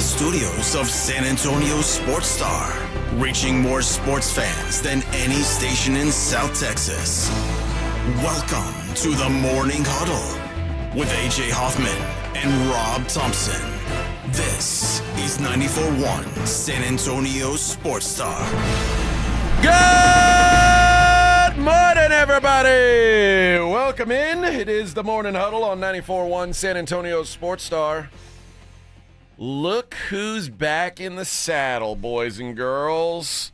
studios of San Antonio Sports Star, reaching more sports fans than any station in South Texas. Welcome to the Morning Huddle with AJ Hoffman and Rob Thompson. This is 94.1 San Antonio Sports Star. Good morning, everybody. Welcome in. It is the Morning Huddle on 94.1 San Antonio Sports Star. Look who's back in the saddle, boys and girls.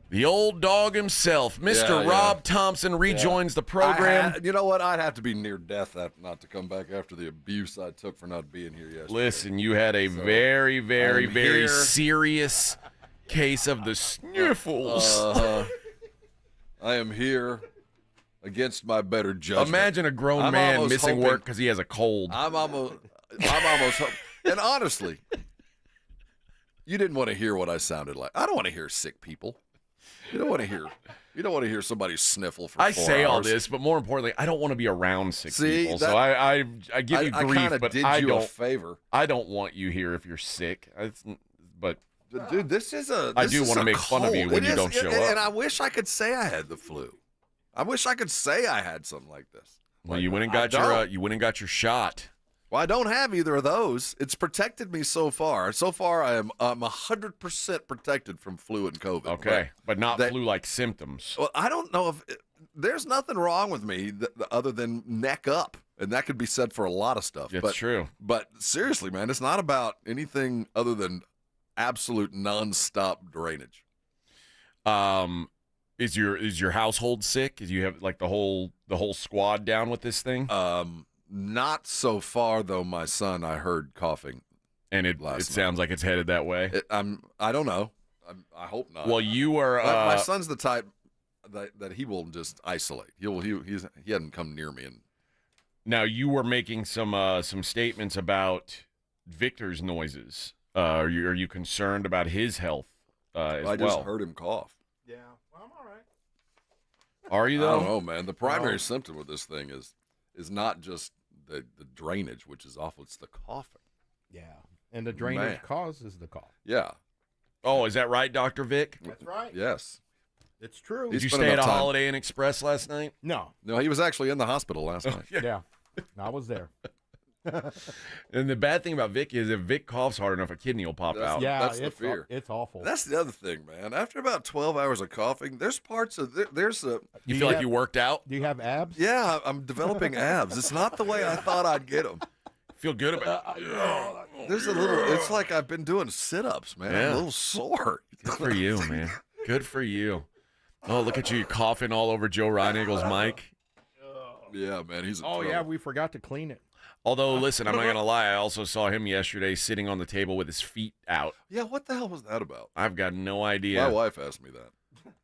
The old dog himself, Mr. Rob Thompson, rejoins the program. You know what? I'd have to be near death not to come back after the abuse I took for not being here yesterday. Listen, you had a very serious case of the sniffles. I am here against my better judgment. Imagine a grown man missing work because he has a cold. I'm almost and honestly, you didn't want to hear what I sounded like. I don't want to hear sick people. You don't want to hear somebody sniffle for 4 hours. I say all this, but more importantly, I don't want to be around sick people. So I give you grief, but I don't. A favor. I don't want you here if you're sick. But dude, I do want to make fun of you when you don't show up. And I wish I could say I had the flu. I wish I could say I had something like this. Well, you went and got your shot. Well, I don't have either of those. It's protected me so far. So far, I'm 100% protected from flu and COVID. Okay, but not flu-like symptoms. Well, I don't know if there's nothing wrong with me other than neck up, and that could be said for a lot of stuff. It's true. But seriously, man, it's not about anything other than absolute nonstop drainage. Is your household sick? Do you have like the whole squad down with this thing? Not so far, though. My son, I heard coughing, and it sounds like it's headed that way. I don't know. I hope not. Well, you are. My son's the type that he will just isolate. He hadn't come near me. And now you were making some statements about Victor's noises. Are you concerned about his health as well? I just heard him cough. Yeah, well, I'm all right. Are you though? I don't know, man. The primary symptom of this thing is not just the drainage, which is awful. It's the coughing. Yeah, and the drainage causes the cough. Yeah. Oh, is that right, Dr. Vic? That's right. Yes. It's true. Did you stay at a Holiday Inn Express last night? No, he was actually in the hospital last night. Yeah, I was there. And the bad thing about Vic is if Vic coughs hard enough, a kidney will pop out. Yeah, that's the fear. It's awful. That's the other thing, man. After about 12 hours of coughing, there's parts of there's a. You feel like you worked out? Do you have abs? Yeah, I'm developing abs. It's not the way I thought I'd get them. Feel good about it? There's a little. It's like I've been doing sit-ups, man. I'm a little sore. Good for you, man. Good for you. Oh, look at you. You're coughing all over Joe Reineagle's mic. Yeah, man. He's. We forgot to clean it. Although, listen, I'm not going to lie. I also saw him yesterday sitting on the table with his feet out. Yeah, what the hell was that about? I've got no idea. My wife asked me that.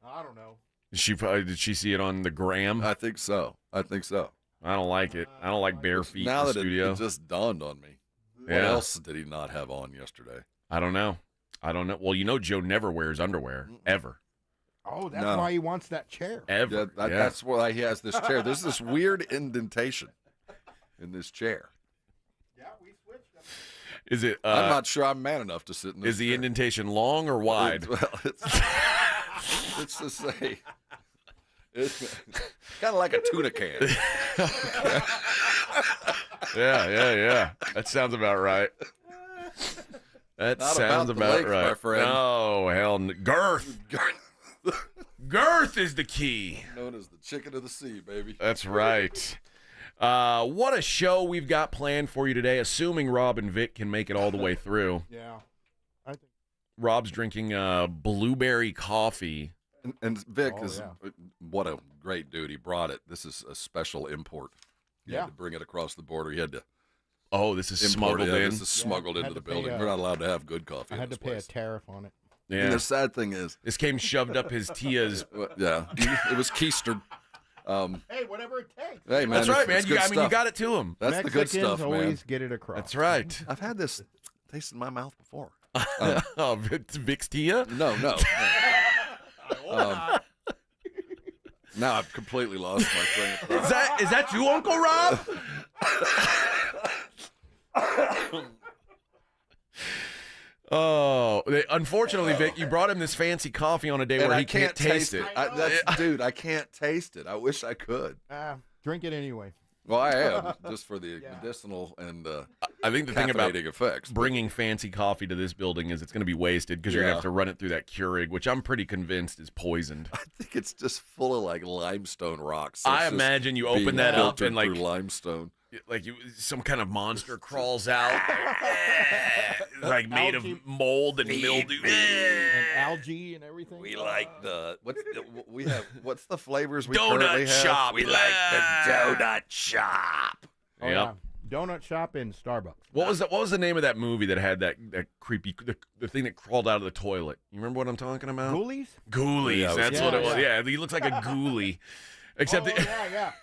I don't know. Did she see it on the gram? I think so. I don't like it. I don't like bare feet now in the that studio. it just dawned on me. What else did he not have on yesterday? I don't know. Well, Joe never wears underwear, ever. Oh, that's why he wants that chair. Ever. Yeah, that's why he has this chair. There's this weird indentation in this chair. Yeah, we switched them. Is it? I'm not sure I'm man enough to sit in this Is the chair. indentation long or wide? It's to say, it's kind of like a tuna can. Yeah. That sounds about right. That Not sounds about the about length, right. my friend. Oh, hell. Girth. Girth is the key. Known as the chicken of the sea, baby. That's right. What a show we've got planned for you today, assuming Rob and Vic can make it all the way through. Yeah. I think Rob's drinking blueberry coffee. And Vic what a great dude. He brought it. This is a special import. He had to bring it across the border. He had to. Oh, this is import smuggled in? This is smuggled into the building. We're not allowed to have good coffee. I had to pay a tariff on it. Yeah. And the sad thing is, this came shoved up his Tia's. Yeah, it was keistered. Hey, whatever it takes. Hey, man, That's right, man. it's good stuff. You got it to him. That's the good stuff, man. Always get it across. That's right. I've had this taste in my mouth before. Oh, it's Vic's Tia? No. Now I've completely lost my train of thought. Is that you, Uncle Rob? Oh, unfortunately, Vic, you brought him this fancy coffee on a day And where I he can't taste it. Dude, I can't taste it. I wish I could. Drink it anyway. Well, I am, just for the medicinal and I think the thing about effects. bringing fancy coffee to this building is it's going to be wasted because you're going to have to run it through that Keurig, which I'm pretty convinced is poisoned. I think it's just full of like limestone rocks. I imagine you open that up and like limestone. Like some kind of monster crawls out, like made of mold and mildew. And algae and everything. We like what's the flavors we donut currently have? shop. We like the donut shop. Oh, yeah. Donut shop in Starbucks. What was the name of that movie that had that creepy the thing that crawled out of the toilet? You remember what I'm talking about? Ghoulies? Ghoulies. Yeah, That's what it was. Yeah, he looks like a ghoulie, except yeah.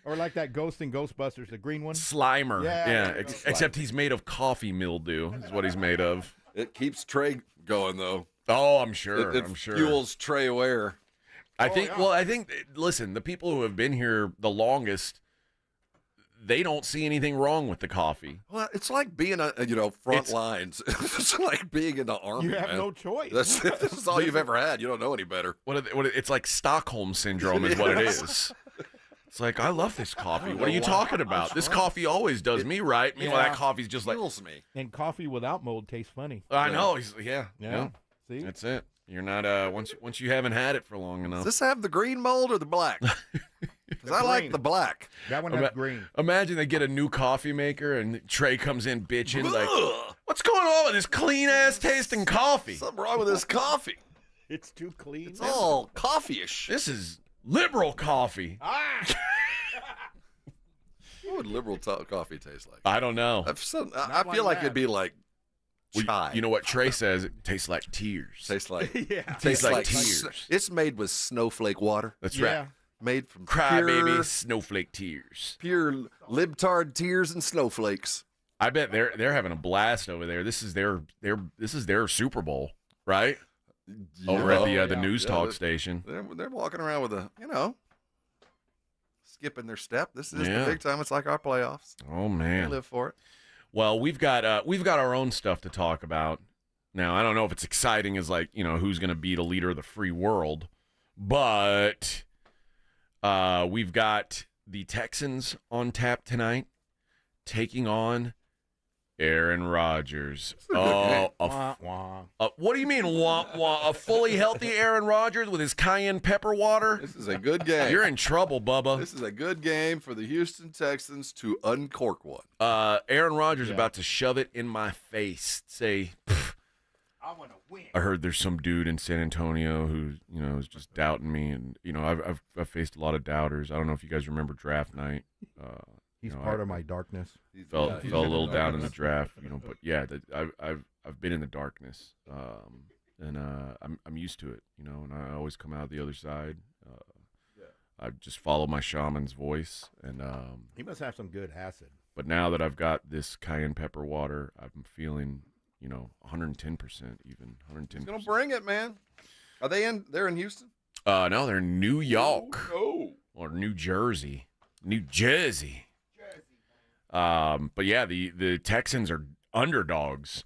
Or like that ghost in Ghostbusters, the green one. Slimer. Yeah. Except he's made of coffee mildew. Is what he's made of. It keeps Trey going though. Oh, I'm sure. It I'm sure. fuels Trey Ware. I think. Well, I think. Listen, the people who have been here the longest, they don't see anything wrong with the coffee. Well, it's like being front lines. It's like being in the army. You have man. no choice. This is all you've ever had. You don't know any better. It's like Stockholm syndrome is what it is. It's like, I love this coffee. What are you talking about? This coffee always does me right. Meanwhile, that coffee's just like Fuels me. And coffee without mold tastes funny. I know. Yeah. See? That's it. You're not once you haven't had it for long enough. Does this have the green mold or the black? Because I like the black. That one has green. Imagine they get a new coffee maker and Trey comes in bitching like, what's going on with this clean ass tasting coffee? Something wrong with this coffee. It's too clean. It's all coffee-ish. This is liberal coffee. What would liberal coffee taste like? I don't know. I feel like it'd be like chai. You know what Trey says? It tastes like tears. Tastes like Tastes like tears. It's made with snowflake water. That's right. Made from Crybaby snowflake tears. pure libtard tears and snowflakes. I bet they're having a blast over there. This is their Super Bowl, right? Over at the news talk station. They're walking around with skipping their step. This is the big time. It's like our playoffs. Oh man, We live for it. Well, we've got our own stuff to talk about. Now, I don't know if it's exciting as like, who's going to be the leader of the free world, but we've got the Texans on tap tonight taking on Aaron Rodgers. Wah, What do you mean, wah, wah? A fully healthy Aaron Rodgers with his cayenne pepper water? This is a good game. You're in trouble, Bubba. This is a good game for the Houston Texans to uncork one. Aaron Rodgers about to shove it in my face. Say, I want to win. I heard there's some dude in San Antonio who, is just doubting me, and I've faced a lot of douters. I don't know if you guys remember draft night. He's part of my darkness. Fell a little down in the draft, but yeah, I've been in the darkness, and I'm used to it, and I always come out the other side. I just follow my shaman's voice, and He must have some good acid. but now that I've got this cayenne pepper water, I'm feeling 110% even 110%. He's gonna bring it, man. Are they in? They're in Houston. No, they're in New York Oh. or New Jersey. But yeah, the Texans are underdogs.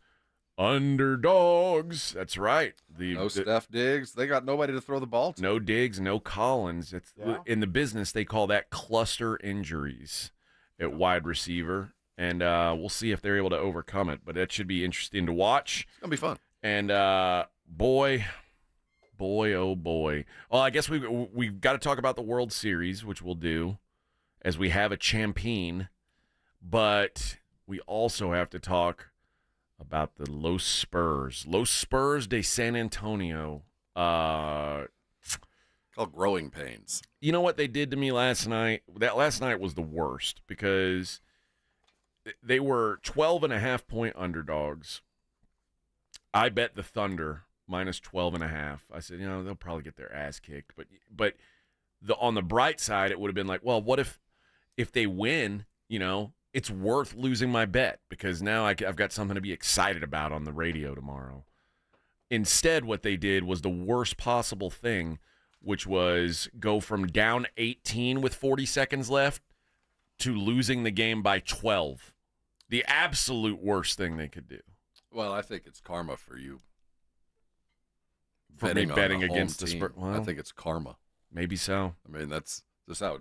That's right. No Steph Diggs. They got nobody to throw the ball to. No Diggs, no Collins. It's in the business they call that cluster injuries at wide receiver, and we'll see if they're able to overcome it. But that should be interesting to watch. It's gonna be fun. And boy, oh boy. Well, I guess we've got to talk about the World Series, which we'll do, as we have a champion. But we also have to talk about the Los Spurs de San Antonio. Called growing pains. You know what they did to me last night? That last night was the worst because they were 12.5-point underdogs. I bet the Thunder minus 12.5. I said, they'll probably get their ass kicked. But on the bright side, it would have been like, well, what if they win, it's worth losing my bet because now I've got something to be excited about on the radio tomorrow. Instead, what they did was the worst possible thing, which was go from down 18 with 40 seconds left to losing the game by 12. The absolute worst thing they could do. Well, I think it's karma for you. For me betting on a against home the team. Spurs. Well, I think it's karma. maybe so. I mean, that's just how,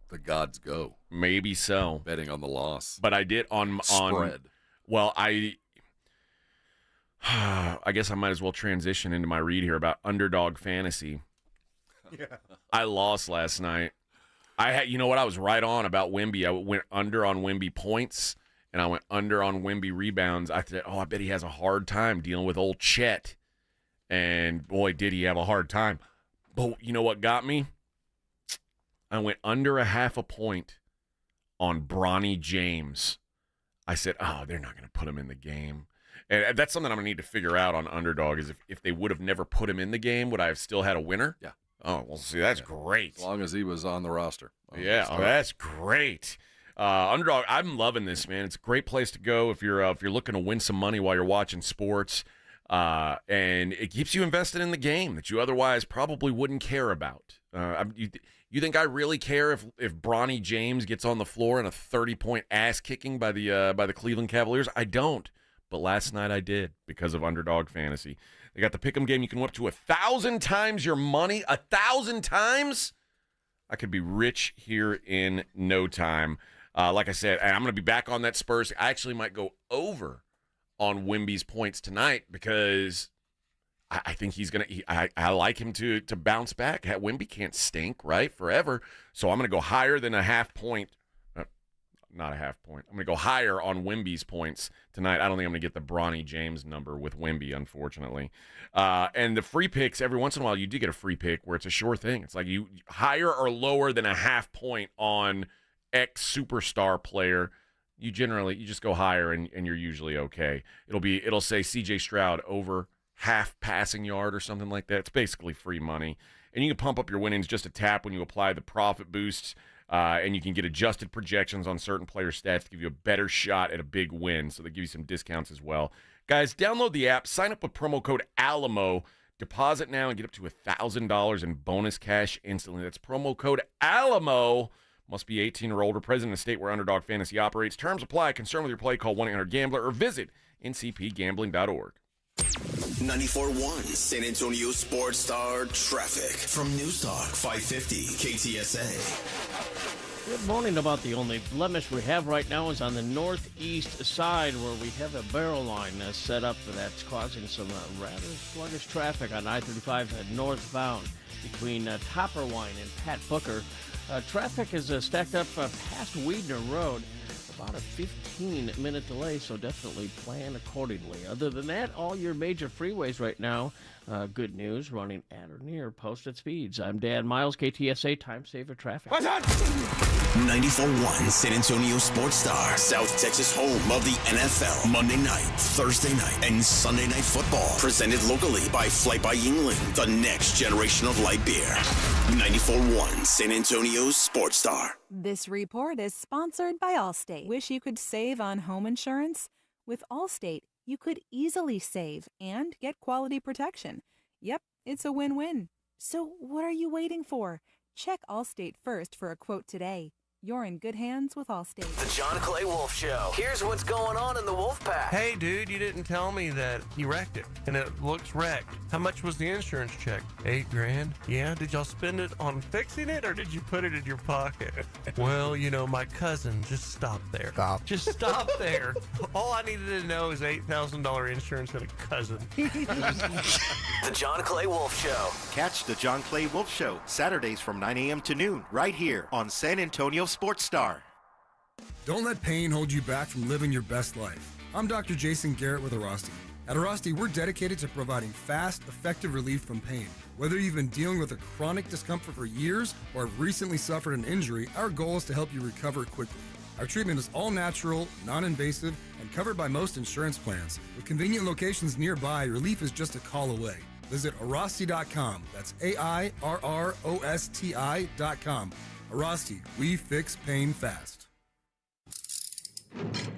the gods go. Maybe so. Betting on the loss. But I did on Spread. Well, I guess I might as well transition into my read here about Underdog Fantasy. Yeah. I lost last night. I was right on about Wemby. I went under on Wemby points, and I went under on Wemby rebounds. I said, I bet he has a hard time dealing with old Chet. And boy, did he have a hard time. But you know what got me? I went under a half a point on Bronny James. I said, they're not going to put him in the game. And that's something I'm going to need to figure out on Underdog is if they would have never put him in the game, would I have still had a winner? Yeah. Oh, well, see, that's great. As long as he was on the roster. That's great. Underdog, I'm loving this, man. It's a great place to go if you're looking to win some money while you're watching sports. And it keeps you invested in the game that you otherwise probably wouldn't care about. You think I really care if Bronny James gets on the floor and a 30-point ass kicking by the Cleveland Cavaliers? I don't. But last night I did because of Underdog Fantasy. They got the pick'em game. You can win up to 1,000 times your money. 1,000 times? I could be rich here in no time. Like I said, I'm going to be back on that Spurs. I actually might go over on Wemby's points tonight because I think he's going to – I like him to bounce back. Wemby can't stink, right, forever. So I'm going to go higher than a half point. Not a half point. I'm going to go higher on Wemby's points tonight. I don't think I'm going to get the Bronny James number with Wemby, unfortunately. And the free picks, every once in a while, you do get a free pick where it's a sure thing. It's like you higher or lower than a half point on X superstar player. You just go higher and you're usually okay. It'll say CJ Stroud over half passing yard or something like that. It's basically free money. And you can pump up your winnings just a tap when you apply the profit boosts. And you can get adjusted projections on certain player stats to give you a better shot at a big win. So they give you some discounts as well. Guys, download the app, sign up with promo code ALAMO, deposit now and get up to $1,000 in bonus cash instantly. That's promo code ALAMO. Must be 18 or older, present in a state where Underdog Fantasy operates. Terms apply. Concerned with your play, call 1-800-GAMBLER or visit ncpgambling.org. 94.1 San Antonio Sports Star traffic from News Talk 550 KTSA. Good morning. About the only blemish we have right now is on the northeast side where we have a barrel line set up that's causing some rather sluggish traffic on I-35 northbound between Topperwine and Pat Booker. Traffic is stacked up past Weidner Road. About a 15-minute delay, so definitely plan accordingly. Other than that, all your major freeways right now, good news, running at or near posted speeds. I'm Dan Miles, KTSA Time Saver Traffic. What's up? 94.1 San Antonio Sports Star, South Texas home of the NFL. Monday night, Thursday night, and Sunday night football. Presented locally by Flight by Yingling, the next generation of light beer. 94.1 San Antonio Sports Star. This report is sponsored by Allstate. Wish you could save on home insurance? With Allstate, you could easily save and get quality protection. Yep, it's a win-win. So what are you waiting for? Check Allstate first for a quote today. You're in good hands with Allstate. The John Clay Wolf Show. Here's what's going on in the Wolf Pack. Hey, dude, you didn't tell me that you wrecked it, and it looks wrecked. How much was the insurance check? $8,000. Yeah, did y'all spend it on fixing it, or did you put it in your pocket? Well, my cousin, just stop there. Just stop there. All I needed to know is $8,000 insurance and a cousin. The John Clay Wolf Show. Catch the John Clay Wolf Show Saturdays from 9 a.m. to noon right here on San Antonio Sports Star. Don't let pain hold you back from living your best life. I'm Dr. Jason Garrett with Arasti. At Arasti, we're dedicated to providing fast, effective relief from pain. Whether you've been dealing with a chronic discomfort for years or have recently suffered an injury, our goal is to help you recover quickly. Our treatment is all natural, non-invasive, and covered by most insurance plans. With convenient locations nearby, relief is just a call away. Visit Arasti.com. That's AIRROSTI.com. Arasti, we fix pain fast.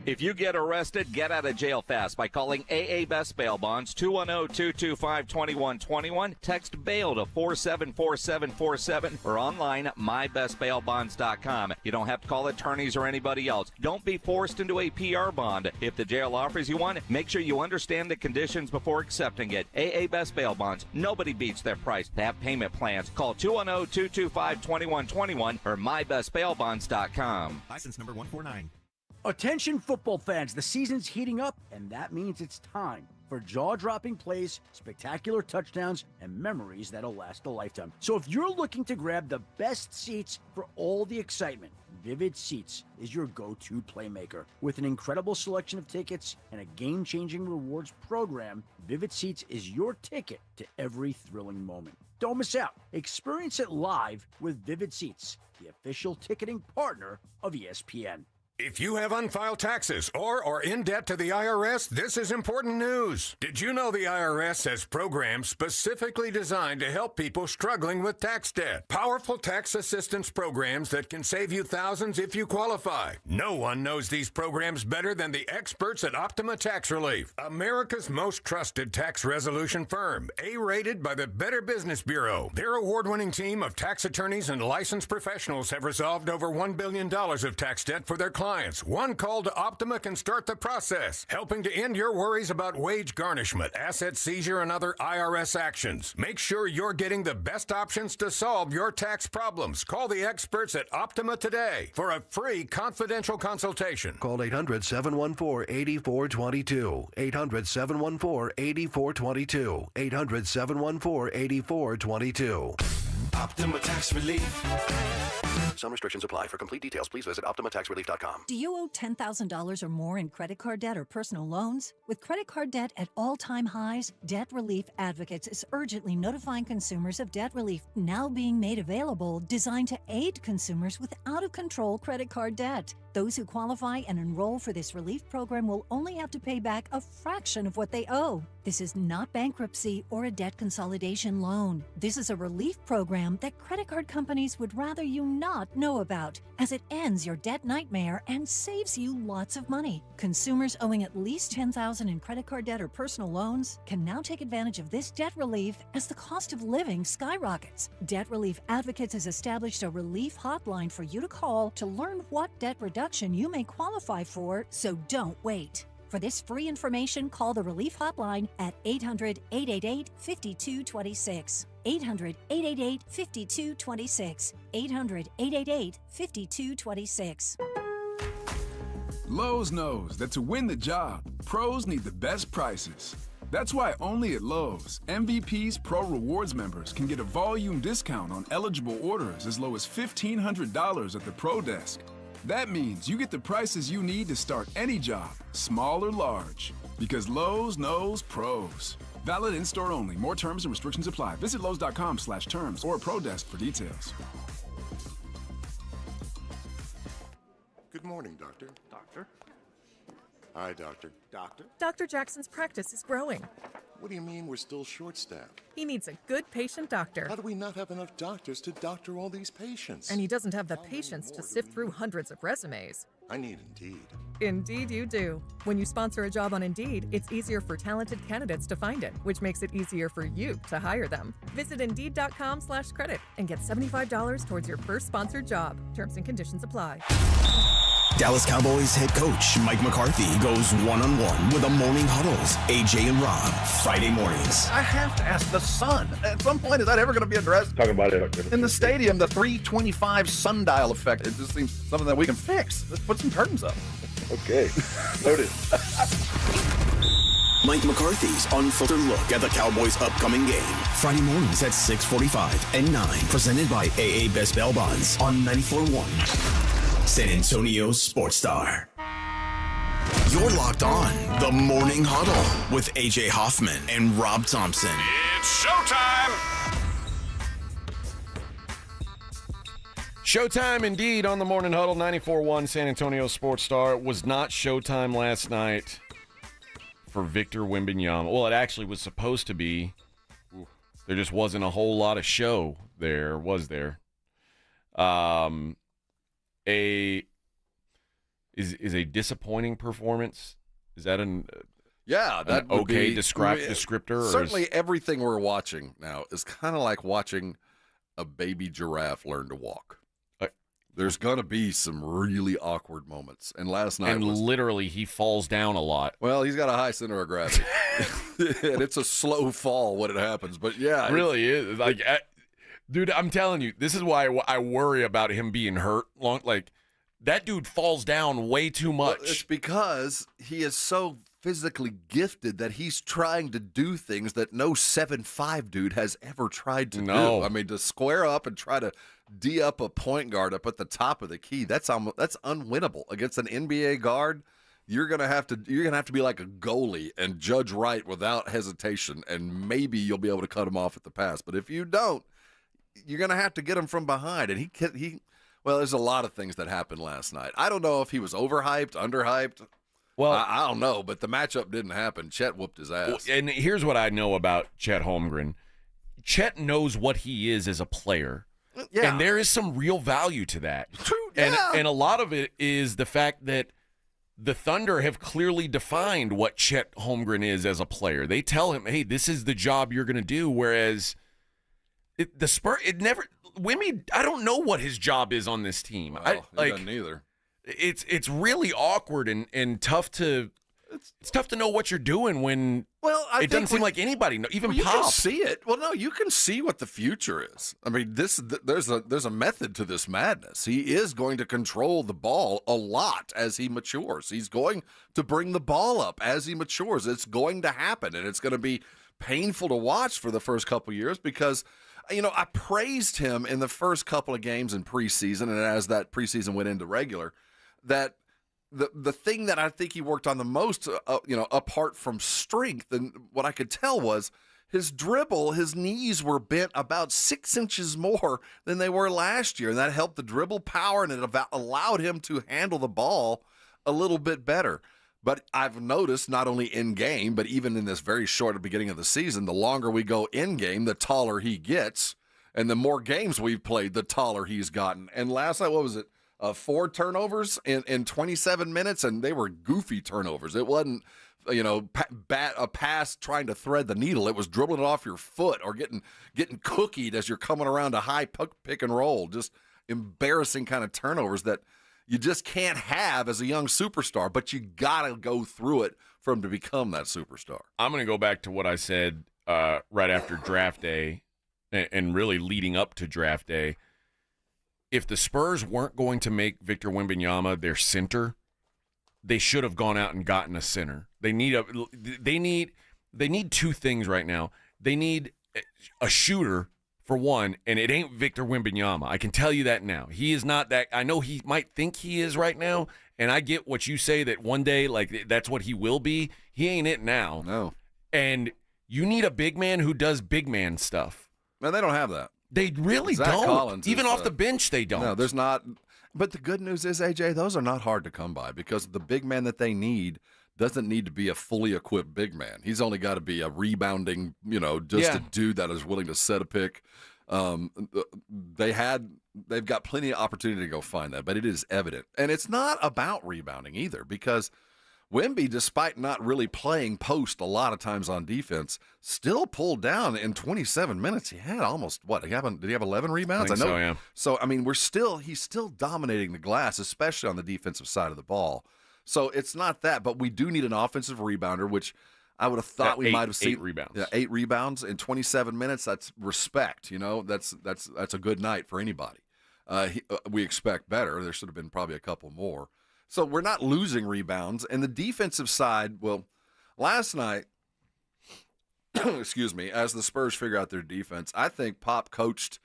If you get arrested, get out of jail fast by calling AA Best Bail Bonds, 210-225-2121. Text bail to 474747 or online at mybestbailbonds.com. You don't have to call attorneys or anybody else. Don't be forced into a PR bond. If the jail offers you one, make sure you understand the conditions before accepting it. AA Best Bail Bonds. Nobody beats their price. They have payment plans. Call 210-225-2121 or mybestbailbonds.com. License number 149. Attention football fans, the season's heating up, and that means it's time for jaw-dropping plays, spectacular touchdowns, and memories that'll last a lifetime. So if you're looking to grab the best seats for all the excitement, Vivid Seats is your go-to playmaker. With an incredible selection of tickets and a game-changing rewards program, Vivid Seats is your ticket to every thrilling moment. Don't miss out. Experience it live with Vivid Seats, the official ticketing partner of ESPN. If you have unfiled taxes or are in debt to the IRS, this is important news. Did you know the IRS has programs specifically designed to help people struggling with tax debt? Powerful tax assistance programs that can save you thousands if you qualify. No one knows these programs better than the experts at Optima Tax Relief, America's most trusted tax resolution firm, A-rated by the Better Business Bureau. Their award-winning team of tax attorneys and licensed professionals have resolved over $1 billion of tax debt for their clients. One call to Optima can start the process, helping to end your worries about wage garnishment, asset seizure, and other IRS actions. Make sure you're getting the best options to solve your tax problems. Call the experts at Optima today for a free confidential consultation. Call 800-714-8422. 800-714-8422. 800-714-8422. Optima Tax Relief. Some restrictions apply. For complete details, please visit OptimaTaxRelief.com. Do you owe $10,000 or more in credit card debt or personal loans? With credit card debt at all-time highs, Debt Relief Advocates is urgently notifying consumers of debt relief now being made available, designed to aid consumers with out-of-control credit card debt. Those who qualify and enroll for this relief program will only have to pay back a fraction of what they owe. This is not bankruptcy or a debt consolidation loan. This is a relief program that credit card companies would rather you not know about, as it ends your debt nightmare and saves you lots of money. Consumers owing at least $10,000 in credit card debt or personal loans can now take advantage of this debt relief as the cost of living skyrockets. Debt Relief Advocates has established a relief hotline for you to call to learn what debt reduction you may qualify for, so don't wait. For this free information, call the Relief Hotline at 800-888-5226. 800-888-5226. 800-888-5226. Lowe's knows that to win the job, pros need the best prices. That's why only at Lowe's, MVP's Pro Rewards members can get a volume discount on eligible orders as low as $1,500 at the Pro Desk. That means you get the prices you need to start any job, small or large. Because Lowe's knows pros. Valid in-store only. More terms and restrictions apply. Visit Lowe's.com/terms or Pro Desk for details. Good morning, Doctor. Doctor? Hi, Doctor. Doctor? Dr. Jackson's practice is growing. What do you mean we're still short-staffed? He needs a good patient doctor. How do we not have enough doctors to doctor all these patients? And he doesn't have the patience to sift through hundreds of resumes. I need Indeed. Indeed you do. When you sponsor a job on Indeed, it's easier for talented candidates to find it, which makes it easier for you to hire them. Visit Indeed.com/credit and get $75 towards your first sponsored job. Terms and conditions apply. Dallas Cowboys head coach Mike McCarthy goes one-on-one with the Morning Huddles, AJ and Rob, Friday mornings. I have to ask the sun. At some point, is that ever going to be addressed? Talking about it. In the stadium, the 325 sundial effect, it just seems something that we can fix. Let's put some curtains up. Okay, noted. Mike McCarthy's unfiltered look at the Cowboys' upcoming game. Friday mornings at 6:45 and 9. Presented by AA Best Bail Bonds on 94.1. San Antonio Sports Star. You're locked on the Morning Huddle with AJ Hoffman and Rob Thompson. It's showtime! Showtime indeed on the Morning Huddle, 94.1 San Antonio Sports Star. It was not showtime last night for Victor Wembanyama. Well, it actually was supposed to be. There just wasn't a whole lot of show there, was there? is a disappointing performance. Is that an that would okay be, descriptor? Or certainly, everything we're watching now is kind of like watching a baby giraffe learn to walk. There's going to be some really awkward moments. And last night literally he falls down a lot. Well, he's got a high center of gravity. And it's a slow fall when it happens. But, yeah. It really is. Like, dude, I'm telling you, this is why I worry about him being hurt. Like, that dude falls down way too much. Well, it's because he is so physically gifted that he's trying to do things that no 7'5" dude has ever tried to do. I mean, to square up and try to D up a point guard up at the top of the key, that's unwinnable against an NBA guard. You're gonna have to be like a goalie and judge right without hesitation, and maybe you'll be able to cut him off at the pass. But if you don't, you're gonna have to get him from behind. And well, there's a lot of things that happened last night. I don't know if he was overhyped, underhyped. Well, I don't know, but the matchup didn't happen. Chet whooped his ass. And here's what I know about Chet Holmgren. Chet knows what he is as a player. Yeah. And there is some real value to that. True. Yeah. And a lot of it is the fact that the Thunder have clearly defined what Chet Holmgren is as a player. They tell him, hey, this is the job you're going to do, whereas the Spurs, Wemby, I don't know what his job is on this team. Well, he doesn't either. It's really awkward and tough to it's tough to know what you're doing when it doesn't seem like anybody even you Pop. can see it. Well, no, you can see what the future is. I mean, there's a method to this madness. He is going to control the ball a lot as he matures. He's going to bring the ball up as he matures. It's going to happen, and it's going to be painful to watch for the first couple of years because I praised him in the first couple of games in preseason, and as that preseason went into regular, that the thing that I think he worked on the most, apart from strength, and what I could tell was his dribble, his knees were bent about 6 inches more than they were last year, and that helped the dribble power, and it allowed him to handle the ball a little bit better. But I've noticed not only in game, but even in this very short beginning of the season, the longer we go in game, the taller he gets, and the more games we've played, the taller he's gotten. And last night, what was it? 4 turnovers in 27 minutes, and they were goofy turnovers. It wasn't, a pass trying to thread the needle. It was dribbling it off your foot or getting cookied as you're coming around a high pick and roll. Just embarrassing kind of turnovers that you just can't have as a young superstar, but you got to go through it for him to become that superstar. I'm going to go back to what I said right after draft day and really leading up to draft day. If the Spurs weren't going to make Victor Wembanyama their center, they should have gone out and gotten a center. They need 2 things right now. They need a shooter for one, and it ain't Victor Wembanyama. I can tell you that now. He is not that. I know he might think he is right now, and I get what you say that one day that's what he will be. He ain't it now. No. And you need a big man who does big man stuff. Man, they don't have that. They really Zach don't. Collins Even is, off the bench, they don't. No, there's not. But the good news is, AJ, those are not hard to come by because the big man that they need doesn't need to be a fully equipped big man. He's only got to be a rebounding, a dude that is willing to set a pick. They've got plenty of opportunity to go find that, but it is evident. And it's not about rebounding either because Wemby, despite not really playing post a lot of times on defense, still pulled down in 27 minutes. He had almost, did he have 11 rebounds? I think so, yeah. So, I mean, he's still dominating the glass, especially on the defensive side of the ball. So it's not that, but we do need an offensive rebounder, which I would have thought we might have seen. 8 rebounds. Yeah, 8 rebounds in 27 minutes. That's respect, That's a good night for anybody. We expect better. There should have been probably a couple more. So we're not losing rebounds. And the defensive side, well, last night, excuse me, as the Spurs figure out their defense, I think Pop coached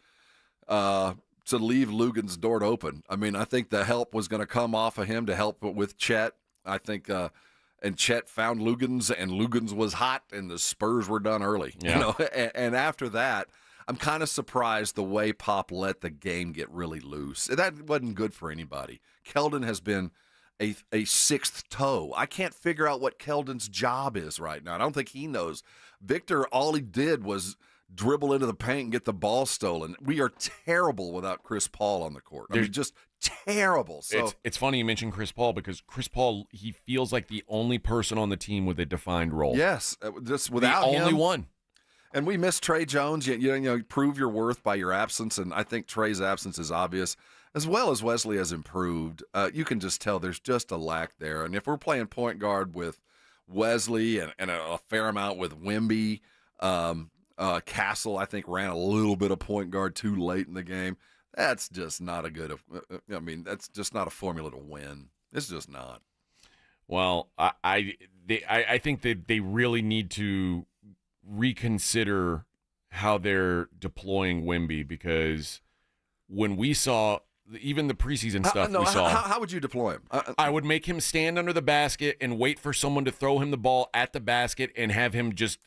to leave Lugan's door open. I mean, I think the help was going to come off of him to help with Chet. I think and Chet found Lugan's, and Lugan's was hot, and the Spurs were done early. Yeah. And after that, I'm kind of surprised the way Pop let the game get really loose. That wasn't good for anybody. Keldon has been a sixth toe. I can't figure out what Keldon's job is right now. I don't think he knows. Victor, all he did was dribble into the paint and get the ball stolen. We are terrible without Chris Paul on the court. I mean, just terrible. So it's funny you mentioned Chris Paul because Chris Paul, he feels like the only person on the team with a defined role. Yes, just without the only him, one. And we miss Trey Jones. You prove your worth by your absence, and I think Trey's absence is obvious, as well as Wesley has improved. You can just tell there's just a lack there. And if we're playing point guard with Wesley and a fair amount with Wemby, Castle, I think, ran a little bit of point guard too late in the game. That's just not a good. That's just not a formula to win. It's just not. Well, I think that they really need to reconsider how they're deploying Wemby, because when we saw even the preseason stuff we saw. How would you deploy him? I would make him stand under the basket and wait for someone to throw him the ball at the basket and have him just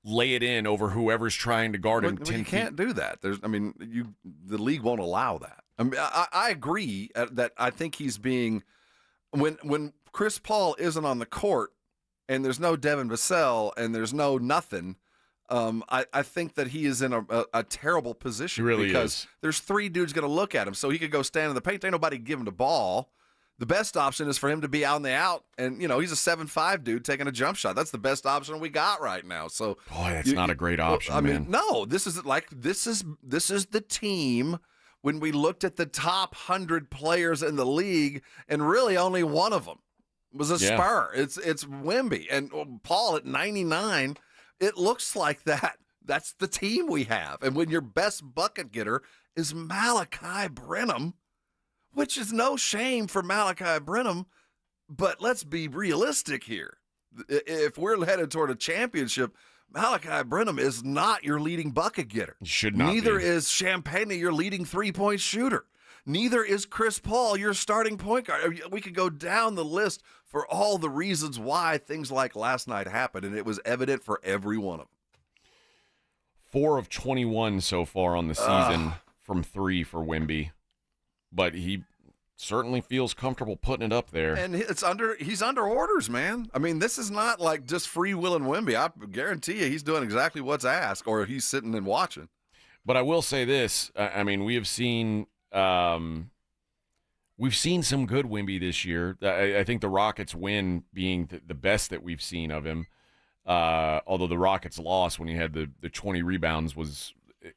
lay it in over whoever's trying to guard him. Well, you can't do that. The league won't allow that. I agree that I think he's being when Chris Paul isn't on the court and there's no Devin Vassell and there's no nothing. I think that he is in a terrible position. He really because is. There's three dudes going to look at him, so he could go stand in the paint. Ain't nobody give him the ball. The best option is for him to be out in the out, and he's a 7'5" dude taking a jump shot. That's the best option we got right now. So, boy, that's not a great option, man. No, this is the team. When we looked at the top 100 players in the league, and really only one of them was a Spur. It's Wemby and Paul at 99. It looks like that. That's the team we have. And when your best bucket getter is Malachi Brenham, which is no shame for Malachi Brenham, but let's be realistic here. If we're headed toward a championship, Malachi Brenham is not your leading bucket getter. Should not Neither be. is Champagne your leading three-point shooter. Neither is Chris Paul your starting point guard. We could go down the list for all the reasons why things like last night happened, and it was evident for every one of them. 4 of 21 so far on the season from 3 for Wemby, but he certainly feels comfortable putting it up there. And he's under orders, man. This is not like just free-willing Wemby. I guarantee you he's doing exactly what's asked, or he's sitting and watching. But I will say this. We have seen we've seen some good Wemby this year. I think the Rockets win being the best that we've seen of him. Although the Rockets loss when he had the 20 rebounds it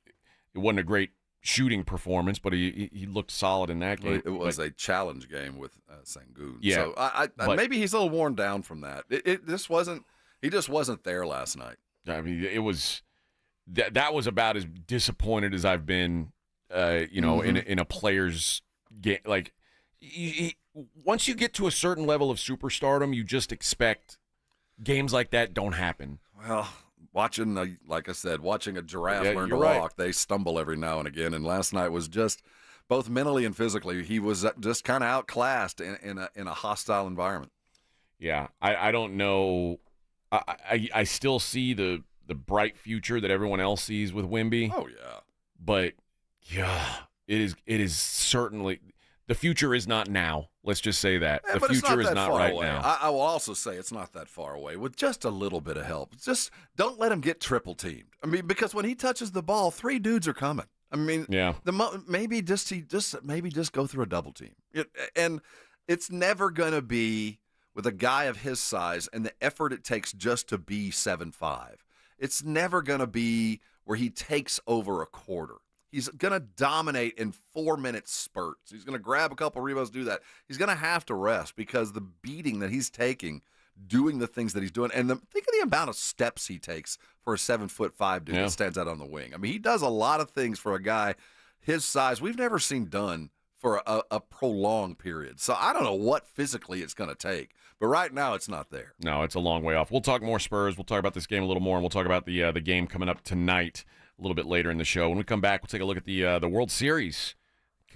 wasn't a great shooting performance, but he looked solid in that game. It was a challenge game with Sengun. Yeah, so maybe he's a little worn down from that. He just wasn't there last night. It was that was about as disappointed as I've been. In a player's game, like once you get to a certain level of superstardom, you just expect games like that don't happen. Well, like I said, watching a giraffe learn to walk, they stumble every now and again. And last night was just both mentally and physically, he was just kind of outclassed in a hostile environment. Yeah, I don't know. I still see the bright future that everyone else sees with Wemby. Oh yeah, but. Yeah, it is certainly the future is not now. Let's just say that. The future is not right now. I will also say it's not that far away with just a little bit of help. Just don't let him get triple teamed. Because when he touches the ball, 3 dudes are coming. Yeah. Maybe just go through a double team. And it's never going to be with a guy of his size and the effort it takes just to be 7'5". It's never going to be where he takes over a quarter. He's going to dominate in 4-minute spurts. He's going to grab a couple rebounds, do that. He's going to have to rest because the beating that he's taking, doing the things that he's doing, and think of the amount of steps he takes for a 7'5" dude that stands out on the wing. He does a lot of things for a guy his size we've never seen done for a prolonged period. So I don't know what physically it's going to take, but right now it's not there. No, it's a long way off. We'll talk more Spurs. We'll talk about this game a little more, and we'll talk about the game coming up tonight a little bit later in the show. When we come back, we'll take a look at the World Series.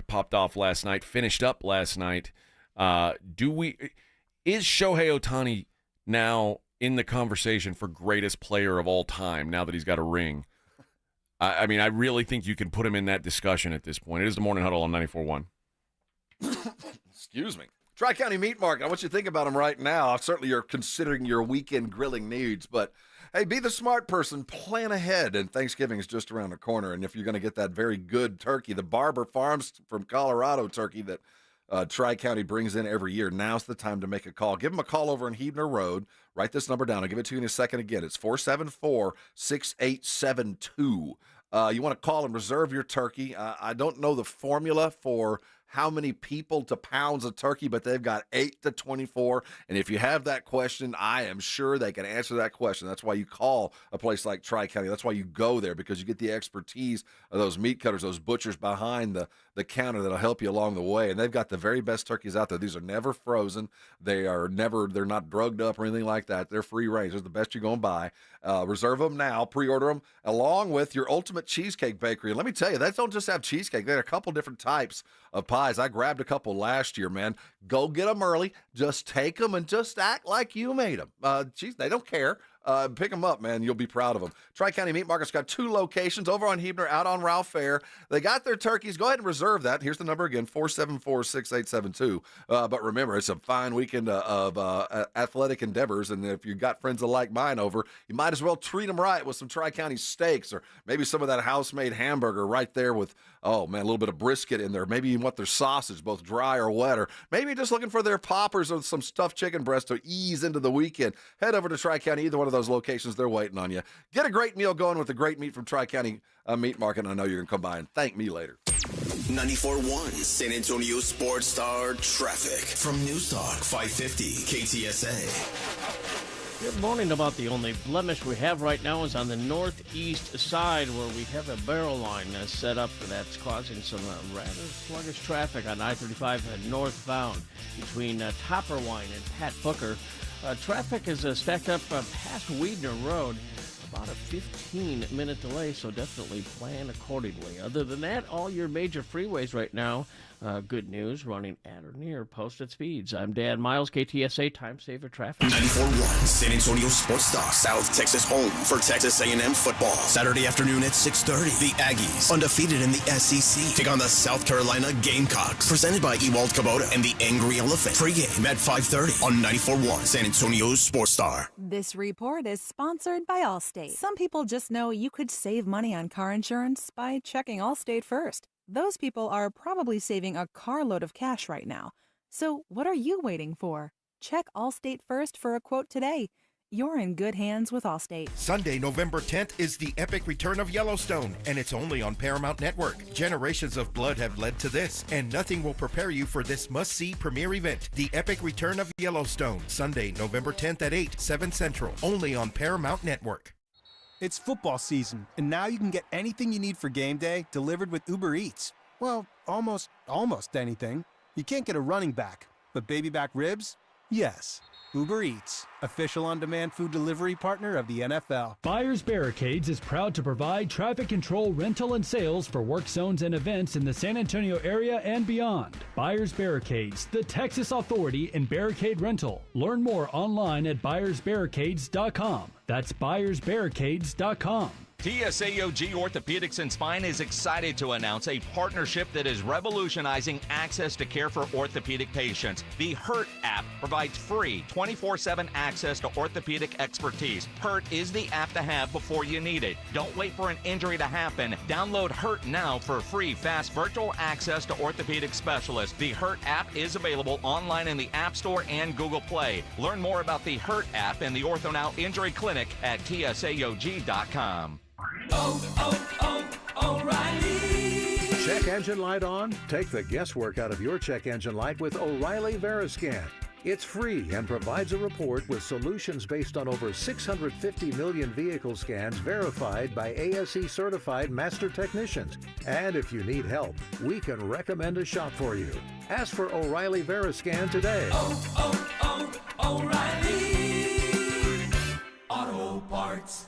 Popped off last night, finished up last night. Is Shohei Ohtani now in the conversation for greatest player of all time now that he's got a ring? I really think you can put him in that discussion at this point. It is the Morning Huddle on 94.1. Excuse me. Tri-County Meat Market, I want you to think about them right now. Certainly you're considering your weekend grilling needs, but hey, be the smart person. Plan ahead, and Thanksgiving is just around the corner. And if you're going to get that very good turkey, the Barber Farms from Colorado turkey that Tri-County brings in every year, now's the time to make a call. Give them a call over on Huebner Road. Write this number down. I'll give it to you in a second again. It's 474-6872. You want to call and reserve your turkey. I don't know the formula for how many people to pounds of turkey, but they've got 8 to 24. And if you have that question, I am sure they can answer that question. That's why you call a place like Tri-County. That's why you go there, because you get the expertise of those meat cutters, those butchers behind the counter that'll help you along the way. And they've got the very best turkeys out there. These are never frozen. They're not drugged up or anything like that. They're free range. They're the best you're going to buy. Reserve them now, pre-order them, along with your Ultimate Cheesecake Bakery. And let me tell you, they don't just have cheesecake. They have a couple different types of pies. I grabbed a couple last year, man. Go get them early. Just take them and just act like you made them. They don't care. Pick them up, man. You'll be proud of them. Tri-County Meat Market's got 2 locations, over on Huebner, out on Ralph Fair. They got their turkeys. Go ahead and reserve that. Here's the number again, 474-6872. But remember, it's a fine weekend of athletic endeavors, and if you've got friends like mine over, you might as well treat them right with some Tri-County steaks, or maybe some of that house-made hamburger right there with, a little bit of brisket in there. Maybe you want their sausage, both dry or wet, or maybe you're just looking for their poppers or some stuffed chicken breast to ease into the weekend. Head over to Tri-County, either one of those locations. They're waiting on you. Get a great meal going with the great meat from Tri-County Meat Market, and I know you're going to come by and thank me later. 94.1 San Antonio Sports Star traffic from News Talk 550 KTSA. Good morning. About the only blemish we have right now is on the northeast side, where we have a barrel line set up that's causing some rather sluggish traffic on I-35 northbound between Topperwine and Pat Booker. Traffic is stacked up past Weidner Road. About a 15-minute delay, so definitely plan accordingly. Other than that, all your major freeways right now, good news, running at or near posted speeds. I'm Dan Miles, KTSA Time Saver Traffic. 94.1 San Antonio Sports Star, South Texas home for Texas A&M football. Saturday afternoon at 6:30. The Aggies, undefeated in the SEC, take on the South Carolina Gamecocks. Presented by Ewald Kubota and the Angry Elephant. Pre-game at 5:30 on 94.1 San Antonio Sports Star. This report is sponsored by Allstate. Some people just know you could save money on car insurance by checking Allstate first. Those people are probably saving a carload of cash right now. So what are you waiting for? Check Allstate first for a quote today. You're in good hands with Allstate. Sunday, November 10th is the epic return of Yellowstone, and it's only on Paramount Network. Generations of blood have led to this, and nothing will prepare you for this must-see premiere event. The epic return of Yellowstone, Sunday, November 10th at 8, 7 Central, only on Paramount Network. It's football season, and now you can get anything you need for game day delivered with Uber Eats. Well, almost anything. You can't get a running back, but baby back ribs? Yes. Uber Eats, official on-demand food delivery partner of the NFL. Buyers Barricades is proud to provide traffic control, rental, and sales for work zones and events in the San Antonio area and beyond. Buyers Barricades, the Texas authority in barricade rental. Learn more online at buyersbarricades.com. That's buyersbarricades.com. TSAOG Orthopedics and Spine is excited to announce a partnership that is revolutionizing access to care for orthopedic patients. The HURT app provides free 24/7 access to orthopedic expertise. HURT is the app to have before you need it. Don't wait for an injury to happen. Download HURT now for free, fast virtual access to orthopedic specialists. The HURT app is available online in the App Store and Google Play. Learn more about the HURT app and the OrthoNow Injury Clinic at TSAOG.com. O'Reilly. Check engine light on? Take the guesswork out of your check engine light with O'Reilly Veriscan. It's free and provides a report with solutions based on over 650 million vehicle scans verified by ASE certified master technicians. And if you need help, we can recommend a shop for you. Ask for O'Reilly Veriscan today. O'Reilly Auto Parts.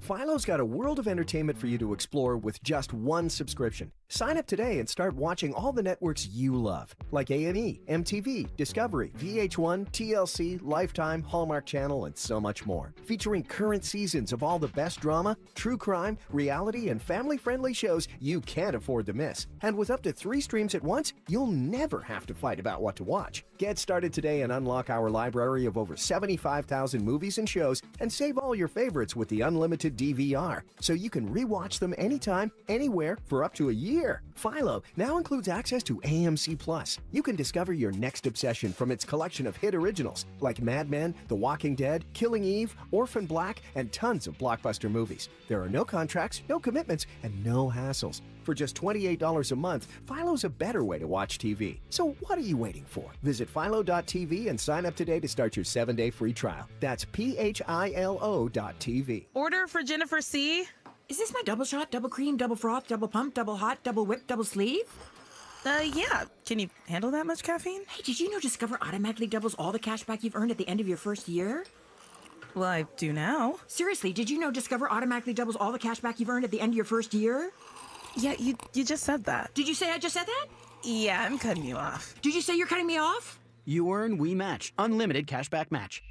Philo's got a world of entertainment for you to explore with just one subscription. Sign up today and start watching all the networks you love, like A&E, MTV, Discovery, VH1, TLC, Lifetime, Hallmark Channel, and so much more. Featuring current seasons of all the best drama, true crime, reality, and family-friendly shows you can't afford to miss. And with up to 3 streams at once, you'll never have to fight about what to watch. Get started today and unlock our library of over 75,000 movies and shows, and save all your favorites with the unlimited DVR, so you can rewatch them anytime, anywhere, for up to a year. Philo now includes access to AMC Plus. You can discover your next obsession from its collection of hit originals like Mad Men, The Walking Dead, Killing Eve, Orphan Black, and tons of blockbuster movies. There are no contracts, no commitments, and no hassles. For just $28 a month, Philo's a better way to watch TV. So what are you waiting for? Visit philo.tv and sign up today to start your 7-day free trial. That's philo.tv. Order for Jennifer C. Is this my double shot, double cream, double froth, double pump, double hot, double whip, double sleeve? Yeah. Can you handle that much caffeine? Hey, did you know Discover automatically doubles all the cash back you've earned at the end of your first year? Well, I do now. Seriously, did you know Discover automatically doubles all the cash back you've earned at the end of your first year? Yeah, you just said that. Did you say I just said that? Yeah, I'm cutting you off. Did you say you're cutting me off? You earn, we match. Unlimited cashback match.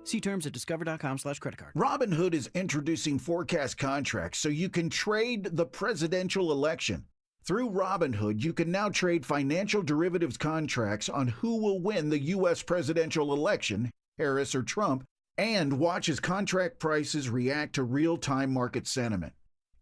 See terms at discover.com/creditcard. Robinhood is introducing forecast contracts so you can trade the presidential election. Through Robinhood, you can now trade financial derivatives contracts on who will win the U.S. presidential election, Harris or Trump, and watch as contract prices react to real-time market sentiment.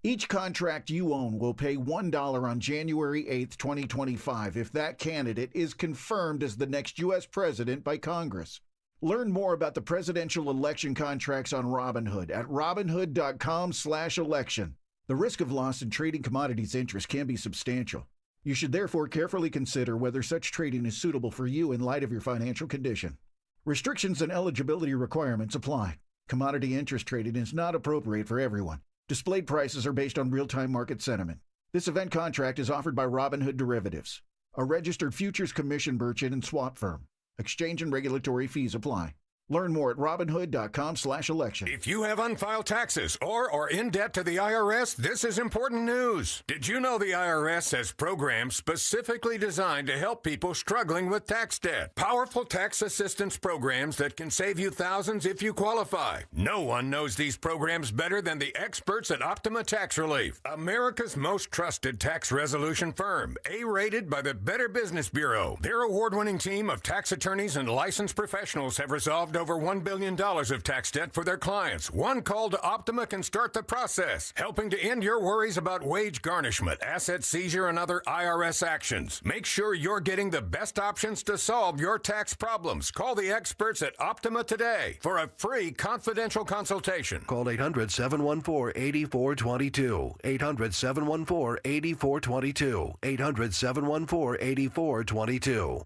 Each contract you own will pay $1 on January 8th, 2025 if that candidate is confirmed as the next U.S. president by Congress. Learn more about the presidential election contracts on Robinhood at robinhood.com/election. The risk of loss in trading commodities interest can be substantial. You should therefore carefully consider whether such trading is suitable for you in light of your financial condition. Restrictions and eligibility requirements apply. Commodity interest trading is not appropriate for everyone. Displayed prices are based on real-time market sentiment. This event contract is offered by Robinhood Derivatives, a registered futures commission merchant and swap firm. Exchange and regulatory fees apply. Learn more at robinhood.com/election. If you have unfiled taxes or are in debt to the IRS, this is important news. Did you know the IRS has programs specifically designed to help people struggling with tax debt? Powerful tax assistance programs that can save you thousands if you qualify. No one knows these programs better than the experts at Optima Tax Relief, America's most trusted tax resolution firm, A-rated by the Better Business Bureau. Their award-winning team of tax attorneys and licensed professionals have resolved over $1 billion of tax debt for their clients. One call to Optima can start the process, helping to end your worries about wage garnishment, asset seizure, and other IRS actions. Make sure you're getting the best options to solve your tax problems. Call the experts at Optima today for a free confidential consultation. Call 800-714-8422. 800-714-8422. 800-714-8422.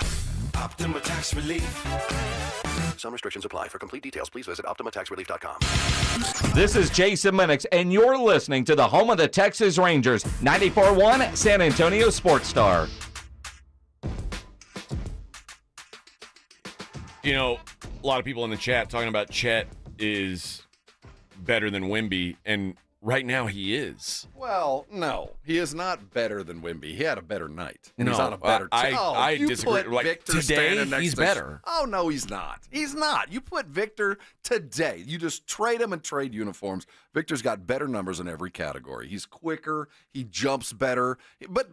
Optima Tax Relief. Some restrictions apply. For complete details, please visit OptimaTaxRelief.com. This is Jason Minix, and you're listening to the home of the Texas Rangers, 94.1 San Antonio Sports Star. You know, a lot of people in the chat talking about Chet is better than Wemby, and right now he is. Well, no, he is not better than Wemby. He had a better night. And No, he's on a better team. I disagree. Put Like, Victor today, standing next he's to better. Oh, no, he's not. He's not. You put Victor today. You just trade him and trade uniforms. Victor's got better numbers in every category. He's quicker. He jumps better. But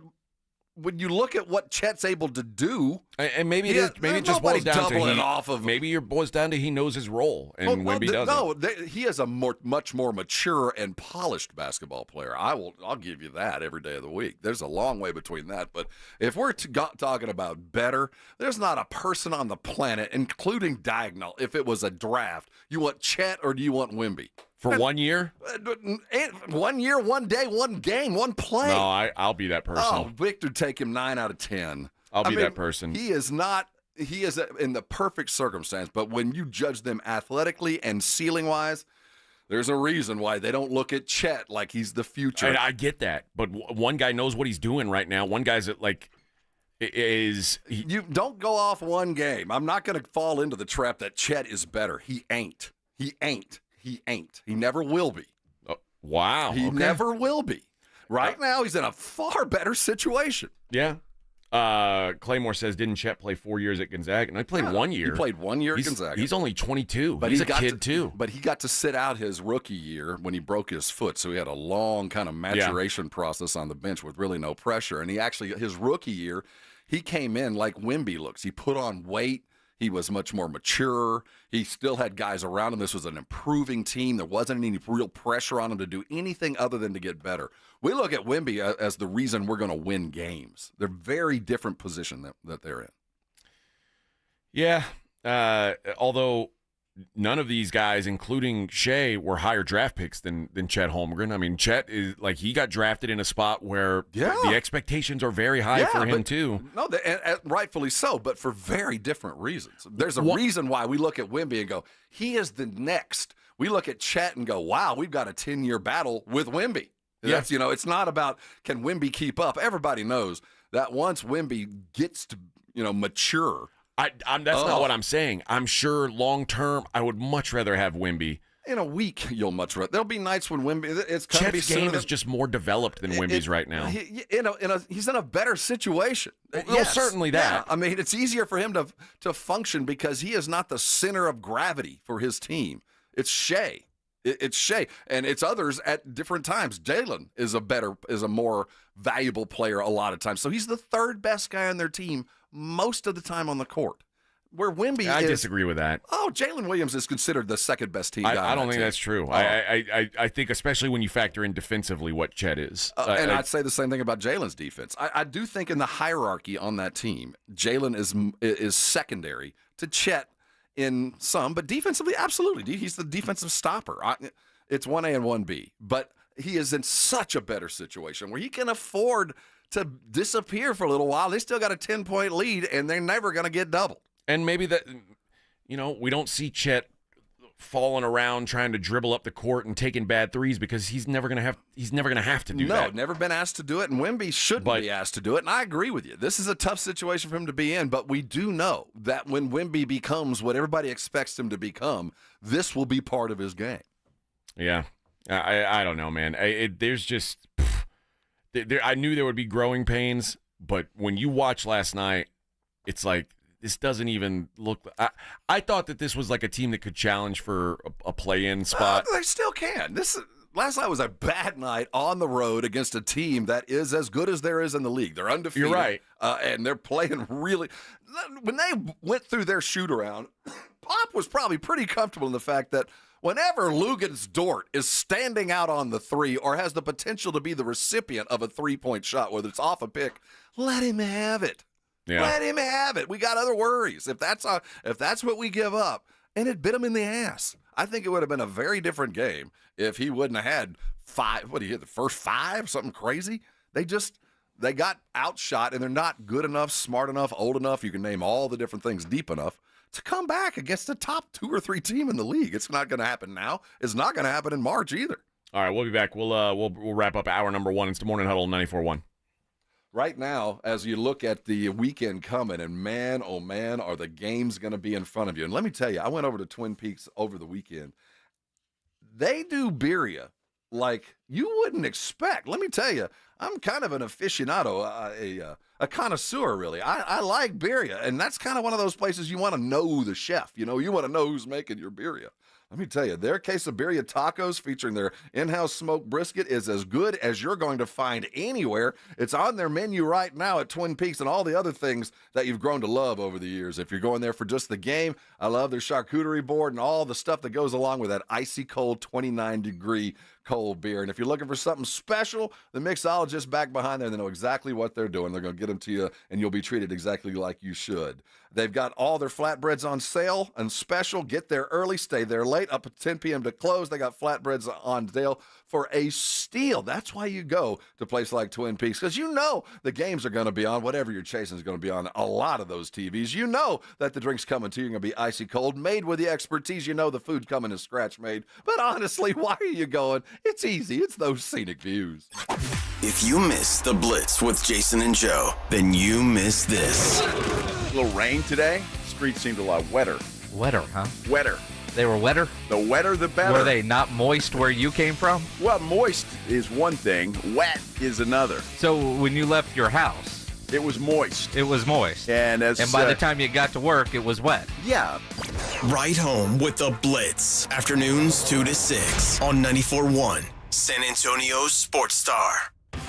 when you look at what Chet's able to do, and maybe it just boils down to maybe it boils down to he knows his role and Wemby doesn't. No, he is a much more mature and polished basketball player. I'll give you that every day of the week. There's a long way between that, but if we're talking about better, there's not a person on the planet, including Diagonal, if it was a draft, you want Chet or do you want Wemby? For 1 year? 1 year, 1 day, 1 game, 1 play. No, I'll be that person. Oh, Victor, take him 9 out of 10. I'll be that person. He is not. He is in the perfect circumstance, but when you judge them athletically and ceiling-wise, there's a reason why they don't look at Chet like he's the future. And I get that, but one guy knows what he's doing right now. One guy's you don't go off one game. I'm not going to fall into the trap that Chet is better. He ain't. He never will be. Wow. He okay. never will be. Right now, he's in a far better situation. Yeah. Claymore says, didn't Chet play 4 years at Gonzaga? And I played 1 year. He played 1 year at Gonzaga. He's only 22. But he's a kid, too. But he got to sit out his rookie year when he broke his foot, so he had a long kind of maturation process on the bench with really no pressure. And his rookie year, he came in like Wemby looks. He put on weight. He was much more mature. He still had guys around him. This was an improving team. There wasn't any real pressure on him to do anything other than to get better. We look at Wemby as the reason we're going to win games. They're very different position that they're in. Yeah, although none of these guys, including Shea, were higher draft picks than Chet Holmgren. I mean, Chet is like he got drafted in a spot where the expectations are very high for him too. No, and rightfully so, but for very different reasons. There's a reason why we look at Wemby and go, he is the next. We look at Chet and go, wow, we've got a 10-year battle with Wemby. That's, it's not about can Wemby keep up. Everybody knows that once Wemby gets to, mature. That's not what I'm saying. I'm sure long term, I would much rather have Wemby. In a week, you'll much rather. There'll be nights when Wemby. It's going to be Chet's game is just more developed than Wemby's right now. He's in a better situation. Well, certainly that. Yeah. I mean, it's easier for him to function because he is not the center of gravity for his team. It's Shea. It's Shea, and it's others at different times. Jalen is a more valuable player a lot of times. So he's the third best guy on their team most of the time on the court. Where Wemby I disagree with that. Oh, Jalen Williams is considered the second best team guy. I don't think that's true. I think especially when you factor in defensively what Chet is. And I'd say the same thing about Jalen's defense. I do think in the hierarchy on that team, Jalen is secondary to Chet in some, but defensively, absolutely. He's the defensive stopper. It's 1A and 1B, but he is in such a better situation where he can afford to disappear for a little while. They still got a 10-point lead, and they're never going to get doubled. And maybe that, we don't see Chet falling around trying to dribble up the court and taking bad threes because he's never going to have to do that. No, never been asked to do it, and Wemby shouldn't be asked to do it. And I agree with you. This is a tough situation for him to be in, but we do know that when Wemby becomes what everybody expects him to become, this will be part of his game. Yeah. I don't know, man. There's just I knew there would be growing pains, but when you watch last night, it's like this doesn't even look. I thought that this was like a team that could challenge for a play-in spot. They still can. Last night was a bad night on the road against a team that is as good as there is in the league. They're undefeated. You're right. And they're playing really. When they went through their shoot-around, Pop was probably pretty comfortable in the fact that whenever Luguentz Dort is standing out on the three or has the potential to be the recipient of a three-point shot, whether it's off a pick, let him have it. Yeah. Let him have it. We got other worries. If that's what we give up, and it bit him in the ass. I think it would have been a very different game if he wouldn't have had five. What, he hit the first five? Something crazy. They got outshot, and they're not good enough, smart enough, old enough. You can name all the different things deep enough to come back against the top 2 or 3 team in the league. It's not going to happen now. It's not going to happen in March either. All right, we'll be back. We'll wrap up hour number 1. It's the Morning Huddle 94.1. Right now, as you look at the weekend coming, and man, oh man, are the games going to be in front of you. And let me tell you, I went over to Twin Peaks over the weekend. They do birria like you wouldn't expect. Let me tell you, I'm kind of an aficionado, a connoisseur, really. I like birria, and that's kind of one of those places you want to know the chef. You want to know who's making your birria. Let me tell you, their quesadilla tacos featuring their in-house smoked brisket is as good as you're going to find anywhere. It's on their menu right now at Twin Peaks and all the other things that you've grown to love over the years. If you're going there for just the game, I love their charcuterie board and all the stuff that goes along with that icy cold 29-degree cold beer. And if you're looking for something special, the mixologists back behind there, they know exactly what they're doing. They're going to get them to you, and you'll be treated exactly like you should. They've got all their flatbreads on sale and special. Get there early, stay there late, up at 10 p.m. to close. They got flatbreads on sale for a steal. That's why you go to a place like Twin Peaks, because you know the games are going to be on. Whatever you're chasing is going to be on a lot of those TVs. You know that the drink's coming to you are going to be icy cold, made with the expertise. You know the food coming is scratch made. But honestly, why are you going? It's easy. It's those scenic views. If you missed the Blitz with Jason and Joe, then you missed this. A little rain today. Streets seemed a lot wetter. Wetter, huh? Wetter. They were wetter? The wetter, the better. Were they not moist where you came from? Well, moist is one thing. Wet is another. So when you left your house, it was moist. It was moist. And by the time you got to work, it was wet. Yeah. Right home with the Blitz. Afternoons 2 to 6 on 94.1 San Antonio's Sports Star.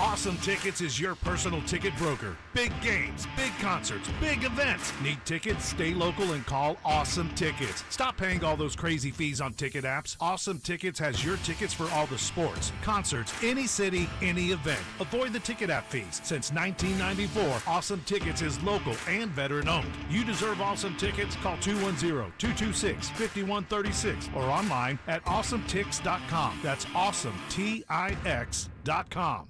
Awesome Tickets is your personal ticket broker. Big games, big concerts, big events. Need tickets? Stay local and call Awesome Tickets. Stop paying all those crazy fees on ticket apps. Awesome Tickets has your tickets for all the sports, concerts, any city, any event. Avoid the ticket app fees. Since 1994, Awesome Tickets is local and veteran owned. You deserve Awesome Tickets. Call 210-226-5136 or online at awesometix.com. That's awesometix.com.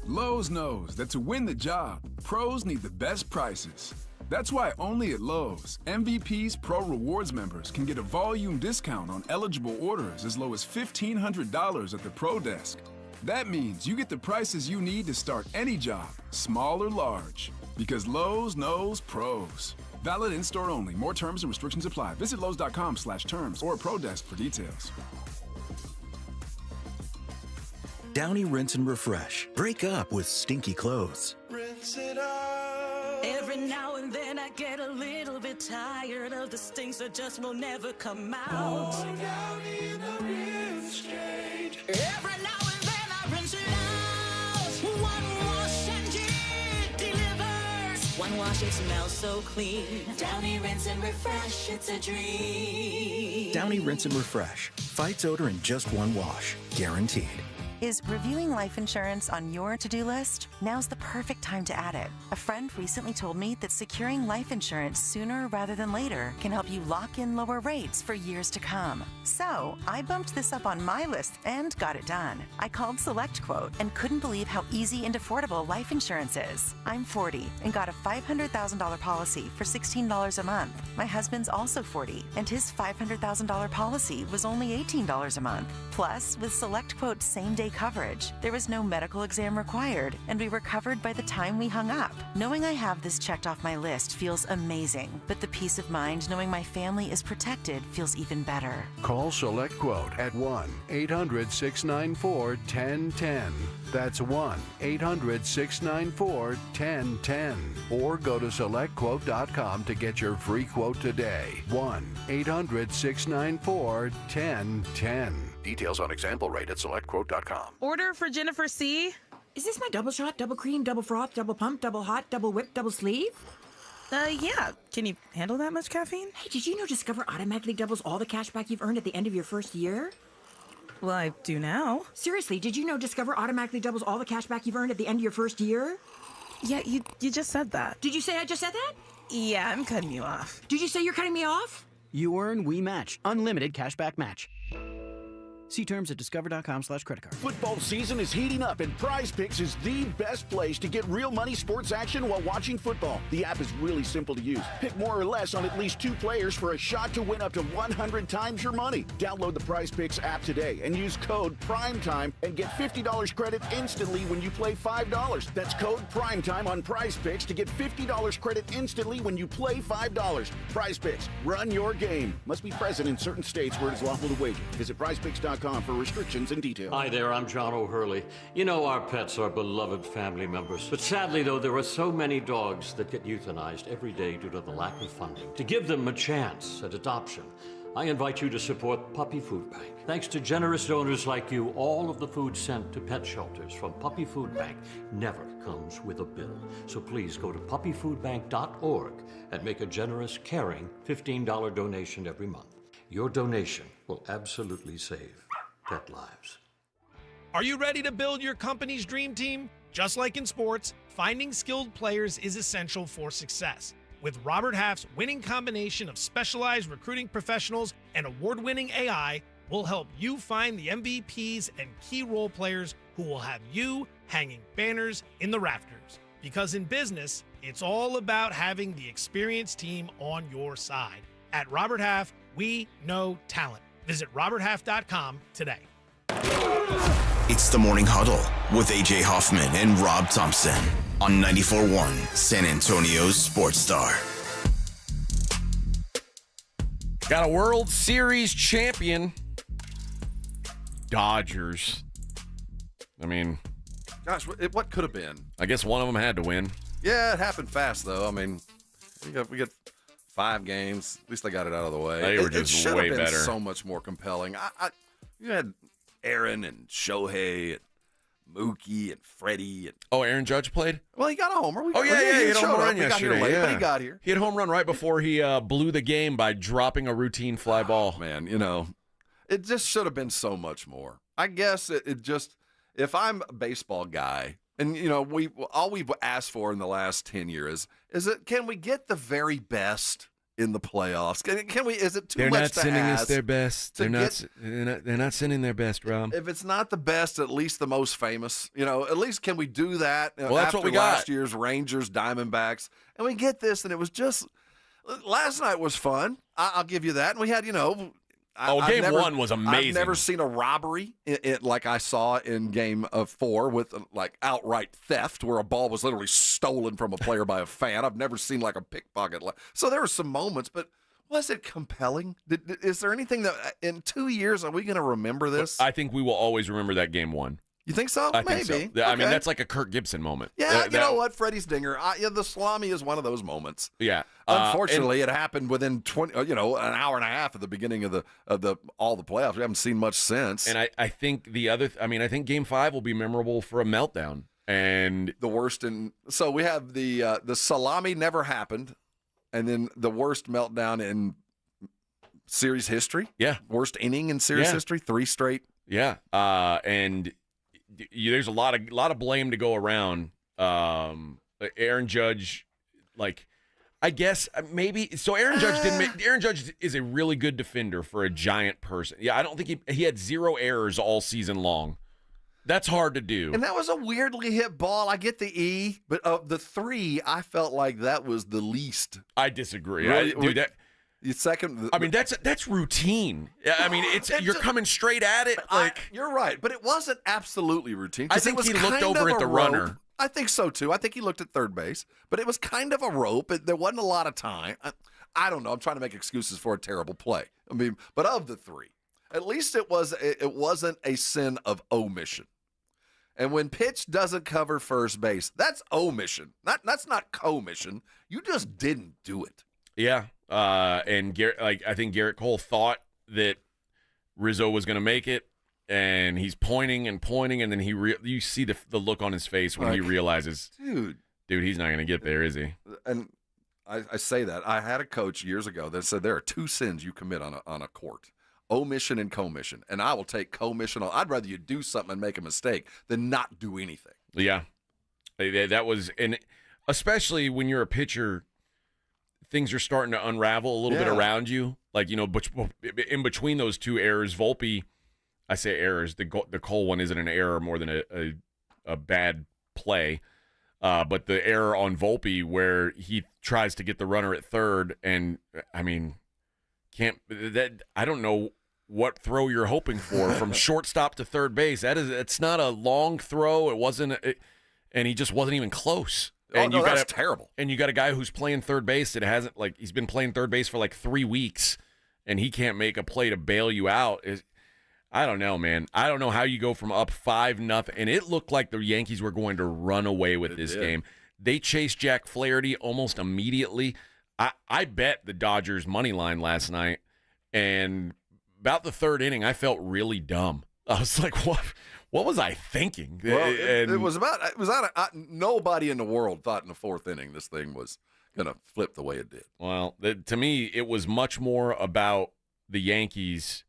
Lowe's knows that to win the job, pros need the best prices. That's why only at Lowe's, MVP's Pro Rewards members can get a volume discount on eligible orders as low as $1,500 at the Pro Desk. That means you get the prices you need to start any job, small or large. Because Lowe's knows pros. Valid in-store only. More terms and restrictions apply. Visit Lowe's.com/terms or Pro Desk for details. Downy Rinse and Refresh. Break up with stinky clothes. Rinse it out. Every now and then I get a little bit tired of the stinks that just will never come out. Going down in a rinse straight. Every now and then I rinse it out. One wash and it delivers. One wash, it smells so clean. Downy Rinse and Refresh, it's a dream. Downy Rinse and Refresh. Fights odor in just one wash. Guaranteed. Is reviewing life insurance on your to-do list? Now's the perfect time to add it. A friend recently told me that securing life insurance sooner rather than later can help you lock in lower rates for years to come. So I bumped this up on my list and got it done. I called SelectQuote and couldn't believe how easy and affordable life insurance is. I'm 40 and got a $500,000 policy for $16 a month. My husband's also 40 and his $500,000 policy was only $18 a month. Plus, with SelectQuote's same-day coverage, there was no medical exam required, and we were covered by the time we hung up. Knowing I have this checked off my list feels amazing, but the peace of mind knowing my family is protected feels even better. Call SelectQuote at 1-800-694-1010. That's 1-800-694-1010. Or go to SelectQuote.com to get your free quote today. 1-800-694-1010. Details on example rate at SelectQuote.com. Order for Jennifer C. Is this my double shot, double cream, double froth, double pump, double hot, double whip, double sleeve? Yeah. Can you handle that much caffeine? Hey, did you know Discover automatically doubles all the cash back you've earned at the end of your first year? Well, I do now. Seriously, did you know Discover automatically doubles all the cash back you've earned at the end of your first year? Yeah, you just said that. Did you say I just said that? Yeah, I'm cutting you off. Did you say you're cutting me off? You earn, we match. Unlimited cashback match. See terms at discover.com/credit card. Football season is heating up, and Prize Picks is the best place to get real money sports action while watching football. The app is really simple to use. Pick more or less on at least 2 players for a shot to win up to 100 times your money. Download the Prize Picks app today and use code PRIMETIME and get $50 credit instantly when you play $5. That's code PRIMETIME on Prize Picks to get $50 credit instantly when you play $5. Prize Picks, run your game. Must be present in certain states where it is lawful to wager. Visit prizepicks.com for restrictions and details. Hi there, I'm John O'Hurley. You know, our pets are beloved family members. But sadly, though, there are so many dogs that get euthanized every day due to the lack of funding. To give them a chance at adoption, I invite you to support Puppy Food Bank. Thanks to generous donors like you, all of the food sent to pet shelters from Puppy Food Bank never comes with a bill. So please go to puppyfoodbank.org and make a generous, caring $15 donation every month. Your donation will absolutely save pet lives. Are you ready to build your company's dream team? Just like in sports, finding skilled players is essential for success. With Robert Half's winning combination of specialized recruiting professionals and award-winning AI, we'll help you find the MVPs and key role players who will have you hanging banners in the rafters. Because in business, it's all about having the experienced team on your side. At Robert Half, we know talent. Visit roberthalf.com today. It's the Morning Huddle with AJ Hoffman and Rob Thompson on 94.1 San Antonio's Sports Star. Got a World Series champion. Dodgers. I mean, gosh, what could have been? I guess one of them had to win. Yeah, it happened fast, though. I mean, we got 5 games. At least they got it out of the way. They were just it should way have been better. So much more compelling. You had Aaron and Shohei and Mookie and Freddie. Oh, Aaron Judge played? Well, he got a homer. He hit a home run yesterday. But he got here. He had a home run right before he blew the game by dropping a routine fly ball. Man, it just should have been so much more. I guess it just, if I'm a baseball guy, and all we've asked for in the last 10 years is can we get the very best in the playoffs? Can we? Is it too They're much not to sending ask? us their best. They're not sending their best, Rob. If it's not the best, at least the most famous. At least can we do that? Well, that's after what we got. Last year's Rangers, Diamondbacks, and we get this, and it was just last night was fun. I'll give you that. And we had, Game 1 was amazing. I've never seen a robbery like I saw in Game 4 with outright theft where a ball was literally stolen from a player by a fan. I've never seen a pickpocket. So there were some moments, but was it compelling? Is there anything that in 2 years are we going to remember this? I think we will always remember that Game 1. You think so? I Maybe. think so. I mean, that's like a Kirk Gibson moment. Yeah, you know what? Freddie's dinger. The salami is one of those moments. Yeah. Unfortunately, it happened within an hour and a half at the beginning of all the playoffs. We haven't seen much since. And I think I think Game 5 will be memorable for a meltdown. And the worst so we have the salami never happened, and then the worst meltdown in series history. Yeah. Worst inning in series history. 3 straight. Yeah. And there's a lot of blame to go around. Aaron Judge, I guess maybe. So Aaron Judge didn't make. Aaron Judge is a really good defender for a giant person. Yeah, I don't think he had 0 errors all season long. That's hard to do. And that was a weirdly hit ball. I get the E, but of the 3, I felt like that was the least. I disagree. Really? The second. I mean, that's routine. I mean, you're coming straight at it. You're right, but it wasn't absolutely routine. I think he looked over at the runner. I think so too. I think he looked at third base, but it was kind of a rope. There wasn't a lot of time. I don't know. I'm trying to make excuses for a terrible play. I mean, but of the 3, at least it wasn't a sin of omission. And when pitch doesn't cover first base, that's omission. That's not commission. You just didn't do it. Yeah. And Garrett, I think Garrett Cole thought that Rizzo was going to make it, and he's pointing, and then you see the look on his face when he realizes, dude, he's not going to get there, is he? And I say that I had a coach years ago that said there are 2 sins you commit on a court: omission and commission. And I will take commission. I'd rather you do something and make a mistake than not do anything. Yeah, that was, and especially when you're a pitcher. Things are starting to unravel a little bit around you. In between those 2 errors, Volpe, I say errors, the Cole one isn't an error more than a bad play. But the error on Volpe where he tries to get the runner at third, and I mean, I don't know what throw you're hoping for from shortstop to third base. It's not a long throw. It wasn't, and he just wasn't even close. And that's terrible. And you got a guy who's playing third base that hasn't, he's been playing third base for 3 weeks, and he can't make a play to bail you out. I don't know, man. I don't know how you go from up 5-0, and it looked like the Yankees were going to run away with this game. They chased Jack Flaherty almost immediately. I bet the Dodgers money line last night, and about the 3rd inning, I felt really dumb. I was like, what was I thinking? Well, nobody in the world thought in the 4th inning this thing was going to flip the way it did. Well, to me, it was much more about the Yankees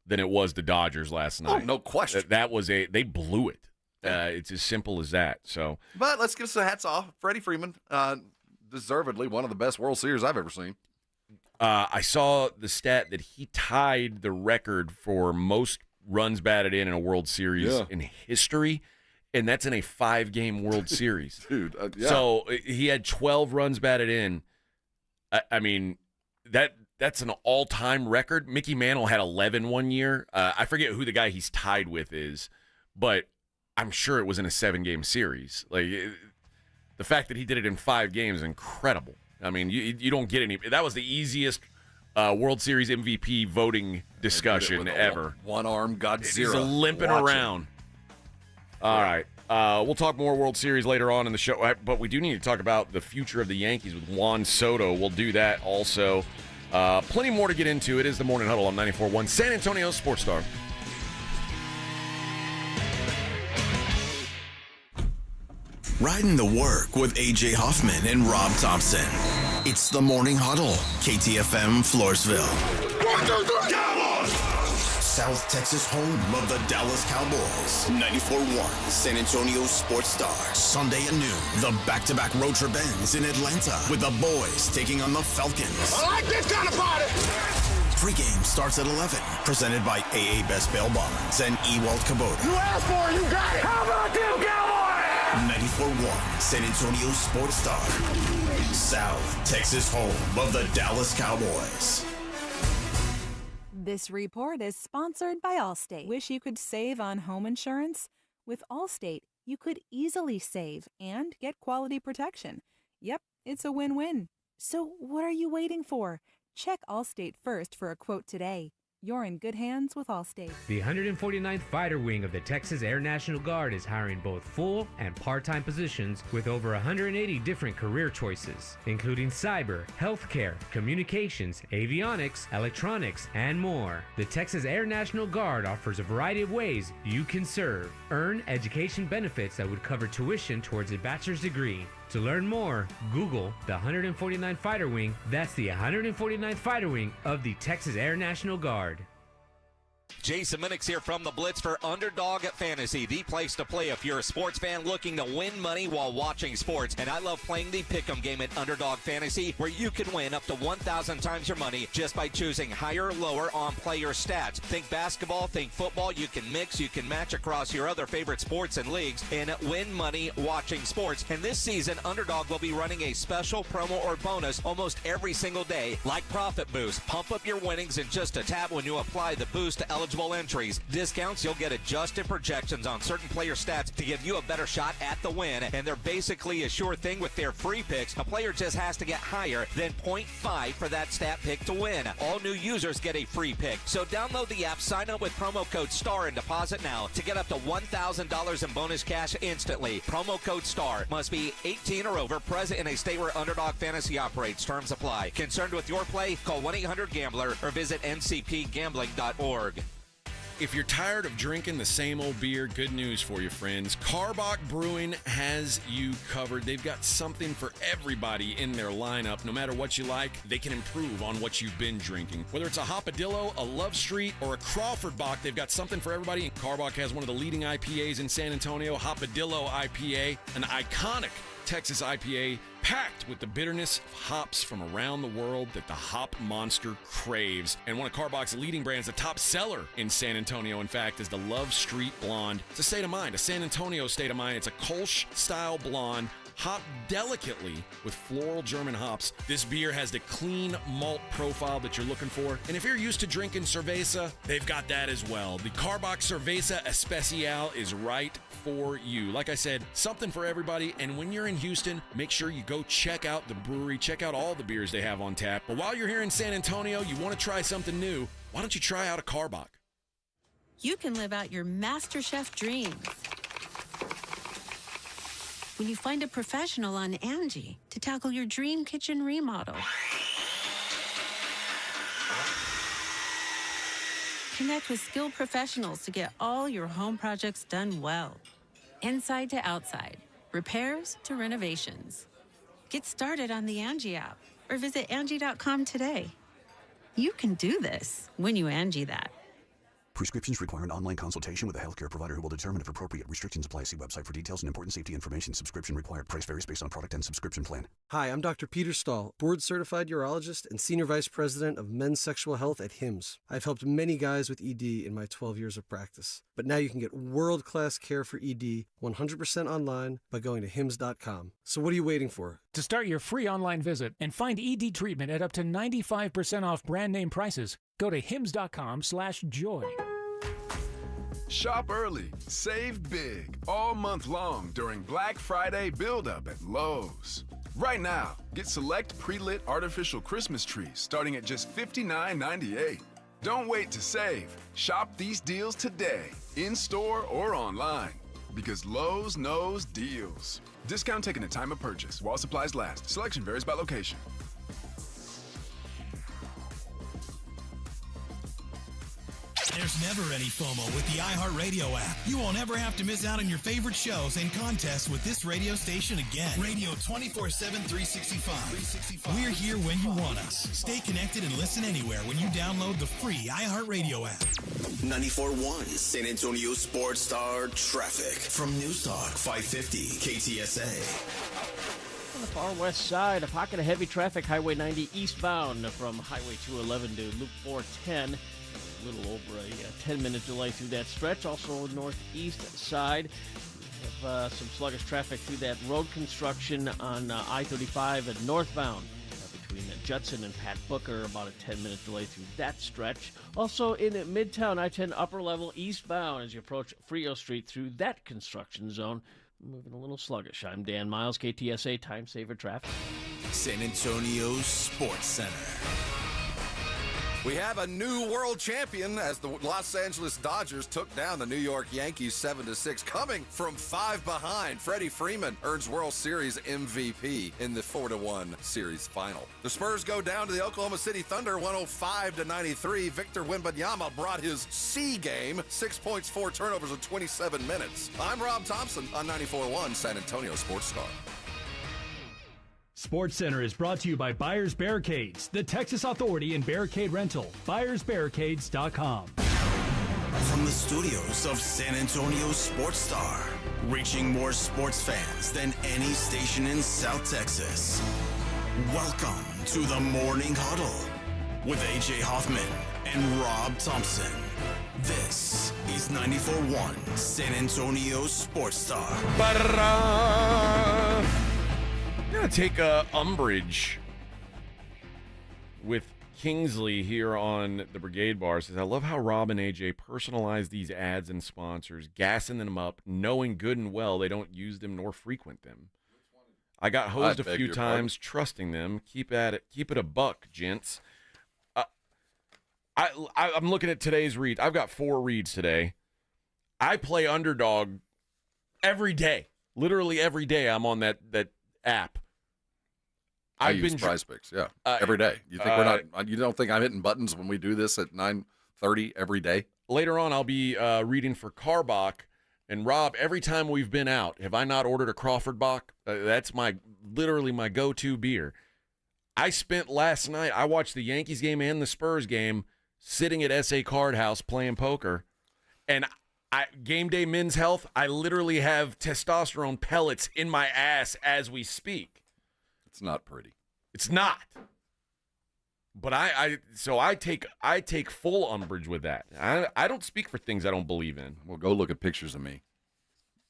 than it was the Dodgers last night. Oh, no question. They blew it. It's as simple as that. So, but let's give some hats off. Freddie Freeman, deservedly one of the best World Series I've ever seen. I saw the stat that he tied the record for most runs batted in a World Series in history, and that's in a 5-game World Series. Dude, So he had 12 runs batted in. I mean, that's an all-time record. Mickey Mantle had 11 one year. I forget who the guy he's tied with is, but I'm sure it was in a 7-game series. The fact that he did it in 5 games is incredible. I mean, you don't get any. That was the easiest World Series MVP voting discussion ever. One arm Godzilla. He's limping around. All right. We'll talk more World Series later on in the show, but we do need to talk about the future of the Yankees with Juan Soto. We'll do that also. Plenty more to get into. It is the Morning Huddle on 94.1 San Antonio Sports Star. Riding the work with AJ Hoffman and Rob Thompson. It's the Morning Huddle, KTFM Floresville. 1, 2, 3, Cowboys! South Texas home of the Dallas Cowboys. 94.1 San Antonio Sports Star. Sunday at noon, the back-to-back road trip ends in Atlanta with the boys taking on the Falcons. I like this kind of party! Pre-game starts at 11. Presented by AA Best Bail Bonds and Ewald Kubota. You asked for it, you got it! How about them Cowboys? 94.1 San Antonio Sports Star. South Texas home of the Dallas Cowboys. This report is sponsored by Allstate. Wish you could save on home insurance? With Allstate, you could easily save and get quality protection. Yep, it's a win-win. So what are you waiting for? Check Allstate first for a quote today. You're in good hands with Allstate. The 149th Fighter Wing of the Texas Air National Guard is hiring both full and part-time positions with over 180 different career choices, including cyber, healthcare, communications, avionics, electronics, and more. The Texas Air National Guard offers a variety of ways you can serve. Earn education benefits that would cover tuition towards a bachelor's degree. To learn more, Google the 149th Fighter Wing. That's the 149th Fighter Wing of the Texas Air National Guard. Jason Minix here from the Blitz for Underdog Fantasy, the place to play if you're a sports fan looking to win money while watching sports. And I love playing the Pick'em game at Underdog Fantasy, where you can win up to 1,000 times your money just by choosing higher or lower on player stats. Think basketball, think football. You can mix, you can match across your other favorite sports and leagues and win money watching sports. And this season, Underdog will be running a special promo or bonus almost every single day, like Profit Boost. Pump up your winnings in just a tap when you apply the boost to eligible entries. Discounts, you'll get adjusted projections on certain player stats to give you a better shot at the win, and they're basically a sure thing with their free picks. A player just has to get higher than 0.5 for that stat pick to win. All new users get a free pick. So download the app, sign up with promo code STAR, and deposit now to get up to $1,000 in bonus cash instantly. Promo code STAR. Must be 18 or over, present in a state where Underdog Fantasy operates. Terms apply. Concerned with your play? Call 1-800-GAMBLER or visit ncpgambling.org. If you're tired of drinking the same old beer, good news for you, friends. Karbach Brewing has you covered. They've got something for everybody in their lineup. No matter what you like, they can improve on what you've been drinking. Whether it's a Hopadillo, a Love Street, or a Crawford Bock, they've got something for everybody. And Karbach has one of the leading IPAs in San Antonio, Hopadillo IPA, an iconic Texas IPA packed with the bitterness of hops from around the world that the hop monster craves. And one of Karbach's leading brands, the top seller in San Antonio, in fact, is the Love Street Blonde. It's a state of mind, a San Antonio state of mind. It's a Kolsch-style blonde, hopped delicately with floral German hops. This beer has the clean malt profile that you're looking for. And if you're used to drinking cerveza, they've got that as well. The Karbach Cerveza Especial is right for you. Like I said, something for everybody. And when you're in Houston, make sure you go check out the brewery, check out all the beers they have on tap. But while you're here in San Antonio, you want to try something new, why don't you try out a Karbach? You can live out your MasterChef dreams when you find a professional on Angie to tackle your dream kitchen remodel. Connect with skilled professionals to get all your home projects done well. Inside to outside, repairs to renovations. Get started on the Angie app or visit Angie.com today. You can do this when you Angie that. Prescriptions require an online consultation with a healthcare provider who will determine if appropriate. Restrictions apply. See website for details and important safety information. Subscription required. Price varies based on product and subscription plan. Hi, I'm Dr. Peter Stahl, board-certified urologist and Senior Vice President of Men's Sexual Health at HIMSS. I've helped many guys with ED in my 12 years of practice. But now you can get world-class care for ED 100% online by going to hims.com. So what are you waiting for? To start your free online visit and find ED treatment at up to 95% off brand name prices, go to hims.com/joy. Shop early, save big, all month long during Black Friday build-up at Lowe's. Right now, get select pre-lit artificial Christmas trees starting at just $59.98. Don't wait to save. Shop these deals today, in-store or online. Because Lowe's knows deals. Discount taken at time of purchase while supplies last. Selection varies by location. There's never any FOMO with the iHeartRadio app. You won't ever have to miss out on your favorite shows and contests with this radio station again. Radio 24/7, 365. We're here when you want us. Stay connected and listen anywhere when you download the free iHeartRadio app. 94.1 San Antonio Sports Star traffic from News Talk 550 KTSA. On the far west side, a pocket of heavy traffic, Highway 90 eastbound from Highway 211 to Loop 410. A little over a 10-minute delay through that stretch. Also, northeast side, we have some sluggish traffic through that road construction on I-35 and northbound between Judson and Pat Booker. About a 10-minute delay through that stretch. Also in Midtown, I-10 upper level eastbound as you approach Frio Street through that construction zone. Moving a little sluggish. I'm Dan Miles, KTSA Time Saver Traffic. San Antonio Sports Center. We have a new world champion as the Los Angeles Dodgers took down the New York Yankees 7-6. Coming from 5 behind, Freddie Freeman earns World Series MVP in the 4-1 series final. The Spurs go down to the Oklahoma City Thunder 105-93. Victor Wembanyama brought his C game, 6 points, 4 turnovers in 27 minutes. I'm Rob Thompson on 94.1 San Antonio Sports Star. SportsCenter is brought to you by Buyers Barricades, the Texas authority in barricade rental. BuyersBarricades.com. From the studios of San Antonio Sports Star, reaching more sports fans than any station in South Texas. Welcome to the Morning Huddle with AJ Hoffman and Rob Thompson. This is 94.1 San Antonio Sports Star. I'm going to take umbrage with Kingsley here on the Brigade Bar. Says, I love how Rob and AJ personalize these ads and sponsors, gassing them up, knowing good and well they don't use them nor frequent them. I got hosed a few times, trusting them. Keep it a buck, gents. I'm looking at today's read. I've got 4 reads today. I play Underdog every day. Literally every day I'm on that app. I use Prize Picks, every day. You think we're not? You don't think I'm hitting buttons when we do this at 9:30 every day? Later on, I'll be reading for Carbach and Rob. Every time we've been out, have I not ordered a Crawford Bock? That's literally my go-to beer. I spent last night. I watched the Yankees game and the Spurs game, sitting at SA Card House playing poker, and game day men's health. I literally have testosterone pellets in my ass as we speak. It's not pretty. It's not. But I take full umbrage with that. I don't speak for things I don't believe in. Well, go look at pictures of me.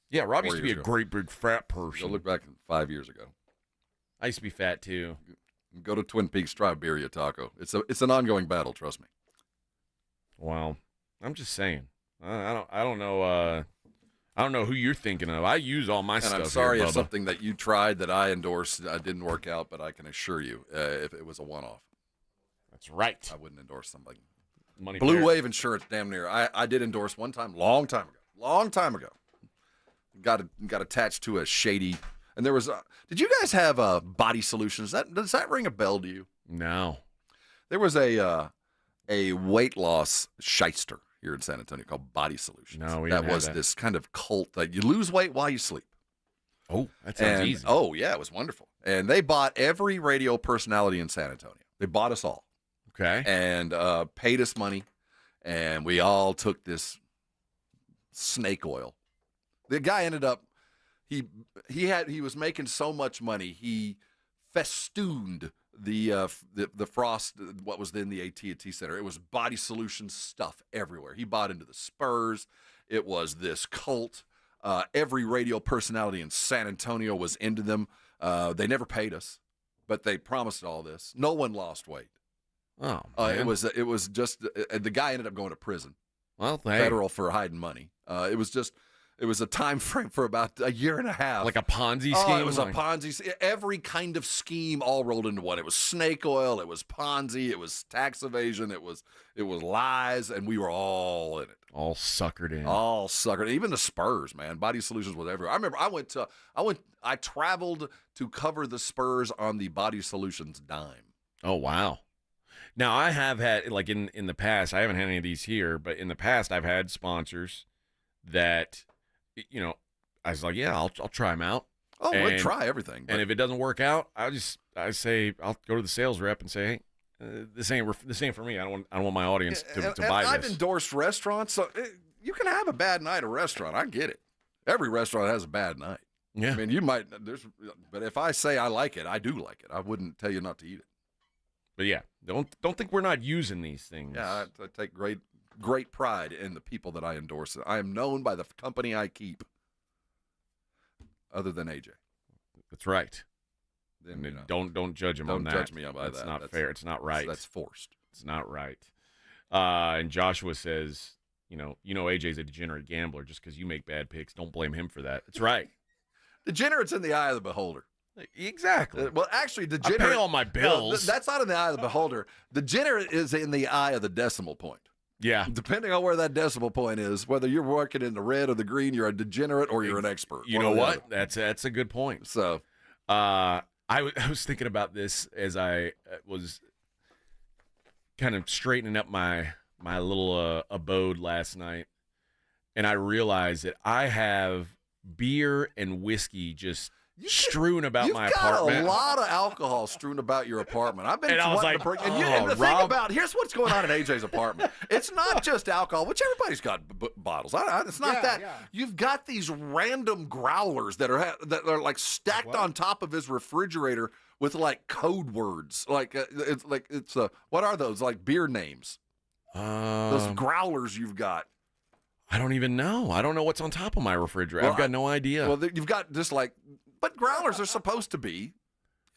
Yeah, Rob used to be a great big fat person. Go look back 5 years ago. I used to be fat too. Go to Twin Peaks, try a birria taco. It's an ongoing battle. Trust me. Wow, I'm just saying. I don't know. I don't know who you're thinking of. I use all my stuff. And I'm sorry here, if something that you tried that I endorsed didn't work out, but I can assure you, if it was a one-off. That's right. I wouldn't endorse something. Money Blue Bear. Wave Insurance, damn near. I did endorse one time, long time ago. Got attached to a shady, and there was. Did you guys have Body Solutions? Does that ring a bell to you? No. There was a weight loss shyster here in San Antonio called Body Solutions. No, we that didn't have was that. this kind of cult that you lose weight while you sleep. Oh, that sounds easy. Oh, yeah, it was wonderful. And they bought every radio personality in San Antonio. They bought us all. Okay. And paid us money, and we all took this snake oil. The guy ended up, he was making so much money, he festooned the frost, what was then the AT&T Center. It was Body Solutions stuff everywhere. He bought into the Spurs. It was this cult. Every radio personality in San Antonio was into them. They never paid us, but they promised all this. No one lost weight. Oh, man. It was just the guy ended up going to prison. Well, federal for hiding money. It was just It was a time frame for about a year and a half. Like a Ponzi scheme? Oh, it was a Ponzi. Every kind of scheme all rolled into one. It was snake oil. It was Ponzi. It was tax evasion. It was lies, and we were all in it. All suckered in. All suckered. Even the Spurs, man. Body Solutions was everywhere. I remember I traveled to cover the Spurs on the Body Solutions dime. Oh, wow. Now, I have had, like in the past, I haven't had any of these here, but in the past, I've had sponsors that, you know, I was like, yeah, I'll try them out. Oh, we'll try everything. And if it doesn't work out, I say, I'll go to the sales rep and say, hey, this ain't for me. I don't want my audience to buy this. I've endorsed restaurants, so you can have a bad night at a restaurant. I get it. Every restaurant has a bad night. Yeah. I mean, but if I say I like it, I do like it. I wouldn't tell you not to eat it. But yeah, don't think we're not using these things. Yeah, I take great pride in the people that I endorse. I am known by the company I keep, other than AJ. That's right. Then, don't judge him on that. Don't judge me by that. That's not fair. It's not right. That's forced. It's not right. And Joshua says, you know, AJ's a degenerate gambler just because you make bad picks. Don't blame him for that. That's right. Degenerate's in the eye of the beholder. Exactly. Well, actually, degenerate. I pay all my bills. That's not in the eye of the beholder. Degenerate is in the eye of the decimal point. Yeah. Depending on where that decimal point is, whether you're working in the red or the green, you're a degenerate or you're an expert. You know what? That's a good point. So, I was thinking about this as I was kind of straightening up my little abode last night, and I realized that I have beer and whiskey just strewn about my apartment. You've got a lot of alcohol strewn about your apartment. I've been and I was like, and the thing about, here's what's going on in AJ's apartment. It's not just alcohol, which everybody's got bottles. It's not that. Yeah. You've got these random growlers that are like stacked on top of his refrigerator with like code words. Like what are those? Like beer names. Those growlers you've got. I don't even know. I don't know what's on top of my refrigerator. I've got no idea. Well, you've got just like. But growlers are supposed to be,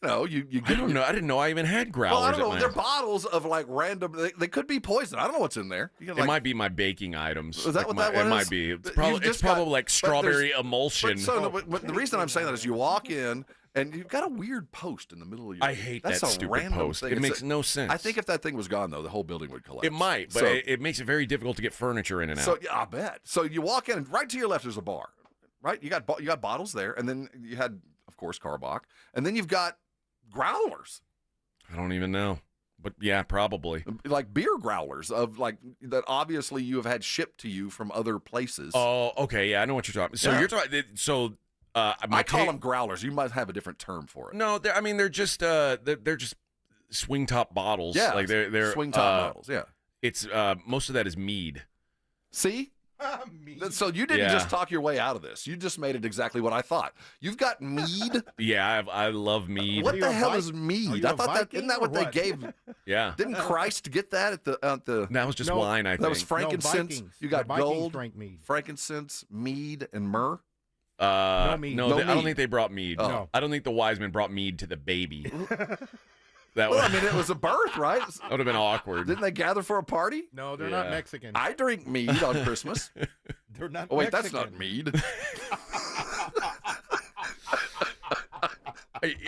you get. I don't know. I didn't know I even had growlers. Well, I don't know. They're bottles of like random. They could be poison. I don't know what's in there. It might be my baking items. Is that what that one is? It might be. It's probably like strawberry emulsion. But the reason I'm saying that is you walk in and you've got a weird post in the middle of your. I hate that stupid post. It makes no sense. I think if that thing was gone though, the whole building would collapse. It might, but it makes it very difficult to get furniture in and out. So yeah, I bet. So you walk in, and right to your left is a bar. Right, you got bottles there, and then you had. Of course, Carbach. And then you've got growlers. I don't even know. But yeah, probably. Like beer growlers of like that obviously you have had shipped to you from other places. Oh, okay. Yeah, I know what you're talking about. So you're talking I call them growlers. You might have a different term for it. No, they're just swing top bottles. Yeah. Like they're swing top bottles, yeah. It's most of that is mead. See? So you didn't just talk your way out of this. You just made it exactly what I thought. You've got mead. Yeah, I love mead. What the hell is mead? I thought isn't that what they gave? Yeah. Didn't Christ get that at the? That was just wine. I think that was frankincense. You got gold, drank mead. Frankincense, mead, and myrrh. No mead. No, I don't think they brought mead. Oh. No. I don't think the wise men brought mead to the baby. I mean, it was a birth, right? That would have been awkward. Didn't they gather for a party? No, they're not Mexican. I drink mead on Christmas. They're not. Oh wait, Mexican. that's not mead.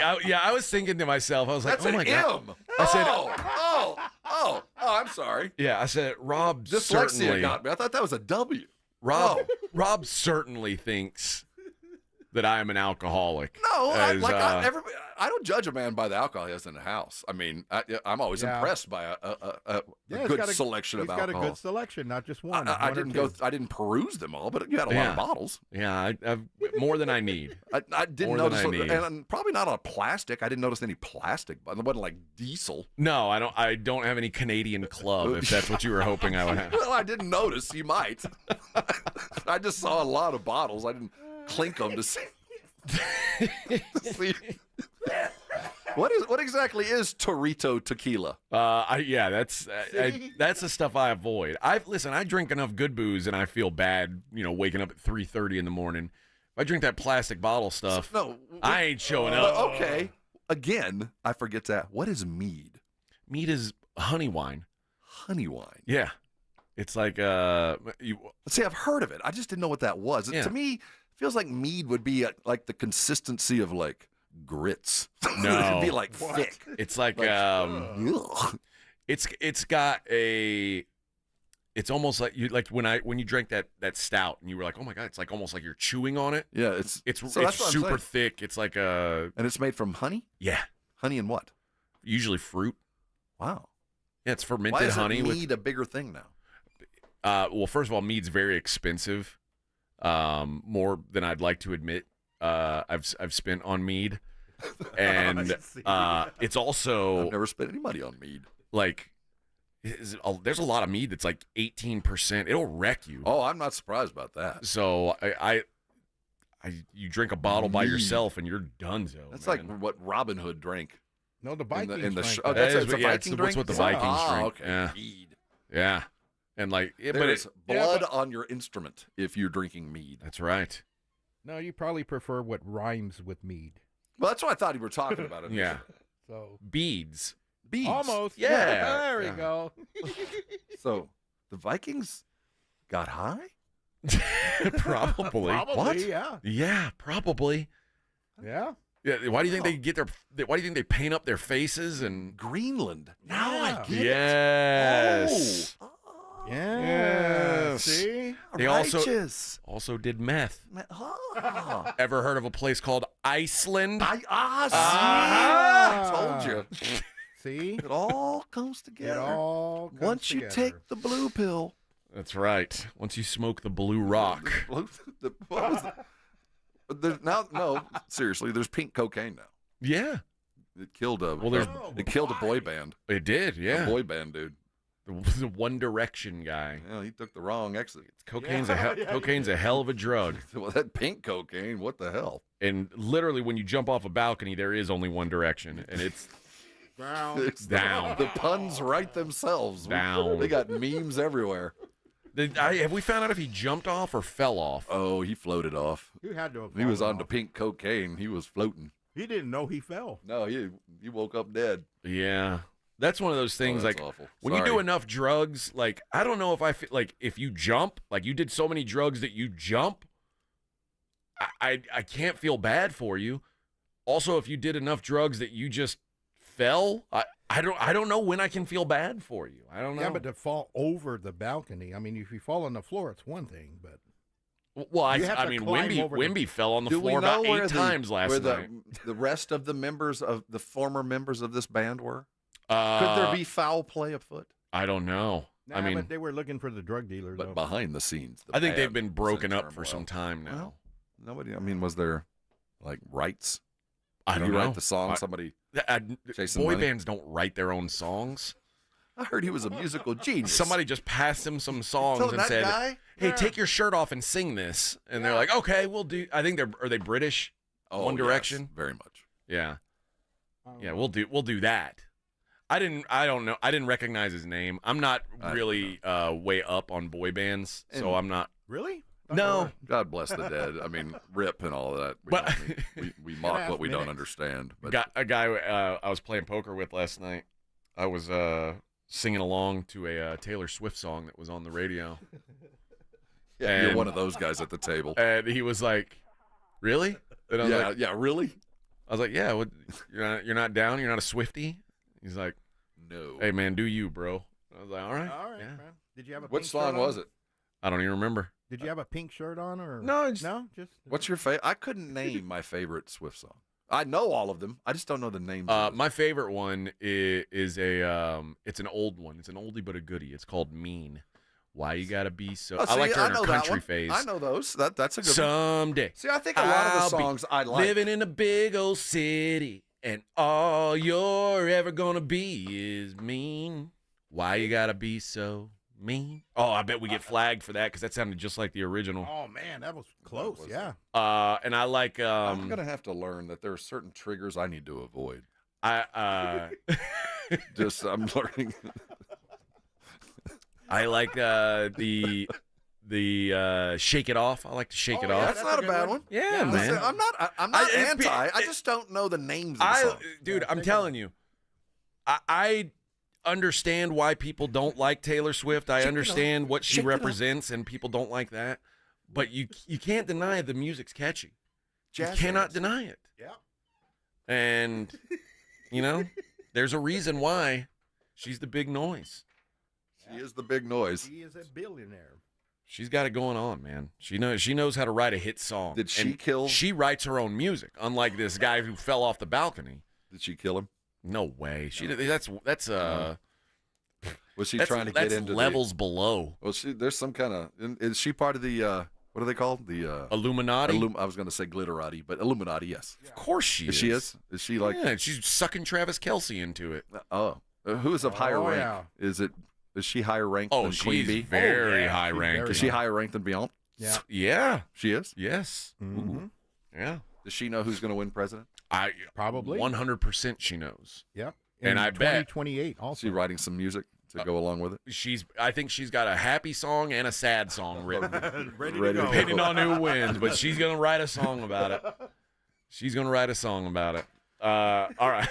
I was thinking to myself, I was like, that's oh my God. I said, I'm sorry. Yeah, I said, Rob Dyslexia certainly got me. I thought that was a W. Rob certainly thinks that I am an alcoholic. No, I don't judge a man by the alcohol he has in the house. I mean, I'm always impressed by a good selection of alcohol. He's got a good selection, not just one. I didn't peruse them all, but you had a lot of bottles. Yeah, I've more than I need. I didn't notice, and probably not on plastic. I didn't notice any plastic, but it wasn't like diesel. No, I don't have any Canadian Club. If that's what you were hoping I would have. Well, I didn't notice. You might. I just saw a lot of bottles. I didn't clink them to see. What exactly is Torito tequila? That's the stuff I avoid. I drink enough good booze and I feel bad, waking up at 3:30 in the morning. If I drink that plastic bottle stuff, I ain't showing up. Okay. Again, I forget that. What is mead? Mead is honey wine. Honey wine. Yeah. It's like See, I've heard of it. I just didn't know what that was. Yeah. To me, it feels like mead would be like the consistency of like grits. No. It'd be like thick. It's like it's got a. It's almost like when you drank that stout and you were like, oh my god, it's like almost like you're chewing on it. Yeah, it's super thick. It's like and it's made from honey. Yeah, honey and what? Usually fruit. Wow. Yeah, it's fermented Why is honey. Mead a bigger thing now? Well, first of all, mead's very expensive, more than I'd like to admit. I've spent on mead, and it's also I've never spent any money on mead. Like, there's a lot of mead that's like 18%. It'll wreck you. Oh, I'm not surprised about that. So you drink a bottle by yourself and you're donezo. That's man. like what Robin Hood drank. No, the Vikings in the drank oh, that. that's a Viking drink. That's what the Vikings drink. Okay. Yeah. Mead. Yeah. And like, There's blood on your instrument if you're drinking mead. That's right. No, you probably prefer what rhymes with mead. Well, that's what I thought you were talking about. Yeah. So beads. Beads. Almost. Yeah. There we go. So the Vikings got high? Probably. What? Yeah. Yeah, probably. Yeah. Yeah. Why do you think they get why do you think they paint up their faces and Greenland? Now I get Yes. it. Oh. Yeah. Yes. See? They Righteous. also did meth. Oh. Ever heard of a place called Iceland? Told you. See? It all comes together. It all comes Once you together. take the blue pill. That's right. Once you smoke the blue rock. What was that? No, seriously, there's pink cocaine now. Yeah. It killed a boy band. It did, yeah. A boy band, dude. The One Direction guy. Yeah, he took the wrong exit. Cocaine's a hell of a drug. Well, that pink cocaine, what the hell? And literally, when you jump off a balcony, there is only one direction, and it's It's down. The puns write themselves. Down. They got memes everywhere. Have we found out if he jumped off or fell off? Oh, he floated off. He had to have He was fallen on the off. pink cocaine. He was floating. He didn't know he fell. No, he woke up dead. Yeah. That's one of those things, that's like, awful. when you do Sorry. enough drugs, like, I don't know if I feel, like, if you jump, like, you did so many drugs that you jump, I can't feel bad for you. Also, if you did enough drugs that you just fell, I don't know when I can feel bad for you. I don't know. Yeah, but to fall over the balcony, I mean, if you fall on the floor, it's one thing, but... Well, You have I to mean, climb over the- Wemby fell on the Do we floor know about where 8 times last where night. the rest of the former members of this band were? Could Uh, there be foul play afoot? I don't know. Nah, I mean, but they were looking for the drug dealer, But though. behind the scenes, the I think they've band been was broken in up for turmoil. some time now. Well, nobody. I mean, was there like rights? I Did don't you know. write the song? Somebody chasing boy money? bands don't write their own songs. I heard he was a musical genius. Somebody just passed him some songs Telling and that said, guy? "Hey, Yeah. take your shirt off and sing this." And they're like, "Okay, we'll do." I think are they British? Oh, One yes, Direction. very much. Yeah, yeah. We'll do that. I don't know. I didn't recognize his name. I'm not really way up on boy bands, so And- I'm not. Really? No. God bless the dead. I mean, rip and all that. We mock what we don't understand. But Got a guy I was playing poker with last night. I was singing along to a Taylor Swift song that was on the radio. yeah, you're and- one of those guys at the table. And he was like, "Really?" And I was Yeah, like, yeah, really? I was like, "Yeah, what, you're not down? You're not a Swiftie?" He's like, No. "Hey man, do you, bro?" I was like, "All right." All right, yeah. man. Did you have a What pink song shirt on? was it? I don't even remember. Did you have a pink shirt on, or No, just- no? Just What's your favorite? I couldn't name my favorite Swift song. I know all of them. I just don't know the names. of My favorite one is a it's an old one. It's an oldie but a goodie. It's called "Mean." Why you gotta be so? Oh, I like see, her in her know that country one. phase. I know those. That's a good one. Someday. See, I think a lot of the I'll be songs I like. living in a big old city, and all you're ever gonna be is mean. Why you gotta be so mean? Oh, I bet we get flagged for that because that sounded just like the original. Oh man, that was close. Yeah. And I like I'm gonna have to learn that there are certain triggers I need to avoid. I Just I'm learning. I like the shake it off. I like to shake it off. That's not a bad one. Yeah, man. Listen, I'm not it- anti. I just don't know the names of the songs. Dude, I'm telling you, I understand why people don't like Taylor Swift. I understand what she represents, and people don't like that. But you can't deny the music's catchy. You cannot deny it. Yeah. And, there's a reason why she's the big noise. She is the big noise. She is a billionaire. She's got it going on, man. She knows how to write a hit song. Did she kill? She writes her own music, unlike this guy who fell off the balcony. Did she kill him? No way. That's was she trying to get into levels below? Well, there's some kind of. Is she part of the? What are they called? The Illuminati. I was going to say glitterati, but Illuminati, yes. Of course she is. She is. Is she like? Yeah, she's sucking Travis Kelce into it. Oh, who is of higher rank? Yeah. Is she higher ranked than Queen Bee? Very high ranked. Is she higher ranked than Beyonce? Yeah. Yeah. She is? Yes. Mm-hmm. Yeah. Does she know who's going to win president? Probably 100% she knows. Yep. And I bet 2028 also. Is she writing some music to go along with it? I think she's got a happy song and a sad song written. Ready to go. Depending on who wins, but she's going to write a song about it. She's going to write a song about it. All right.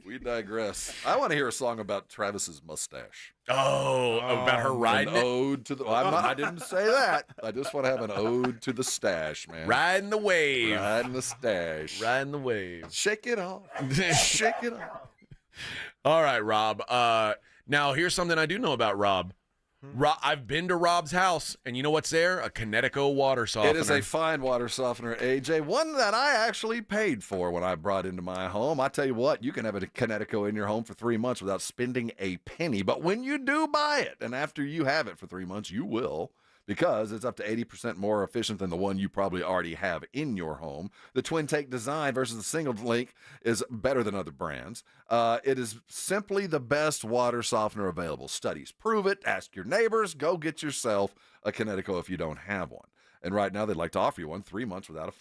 We digress. I want to hear a song about Travis's mustache. Oh, about her riding an ode to the. I didn't say that. I just want to have an ode to the stash, man. Riding the wave. Riding the stash. Riding the wave. Shake it off. Shake it off. All right, Rob. Now, here's something I do know about Rob. I've been to Rob's house, and you know what's there? A Connecticut water softener. It is a fine water softener, AJ. One that I actually paid for when I brought into my home. I tell you what, you can have a Connecticut in your home for 3 months without spending a penny. But when you do buy it, and after you have it for 3 months, you will, because it's up to 80% more efficient than the one you probably already have in your home. The twin take design versus the single link is better than other brands. It is simply the best water softener available. Studies prove it. Ask your neighbors. Go get yourself a Connecticut if you don't have one. And right now, they'd like to offer you one 3 months without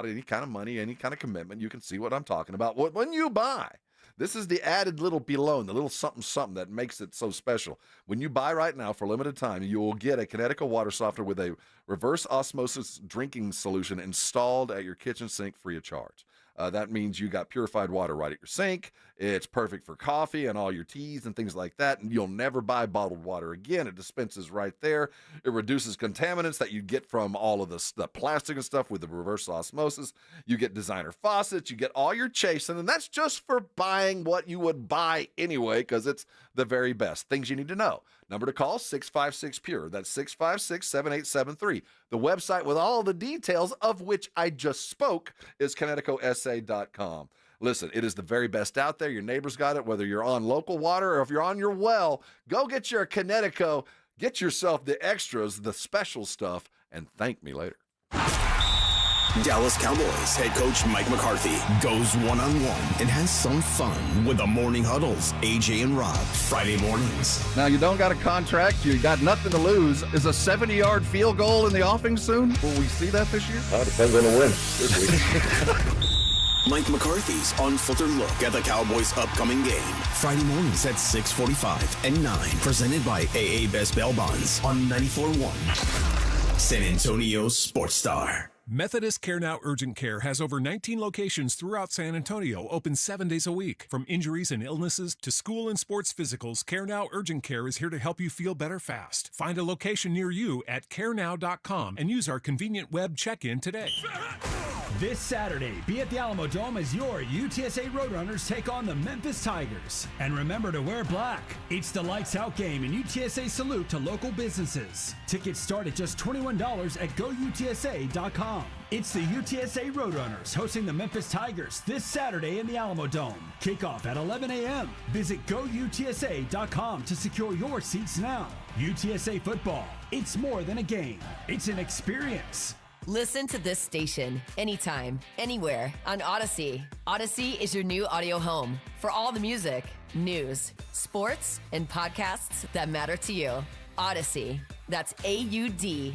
any kind of money, any kind of commitment. You can see what I'm talking about. When you buy, this is the added little below, the little something that makes it so special. When you buy right now for a limited time, you will get a Connecticut water softener with a reverse osmosis drinking solution installed at your kitchen sink free of charge. That means you got purified water right at your sink. It's perfect for coffee and all your teas and things like that. And you'll never buy bottled water again. It dispenses right there. It reduces contaminants that you get from all of the plastic and stuff with the reverse osmosis. You get designer faucets. You get all your chasing. And that's just for buying what you would buy anyway, because it's the very best. Things you need to know. Number to call, 656-PURE. That's 656-7873. The website with all the details of which I just spoke is ConnecticutSA.com. Listen, it is the very best out there. Your neighbors got it, whether you're on local water or if you're on your well. Go get your Connecticut. Get yourself the extras, the special stuff, and thank me later. Dallas Cowboys head coach Mike McCarthy goes one-on-one and has some fun with the Morning Huddles, AJ and Rob, Friday mornings. Now, you don't got a contract. You got nothing to lose. Is a 70-yard field goal in the offing soon? Will we see that this year? Depends on the win this week. Mike McCarthy's unfiltered look at the Cowboys' upcoming game. Friday mornings at 6:45 and 9. Presented by AA Best Bail Bonds on 94.1 San Antonio Sports Star. Methodist Care Now Urgent Care has over 19 locations throughout San Antonio, open 7 days a week. From injuries and illnesses to school and sports physicals, Care Now Urgent Care is here to help you feel better fast. Find a location near you at carenow.com and use our convenient web check-in today. This Saturday, be at the Alamo Dome as your UTSA Roadrunners take on the Memphis Tigers. And remember to wear black. It's the Lights Out game and UTSA salute to local businesses. Tickets start at just $21 at GoUTSA.com. It's the UTSA Roadrunners hosting the Memphis Tigers this Saturday in the Alamo Dome. Kickoff at 11 a.m. Visit GoUTSA.com to secure your seats now. UTSA football, it's more than a game. It's an experience. Listen to this station anytime, anywhere on Odyssey. Odyssey is your new audio home for all the music, news, sports, and podcasts that matter to you. Odyssey. That's AUDACY.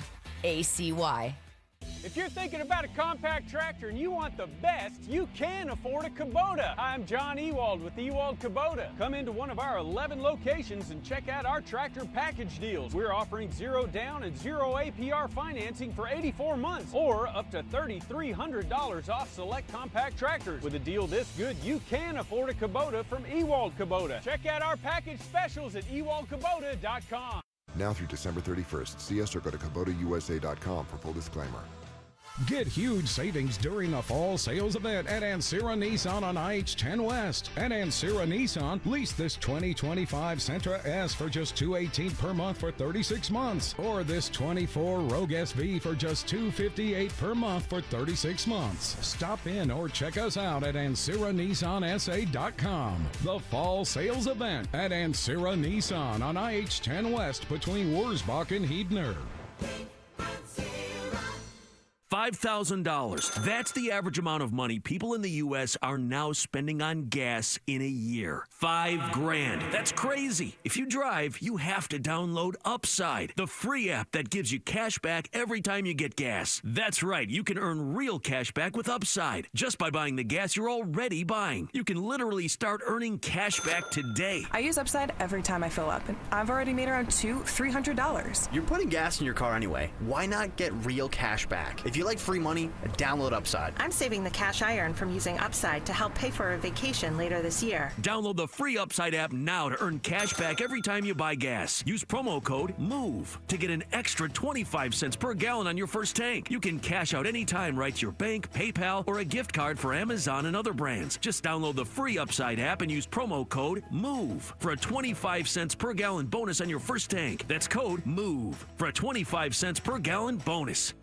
If you're thinking about a compact tractor and you want the best, you can afford a Kubota. I'm John Ewald with Ewald Kubota. Come into one of our 11 locations and check out our tractor package deals. We're offering 0 down and 0 APR financing for 84 months or up to $3,300 off select compact tractors. With a deal this good, you can afford a Kubota from Ewald Kubota. Check out our package specials at ewaldkubota.com. Now through December 31st. See us or go to KubotaUSA.com for full disclaimer. Get huge savings during the fall sales event at Ancira Nissan on IH-10 West. At Ancira Nissan, lease this 2025 Sentra S for just $218 per month for 36 months. Or this 24 Rogue SV for just $258 per month for 36 months. Stop in or check us out at AnciraNissanSA.com. The fall sales event at Ancira Nissan on IH-10 West between Wurzbach and Heidner. $5,000. That's the average amount of money people in the U.S. are now spending on gas in a year. $5,000. That's crazy. If you drive, you have to download Upside, the free app that gives you cash back every time you get gas. That's right. You can earn real cash back with Upside just by buying the gas you're already buying. You can literally start earning cash back today. I use Upside every time I fill up, and I've already made around $300. You're putting gas in your car anyway. Why not get real cash back? If you like free money, download Upside. I'm saving the cash I earn from using Upside to help pay for a vacation later this year. Download the free Upside app now to earn cash back every time you buy gas. Use promo code MOVE to get an extra 25 cents per gallon on your first tank. You can cash out anytime right to your bank, PayPal, or a gift card for Amazon and other brands. Just download the free Upside app and use promo code MOVE for a 25 cents per gallon bonus on your first tank. That's code MOVE for a 25 cents per gallon bonus.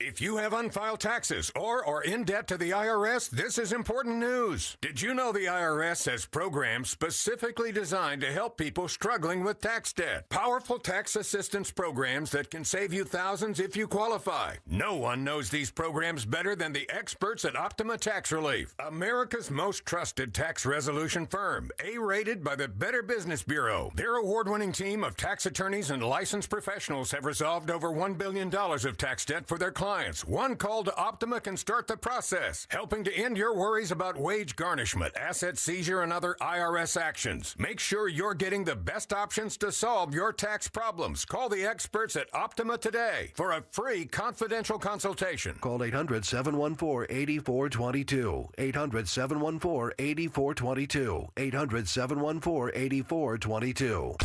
If you have unfiled taxes or are in debt to the IRS, this is important news. Did you know the IRS has programs specifically designed to help people struggling with tax debt? Powerful tax assistance programs that can save you thousands if you qualify. No one knows these programs better than the experts at Optima Tax Relief, America's most trusted tax resolution firm, A-rated by the Better Business Bureau. Their award-winning team of tax attorneys and licensed professionals have resolved over $1 billion of tax debt for their clients. One call to Optima can start the process, helping to end your worries about wage garnishment, asset seizure, and other IRS actions. Make sure you're getting the best options to solve your tax problems. Call the experts at Optima today for a free confidential consultation. Call 800-714-8422. 800-714-8422. 800-714-8422.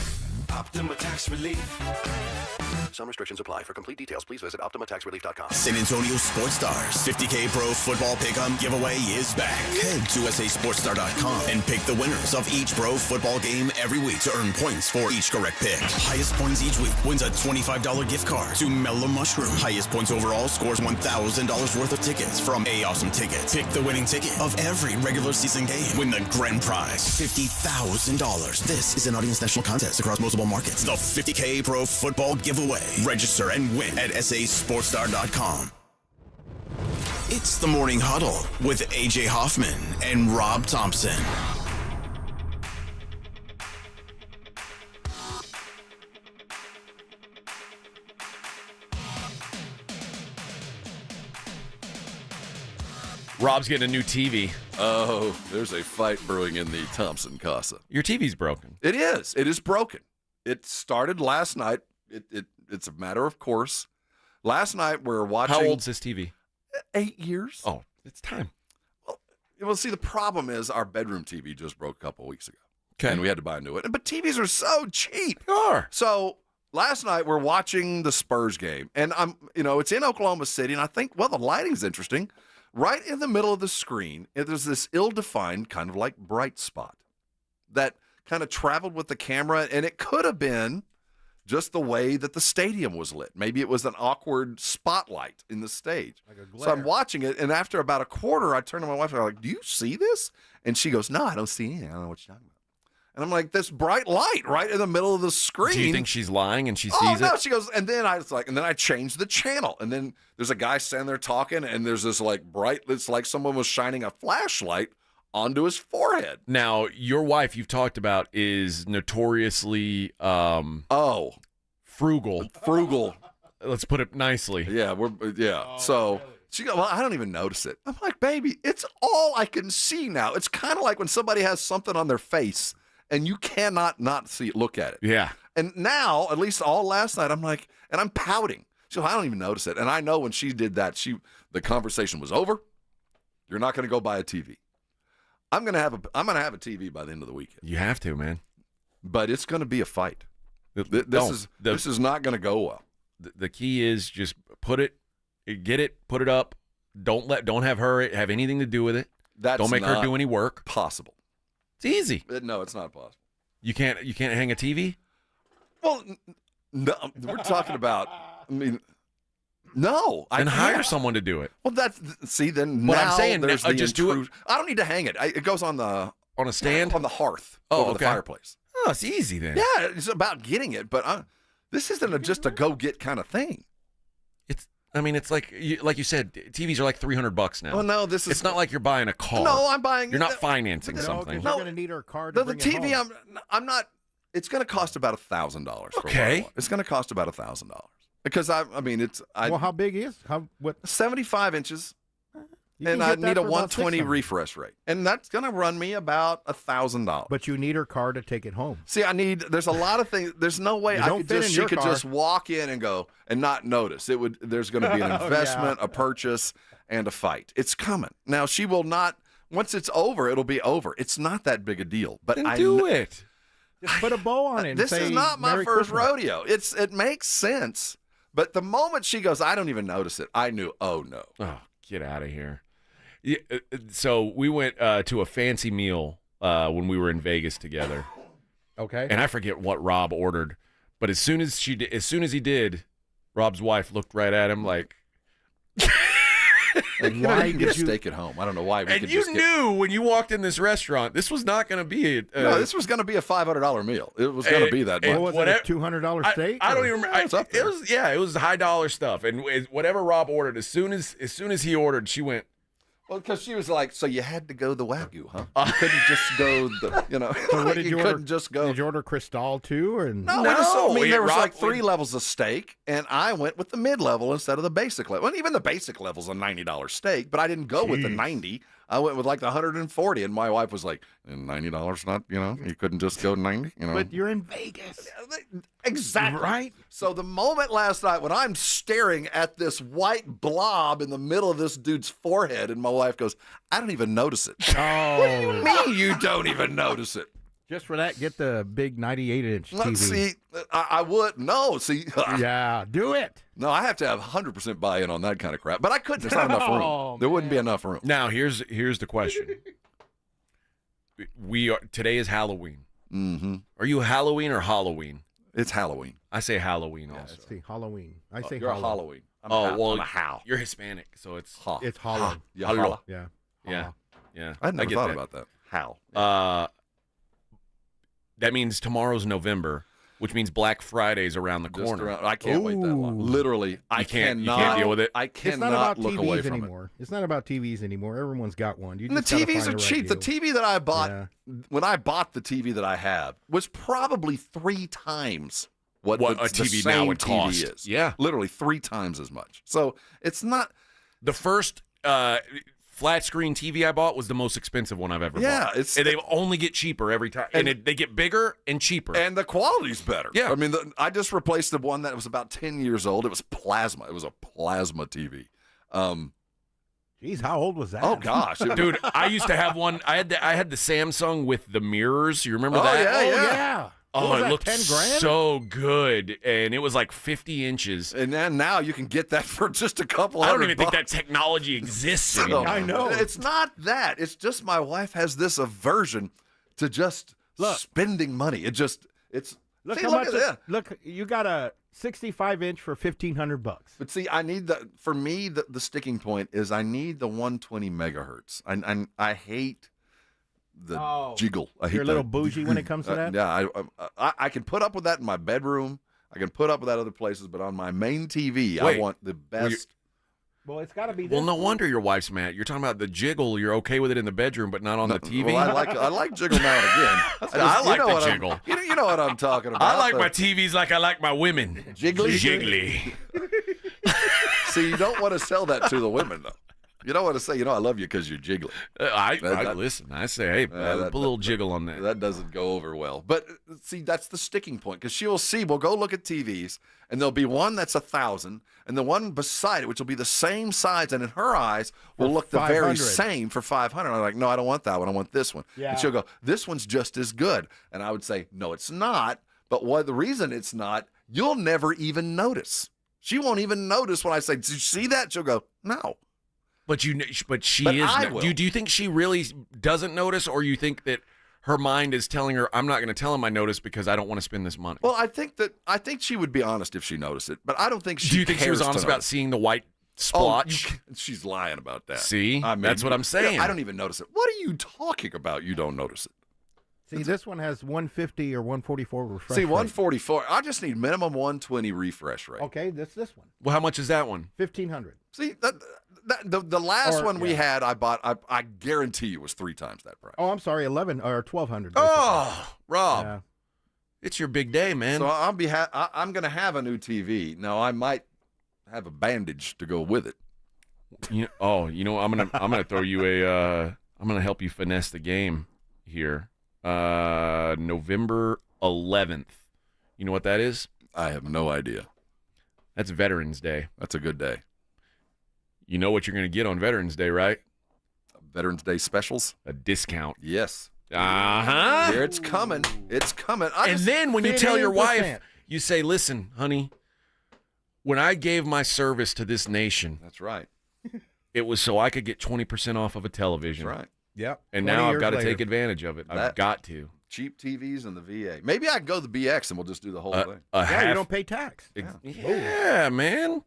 Optima Tax Relief. Some restrictions apply. For complete details, please visit OptimaTaxRelief.com. San Antonio Sports Stars 50K Pro Football Pick'em giveaway is back. Head to USASportsStar.com and pick the winners of each pro football game every week to earn points for each correct pick. Highest points each week wins a $25 gift card to Mellow Mushroom. Highest points overall scores $1,000 worth of tickets from A Awesome Tickets. Pick the winning ticket of every regular season game. Win the grand prize, $50,000. This is an Audience National contest across multiple markets. The 50K Pro Football Giveaway. Register and win at SASportsStar.com. It's the Morning Huddle with AJ Hoffman and Rob Thompson. Rob's getting a new TV. Oh, there's a fight brewing in the Thompson Casa. Your TV's broken. It is. It is broken. It started last night. It's a matter of course. Last night we're watching. How old's this TV? 8 years. Oh, it's time. Well, see, the problem is our bedroom TV just broke a couple weeks ago. Okay. And we had to buy a new one. But TVs are so cheap. They are. So last night we're watching the Spurs game, and it's in Oklahoma City, and I think, the lighting's interesting. Right in the middle of the screen, there's this ill-defined kind of like bright spot that kind of traveled with the camera, and it could have been just the way that the stadium was lit. Maybe it was an awkward spotlight in the stage. Like a so I'm glare. watching it, and after about a quarter, I turn to my wife and I'm like, "Do you see this?" And she goes, "No, I don't see anything. I don't know what you're talking about." And I'm like, "This bright light right in the middle of the screen." Do you think she's lying and she sees no, it? she goes, and then I changed the channel, and then there's a guy standing there talking, and there's this like bright. It's like someone was shining a flashlight onto his forehead. Now, your wife, you've talked about, is notoriously frugal. Let's put it nicely. Yeah, so she goes, well, I don't even notice it. I'm like, baby, it's all I can see now. It's kind of like when somebody has something on their face and you cannot not see it, look at it. Yeah. And now, at least all last night, I'm like, and I'm pouting. She goes, I don't even notice it. And I know when she did that, the conversation was over. You're not going to go buy a TV. I'm going to have a TV by the end of the weekend. You have to, man. But it's going to be a fight. This is not going to go well. The key is just get it, put it up. Don't have her have anything to do with it. Don't make her do any work. Possible. It's easy. No, it's not possible. You can't hang a TV? Well, no, we're talking about. I mean, no. And hire someone to do it. Well, then what now I'm saying, there's just do it. I don't need to hang it. It goes on a stand on the hearth over the fireplace. Oh, it's easy then. Yeah, it's about getting it, but this isn't just a go get kind of thing. It's like you said, TVs are like $300 now. Well, no, it's not like you're buying a car. No, I'm buying. You're not financing something. No, you're going to need her card. To the bring TV. it home. I'm not. It's going to cost about $1,000. Okay, it's going to cost about $1,000 because Well, how big is what? 75 inches. And I need a 120 refresh rate. And that's going to run me about $1,000. But you need her car to take it home. See, there's a lot of things. There's no way she could just walk in and go and not notice. There's going to be an investment, a purchase, and a fight. It's coming. Now, she will not, once it's over, it'll be over. It's not that big a deal. But then do it. Just put a bow on it. This is not my Merry first Christmas. rodeo. It makes sense. But the moment she goes, I don't even notice it, I knew, oh, no. Oh, get out of here. Yeah, so we went to a fancy meal when we were in Vegas together. Okay. And I forget what Rob ordered, but as soon as he did, Rob's wife looked right at him like. And why did you get a steak at home? I don't know why. And you knew when you walked in this restaurant, this was not going to be no, this was going to be a $500 meal. It was going to be that much. What was it, a $200 steak? I don't even remember. It was high dollar stuff, and whatever Rob ordered, as soon as he ordered, she went. Well, because she was like, so you had to go the Wagyu, huh? You couldn't just go So what did you order? Couldn't just go. Did you order Cristal too? Or No, there was like 3 levels of steak, and I went with the mid-level instead of the basic level. And even the basic level's a $90 steak, but I didn't go with the 90. I went with like the 140, and my wife was like, $90 not, you couldn't just go 90, But you're in Vegas. Exactly. Right? So the moment last night when I'm staring at this white blob in the middle of this dude's forehead, and my wife goes, I don't even notice it. Oh. What do you mean you don't even notice it? Just for that, get the big 98-inch TV. See, I would. No, see. Yeah, do it. No, I have to have 100% buy-in on that kind of crap. But I couldn't. There's not enough room. Oh, there wouldn't be enough room. Now, here's the question. Today is Halloween. Mm-hmm. Are you Halloween or Halloween? It's Halloween. I say Halloween also. Let's see, Halloween. I say you're Halloween. a Halloween. I'm a how. You're Hispanic, so it's ha. It's Halloween. Yeah, Hallow. Yeah. Yeah. Yeah. I never get thought that. about that. How? That means tomorrow's November, which means Black Friday's around the corner. I can't wait that long. Literally, I can't deal with it. I It's not about cannot look away TVs from anymore. It's not about TVs anymore. Everyone's got one. And the TVs are cheap. The TV that I bought, when I bought the TV that I have, was probably 3 times what a the TV same now would cost. TV is. Yeah. Literally 3 times as much. So it's not. The first flat screen TV I bought was the most expensive one I've ever bought. And they only get cheaper every time. And they get bigger and cheaper. And the quality's better. Yeah. I mean, I just replaced the one that was about 10 years old. It was plasma. It was a plasma TV. Jeez, how old was that? Oh, gosh. Dude, I used to have one. I had the Samsung with the mirrors. You remember that? Yeah. Oh, it looked 10 grand? so good, and it was like 50 inches. And then now you can get that for just a couple $100. I don't even think that technology exists anymore. I know. It's not that. It's just my wife has this aversion to just spending money. It's Look see, how look much. at that. Look, you got a 65-inch for $1,500. But see, I need for me, the sticking point is I need the 120 megahertz. I hate the jiggle. I hate You're a little bougie when it comes to that? Yeah, I can put up with that in my bedroom. I can put up with that other places, but on my main TV, I want the best. Well, it's got to be. Well, no wonder your wife's mad. You're talking about the jiggle. You're okay with it in the bedroom, but not on the TV. Well, I like jiggle now and again. I like the jiggle. You know what I'm talking about. I like my TVs like I like my women. Jiggly? Jiggly. See, you don't want to sell that to the women, though. You don't want to say, I love you because you're jiggling. Listen, I say, hey, put a little jiggle on that. That doesn't go over well. But see, that's the sticking point, because she'll see, we'll go look at TVs, and there'll be one that's 1,000, and the one beside it, which will be the same size, and in her eyes, will look the very same for 500. I'm like, no, I don't want that one. I want this one. Yeah. And she'll go, this one's just as good. And I would say, no, it's not. But the reason it's not, you'll never even notice. She won't even notice when I say, did you see that? She'll go, no. But she is. Do you think she really doesn't notice, or you think that her mind is telling her, I'm not going to tell him I noticed because I don't want to spend this money? Well, I think she would be honest if she noticed it, but I don't think she. Do you think she was honest about seeing the white splotch? She's lying about that. See, that's what I'm saying. I don't even notice it. What are you talking about? You don't notice it. See, this one has 150 or 144 refresh. See, 144. I just need minimum 120 refresh rate. Okay, this one. Well, how much is that one? 1,500. See, the last one we had, I bought. I guarantee you was 3 times that price. Oh, I'm sorry, 11 or 1,200. Oh, Rob, it's your big day, man. So I'm going to have a new TV. Now I might have a bandage to go with it. I'm gonna throw you I'm gonna help you finesse the game here. November 11th. You know what that is? I have no idea. That's Veterans Day. That's a good day. You know what you're going to get on Veterans Day, right? Veterans Day specials? A discount. Yes. Uh-huh. Here it's coming. It's coming. And then when you tell your wife, you say, listen, honey, when I gave my service to this nation. That's right. It was so I could get 20% off of a television. That's right. Yep. And now I've got to take advantage of it. I've got to. Cheap TVs and the VA. Maybe I can go the BX and we'll just do the whole thing. You don't pay tax. Yeah, man.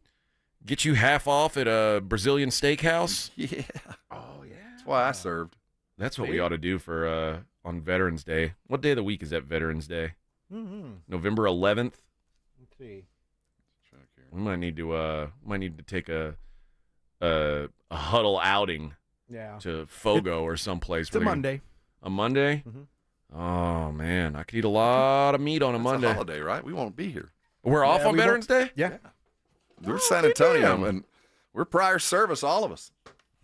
Get you half off at a Brazilian steakhouse. Yeah. Oh, yeah. That's why I served. That's what we ought to do for on Veterans Day. What day of the week is that Veterans Day? Mm-hmm. November 11th. Let's see. We might need to take a huddle outing. Yeah. To Fogo or someplace. It's a Monday. A Monday? Mm-hmm. Oh, man. I could eat a lot of meat on a Monday. It's a holiday, right? We won't be here. We're off on Veterans Day? Yeah. We're San Antonio, and we're prior service, all of us.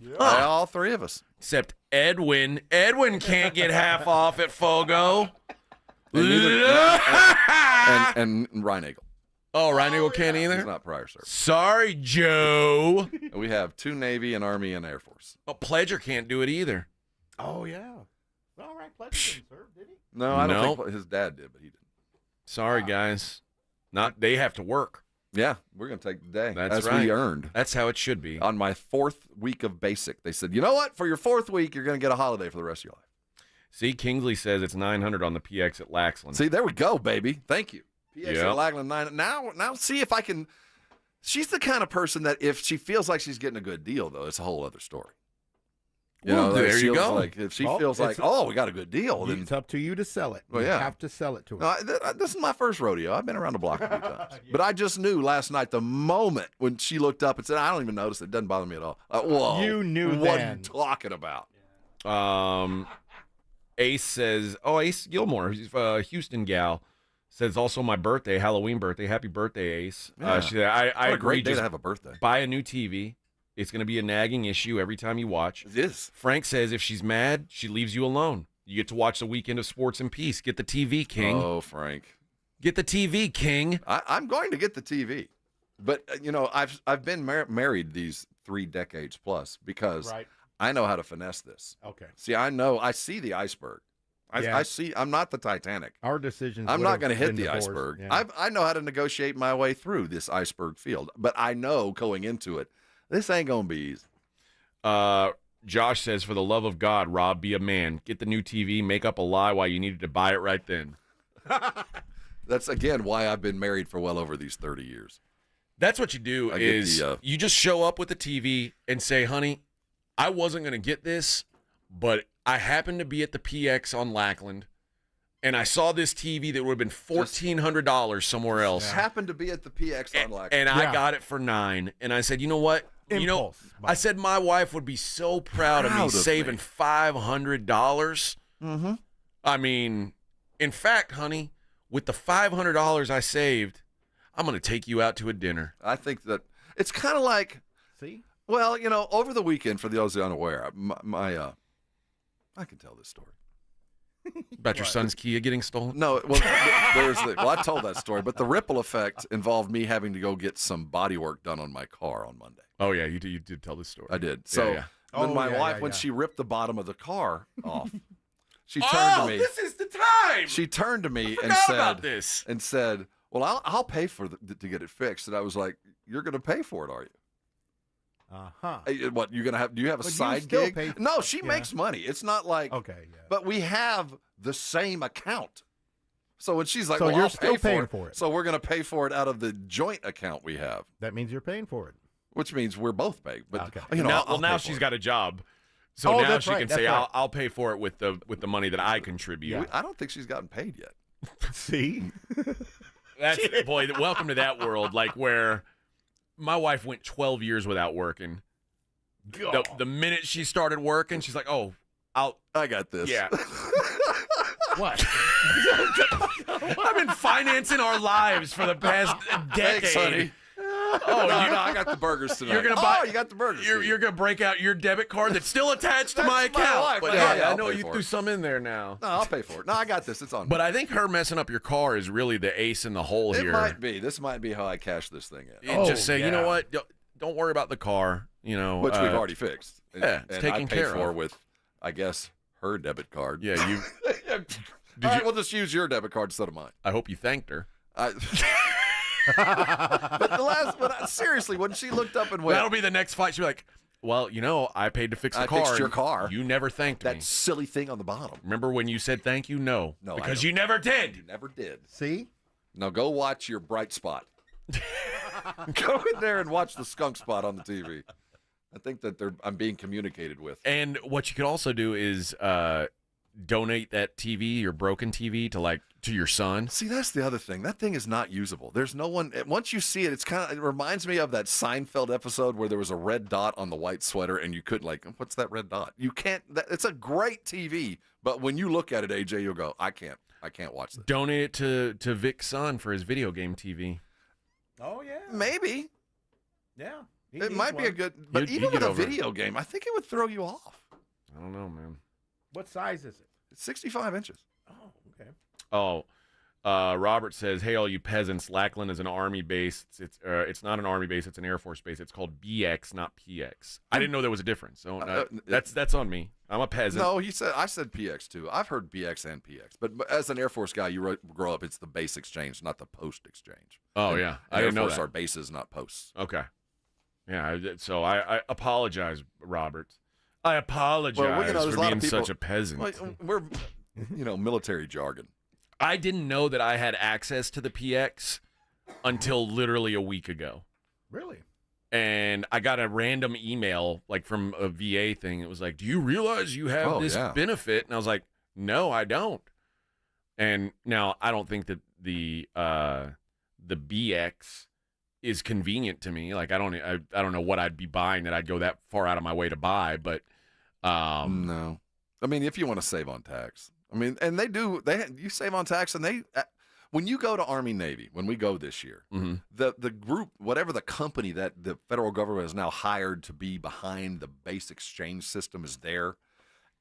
Yeah. All 3 of us. Except Edwin. Edwin can't get half off at Fogo. and Ryan Eagle. Oh, Ryan Eagle can't either? He's not prior service. Sorry, Joe. We have 2 Navy and Army and Air Force. Oh, Pledger can't do it either. Oh, yeah. All right, Pledger didn't serve, did he? No, I don't think his dad did, but he didn't. Sorry, guys. They have to work. Yeah, we're going to take the day. That's as right. we earned. That's how it should be. On my 4th week of basic, they said, you know what? For your 4th week, you're going to get a holiday for the rest of your life. See, Kingsley says it's 900 on the PX at Laxland. See, there we go, baby. Thank you. PX Yep. at Laxland 9. Now see if I can. She's the kind of person that if she feels like she's getting a good deal, though, it's a whole other story. There you go. Like, if she feels like, we got a good deal, then it's up to you to sell it. Well, you yeah. have to sell it to her. No, this is my first rodeo. I've been around the block a few times. But I just knew last night, the moment when she looked up and said, I don't even notice it. It doesn't bother me at all. Whoa. You knew what then. are you talking about? Ace says, Ace Gilmore, Houston gal, says also my birthday, Halloween birthday. Happy birthday, Ace. Yeah. She said, I What a agree. great day Just to have a birthday. buy a new TV. It's going to be a nagging issue every time you watch. It is. Frank says if she's mad, she leaves you alone. You get to watch the weekend of sports in peace. Get the TV, King. Oh, Frank. Get the TV, King. I'm going to get the TV. But, I've been married these 3 decades plus because I know how to finesse this. Okay. See, I see the iceberg. I see. I'm not the Titanic. Our decisions. I'm not going to hit the divorced. iceberg. Yeah. I know how to negotiate my way through this iceberg field, but I know going into it, this ain't going to be easy. Josh says, for the love of God, Rob, be a man. Get the new TV. Make up a lie why you needed to buy it right then. That's, again, why I've been married for well over these 30 years. That's what you do you just show up with the TV and say, honey, I wasn't going to get this, but I happened to be at the PX on Lackland, and I saw this TV that would have been $1,400 somewhere else. Happened to be at the PX on Lackland. And I got it for $9. And I said, you know what? Impulse. I said my wife would be so proud of me saving $500. Mm-hmm. I mean, in fact, honey, with the $500 I saved, I'm going to take you out to a dinner. I think that, It's kind of like, see? Well, over the weekend, for those unaware, I can tell this story. About your son's Kia getting stolen? No, well, I've told that story, but the ripple effect involved me having to go get some body work done on my car on Monday. Oh, yeah, you did tell this story. I did. So when my wife, when she ripped the bottom of the car off, she turned to me. This is the time! She turned to me and said, well, I'll pay for to get it fixed. And I was like, you're going to pay for it, are you? What you're gonna have? Do you have a side gig? No, she makes money. It's not like but we have the same account. So when she's like, so well, you're I'll still pay paying for it. So we're gonna pay for it out of the joint account we have. That means you're paying for it. Which means we're both paying. But now she's got a job, so now she can say, right. I'll pay for it with the money that I contribute. Yeah. I don't think she's gotten paid yet. See, welcome to that world, like where. My wife went 12 years without working. The minute she started working, she's like, "Oh, I got this." Yeah. What? I've been financing our lives for the past decade. Thanks, honey. Oh, no, I got the burgers tonight. You're gonna buy. You got the burgers. You're gonna break out your debit card that's still attached to my account. wife. But Yeah, I know you threw some in there now. No, I'll pay for it. No, I got this. It's on. But I think her messing up your car is really the ace in the hole here. It might be. This might be how I cash this thing in. Just say, you know what? Don't worry about the car. Which we've already fixed. Yeah, it's taken care for of. with, I guess, her debit card. Yeah, you. All right, we'll just use your debit card instead of mine. I hope you thanked her. But seriously, when she looked up and went, that'll be the next fight. She'll be like, well, I paid to fix the car. I fixed your car. You never thanked me. That silly thing on the bottom. Remember when you said thank you? No, because you never did. You never did. See? Now go watch your bright spot. Go in there and watch the skunk spot on the TV. I think that I'm being communicated with. And what you could also do is donate that TV, your broken TV, to your son. See, that's the other thing. That thing is not usable. There's no one. Once you see it, it reminds me of that Seinfeld episode where there was a red dot on the white sweater, and you couldn't what's that red dot? You can't. It's a great TV, but when you look at it, AJ, you'll go, I can't watch this. Donate it to Vic's son for his video game TV. Oh yeah, maybe. Yeah, it might be a good. But even with a video game, I think it would throw you off. I don't know, man. What size is it? It's 65 inches. Oh, okay. Oh, Robert says, "Hey, all you peasants! Lackland is an army base. It's not an army base. It's an Air Force base. It's called BX, not PX. I didn't know there was a difference. So that's on me. I'm a peasant." No, I said PX too. I've heard BX and PX, but as an Air Force guy, you grow up. It's the base exchange, not the post exchange. Oh yeah, I didn't know that. Are bases, not posts. Okay. Yeah. So I apologize, Robert. I apologize for being such a peasant. We're, military jargon. I didn't know that I had access to the PX until literally a week ago. Really? And I got a random email from a VA thing. It was like, "Do you realize you have this benefit?" And I was like, "No, I don't." And now I don't think that the BX is convenient to me. I don't know what I'd be buying that I'd go that far out of my way to buy, but no. I mean, if you want to save on tax. I mean, and you save on tax, and when you go to Army Navy, when we go this year, the group, whatever the company that the federal government has now hired to be behind the base exchange system is there,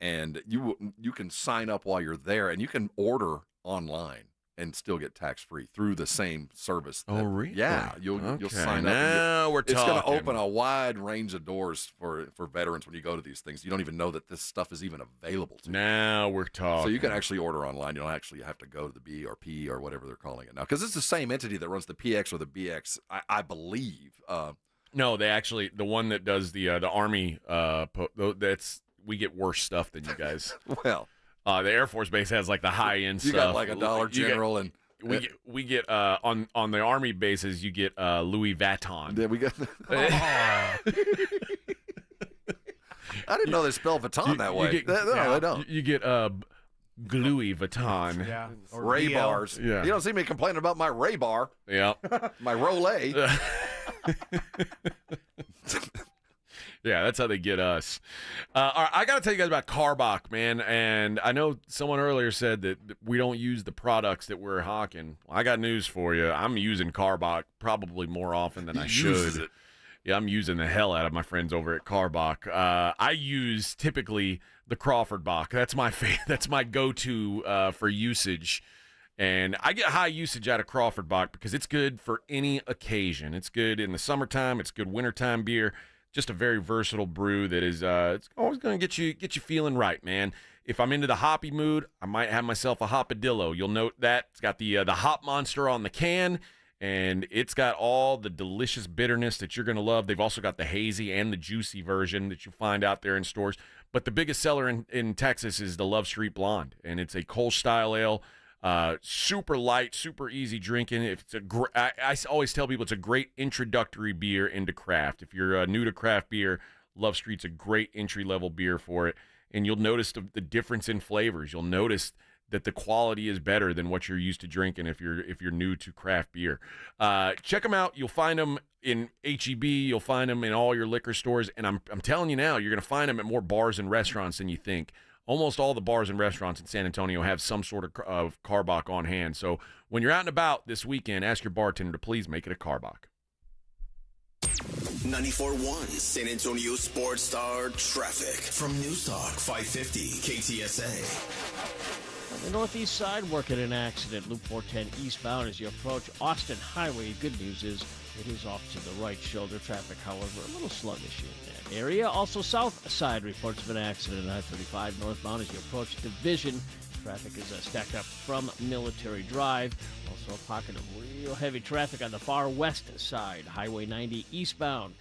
and you can sign up while you're there, and you can order online and still get tax-free through the same service. Oh, really? Yeah, you'll sign up. Now we're talking. It's going to open a wide range of doors for veterans when you go to these things. You don't even know that this stuff is even available to you. Now we're talking. So you can actually order online. You don't actually have to go to the B or P or whatever they're calling it now, because it's the same entity that runs the PX or the BX, I believe. No, the one that does the Army. We get worse stuff than you guys. Well. The Air Force Base has the high end stuff. You got a Dollar General, and we get on the Army bases you get Louis Vuitton. Yeah, we got. I didn't know they spell Vuitton that way. No, they don't. You get Louis Vuitton. Yeah. Ray bars. Yeah. You don't see me complaining about my Ray bar. Yeah. My Rolay. Yeah, that's how they get us. All right, I got to tell you guys about Carbach, man. And I know someone earlier said that we don't use the products that we're hawking. Well, I got news for you. I'm using Carbach probably more often than I should. Yeah, I'm using the hell out of my friends over at Carbach. I use typically the Crawford Bach. That's my go-to for usage. And I get high usage out of Crawford Bach because it's good for any occasion. It's good in the summertime. It's good wintertime beer. Just a very versatile brew that is it's always going to get you feeling right, man. If I'm into the hoppy mood, I might have myself a Hopadillo. You'll note that it's got the Hop Monster on the can, and it's got all the delicious bitterness that you're going to love. They've also got the hazy and the juicy version that you find out there in stores. But the biggest seller in Texas is the Love Street Blonde, and it's a Kolsch-style ale. Super light, super easy drinking. If it's I always tell people it's a great introductory beer into craft. If you're new to craft beer, Love Street's a great entry-level beer for it. And you'll notice the difference in flavors. You'll notice that the quality is better than what you're used to drinking if you're new to craft beer. Check them out. You'll find them in H-E-B. You'll find them in all your liquor stores. And I'm telling you now, you're going to find them at more bars and restaurants than you think. Almost all the bars and restaurants in San Antonio have some sort of Carbach on hand. So when you're out and about this weekend, ask your bartender to please make it a Carbach. 94.1 San Antonio Sports Star traffic from News Talk 550 KTSA. On the northeast side, working an accident. Loop 410 eastbound as you approach Austin Highway. Good news is it is off to the right shoulder. Traffic, however, a little sluggish in that area. Also, south side reports of an accident on I-35 northbound as you approach Division. Traffic is stacked up from Military Drive. Also a pocket of real heavy traffic on the far west side. Highway 90 eastbound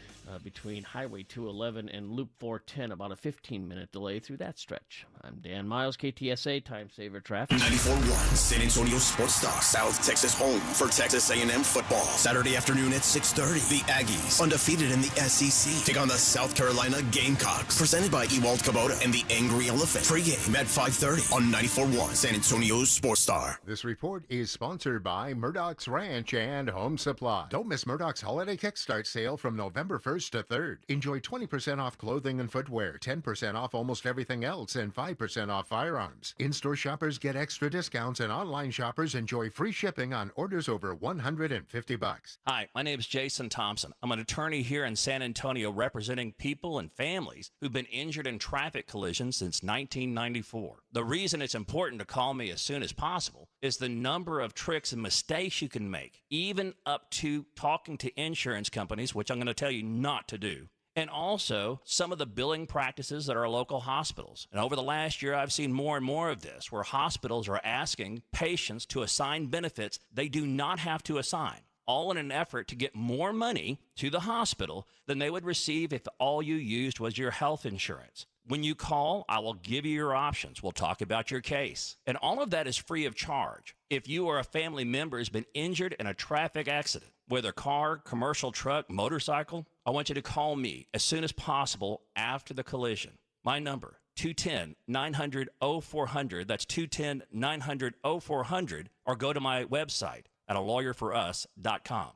between Highway 211 and Loop 410. About a 15-minute delay through that stretch. I'm Dan Miles, KTSA Time Saver Traffic. 94.1 San Antonio Sports Star, South Texas home for Texas A&M football. Saturday afternoon at 6:30. The Aggies, undefeated in the SEC, take on the South Carolina Gamecocks. Presented by Ewald Kubota and the Angry Elephant. Pre-game at 5:30 on 94.1 San Antonio Sports Star. This report is sponsored by Murdoch's Ranch and Home Supply. Don't miss Murdoch's Holiday Kickstart sale from November 1st to 3rd. Enjoy 20% off clothing and footwear, 10% off almost everything else, and 5% off firearms. In-store shoppers get extra discounts, and online shoppers enjoy free shipping on orders over $150. Hi, my name is Jason Thompson. I'm an attorney here in San Antonio representing people and families who've been injured in traffic collisions since 1994. The reason it's important to call me as soon as possible is the number of tricks and mistakes you can make, even up to talking to insurance companies, which I'm going to tell you not to do. And also some of the billing practices at our local hospitals. And over the last year, I've seen more and more of this, where hospitals are asking patients to assign benefits they do not have to assign, all in an effort to get more money to the hospital than they would receive if all you used was your health insurance. When you call, I will give you your options. We'll talk about your case. And all of that is free of charge. If you or a family member has been injured in a traffic accident, whether car, commercial truck, motorcycle, I want you to call me as soon as possible after the collision. My number, 210-900-0400. That's 210-900-0400. Or go to my website at alawyerforus.com.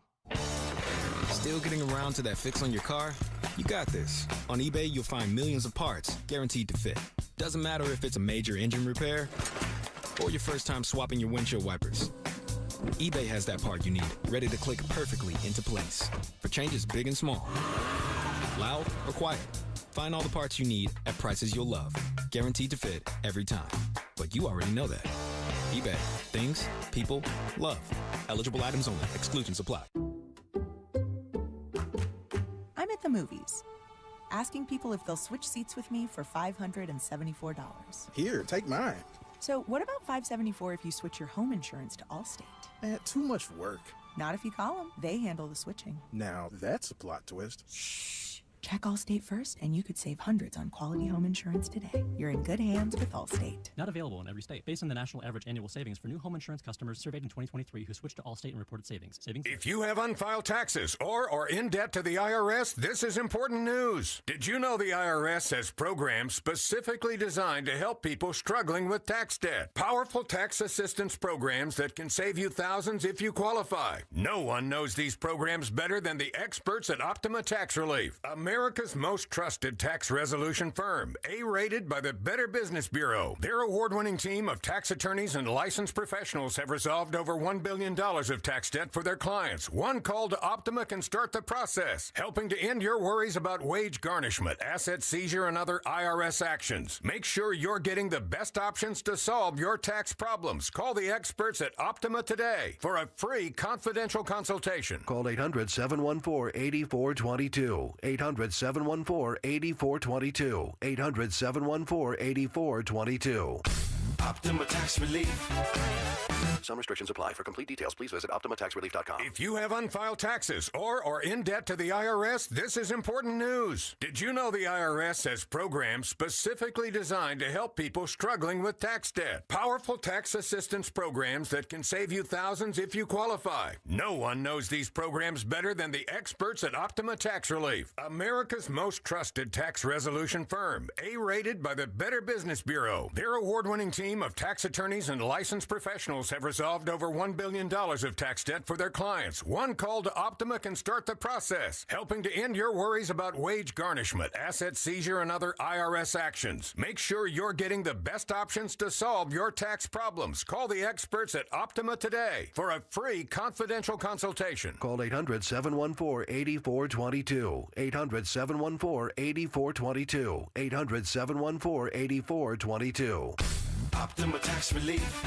Still getting around to that fix on your car? You got this. On eBay, you'll find millions of parts guaranteed to fit. Doesn't matter if it's a major engine repair or your first time swapping your windshield wipers. eBay has that part you need, ready to click perfectly into place for changes big and small, loud or quiet. Find all the parts you need at prices you'll love, guaranteed to fit every time. But you already know that. eBay. Things, people, love. Eligible items only. Exclusions apply. I'm at the movies, asking people if they'll switch seats with me for $574. Here, take mine. So what about $574 if you switch your home insurance to Allstate? Too much work. Not if you call them. They handle the switching. Now, that's a plot twist. Shh. Check Allstate first, and you could save hundreds on quality home insurance today. You're in good hands with Allstate. Not available in every state. Based on the national average annual savings for new home insurance customers surveyed in 2023 who switched to Allstate and reported savings. If you have unfiled taxes or are in debt to the IRS, this is important news. Did you know the IRS has programs specifically designed to help people struggling with tax debt? Powerful tax assistance programs that can save you thousands if you qualify. No one knows these programs better than the experts at Optima Tax Relief. America's most trusted tax resolution firm, A-rated by the Better Business Bureau. Their award-winning team of tax attorneys and licensed professionals have resolved over $1 billion of tax debt for their clients. One call to Optima can start the process, helping to end your worries about wage garnishment, asset seizure, and other IRS actions. Make sure you're getting the best options to solve your tax problems. Call the experts at Optima today for a free confidential consultation. Call 800-714-8422. 800-714-8422. 800-714-8422. Optima Tax Relief. Some restrictions apply. For complete details, please visit OptimaTaxRelief.com. If you have unfiled taxes or are in debt to the IRS, this is important news. Did you know the IRS has programs specifically designed to help people struggling with tax debt? Powerful tax assistance programs that can save you thousands if you qualify. No one knows these programs better than the experts at Optima Tax Relief, America's most trusted tax resolution firm, A-rated by the Better Business Bureau. Their award-winning team of tax attorneys and licensed professionals have resolved over $1 billion of tax debt for their clients. One call to Optima can start the process, helping to end your worries about wage garnishment, asset seizure, and other IRS actions. Make sure you're getting the best options to solve your tax problems. Call the experts at Optima today for a free confidential consultation. Call 800-714-8422. 800-714-8422. 800-714-8422. Optima Tax Relief.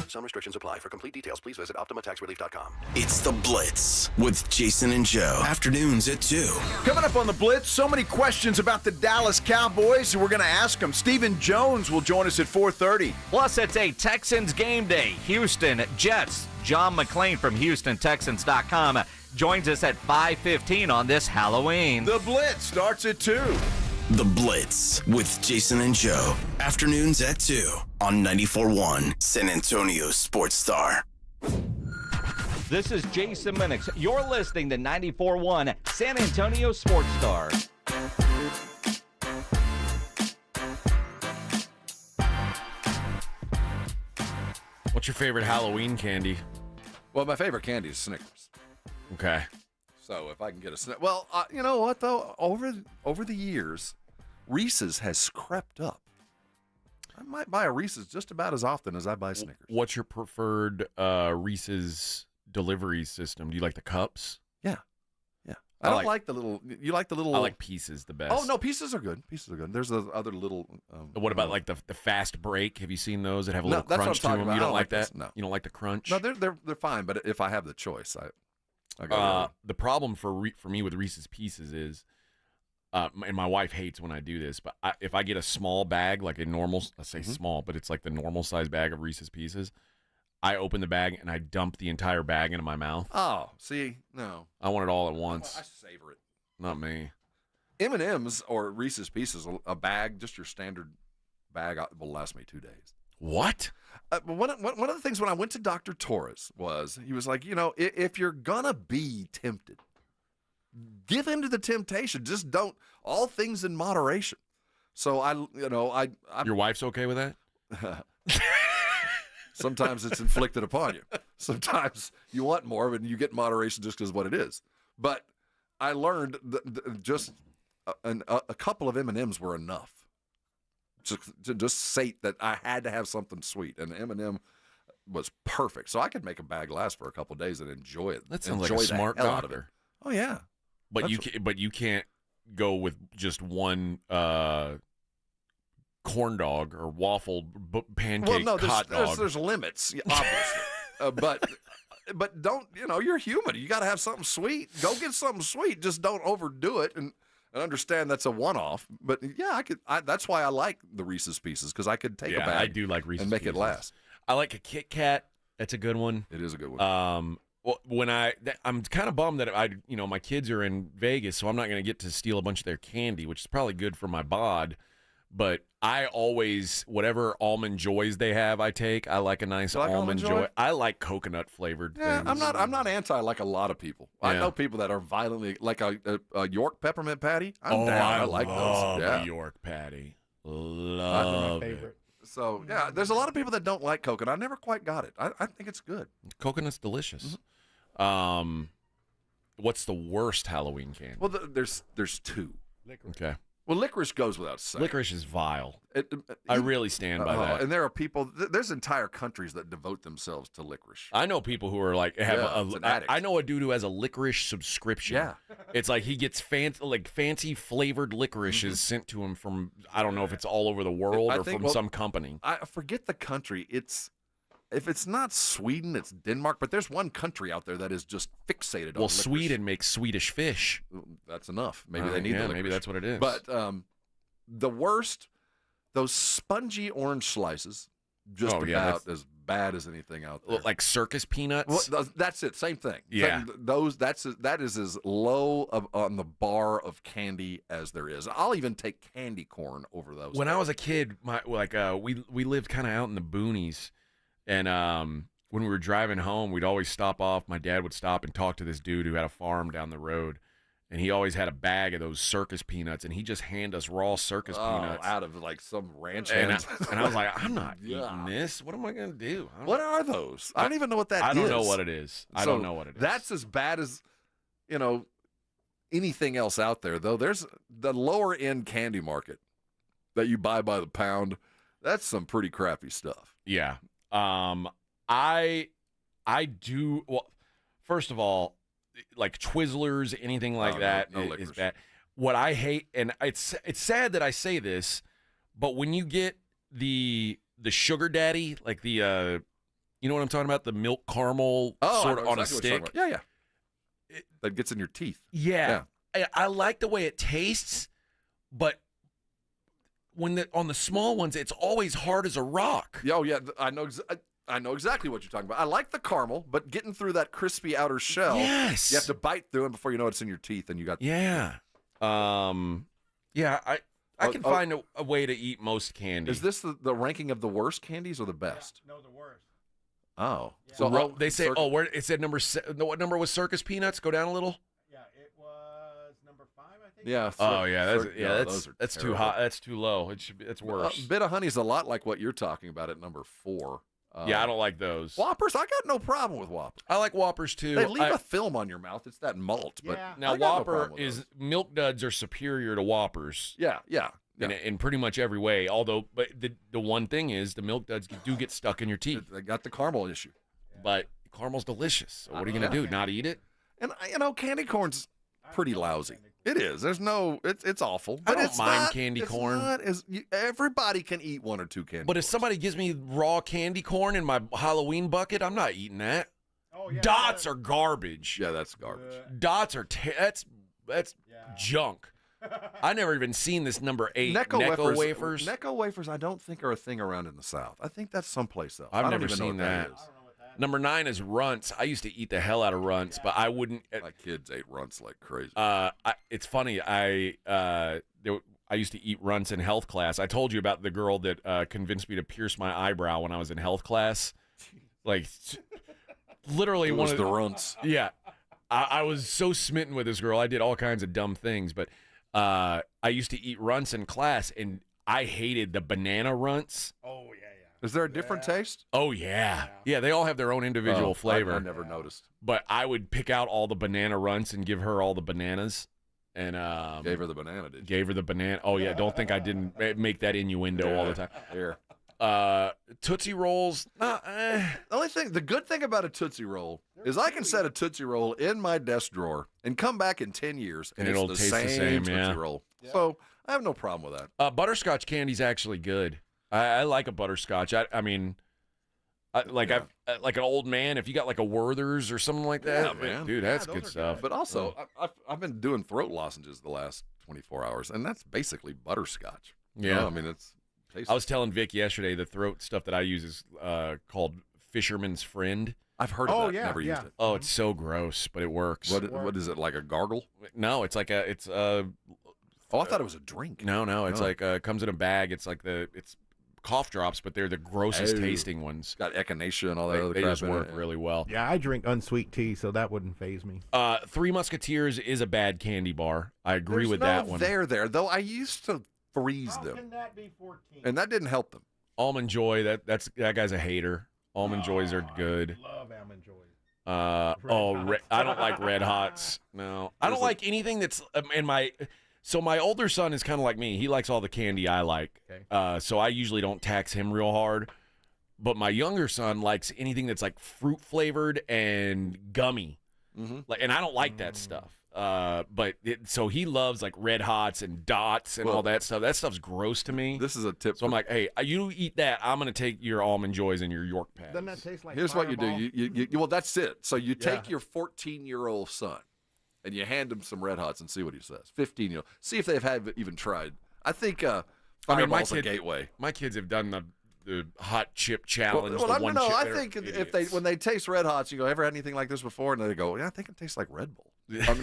Some restrictions apply. For complete details, please visit OptimaTaxRelief.com. It's The Blitz with Jason and Joe. Afternoons at 2. Coming up on The Blitz, so many questions about the Dallas Cowboys, so we're going to ask them. Stephen Jones will join us at 4:30. Plus, it's a Texans game day. Houston Jets. John McClain from HoustonTexans.com joins us at 5:15 on this Halloween. The Blitz starts at 2. The Blitz with Jason and Joe. Afternoons at 2 on 94.1 San Antonio Sports Star. This is Jason Minix. You're listening to 94.1 San Antonio Sports Star. What's your favorite Halloween candy? Well, my favorite candy is Snickers. Okay. So if I can get a Snickers. Well, you know what, though? Over the years, Reese's has crept up. I might buy a Reese's just about as often as I buy Snickers. What's your preferred Reese's delivery system? Do you like the cups? Yeah. I don't like the little. You like the little. I like Pieces the best. Oh no, Pieces are good. Pieces are good. There's the other little. What about like the fast break? Have you seen those that have a little that's crunch what I'm to them? talking You about. don't like that? those. No. You don't like the crunch? No, they're fine. But if I have the choice, I go. The problem for me with Reese's Pieces is, and my wife hates when I do this, but if I get a small bag, like a normal, let's say small, but it's like the normal size bag of Reese's Pieces, I open the bag and I dump the entire bag into my mouth. Oh, see, no. I want it all at once. I savor it. Not me. M&M's or Reese's Pieces, a bag, just your standard bag, will last me 2 days. What? One of the things when I went to Dr. Torres was, he was like, if you're gonna be tempted, give in to the temptation. Just don't. All things in moderation. So I Your wife's okay with that? Sometimes it's inflicted upon you. Sometimes you want more, but you get moderation just because of what it is. But I learned that just a couple of M&Ms were enough to just sate that I had to have something sweet, and M&M was perfect. So I could make a bag last for a couple of days and enjoy it. That sounds like a smart doctor. Oh yeah, but you can't go with just one corn dog or waffle pancake hot dog. There's limits, obviously. But don't, you're human. You got to have something sweet. Go get something sweet. Just don't overdo it and understand that's a one-off. But yeah, that's why I like the Reese's Pieces, because I could take a bag. I do like Reese's and make Pieces. it last. I like a Kit Kat. That's a good one. It is a good one. When I'm kind of bummed that my kids are in Vegas, so I'm not going to get to steal a bunch of their candy, which is probably good for my bod. But I always, whatever Almond Joys they have, I take. I like a nice Almond Joy. I like coconut flavored things. I'm not anti like a lot of people. I know people that are violently like a York peppermint patty. I'm down. I like those. Yeah. A York patty. Love it. So yeah, there's a lot of people that don't like coconut. I never quite got it. I think it's good. Coconut's delicious. what's the worst Halloween candy? Well, there's two. Okay. Well, licorice goes without saying. Licorice is vile. I really stand by that. And there are people. There's entire countries that devote themselves to licorice. I know people who are like an addict. I know a dude who has a licorice subscription. Yeah. It's like he gets fancy flavored licorices sent to him from, I don't know if it's all over the world or from some company. I forget the country. If it's not Sweden, it's Denmark. But there's one country out there that is just fixated on licorice. Sweden makes Swedish fish. That's enough. Maybe they need the licorice. Maybe that's what it is. But the worst, those spongy orange slices, just about as bad as anything out there. Like circus peanuts? Well, that's it. Same thing. Yeah. That is as low on the bar of candy as there is. I'll even take candy corn over those. When I was a kid, we lived kind of out in the boonies. And when we were driving home, we'd always stop off. My dad would stop and talk to this dude who had a farm down the road. And he always had a bag of those circus peanuts, and he just hand us raw circus peanuts. Out of like some ranch and hands. I was like, I'm not eating this. What am I going to do? What are those? I don't even know what that is. I don't know what it is. I don't know what it is. That's as bad as, anything else out there, though. There's the lower end candy market that you buy by the pound. That's some pretty crappy stuff. Yeah. I do. Well, first of all, like Twizzlers, anything like that is bad. What I hate, and it's sad that I say this, but when you get the sugar daddy, like the you know what I'm talking about, the milk caramel sort of on a stick. Yeah. That gets in your teeth. Yeah. I like the way it tastes, but when on the small ones, it's always hard as a rock. Oh yeah, I know exactly what you're talking about. I like the caramel, but getting through that crispy outer shell, yes, you have to bite through it before you know it's in your teeth, and you got I can find a way to eat most candy. Is this the ranking of the worst candies or the best? Yeah, no, the worst. Oh, yeah. So they say where it said number what number was circus peanuts? Go down a little. Yeah, it was number 5, I think. Yeah. That's too high. That's too low. It's worse. Bit of honey's a lot like what you're talking about at number 4. Yeah, I don't like those. Whoppers, I got no problem with Whoppers. I like Whoppers too. They leave a film on your mouth. It's that malt. But now Whopper is Milk Duds are superior to Whoppers. Yeah. In pretty much every way. But the one thing is the Milk Duds do get stuck in your teeth. They got the caramel issue. But caramel's delicious. So what are you gonna do? Not eat it? And candy corn's pretty lousy. It is. There's no. It's awful. But I don't mind candy corn. Everybody can eat 1 or 2 candy. But if somebody gives me raw candy corn in my Halloween bucket, I'm not eating that. Oh, yeah, Dots are garbage. Yeah, that's garbage. Dots are that's junk. I never even seen this number 8 Necco wafers. Necco wafers, I don't think are a thing around in the South. I think that's someplace else. I've never seen that. Number 9 is runts. I used to eat the hell out of runts, but I wouldn't. My kids ate runts like crazy. It's funny. I used to eat runts in health class. I told you about the girl that convinced me to pierce my eyebrow when I was in health class. Like, literally one of the runts. Yeah, I was so smitten with this girl. I did all kinds of dumb things, but I used to eat runts in class, and I hated the banana runts. Oh yeah. Is there a different taste? Oh, yeah. Yeah, they all have their own individual flavor. I never noticed. But I would pick out all the banana runts and give her all the bananas. And gave her the banana, did you? Gave her the banana. Oh, yeah, don't think I didn't make that innuendo all the time. Here. Tootsie Rolls. The good thing about a Tootsie Roll is I can set a Tootsie Roll in my desk drawer and come back in 10 years, and it'll it's taste the same Tootsie Tootsie Roll. Yeah. So I have no problem with that. Butterscotch candy's actually good. I like a butterscotch. I mean, like an old man. If you got like a Werther's or something like that, man. Dude, that's good stuff. But also, I've been doing throat lozenges the last 24 hours, and that's basically butterscotch. Yeah, I mean it's tasty. I was telling Vic yesterday the throat stuff that I use is called Fisherman's Friend. I've heard of that. Yeah, never used it. Oh, it's so gross, but it works. What is it, like a gargle? No, it's like Oh, I thought it was a drink. No, it's like comes in a bag. It's like it's cough drops, but they're the grossest tasting ones. Got echinacea and all that other they crap just in work it. really well. Yeah, I drink unsweet tea, so that wouldn't faze me. Three Musketeers is a bad candy bar. I agree with that one. There, though. I used to freeze them. How can that be 14? And that didn't help them. Almond Joy, that guy's a hater. Almond Joys are good. I love Almond Joys. I don't like Red Hots. No, I don't like anything that's So my older son is kind of like me. He likes all the candy I like. Okay. So I usually don't tax him real hard. But my younger son likes anything that's like fruit flavored and gummy. And I don't like that stuff. So he loves like Red Hots and Dots and all that stuff. That stuff's gross to me. This is a tip. So I'm like, hey, you eat that. I'm going to take your Almond Joys and your York patties. Doesn't that taste like Here's Fireball? what you do. Well, that's it. So you take your 14-year-old son and you hand him some Red Hots and see what he says. 15-year-old. See if they've even tried. I think Fireball's a gateway. My kids have done the hot chip challenge. I think if when they taste Red Hots, you go, ever had anything like this before? And they go, yeah, I think it tastes like Red Bull.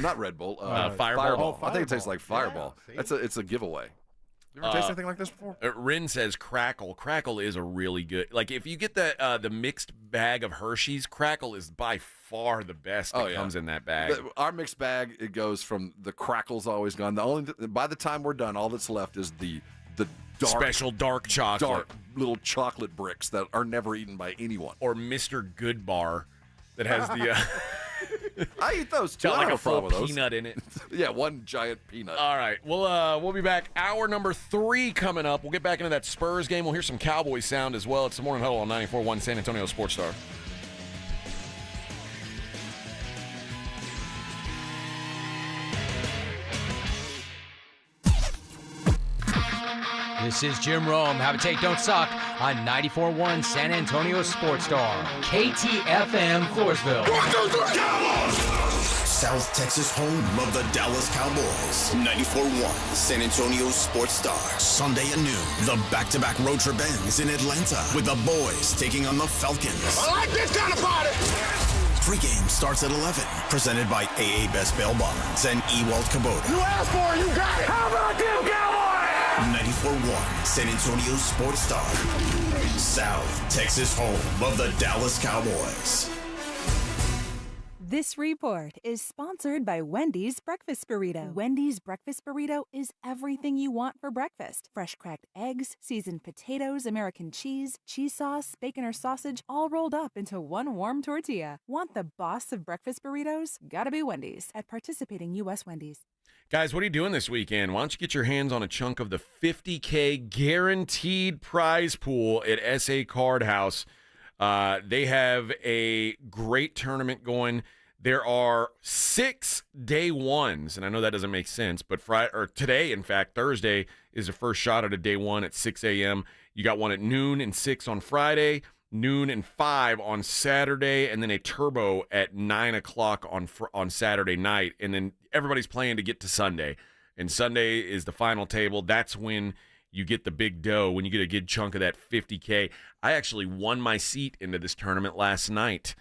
Not Red Bull. Fireball. I think it tastes like Fireball. Yeah, it's a giveaway. You ever taste anything like this before? Rin says Crackle. Crackle is a really good. Like if you get the mixed bag of Hershey's, Crackle is by far the best that comes in that bag. Our mixed bag, it goes from the Crackle's always gone. By the time we're done, all that's left is the special dark chocolate. Dark little chocolate bricks that are never eaten by anyone. Or Mr. Good Bar that has the I eat those too. got I like don't a have problem full with those. peanut in it. Yeah, one giant peanut. All right. We'll be back. Hour number 3 coming up. We'll get back into that Spurs game. We'll hear some Cowboys sound as well. It's the Morning Huddle on 94.1 San Antonio Sports Star. This is Jim Rome. Have a take, don't suck on 94.1 San Antonio Sports Star. KTFM Floresville. South Texas home of the Dallas Cowboys. 94.1 San Antonio Sports Star. Sunday at noon, the back-to-back road trip ends in Atlanta with the boys taking on the Falcons. I like this kind of party. Pre-game starts at 11. Presented by AA Best Bail Bonds and Ewald Kubota. You asked for it, you got it. How about them Cowboys? 94.1 San Antonio Sports Star. South Texas home of the Dallas Cowboys. This report is sponsored by Wendy's Breakfast Burrito. Wendy's Breakfast Burrito is everything you want for breakfast. Fresh cracked eggs, seasoned potatoes, American cheese, cheese sauce, bacon or sausage, all rolled up into one warm tortilla. Want the boss of breakfast burritos? Gotta be Wendy's at participating U.S. Wendy's. Guys, what are you doing this weekend? Why don't you get your hands on a chunk of the $50K guaranteed prize pool at SA Card House? They have a great tournament going. There are 6 day ones, and I know that doesn't make sense, but today, in fact, Thursday, is the first shot at a day one at 6 a.m. You got one at noon and 6 on Friday, noon and 5 on Saturday, and then a turbo at 9 o'clock on Saturday night, and then everybody's playing to get to Sunday. And Sunday is the final table. That's when you get the big dough, when you get a good chunk of that $50K. I actually won my seat into this tournament last night,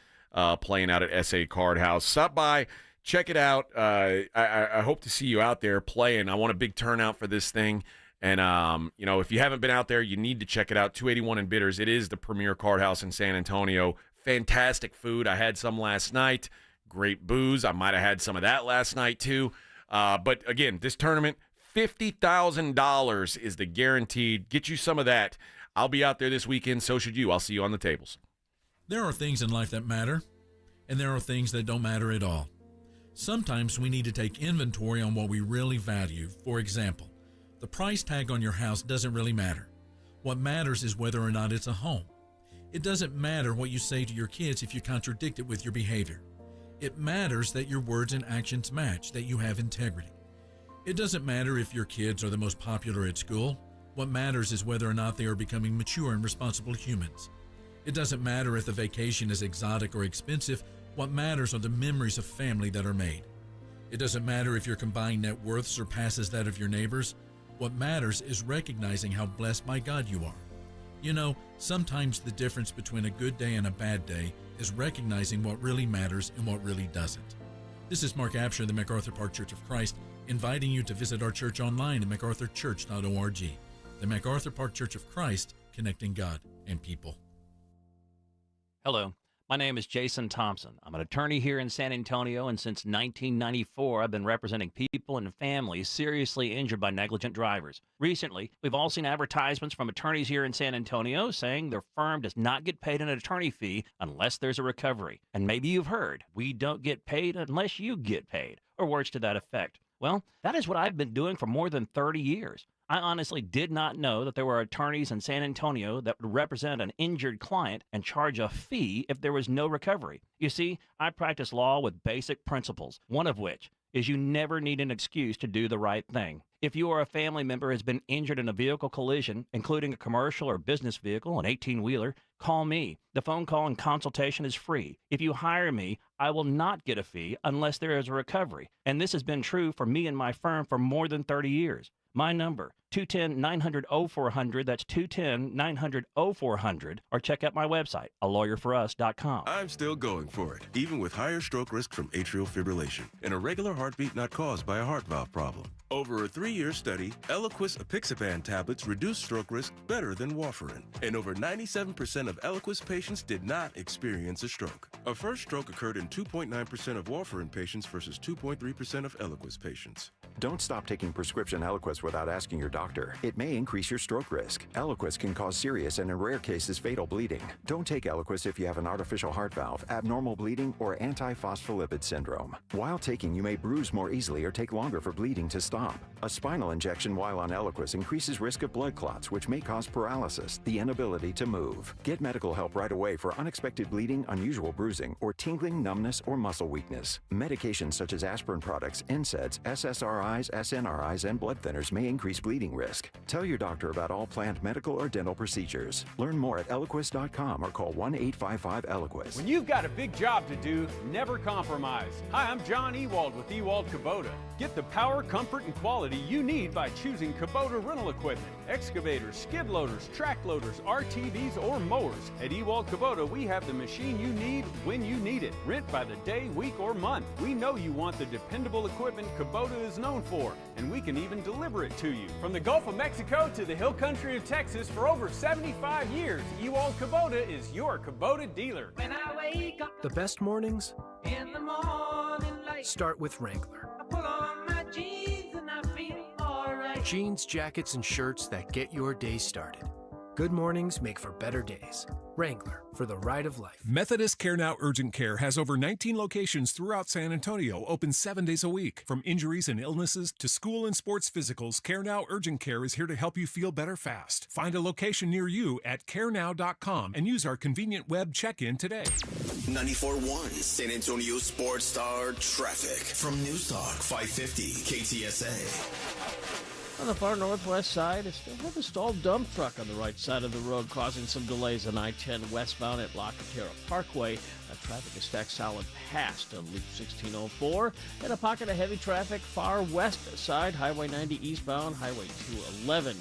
playing out at SA Card House. Stop by, check it out. I hope to see you out there playing. I want a big turnout for this thing. And, if you haven't been out there, you need to check it out. 281 and Bitters. It is the premier card house in San Antonio. Fantastic food. I had some last night. Great booze. I might have had some of that last night, too. But, again, this tournament, $50,000 is the guaranteed. Get you some of that. I'll be out there this weekend. So should you. I'll see you on the tables. There are things in life that matter, and there are things that don't matter at all. Sometimes we need to take inventory on what we really value. For example, the price tag on your house doesn't really matter. What matters is whether or not it's a home. It doesn't matter what you say to your kids if you contradict it with your behavior. It matters that your words and actions match, that you have integrity. It doesn't matter if your kids are the most popular at school. What matters is whether or not they are becoming mature and responsible humans. It doesn't matter if the vacation is exotic or expensive. What matters are the memories of family that are made. It doesn't matter if your combined net worth surpasses that of your neighbors. What matters is recognizing how blessed by God you are. You know, sometimes the difference between a good day and a bad day is recognizing what really matters and what really doesn't. This is Mark Absher of the MacArthur Park Church of Christ, inviting you to visit our church online at macarthurchurch.org. The MacArthur Park Church of Christ, connecting God and people. Hello, My name is Jason Thompson. I'm an attorney here in San Antonio, and since 1994, I've been representing people and families seriously injured by negligent drivers. Recently, we've all seen advertisements from attorneys here in San Antonio saying their firm does not get paid an attorney fee unless there's a recovery. And maybe you've heard, we don't get paid unless you get paid, or words to that effect. Well, that is what I've been doing for more than 30 years. I honestly did not know that there were attorneys in San Antonio that would represent an injured client and charge a fee if there was no recovery. You see, I practice law with basic principles, one of which is you never need an excuse to do the right thing. If you or a family member has been injured in a vehicle collision, including a commercial or business vehicle, an 18-wheeler, call me. The phone call and consultation is free. If you hire me, I will not get a fee unless there is a recovery. And this has been true for me and my firm for more than 30 years. My number, 210-900-0400. That's 210-900-0400. Or check out my website, alawyerforus.com. I'm still going for it, even with higher stroke risk from atrial fibrillation, an irregular heartbeat not caused by a heart valve problem. Over a 3-year study, Eliquis apixaban tablets reduced stroke risk better than warfarin. And over 97% of Eliquis patients did not experience a stroke. A first stroke occurred in 2.9% of warfarin patients versus 2.3% of Eliquis patients. Don't stop taking prescription Eliquis without asking your doctor. It may increase your stroke risk. Eliquis can cause serious and in rare cases fatal bleeding. Don't take Eliquis if you have an artificial heart valve, abnormal bleeding, or antiphospholipid syndrome. While taking, you may bruise more easily or take longer for bleeding to stop. A spinal injection while on Eliquis increases risk of blood clots, which may cause paralysis, the inability to move. Get medical help right away for unexpected bleeding, unusual bruising, or tingling, numbness, or muscle weakness. Medications such as aspirin products, NSAIDs, SSRIs, SNRIs, and blood thinners may increase bleeding risk. Tell your doctor about all planned medical or dental procedures. Learn more at Eliquis.com or call 1-855-ELIQUIS. When you've got a big job to do, never compromise. Hi, I'm John Ewald with Ewald Kubota. Get the power, comfort, and quality you need by choosing Kubota rental equipment. Excavators, skid loaders, track loaders, RTVs, or mowers. At Ewald Kubota, we have the machine you need when you need it. Rent by the day, week, or month. We know you want the dependable equipment Kubota is known for, and we can even deliver it to you. From the Gulf of Mexico to the hill country of Texas, for over 75 years, Ewald Kubota is your Kubota dealer. When I wake up, the best mornings in the morning light start with Wrangler. I put on my jeans and I feel alright. Jeans, jackets, and shirts that get your day started. Good mornings make for better days. Wrangler, for the ride of life. Methodist Care Now Urgent Care has over 19 locations throughout San Antonio, open 7 days a week. From injuries and illnesses to school and sports physicals, Care Now Urgent Care is here to help you feel better fast. Find a location near you at carenow.com and use our convenient web check-in today. 94.1 San Antonio Sports Star traffic from News Talk 550 KTSA. On the far northwest side, it's still have a stalled dump truck on the right side of the road, causing some delays on I-10 westbound at La Cantera Parkway. Traffic is stacked solid past on Loop 1604, and a pocket of heavy traffic far west side, Highway 90 eastbound, Highway 211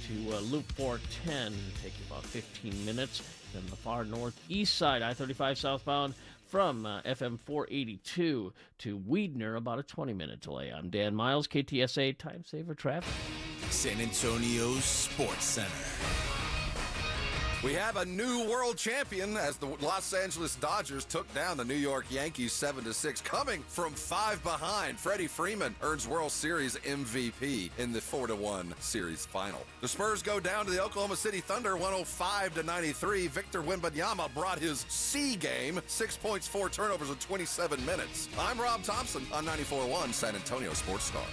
to Loop 410, take you about 15 minutes. Then the far northeast side, I-35 southbound, from FM 482 to Weedner, about a 20-minute delay. I'm Dan Miles, KTSA Time Saver Traffic. San Antonio Sports Center. We have a new world champion as the Los Angeles Dodgers took down the New York Yankees 7-6, coming from 5 behind. Freddie Freeman earns World Series MVP in the 4-1 series final. The Spurs go down to the Oklahoma City Thunder 105-93. Victor Wembanyama brought his C game, 6 points, 4 turnovers in 27 minutes. I'm Rob Thompson on 94.1 San Antonio Sports Star.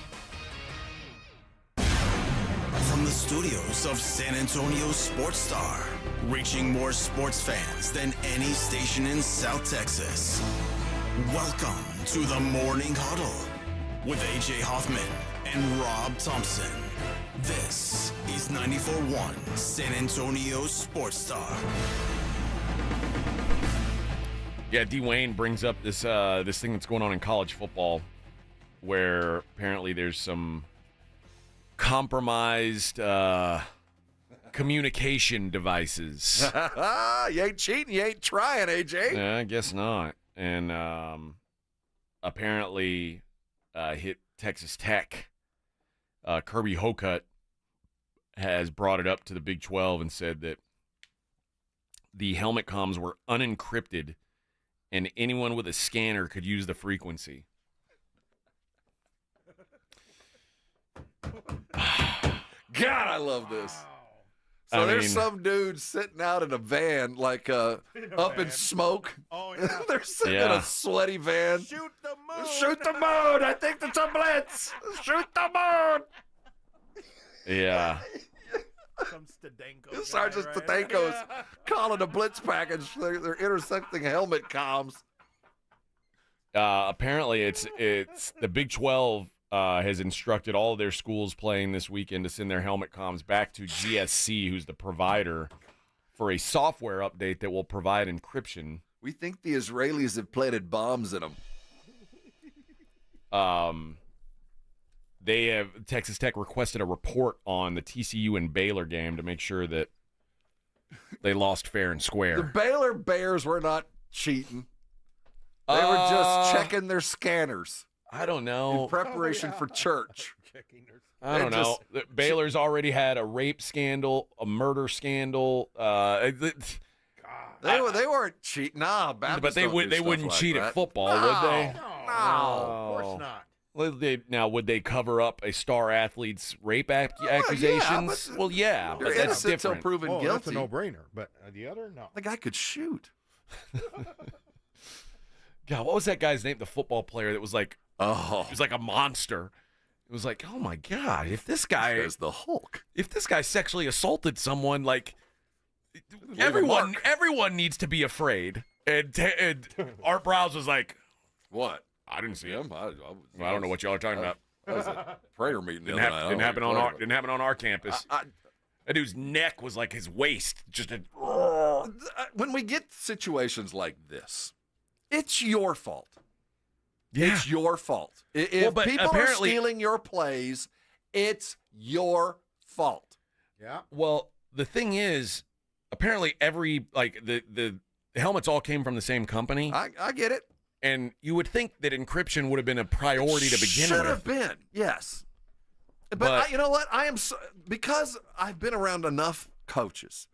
From the studios of San Antonio Sports Star, reaching more sports fans than any station in South Texas. Welcome to the Morning Huddle with AJ Hoffman and Rob Thompson. This is 94.1 San Antonio Sports Star. Yeah, Dwayne brings up this this thing that's going on in college football, where apparently there's some compromised communication devices. You ain't cheating, you ain't trying, AJ. I guess not. And apparently hit Texas Tech. Kirby Hocutt has brought it up to the Big 12 and said that the helmet comms were unencrypted and anyone with a scanner could use the frequency. God, I love this. So there's some dude sitting out in a van, like up in smoke. Oh, yeah. They're sitting in a sweaty van. Shoot the moon. Shoot the moon. I think it's a blitz. Shoot the moon. Yeah. Some Stadenko. Sergeant Stadenko's calling a blitz package. They're intersecting helmet comms. Apparently, it's the Big 12 has instructed all of their schools playing this weekend to send their helmet comms back to GSC, who's the provider, for a software update that will provide encryption. We think the Israelis have planted bombs in them. Texas Tech requested a report on the TCU and Baylor game to make sure that they lost fair and square. The Baylor Bears were not cheating. They were just checking their scanners. I don't know. In preparation for church. I don't know. Baylor's already had a rape scandal, a murder scandal. They weren't cheating. Nah, Baptists but they wouldn't cheat that. at football, would they? No, of course not. Would they cover up a star athlete's rape accusations? Yeah, well, yeah, but that's innocent different. Until proven guilty. That's a no-brainer. But the other, no. The guy could shoot. God, what was that guy's name? The football player that was like, he Oh, was like a monster. It was like, oh my God, if this guy is the Hulk. if this guy sexually assaulted someone, like a everyone needs to be afraid. And Art Browse was like, What? I didn't see him. I don't know what y'all are talking about. That was a prayer meeting. Didn't happen on our campus. That dude's neck was like his waist. Just when we get situations like this, it's your fault. Yeah. It's your fault. If people are stealing your plays, it's your fault. Yeah. Well, the thing is, apparently the helmets all came from the same company. I get it. And you would think that encryption would have been a priority to begin with. Should have been, yes. But you know what? Because I've been around enough coaches.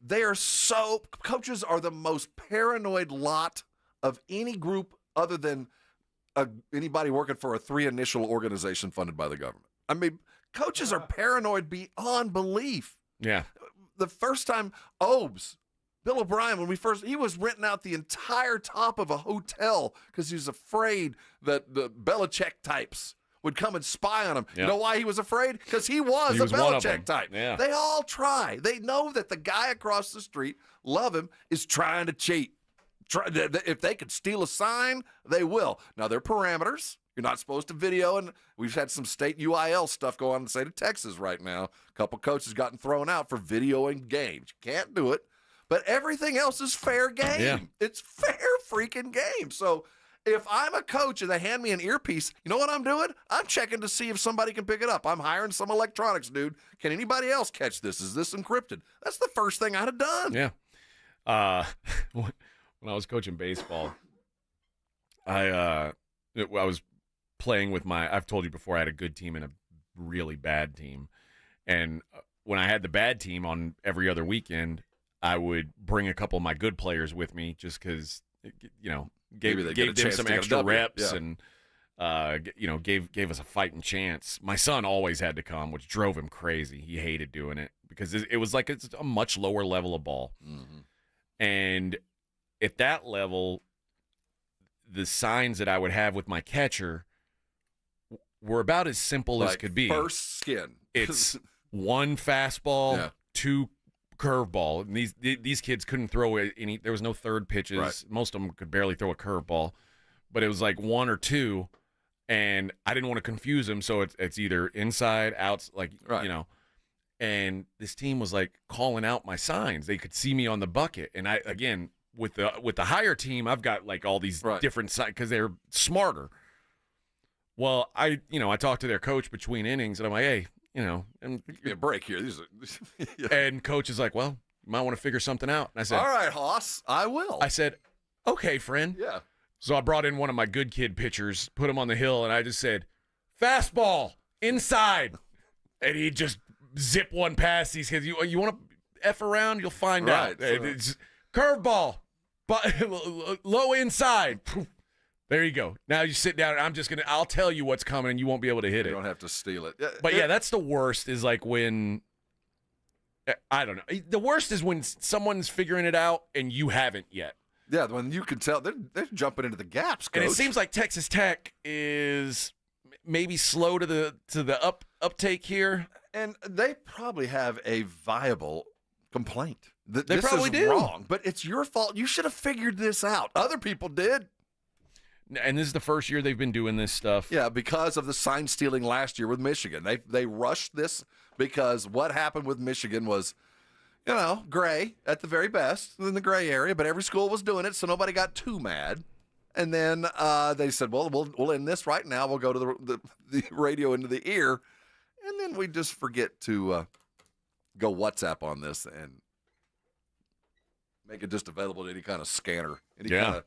Coaches are the most paranoid lot of any group other than anybody working for a 3-initial organization funded by the government. I mean, coaches are paranoid beyond belief. Yeah. The first time Bill O'Brien, he was renting out the entire top of a hotel because he was afraid that the Belichick types would come and spy on him. Yep. You know why he was afraid? Because he was a Belichick type. Yeah. They all try. They know that the guy across the street, love him, is trying to cheat. If they could steal a sign, they will. Now, there are parameters. You're not supposed to video, and we've had some state UIL stuff go on in the state of Texas right now. A couple coaches gotten thrown out for videoing games. You can't do it. But everything else is fair game. Yeah. It's fair freaking game. So if I'm a coach and they hand me an earpiece, you know what I'm doing? I'm checking to see if somebody can pick it up. I'm hiring some electronics dude. Can anybody else catch this? Is this encrypted? That's the first thing I'd have done. Yeah. When I was coaching baseball, I was playing with I've told you before, I had a good team and a really bad team. And when I had the bad team on every other weekend, I would bring a couple of my good players with me just because, gave them some extra reps and, gave us a fighting chance. My son always had to come, which drove him crazy. He hated doing it because it was like it's a much lower level of ball. Mm-hmm. And at that level, the signs that I would have with my catcher were about as simple as could be. First skin. It's one fastball, two curveball. And these kids couldn't throw any. There was no third pitches. Right. Most of them could barely throw a curveball, but it was like one or two, and I didn't want to confuse them. So it's either inside, outs, And this team was like calling out my signs. They could see me on the bucket, and I again with the higher team, I've got like all these different signs because they're smarter. Well, I talked to their coach between innings, and I'm like, hey. And give me a break here. And coach is like, well, you might want to figure something out. And I said, all right, Hoss, I will. I said, okay, friend. Yeah. So I brought in one of my good kid pitchers, put him on the hill, and I just said, fastball, inside. And he just zip one past these kids. You want to F around, you'll find out. It's curveball, but low inside. There you go. Now you sit down, and I'll tell you what's coming, and you won't be able to hit it. You don't have to steal it. But yeah, that's the worst is like when, I don't know. The worst is when someone's figuring it out and you haven't yet. Yeah, when you can tell, they're jumping into the gaps, Coach. And it seems like Texas Tech is maybe slow to the uptake here. And they probably have a viable complaint. They probably do. Wrong, but it's your fault. You should have figured this out. Other people did. And this is the first year they've been doing this stuff. Yeah, because of the sign stealing last year with Michigan. They rushed this because what happened with Michigan was, gray at the very best, in the gray area, but every school was doing it, so nobody got too mad. And then they said, well, we'll end this right now. We'll go to the radio into the ear. And then we just forget to go WhatsApp on this and make it just available to any kind of scanner.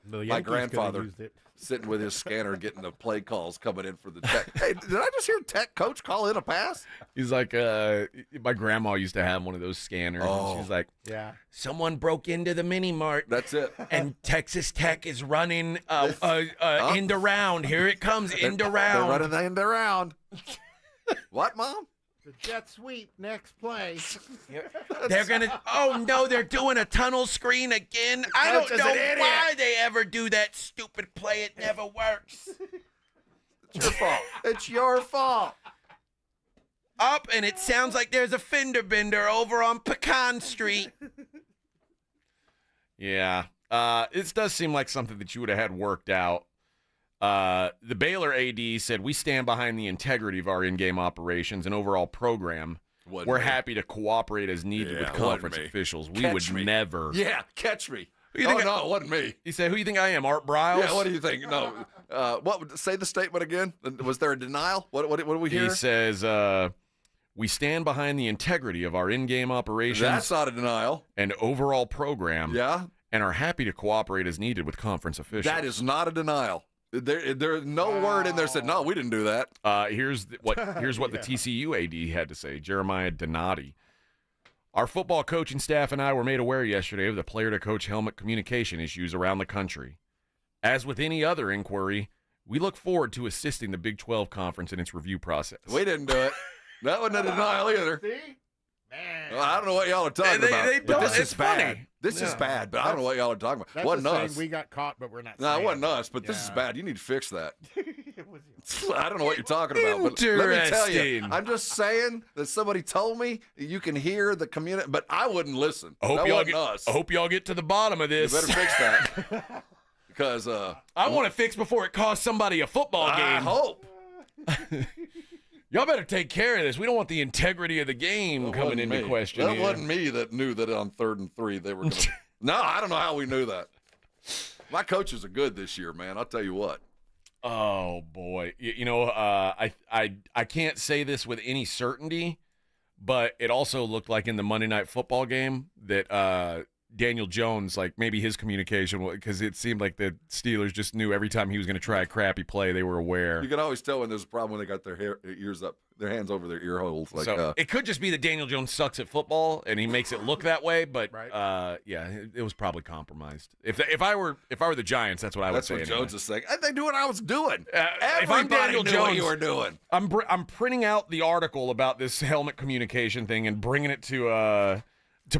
My grandfather sitting with his scanner getting the play calls coming in for the Tech. Hey, did I just hear Tech coach call in a pass? He's like, my grandma used to have one of those scanners. Oh. And she's like, yeah, someone broke into the mini mart. That's it. And Texas Tech is running end around. Here it comes, end around. They're running the end around. What, Mom? The jet sweep, next play. They're they're doing a tunnel screen again. I don't know why they ever do that stupid play. It never works. It's your fault. It's your fault. Up, and it sounds like there's a fender bender over on Pecan Street. Yeah. It does seem like something that you would have had worked out. The Baylor AD said, we stand behind the integrity of our in-game operations and overall program. We're happy to cooperate as needed with conference officials. We would never. Yeah, catch me. No, it wasn't me. He said, who do you think I am, Art Briles? Yeah, what do you think? No. Say the statement again? Was there a denial? What do we hear? He says, we stand behind the integrity of our in-game operations. That's not a denial. And overall program. Yeah. And are happy to cooperate as needed with conference officials. That is not a denial. There's no word in there said, no, we didn't do that. Here's what the TCU AD had to say, Jeremiah Donati. Our football coaching staff and I were made aware yesterday of the player-to-coach helmet communication issues around the country. As with any other inquiry, we look forward to assisting the Big 12 Conference in its review process. We didn't do it. That wasn't a denial either. See? Man. Well, I don't know what y'all are talking about. But this is bad. Funny. This is bad, but I don't know what y'all are talking about. That's Wasn't the us. saying we got caught, but we're not. No, it wasn't us, but this is bad. You need to fix that. I don't know what you're talking about, but let me tell you, I'm just saying that somebody told me you can hear the community, but I wouldn't listen. I hope y'all get to the bottom of this. You better fix that. Because I want it fixed before it costs somebody a football game. I hope. Y'all better take care of this. We don't want the integrity of the game coming into question. That wasn't me that knew that on 3rd and 3 they were going to. No, I don't know how we knew that. My coaches are good this year, man. I'll tell you what. Oh, boy. I can't say this with any certainty, but it also looked like in the Monday Night Football game that Daniel Jones, like maybe his communication, because it seemed like the Steelers just knew every time he was going to try a crappy play, they were aware. You can always tell when there's a problem when they got their ears up, their hands over their ear holes. Like, so it could just be that Daniel Jones sucks at football and he makes it look that way, but it was probably compromised. If I were the Giants, that's what I would say. That's what Jones is saying. They do what I was doing. If I'm Daniel knew Jones, what you were doing. I'm printing out the article about this helmet communication thing and bringing it to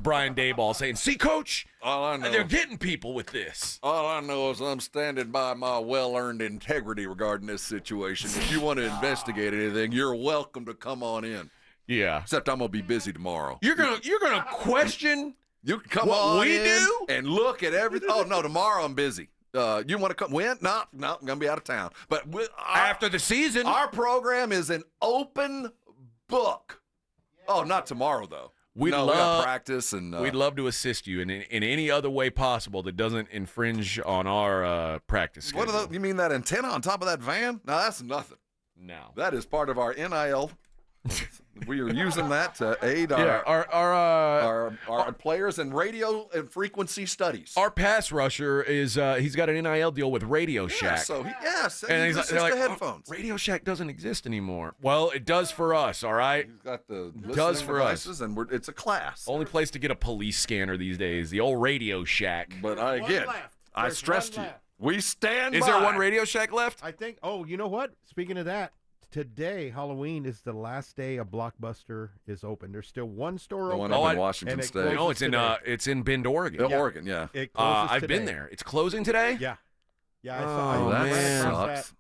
Brian Daboll, saying, "See, Coach, all I know, they're getting people with this." All I know is I'm standing by my well-earned integrity regarding this situation. If you want to investigate anything, you're welcome to come on in. Yeah. Except I'm gonna be busy tomorrow. You're gonna question. You can come what on we in do and look at everything. Oh no, tomorrow I'm busy. You want to come? When? No, I'm gonna be out of town. But after the season, our program is an open book. Oh, not tomorrow though. We got practice, and we'd love to assist you in any other way possible that doesn't infringe on our practice schedule. What are you mean that antenna on top of that van? No, that's nothing. No, that is part of our NIL. We are using that to aid our players in radio and frequency studies. Our pass rusher is he's got an NIL deal with Radio Shack. And he's they're like, headphones. Radio Shack doesn't exist anymore. Well, it does for us, all right? He's got the does for devices, and it's a class. Only place to get a police scanner these days, the old Radio Shack. But I stressed to you, we stand Is by. there one Radio Shack left? I think. Oh, you know what? Speaking of that, today, Halloween, is the last day a Blockbuster is open. There's still one store The open. one up in Washington State. No, it's in Bend, Oregon. Oregon, yeah. It closes I've today. been there. It's closing today? Yeah. Yeah, I Oh, saw that man. sucks.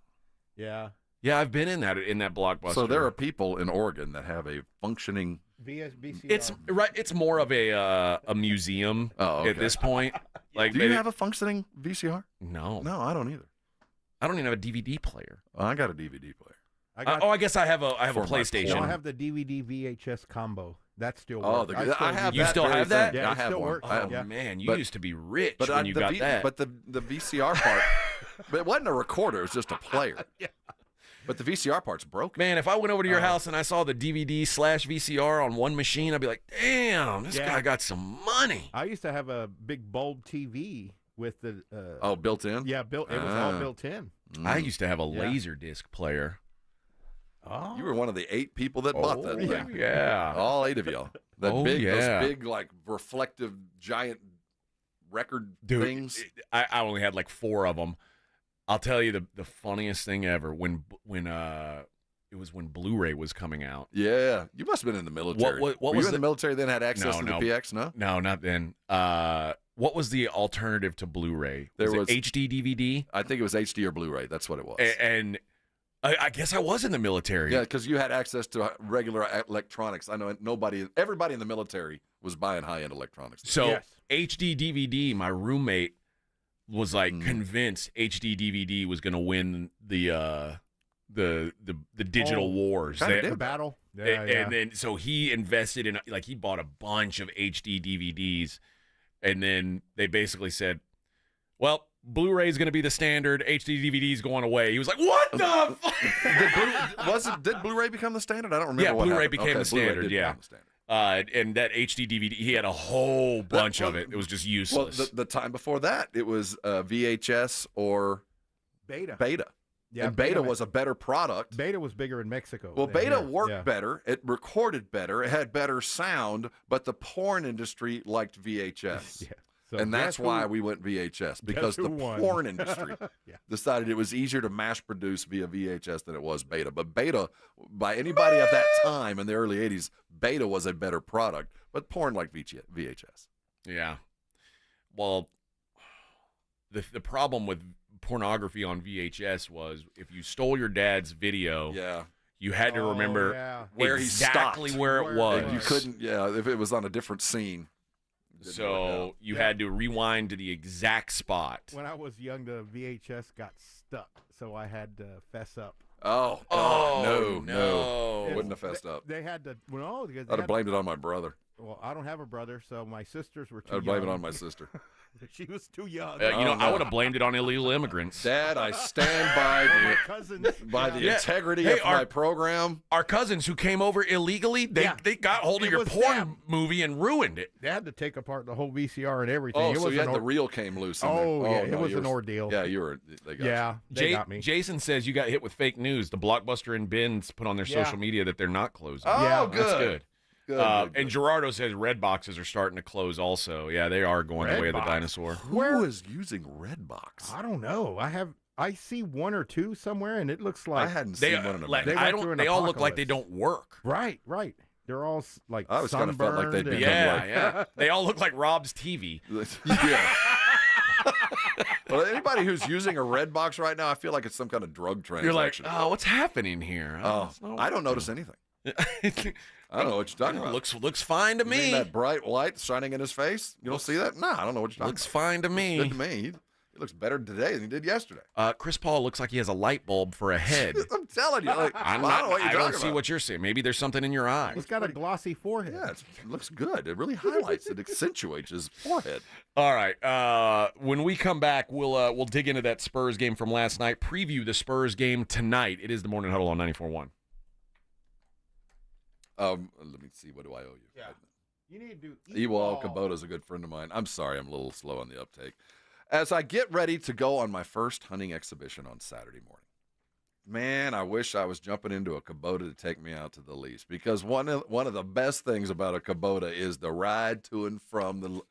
Yeah. Yeah, I've been in that Blockbuster. So there are people in Oregon that have a functioning. VCR. It's right. It's more of a museum at this point. Like, do you have a functioning VCR? No, I don't either. I don't even have a DVD player. I got a DVD player. I guess I have a For my PlayStation. No, I have the DVD VHS combo. That still Oh, works. I have. You that still very have that? thing. Yeah, I it have still one. works. I have- Yeah. Man, you But- used to be rich But when you got that. But the VCR part, but it wasn't a recorder. It was just a player. Yeah. But the VCR part's broken. Man, if I went over to your house and I saw the DVD/VCR on one machine, I'd be like, damn, this guy got some money. I used to have a big bulb TV with the. Built in? Yeah, it was all built in. I used to have a laser disc player. Oh. You were one of the 8 people that bought that thing. Yeah. All 8 of y'all. Those big, like, reflective, giant record things. I only had like 4 of them. I'll tell you the funniest thing ever when it was when Blu-ray was coming out. Yeah, you must have been in the military. What were was you in the military then? Had access to the PX? No, not then. What was the alternative to Blu-ray? Was it HD DVD? I think it was HD or Blu-ray. That's what it was. And I guess I was in the military. Yeah, because you had access to regular electronics. I know everybody in the military was buying high-end electronics. So HD DVD, my roommate was like convinced HD DVD was going to win the digital wars. The battle. Yeah, and then so he invested in, like, he bought a bunch of HD DVDs, and then they basically said, well, Blu-ray is going to be the standard. HD DVD is going away. He was like, "What the fuck?" Did Blu-ray become the standard? I don't remember. Yeah, what Blu-ray happened. became the Blu-ray standard. did Yeah, become the standard. And that HD DVD, he had a whole bunch of it. It was just useless. Well, the time before that, it was VHS or Beta. Yeah, and Beta was a better product. Beta was bigger in Mexico. Well, than Beta here. worked better. It recorded better. It had better sound. But the porn industry liked VHS. So and that's guess why who- we went VHS, because who the won? porn industry Yeah. decided it was easier to mass produce via VHS than it was Beta. But Beta, by anybody at that time in the early 80s, Beta was a better product. But porn liked VHS. Yeah. Well, the problem with pornography on VHS was if you stole your dad's video, you had to remember where exactly he stopped. where it was. And you couldn't, if it was on a different scene. So you had to rewind to the exact spot. When I was young, the VHS got stuck, so I had to fess up. Oh, no. Wouldn't have fessed up. They had to. Well, because I'd have blamed it on my brother. Well, I don't have a brother, so my sisters were too I'd young. blame it on my sister. She was too young. I would have blamed it on illegal immigrants. Dad, I stand by the integrity of my program. Our cousins who came over illegally, they got hold of your porn movie and ruined it. They had to take apart the whole VCR and everything. Oh, It so was you an had the reel came loose in there. Oh, yeah, it no, was you an were- ordeal. Yeah, you were. They got Yeah, you. they got me. Jason says you got hit with fake news. The Blockbuster and Ben's put on their Yeah. social media that they're not closing. Oh, yeah, good. That's good. Good. And Gerardo says red boxes are starting to close also. Yeah, they are going the way of the Redbox? dinosaur. Who is using Redbox? I don't know. I see one or two somewhere, and it looks like I hadn't They, seen one in a like, minute. I went don't. through an They all look like they apocalypse. don't work. Right. They're all like I always kind of felt like they'd sunburned become and- like- Yeah. They all look like Rob's TV. Yeah. Well, anybody who's using a Redbox right now, I feel like it's some kind of drug You're like, transaction. oh, what's happening here? I don't notice anything. I don't know what you're talking about. Looks fine to You mean me. that bright light shining in his face? You don't see that? No, I don't know what you're talking Looks about. fine to me. Good to me. He looks better today than he did yesterday. Chris Paul looks like he has a light bulb for a head. I'm telling you. Like, I'm well, not, I don't know what you're I don't talking see about. what you're saying. Maybe there's something in your eye. He's got a glossy forehead. Yeah, it looks good. It really highlights it, accentuates his forehead. All right. When we come back, we'll dig into that Spurs game from last night. Preview the Spurs game tonight. It is the Morning Huddle on 94.1. Let me see. What do I owe you? Yeah. You need to do Ewald Kubota's a good friend of mine. I'm sorry, I'm a little slow on the uptake. As I get ready to go on my first hunting exhibition on Saturday morning, man, I wish I was jumping into a Kubota to take me out to the lease, because one of the best things about a Kubota is the ride to and from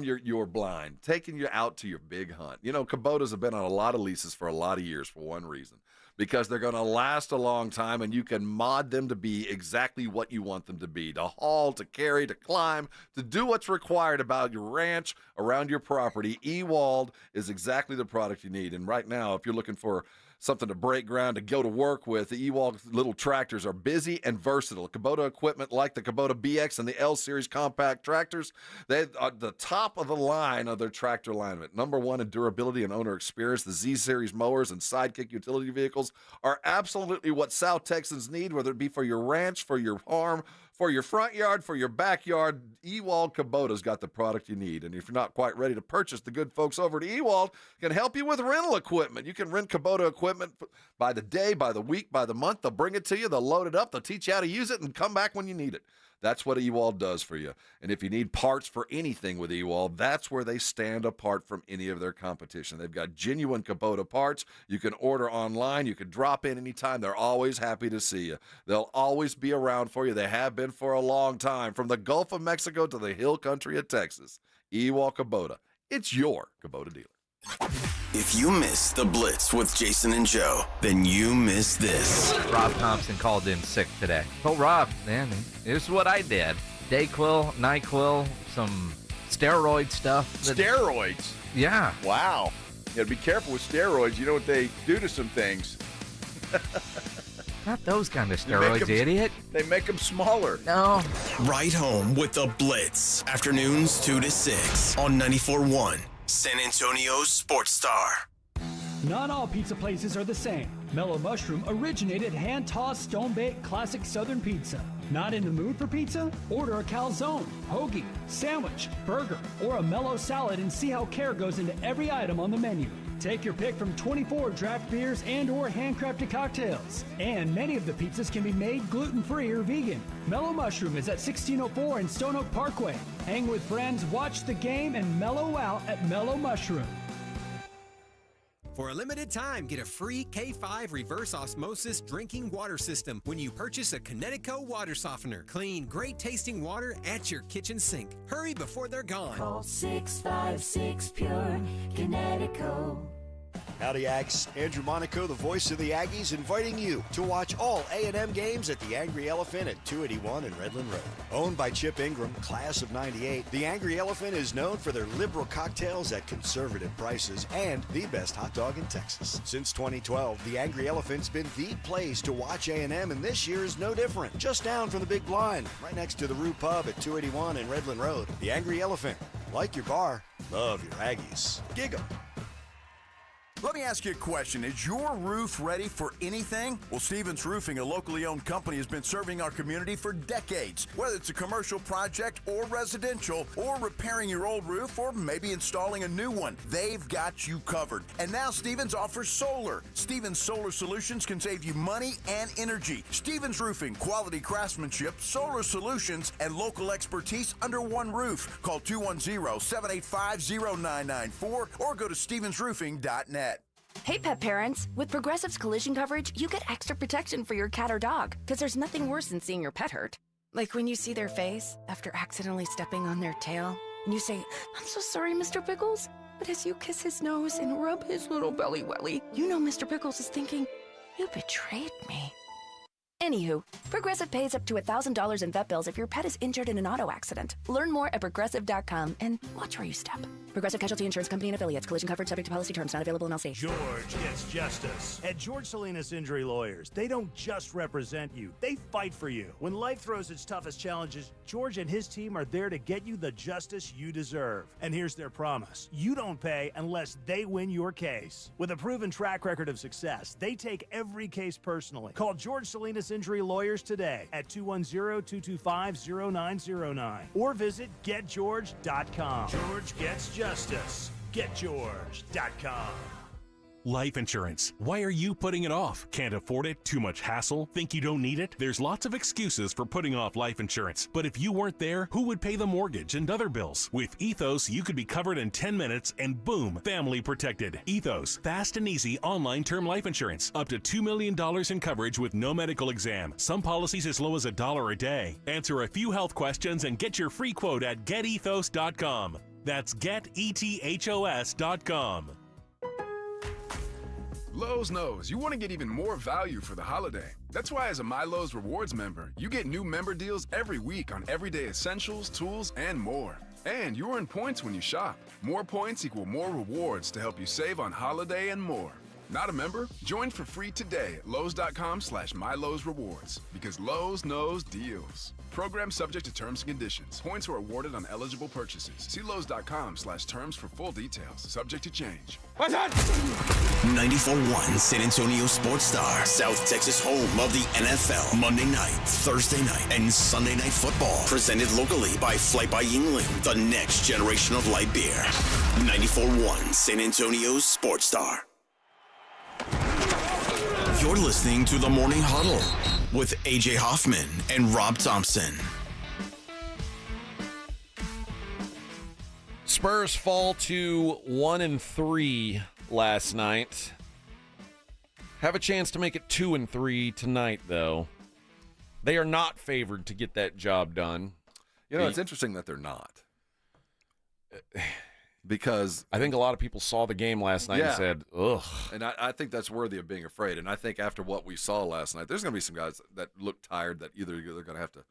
your blind, taking you out to your big hunt. You know, Kubotas have been on a lot of leases for a lot of years for one reason, because they're going to last a long time, and you can mod them to be exactly what you want them to be, to haul, to carry, to climb, to do what's required about your ranch, around your property. Ewald is exactly the product you need. And right now, if you're looking for something to break ground, to go to work with, the Ewald little tractors are busy and versatile. Kubota equipment like the Kubota BX and the L-Series compact tractors, they are the top of the line of their tractor alignment. Number one in durability and owner experience, the Z-Series mowers and Sidekick utility vehicles are absolutely what South Texans need, whether it be for your ranch, for your farm, for your front yard, for your backyard. Ewald Kubota's got the product you need. And if you're not quite ready to purchase, the good folks over at Ewald can help you with rental equipment. You can rent Kubota equipment by the day, by the week, by the month. They'll bring it to you. They'll load it up. They'll teach you how to use it and come back when you need it. That's what Ewald does for you. And if you need parts for anything with Ewald, that's where they stand apart from any of their competition. They've got genuine Kubota parts. You can order online. You can drop in anytime. They're always happy to see you. They'll always be around for you. They have been for a long time, from the Gulf of Mexico to the hill country of Texas. Ewald Kubota. It's your Kubota dealer. If you missed the Blitz with Jason and Joe, then you missed this. Rob Thompson called in sick today. Oh, Rob, man, here's what I did. Dayquil, NyQuil, some steroid stuff. Steroids? Yeah. Wow. You gotta be careful with steroids. You know what they do to some things. Not those kind of steroids, idiot. They make them smaller. No. Right home with the Blitz. Afternoons 2 to 6 on 94.1 San Antonio's Sports Star. Not all pizza places are the same. Mellow Mushroom originated hand-tossed, stone-baked classic Southern pizza. Not in the mood for pizza? Order a calzone, hoagie, sandwich, burger, or a mellow salad and see how care goes into every item on the menu. Take your pick from 24 draft beers and or handcrafted cocktails. And many of the pizzas can be made gluten-free or vegan. Mellow Mushroom is at 1604 in Stone Oak Parkway. Hang with friends, watch the game, and mellow out at Mellow Mushroom. For a limited time, get a free K5 reverse osmosis drinking water system when you purchase a Connecticut water softener. Clean, great tasting water at your kitchen sink. Hurry before they're gone. Call 656 Pure Connecticut. Howdy, Ags. Andrew Monaco, the voice of the Aggies, inviting you to watch all A&M games at the Angry Elephant at 281 in Redland Road. Owned by Chip Ingram, class of 98, the Angry Elephant is known for their liberal cocktails at conservative prices and the best hot dog in Texas. Since 2012, the Angry Elephant's been the place to watch A&M, and this year is no different. Just down from the Big Blind, right next to the Rue Pub at 281 in Redland Road. The Angry Elephant. Like your bar, love your Aggies. Gig 'em. Let me ask you a question. Is your roof ready for anything? Well, Stevens Roofing, a locally owned company, has been serving our community for decades. Whether it's a commercial project or residential, or repairing your old roof, or maybe installing a new one, they've got you covered. And now Stevens offers solar. Stevens Solar Solutions can save you money and energy. Stevens Roofing, quality craftsmanship, solar solutions, and local expertise under one roof. Call 210-785-0994 or go to stevensroofing.net. Hey, pet parents. With Progressive's collision coverage, you get extra protection for your cat or dog, because there's nothing worse than seeing your pet hurt. Like when you see their face after accidentally stepping on their tail, and you say, "I'm so sorry, Mr. Pickles." But as you kiss his nose and rub his little belly welly, you know Mr. Pickles is thinking, "You betrayed me." Anywho, Progressive pays up to $1,000 in vet bills if your pet is injured in an auto accident. Learn more at Progressive.com and watch where you step. Progressive Casualty Insurance Company and Affiliates. Collision coverage subject to policy terms. Not available in all states. George gets justice. At George Salinas Injury Lawyers, they don't just represent you. They fight for you. When life throws its toughest challenges, George and his team are there to get you the justice you deserve. And here's their promise. You don't pay unless they win your case. With a proven track record of success, they take every case personally. Call George Salinas Injury Lawyers today at 210-225-0909 or visit GetGeorge.com. George gets justice. GetGeorge.com. Life insurance. Why are you putting it off? Can't afford it? Too much hassle? Think you don't need it? There's lots of excuses for putting off life insurance. But if you weren't there, who would pay the mortgage and other bills? With Ethos, you could be covered in 10 minutes and boom, family protected. Ethos, fast and easy online term life insurance. Up to $2 million in coverage with no medical exam. Some policies as low as $1 a day. Answer a few health questions and get your free quote at getethos.com. That's getethos.com. Lowe's knows you want to get even more value for the holiday. That's why as a My Lowe's Rewards member, you get new member deals every week on everyday essentials, tools, and more. And you earn points when you shop. More points equal more rewards to help you save on holiday and more. Not a member? Join for free today at Lowe's.com/MyLowe'sRewards because Lowe's knows deals. Program subject to terms and conditions. Points are awarded on eligible purchases. See Lowe's.com/terms for full details. Subject to change. What's that? 94.1 San Antonio Sports Star, South Texas home of the NFL. Monday night, Thursday night, and Sunday night football. Presented locally by Flight by Yingling, the next generation of light beer. 94.1 San Antonio Sports Star. You're listening to the Morning Huddle with AJ Hoffman and Rob Thompson. Spurs fall to 1-3 last night. Have a chance to make it 2-3 tonight, though. They are not favored to get that job done. You know, it's interesting that they're not. Because I think a lot of people saw the game last night and said, ugh. And I think that's worthy of being afraid. And I think after what we saw last night, there's going to be some guys that look tired that either they're going to have to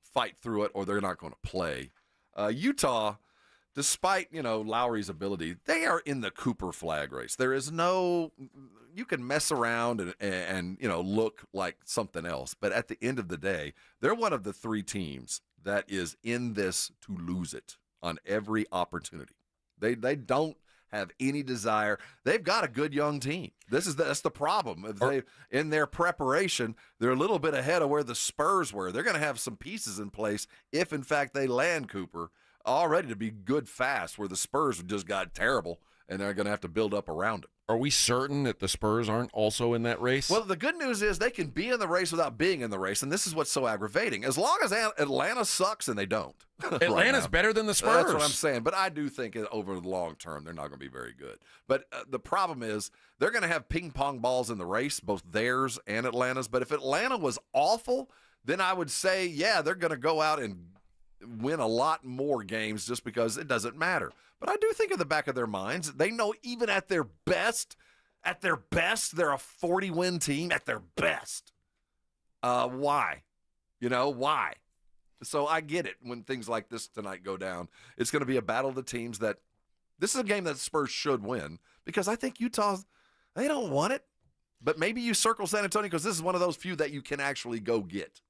fight through it or they're not going to play. Utah, despite, Lowry's ability, they are in the Cooper flag race. There is no – you can mess around and look like something else. But at the end of the day, they're one of the three teams that is in this to lose it on every opportunity. They don't have any desire. They've got a good young team. That's the problem. In their preparation, they're a little bit ahead of where the Spurs were. They're going to have some pieces in place if, in fact, they land Cooper all ready to be good fast, where the Spurs just got terrible and they're going to have to build up around it. Are we certain that the Spurs aren't also in that race? Well, the good news is they can be in the race without being in the race, and this is what's so aggravating. As long as Atlanta sucks, and they don't. Atlanta's right better than the Spurs. That's what I'm saying. But I do think over the long term, they're not going to be very good. But the problem is they're going to have ping-pong balls in the race, both theirs and Atlanta's. But if Atlanta was awful, then I would say, yeah, they're going to go out and win a lot more games just because it doesn't matter. But I do think in the back of their minds, they know even at their best, they're a 40-win team at their best. Why? Why? So I get it when things like this tonight go down. It's going to be a battle of the teams that this is a game that the Spurs should win because I think Utah, they don't want it. But maybe you circle San Antonio because this is one of those few that you can actually go get.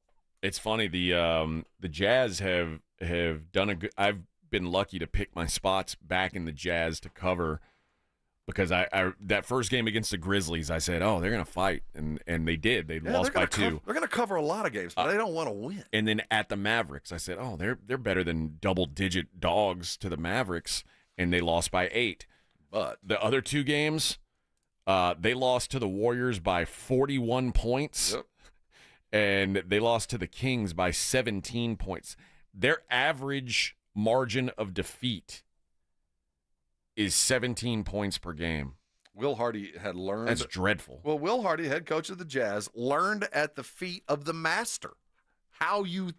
It's funny. The Jazz have done a good. I've been lucky to pick my spots back in the Jazz to cover because I that first game against the Grizzlies, I said, oh, they're going to fight, and they did. They lost by 2. They're going to cover a lot of games, but they don't want to win. And then at the Mavericks, I said, oh, they're better than double-digit dogs to the Mavericks, and they lost by 8. But the other 2 games, they lost to the Warriors by 41 points. Yep. And they lost to the Kings by 17 points. Their average margin of defeat is 17 points per game. Will Hardy had learned. That's dreadful. Well, Will Hardy, head coach of the Jazz, learned at the feet of the master how to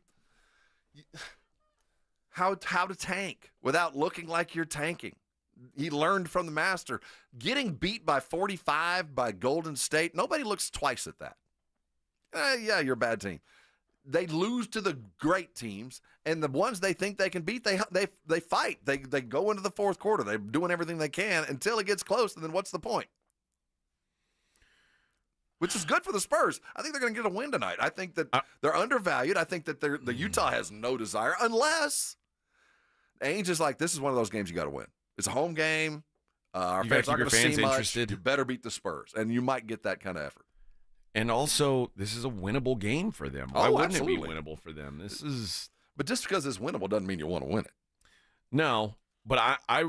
tank without looking like you're tanking. He learned from the master. Getting beat by 45 by Golden State, nobody looks twice at that. Yeah, you're a bad team. They lose to the great teams, and the ones they think they can beat, they fight. They go into the fourth quarter. They're doing everything they can until it gets close, and then what's the point? Which is good for the Spurs. I think they're going to get a win tonight. I think that they're undervalued. I think that the Utah has no desire unless Ainge is like, this is one of those games you got to win. It's a home game. Our fans aren't going to see much. Interested. You better beat the Spurs, and you might get that kind of effort. And also, this is a winnable game for them. Why wouldn't it be winnable for them? But just because it's winnable doesn't mean you want to win it. No, but I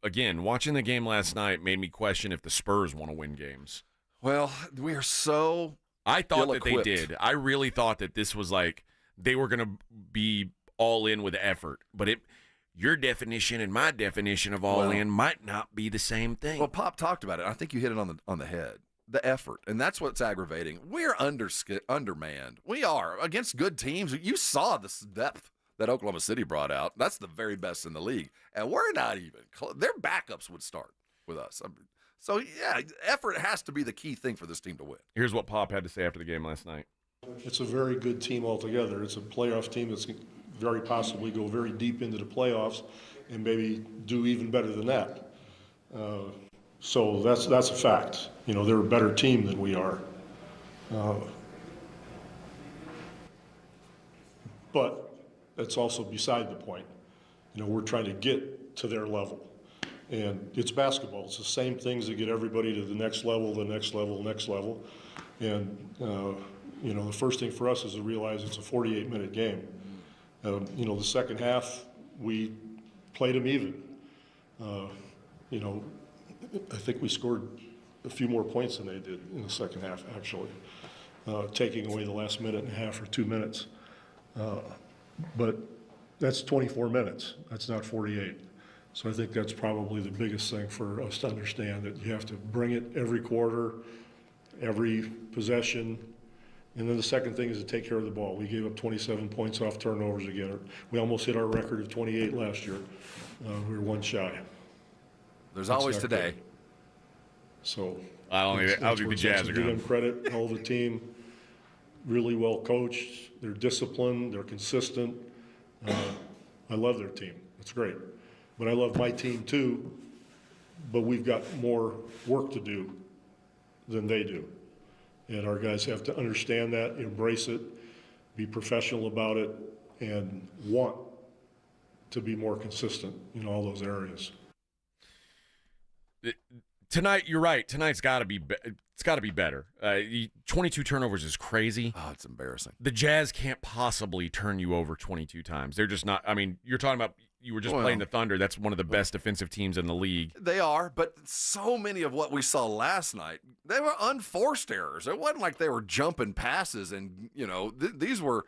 again, watching the game last night made me question if the Spurs want to win games. Well, we are so I thought that they ill-equipped. did. I really thought that this was like they were going to be all in with effort. But your definition and my definition of all in might not be the same thing. Well, Pop talked about it. I think you hit it on the head. The effort, and that's what's aggravating. We're undermanned. We are against good teams. You saw the depth that Oklahoma City brought out. That's the very best in the league, and we're not even close. Their backups would start with us. So yeah, effort has to be the key thing for this team to win. Here's what Pop had to say after the game last night. It's a very good team altogether. It's a playoff team that's very possibly go very deep into the playoffs and maybe do even better than that. So that's a fact. You know, they're a better team than we are. But that's also beside the point. You know, we're trying to get to their level. And it's basketball. It's the same things that get everybody to the next level, the next level, next level. And, you know, the first thing for us is to realize it's a 48-minute game. You know, the second half, we played them even. You know, I think we scored a few more points than they did in the second half, actually, taking away the last minute and a half or 2 minutes. But that's 24 minutes. That's not 48. So I think that's probably the biggest thing for us to understand, that you have to bring it every quarter, every possession. And then the second thing is to take care of the ball. We gave up 27 points off turnovers again. We almost hit our record of 28 last year. We were one shy. There's always today. Good. So I'll think the Jazz are give going them credit. All the team, really well coached. They're disciplined. They're consistent. I love their team. It's great. But I love my team too. But we've got more work to do than they do. And our guys have to understand that, embrace it, be professional about it, and want to be more consistent in all those areas. Tonight, you're right. Tonight's got to be it's got to be better. 22 turnovers is crazy. Oh, it's embarrassing. The Jazz can't possibly turn you over 22 times. They're just not. I mean, you're talking about you were just playing the Thunder. That's one of the best defensive teams in the league. They are, but so many of what we saw last night, they were unforced errors. It wasn't like they were jumping passes, and you know these were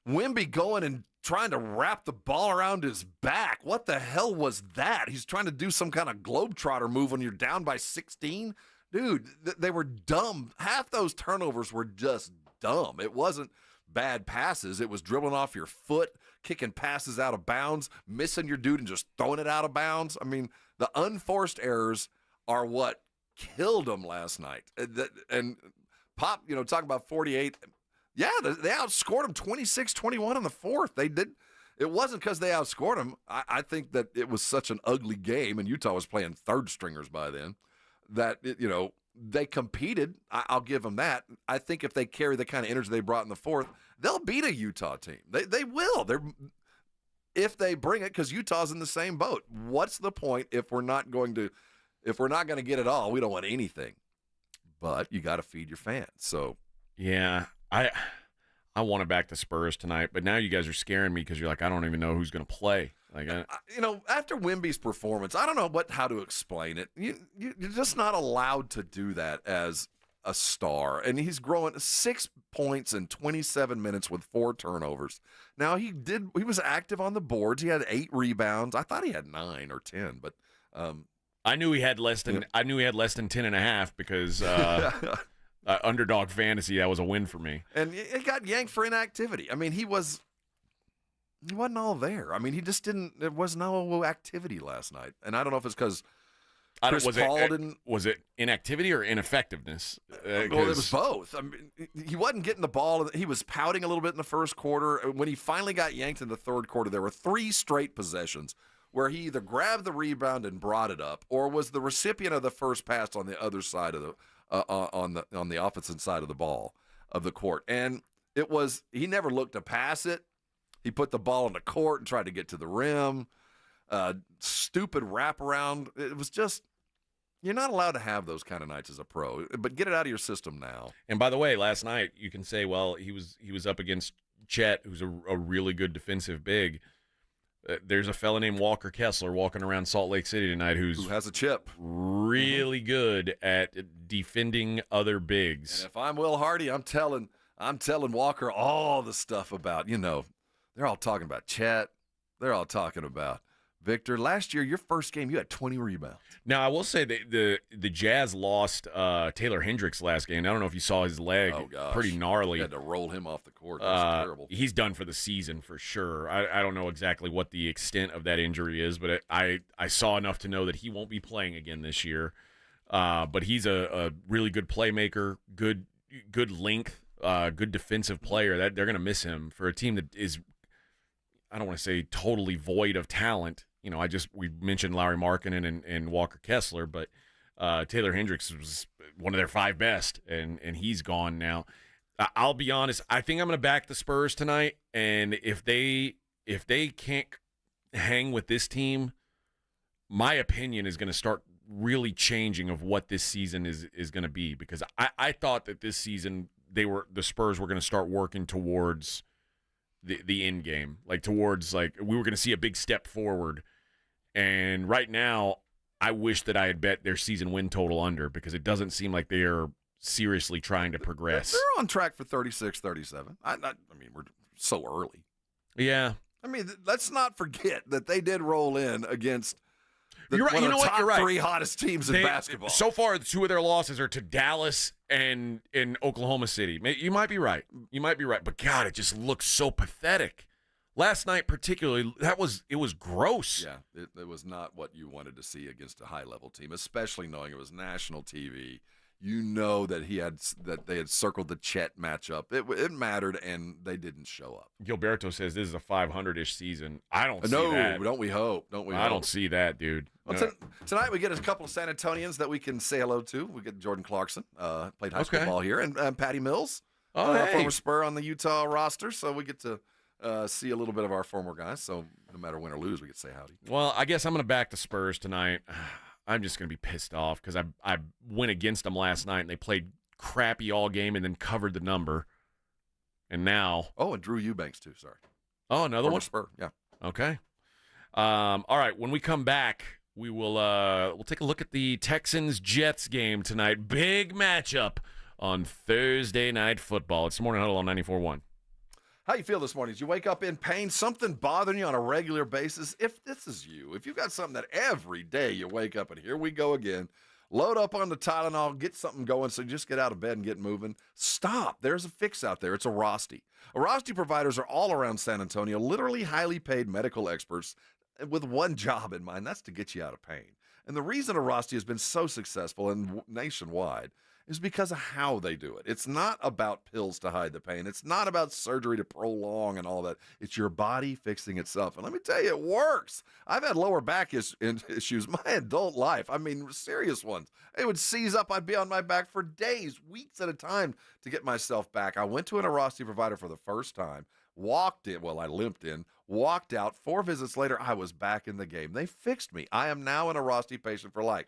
Wemby going and trying to wrap the ball around his back. What the hell was that? He's trying to do some kind of globetrotter move when you're down by 16. Dude, they were dumb. Half those turnovers were just dumb. It wasn't bad passes. It was dribbling off your foot, kicking passes out of bounds, missing your dude and just throwing it out of bounds. I mean, the unforced errors are what killed them last night. And Pop, you know, talking about 48, yeah, they outscored them 26-21 in the fourth. They did. It wasn't because they outscored them. I think that it was such an ugly game, and Utah was playing third stringers by then, that, you know, they competed. I'll give them that. I think if they carry the kind of energy they brought in the fourth, they'll beat a Utah team. They will. If they bring it, because Utah's in the same boat. What's the point if we're not going to get it all? We don't want anything. But you got to feed your fans. So yeah, I want to back the Spurs tonight, but now you guys are scaring me because you're like, I don't even know who's going to play. Like, you know, after Wemby's performance, I don't know how to explain it. You're just not allowed to do that as a star. And he's growing 6 points in 27 minutes with 4 turnovers. Now, he was active on the boards. He had 8 rebounds. I thought he had 9 or 10, but I knew he had less than 10.5 because Underdog fantasy, that was a win for me. And it got yanked for inactivity. I mean, he wasn't all there. I mean, he just didn't. There was no activity last night, and I don't know if it's because Chris Paul didn't. Was it inactivity or ineffectiveness? Well, it was both. I mean, he wasn't getting the ball. He was pouting a little bit in the first quarter. When he finally got yanked in the third quarter, there were 3 straight possessions where he either grabbed the rebound and brought it up, or was the recipient of the first pass on the other side of the on the opposite side of the ball of the court. And it was, he never looked to pass it. He put the ball in the court and tried to get to the rim. Stupid wraparound. It was just, you're not allowed to have those kind of nights as a pro, but get it out of your system now. And by the way, last night you can say, well, he was up against Chet, who's a really good defensive big. there's a fella named Walker Kessler walking around Salt Lake City tonight who has a chip. Really good at defending other bigs. And if I'm Will Hardy, I'm telling Walker all the stuff about, they're all talking about Chet. They're all talking about Victor. Last year, your first game, you had 20 rebounds. Now, I will say that the Jazz lost Taylor Hendricks last game. I don't know if you saw his leg. Oh, gosh. Pretty gnarly. You had to roll him off the court. That was terrible. He's done for the season for sure. I don't know exactly what the extent of that injury is, but I saw enough to know that he won't be playing again this year. But he's a really good playmaker, good length, good defensive player. That they're going to miss him for a team that is, I don't want to say totally void of talent. We mentioned Lauri Markkanen and Walker Kessler, but Taylor Hendricks was one of their 5 best, and he's gone now. I'll be honest. I think I'm going to back the Spurs tonight, and if they can't hang with this team, my opinion is going to start really changing of what this season is going to be, because I thought that this season the Spurs were going to start working towards the end game, towards we were going to see a big step forward. And right now, I wish that I had bet their season win total under, because it doesn't seem like they are seriously trying to progress. They're on track for 36, 37. I mean, we're so early. Yeah. I mean, let's not forget that they did roll in against You're right. one of the top You're right. 3 hottest teams in basketball. So far, 2 of their losses are to Dallas and in Oklahoma City. You might be right. But God, it just looks so pathetic. Last night, particularly, it was gross. Yeah, it was not what you wanted to see against a high-level team, especially knowing it was national TV. You know that they had circled the Chet matchup. It mattered, and they didn't show up. Gilberto says this is a 500-ish season. I don't see no, that. Don't we hope? I don't see that, dude. Well, tonight we get a couple of San Antonians that we can say hello to. We get Jordan Clarkson, played high school ball here, and Patty Mills, former Spur on the Utah roster. So we get to see a little bit of our former guys. So no matter win or lose, we get to say howdy. Well, I guess I'm going to back the Spurs tonight. I'm just going to be pissed off because I went against them last night, and they played crappy all game and then covered the number. And now... Oh, and Drew Eubanks, too. Sorry. Oh, another one? Spur, yeah. Okay. All right, when we come back, we will we'll take a look at the Texans-Jets game tonight. Big matchup on Thursday Night Football. It's the Morning Huddle on 94.1. How you feel this morning? Did you wake up in pain? Something bothering you on a regular basis? If this is you, if you've got something that every day you wake up and here we go again, load up on the Tylenol, get something going so you just get out of bed and get moving. Stop. There's a fix out there. It's a Rosti. Rosti providers are all around San Antonio, literally highly paid medical experts with one job in mind. That's to get you out of pain. And the reason a Rosti has been so successful and nationwide is because of how they do it. It's not about pills to hide the pain. It's not about surgery to prolong and all that. It's your body fixing itself. And let me tell you, it works. I've had lower back issues my adult life. I mean, serious ones. It would seize up. I'd be on my back for days, weeks at a time to get myself back. I went to an Rosti provider for the first time, walked in, well, I limped in, walked out. 4 visits later, I was back in the game. They fixed me. I am now an Rosti patient for life.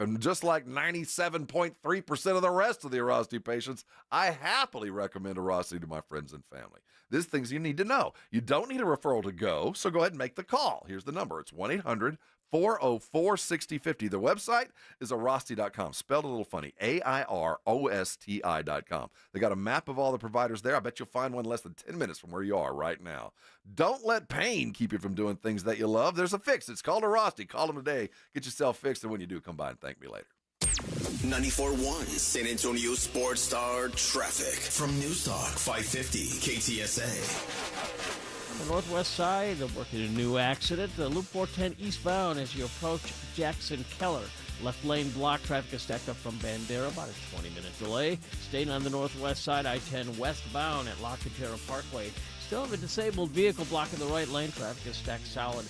And just like 97.3% of the rest of the Rosti patients, I happily recommend a Rosti to my friends and family. These things you need to know. You don't need a referral to go, so go ahead and make the call. Here's the number. It's 1-800-404-6050. The website is Arosti.com. Spelled a little funny. AIROSTI.com. They got a map of all the providers there. I bet you'll find one less than 10 minutes from where you are right now. Don't let pain keep you from doing things that you love. There's a fix. It's called Arosti. Call them today. Get yourself fixed, and when you do, come by and thank me later. 94.1 San Antonio Sports Star Traffic from News Talk 550 KTSA. On the northwest side, they're working a new accident. The Loop 410 eastbound as you approach Jackson Keller. Left lane block. Traffic is stacked up from Bandera, about a 20-minute delay. Staying on the northwest side, I-10 westbound at La Cantera Parkway. Still have a disabled vehicle blocking the right lane. Traffic is stacked solid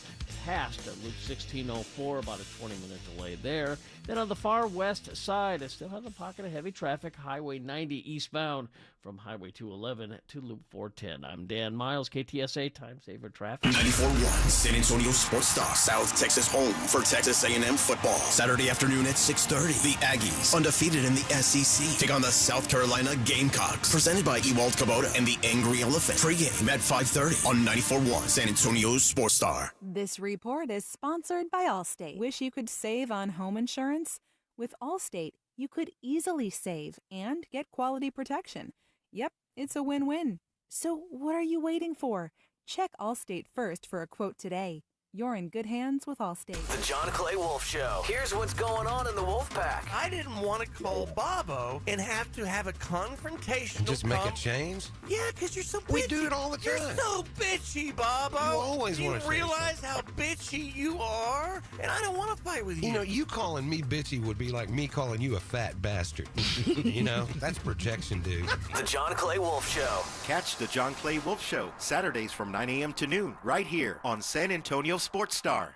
past at Loop 1604, about a 20-minute delay there. Then on the far west side, I still have a pocket of heavy traffic, Highway 90 eastbound from Highway 211 to Loop 410. I'm Dan Miles, KTSA Time Saver Traffic. 94.1 San Antonio Sports Star, South Texas home for Texas A&M football. Saturday afternoon at 6:30. The Aggies, undefeated in the SEC, take on the South Carolina Gamecocks. Presented by Ewald Kubota and the Angry Elephant. Pre-game at 5:30 on 94.1 San Antonio Sports Star. This report is sponsored by Allstate. Wish you could save on home insurance? With Allstate, you could easily save and get quality protection. Yep, it's a win-win. So what are you waiting for? Check Allstate first for a quote today. You're in good hands with Allstate. The John Clay Wolf Show. Here's what's going on in the Wolf Pack. I didn't want to call Bobo and have to have a confrontation. Just make a change? Yeah, because you're so bitchy. We do it all the time. You're so bitchy, Bobo. You always want want to to say realize how bitchy you are? And I don't want to fight with you. You know, you calling me bitchy would be like me calling you a fat bastard. You know, that's projection, dude. The John Clay Wolf Show. Catch the John Clay Wolf Show Saturdays from 9 a.m. to noon right here on San Antonio Sports Star.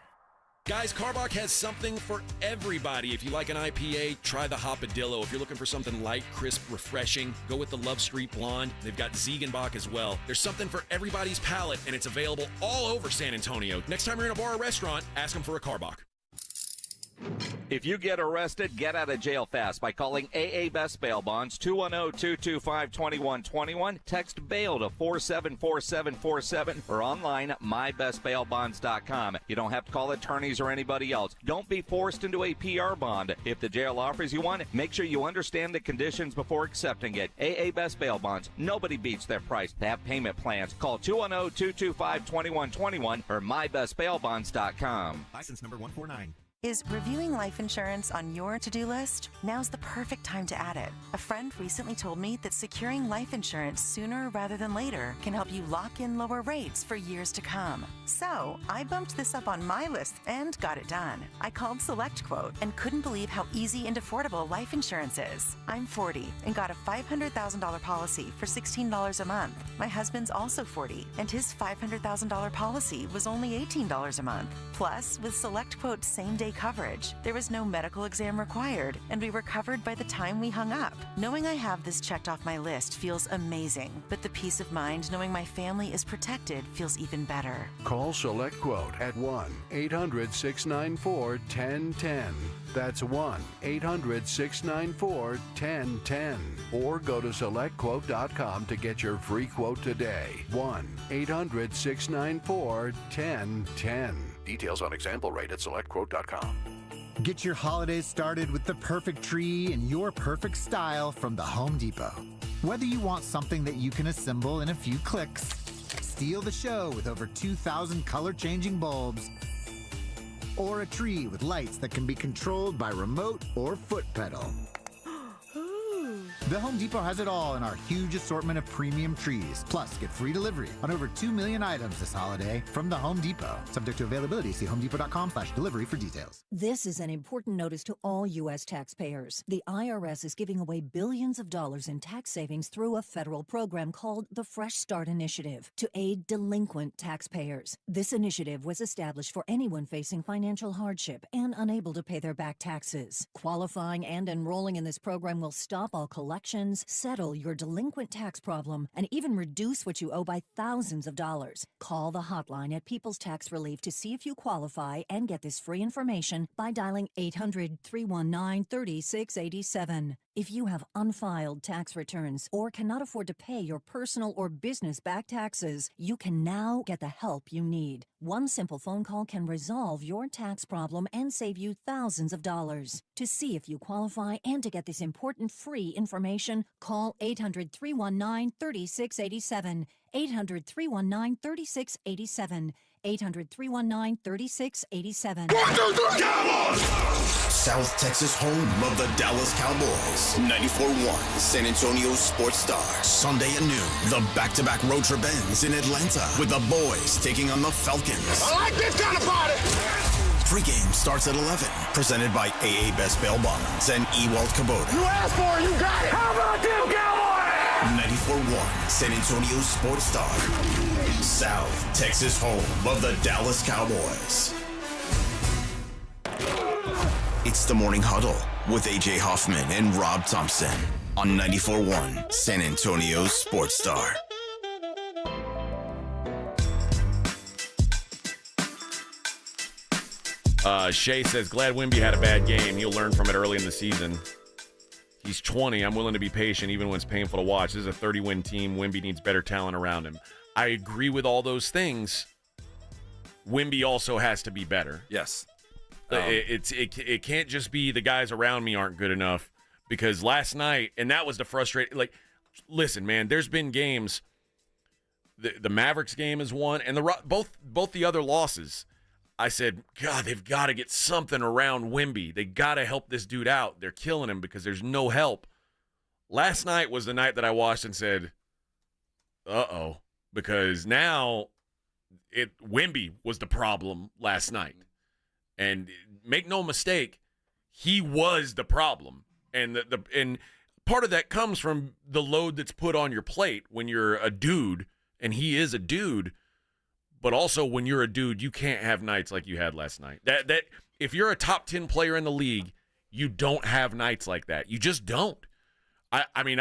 Guys, Carbach has something for everybody. If you like an IPA, try the Hopadillo. If you're looking for something light, crisp, refreshing, go with the Love Street Blonde. They've got Ziegenbach as well. There's something for everybody's palate, and it's available all over San Antonio. Next time you're in a bar or restaurant, ask them for a Carbach. If you get arrested, get out of jail fast by calling AA Best Bail Bonds, 210-225-2121. Text bail to 474747 or online mybestbailbonds.com. You don't have to call attorneys or anybody else. Don't be forced into a PR bond. If the jail offers you one, make sure you understand the conditions before accepting it. AA Best Bail Bonds. Nobody beats their price. They have payment plans. Call 210-225-2121 or mybestbailbonds.com. License number 149. Is reviewing life insurance on your to-do list? Now's the perfect time to add it. A friend recently told me that securing life insurance sooner rather than later can help you lock in lower rates for years to come. So I bumped this up on my list and got it done. I called SelectQuote and couldn't believe how easy and affordable life insurance is. I'm 40 and got a $500,000 policy for $16 a month. My husband's also 40 and his $500,000 policy was only $18 a month. Plus, with SelectQuote's same-day coverage, there was no medical exam required, and we were covered by the time we hung up. Knowing I have this checked off my list feels amazing, but the peace of mind knowing my family is protected feels even better. Call SelectQuote at 1-800-694-1010. That's 1-800-694-1010. Or go to SelectQuote.com to get your free quote today. 1-800-694-1010. Details on example rate at SelectQuote.com. Get your holidays started with the perfect tree in your perfect style from the Home Depot. Whether you want something that you can assemble in a few clicks, steal the show with over 2,000 color-changing bulbs, or a tree with lights that can be controlled by remote or foot pedal. The Home Depot has it all in our huge assortment of premium trees. Plus, get free delivery on over 2 million items this holiday from the Home Depot. Subject to availability, see homedepot.com/delivery for details. This is an important notice to all U.S. taxpayers. The IRS is giving away billions of dollars in tax savings through a federal program called the Fresh Start Initiative to aid delinquent taxpayers. This initiative was established for anyone facing financial hardship and unable to pay their back taxes. Qualifying and enrolling in this program will stop all collections, settle your delinquent tax problem, and even reduce what you owe by thousands of dollars. Call the hotline at People's Tax Relief to see if you qualify and get this free information by dialing 800-319-3687. If you have unfiled tax returns or cannot afford to pay your personal or business back taxes, you can now get the help you need. One simple phone call can resolve your tax problem and save you thousands of dollars. To see if you qualify and to get this important free information, call 800-319-3687. 800-319-3687. 800-319-3687. South Texas home of the Dallas Cowboys. 94.1 San Antonio Sports Star. Sunday at noon, the back-to-back road trip ends in Atlanta with the boys taking on the Falcons. I like this kind of party. Pre-game starts at 11. Presented by AA Best Bail Bonds and Ewald Kubota. You asked for it, you got it. How about them Cowboys? 94.1 San Antonio Sports Star. South Texas home of the Dallas Cowboys. It's the Morning Huddle with A.J. Hoffman and Rob Thompson on 94.1 San Antonio Sports Star. Shay says, glad Wemby had a bad game. He'll learn from it early in the season. He's 20. I'm willing to be patient even when it's painful to watch. This is a 30-win team. Wemby needs better talent around him. I agree with all those things. Wemby also has to be better. Yes. It can't just be the guys around me aren't good enough, because last night, and that was the frustrating. Like, listen, man, there's been games. The Mavericks game is one, and both the other losses. I said, God, they've got to get something around Wemby. They got to help this dude out. They're killing him because there's no help. Last night was the night that I watched and said, uh-oh, because now Wemby was the problem last night. And make no mistake, he was the problem. And and part of that comes from the load that's put on your plate when you're a dude, and he is a dude. But also, when you're a dude, you can't have nights like you had last night. That if you're a top 10 player in the league, you don't have nights like that. You just don't. I mean,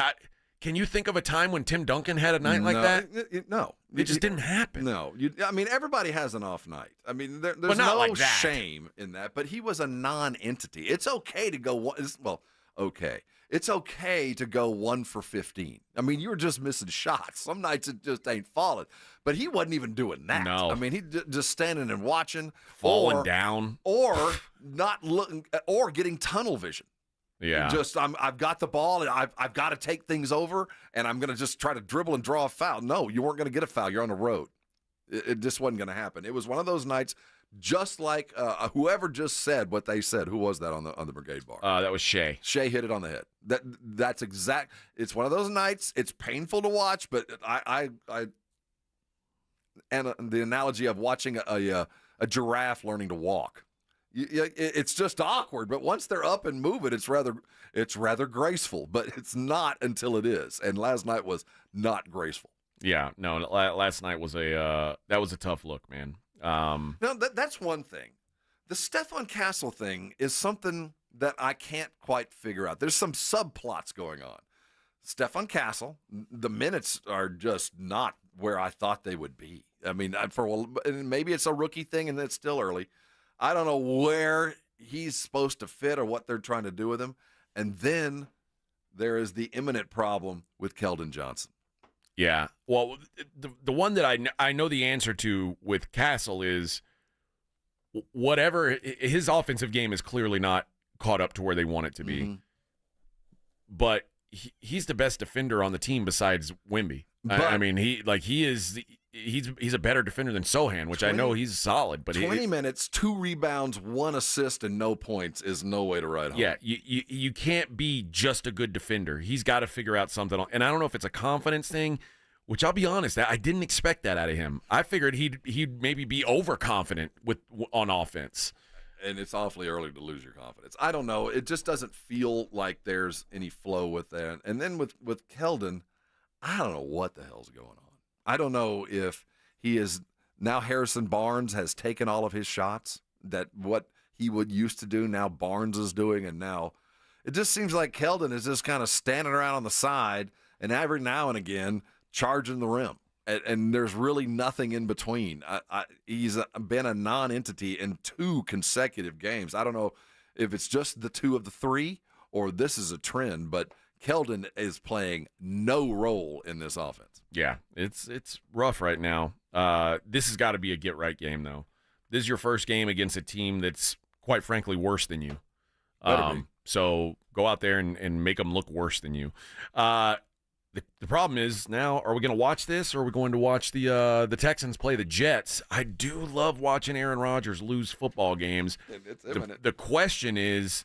can you think of a time when Tim Duncan had a night like that? No. It just didn't happen. No. I mean, everybody has an off night. I mean, there's not no like that. shame in that. But he was a non-entity. It's okay to go okay. It's okay to go 1 for 15. I mean, you were just missing shots. Some nights it just ain't falling. But he wasn't even doing that. No. I mean, he just standing and watching. Falling down. Or not looking, or getting tunnel vision. Yeah. Just, I've got the ball, and I've got to take things over, and I'm going to just try to dribble and draw a foul. No, you weren't going to get a foul. You're on the road. It just wasn't going to happen. It was one of those nights, just like whoever just said what they said. Who was that on the brigade bar? That was Shay. Shay hit it on the head. That's exact. It's one of those nights. It's painful to watch, but and the analogy of watching a giraffe learning to walk. It's just awkward, but once they're up and moving, it's rather graceful. But it's not until it is. And last night was not graceful. Yeah, no. Last night was that was a tough look, man. No, that's one thing. The Stephon Castle thing is something that I can't quite figure out. There's some subplots going on. Stephon Castle, the minutes are just not where I thought they would be. I mean, maybe it's a rookie thing and it's still early. I don't know where he's supposed to fit or what they're trying to do with him. And then there is the imminent problem with Keldon Johnson. Yeah. Well, the one that I know the answer to with Castle is whatever his offensive game is clearly not caught up to where they want it to be. Mm-hmm. But he's the best defender on the team besides Wemby. I mean, he's a better defender than Sohan, which I know he's solid. But 20 minutes, 2 rebounds, 1 assist, and no points is no way to ride home. Yeah, you can't be just a good defender. He's got to figure out something. And I don't know if it's a confidence thing, which I'll be honest, I didn't expect that out of him. I figured he'd maybe be overconfident on offense. And it's awfully early to lose your confidence. I don't know. It just doesn't feel like there's any flow with that. And then with Keldon, I don't know what the hell's going on. I don't know if he is now Harrison Barnes has taken all of his shots, that what he would used to do now Barnes is doing, and now it just seems like Keldon is just kind of standing around on the side and every now and again charging the rim. And there's really nothing in between. He's been a non-entity in 2 consecutive games. I don't know if it's just the 2 of the 3 or this is a trend, but Keldon is playing no role in this offense. Yeah, it's rough right now. This has got to be a get-right game, though. This is your first game against a team that's, quite frankly, worse than you. So go out there and make them look worse than you. The problem is now, are we going to watch this or are we going to watch the Texans play the Jets? I do love watching Aaron Rodgers lose football games. It's imminent. The question is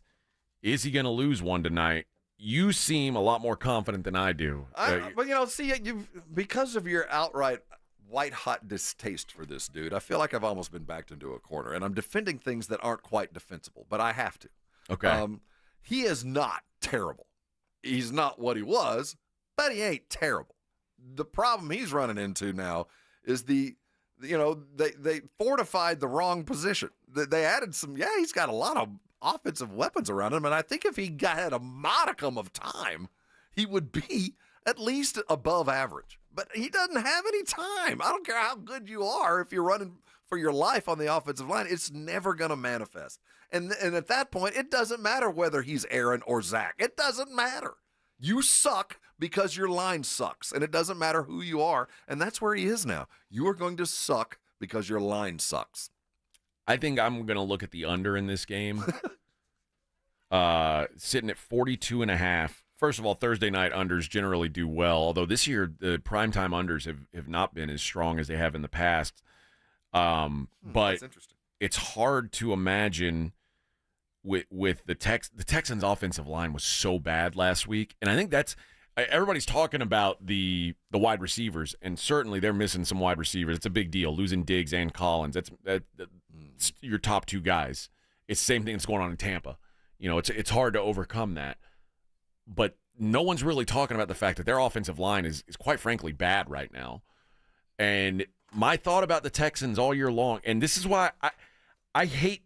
he going to lose one tonight? You seem a lot more confident than I do. But, because of your outright white-hot distaste for this dude, I feel like I've almost been backed into a corner, and I'm defending things that aren't quite defensible, but I have to. Okay. He is not terrible. He's not what he was, but he ain't terrible. The problem he's running into now is they fortified the wrong position. They added he's got a lot of offensive weapons around him, and I think if he had a modicum of time, he would be at least above average. But he doesn't have any time. I don't care how good you are if you're running for your life on the offensive line. It's never going to manifest. And at that point, it doesn't matter whether he's Aaron or Zach. It doesn't matter. You suck because your line sucks, and it doesn't matter who you are, and that's where he is now. You are going to suck because your line sucks. I think I'm going to look at the under in this game, sitting at 42.5. First of all, Thursday night unders generally do well, although this year the primetime unders have not been as strong as they have in the past. But that's interesting. It's hard to imagine with the Texans' offensive line was so bad last week, and I think that's everybody's talking about the wide receivers, and certainly they're missing some wide receivers. It's a big deal losing Diggs and Collins. That's your top two guys. It's the same thing that's going on in Tampa. It's hard to overcome that, but no one's really talking about the fact that their offensive line is quite frankly bad right now. And my thought about the Texans all year long, and this is why I hate.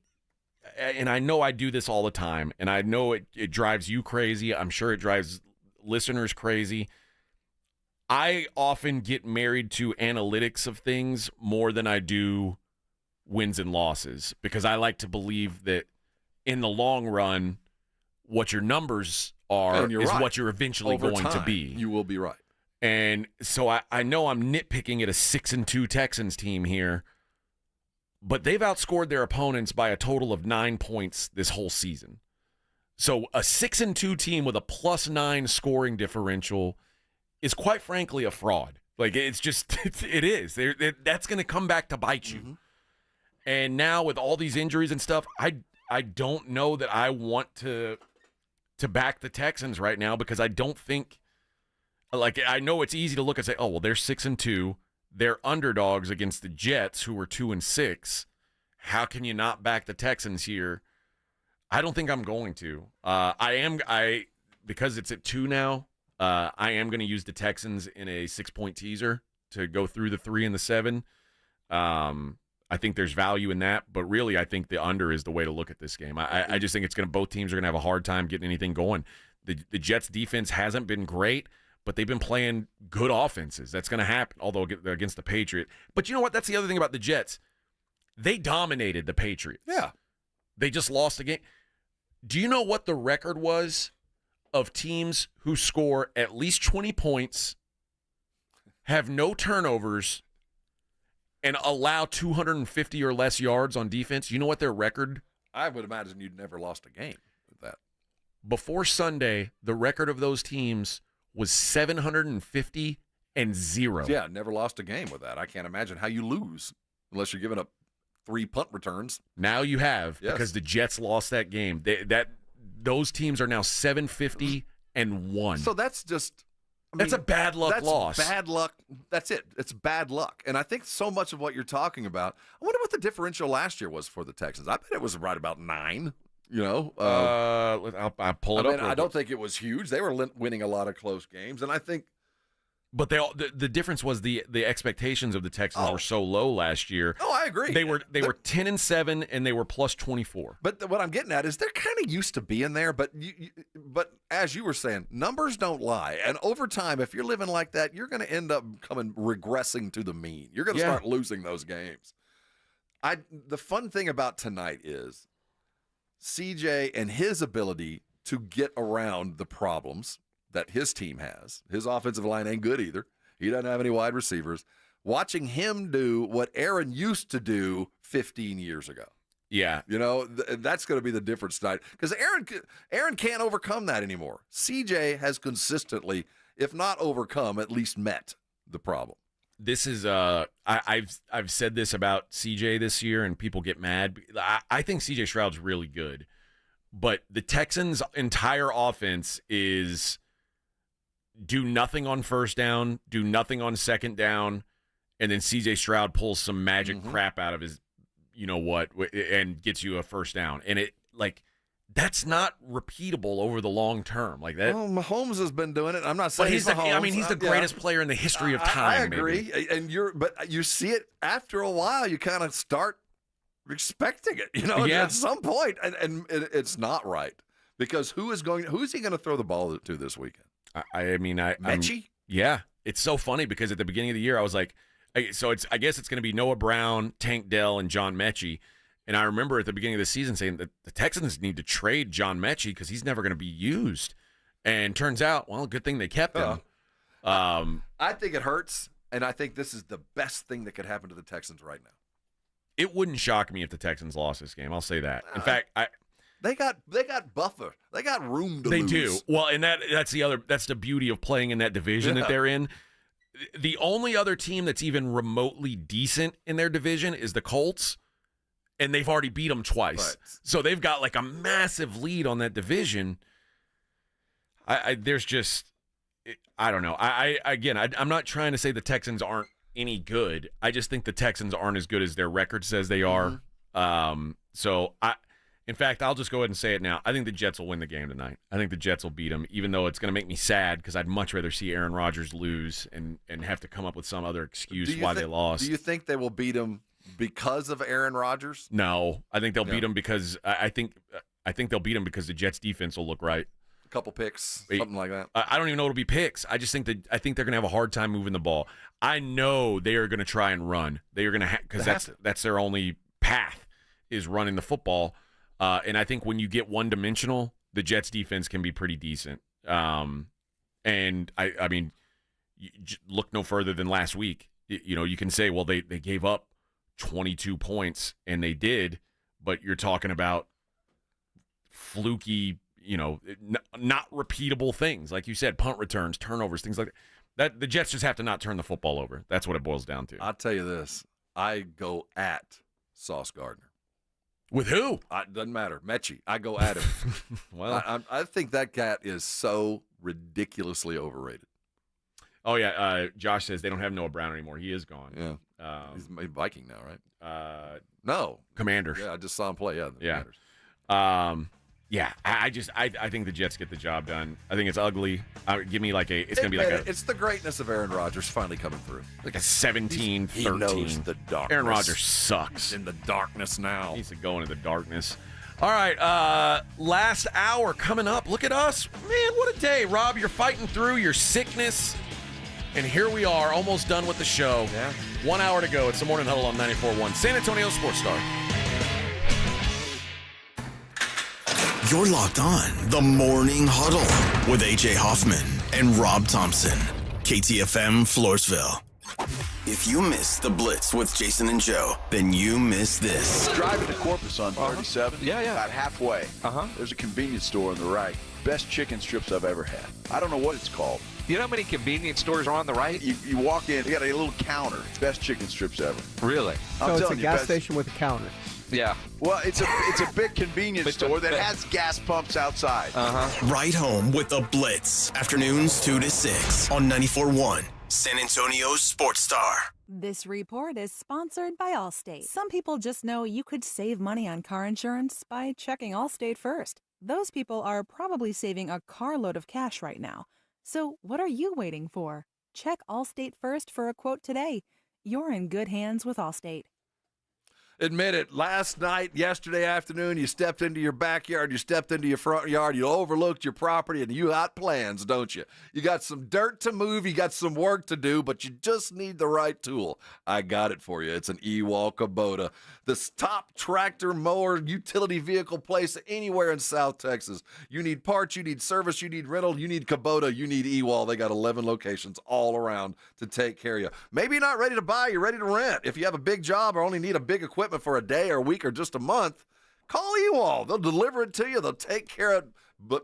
And I know I do this all the time, and I know it drives you crazy. I'm sure it drives listeners crazy. I often get married to analytics of things more than I do wins and losses, because I like to believe that in the long run, what your numbers are is right. what you're eventually Over going time, to be. You will be right. And so I know I'm nitpicking at a 6-2 Texans team here, but they've outscored their opponents by a total of 9 points this whole season. So a 6-2 team with a +9 scoring differential is quite frankly a fraud. Like it is. That's going to come back to bite you. Mm-hmm. And now with all these injuries and stuff, I don't know that I want to back the Texans right now, because I don't think, like, I know it's easy to look and say, oh, well, they're 6-2. They're underdogs against the Jets, who were 2-6. How can you not back the Texans here? I don't think I'm going to. Because it's at 2 now, I am going to use the Texans in a 6-point teaser to go through the 3 and the 7. I think there's value in that, but really I think the under is the way to look at this game. I just think both teams are going to have a hard time getting anything going. The Jets defense hasn't been great, but they've been playing good offenses. That's going to happen, although against the Patriots. But you know what? That's the other thing about the Jets. They dominated the Patriots. Yeah. They just lost the game. Do you know what the record was of teams who score at least 20 points, have no turnovers, and allow 250 or less yards on defense? You know what their record? I would imagine you'd never lost a game with that. Before Sunday, the record of those teams was 750-0. Yeah, never lost a game with that. I can't imagine how you lose unless you're giving up 3 punt returns. Now you have, yes, because the Jets lost that game. Those teams are now 750-1. So that's just that's a bad luck loss. Bad luck. That's it. It's bad luck. And I think so much of what you're talking about, I wonder what the differential last year was for the Texans. I bet it was right about 9. I'll pull it up. I don't think it was huge. They were winning a lot of close games, and I think. But the difference was the expectations of the Texans were so low last year. Oh, I agree. They were 10-7, and they were +24. But what I'm getting at is they're kind of used to being there. But but as you were saying, numbers don't lie, and over time, if you're living like that, you're going to end up regressing to the mean. You're going to start losing those games. The fun thing about tonight is CJ and his ability to get around the problems that his team has. His offensive line ain't good either. He doesn't have any wide receivers. Watching him do what Aaron used to do 15 years ago. Yeah. That's going to be the difference tonight, because Aaron can't overcome that anymore. CJ has consistently, if not overcome, at least met the problem. This is I've said this about CJ this year, and people get mad. I think CJ Stroud's really good, but the Texans' entire offense is do nothing on first down, do nothing on second down, and then CJ Stroud pulls some magic crap out of his, and gets you a first down. And that's not repeatable over the long term like that. Well, Mahomes has been doing it. I'm not saying he's Mahomes. He's the greatest player in the history of time. I agree. Maybe. But you see it after a while. You kind of start expecting it, at some point, and it's not right, because who's he going to throw the ball to this weekend? Mechie? Yeah, it's so funny because at the beginning of the year I was like, I guess it's going to be Noah Brown, Tank Dell, and John Mechie. And I remember at the beginning of the season saying that the Texans need to trade John Mechie because he's never going to be used. And turns out, well, good thing they kept him. I think it hurts, and I think this is the best thing that could happen to the Texans right now. It wouldn't shock me if the Texans lost this game. I'll say that. In fact, they got buffer. They got room to they lose. do. Well, and that's the beauty of playing in that division that they're in. The only other team that's even remotely decent in their division is the Colts, and they've already beat them twice. Right. So they've got like a massive lead on that division. There's just, I don't know. I'm not trying to say the Texans aren't any good. I just think the Texans aren't as good as their record says they are. In fact, I'll just go ahead and say it now. I think the Jets will win the game tonight. I think the Jets will beat them, even though it's going to make me sad because I'd much rather see Aaron Rodgers lose and have to come up with some other excuse why they lost. Do you think they will beat them because of Aaron Rodgers? No, I think they'll beat them because I think they'll beat them because the Jets defense will look right. A couple picks, something like that. I don't even know it'll be picks. I just think they're going to have a hard time moving the ball. I know they are going to try and run. They are going to because that's their only path is running the football. And I think when you get one-dimensional, the Jets' defense can be pretty decent. And I mean, look no further than last week. You can say, well, they gave up 22 points, and they did, but you're talking about fluky, not repeatable things. Like you said, punt returns, turnovers, things like that. The Jets just have to not turn the football over. That's what it boils down to. I'll tell you this. I go at Sauce Gardner. With who? Doesn't matter. Mechie. I go at him. Well, I think that cat is so ridiculously overrated. Oh, yeah. Josh says they don't have Noah Brown anymore. He is gone. Yeah. He's a Viking now, right? No. Commanders. Yeah, I just saw him play. Yeah, the yeah. Commanders. I think the Jets get the job done. I think it's ugly. Give me it's going to be it's the greatness of Aaron Rodgers finally coming through. Like a 17-13. He knows the darkness. Aaron Rodgers sucks. He's in the darkness now. He needs to go into the darkness. All right, last hour coming up. Look at us. Man, what a day. Rob, you're fighting through your sickness. And here we are, almost done with the show. Yeah. 1 hour to go. It's the Morning Huddle on 94.1 San Antonio Sports Star. You're locked on the Morning Huddle with AJ Hoffman and Rob Thompson. KTFM Floresville. If you missed the Blitz with Jason and Joe, then you missed this. Driving to Corpus on 37. Yeah. About halfway. There's a convenience store on the right. Best chicken strips I've ever had. I don't know what it's called. You know how many convenience stores are on the right? You walk in, they got a little counter. Best chicken strips ever. Really? So it's a gas station with a counter. Yeah. Well, it's a big convenience store that has gas pumps outside. Right home with the Blitz. Afternoons 2 to 6 on 94.1 San Antonio Sports Star. This report is sponsored by Allstate. Some people just know you could save money on car insurance by checking Allstate first. Those people are probably saving a carload of cash right now. So what are you waiting for? Check Allstate first for a quote today. You're in good hands with Allstate. Admit it. Last night, yesterday afternoon, you stepped into your backyard, you stepped into your front yard, you overlooked your property, and you got plans, don't you? You got some dirt to move, you got some work to do, but you just need the right tool. I got it for you. It's an Ewall Kubota, the top tractor mower utility vehicle place anywhere in South Texas. You need parts, you need service, you need rental, you need Kubota, you need Ewall. They got 11 locations all around to take care of you. Maybe you're not ready to buy, you're ready to rent. If you have a big job or only need a big equipment for a day or a week or just a month, call Ewall. They'll deliver it to you. They'll take care of it, but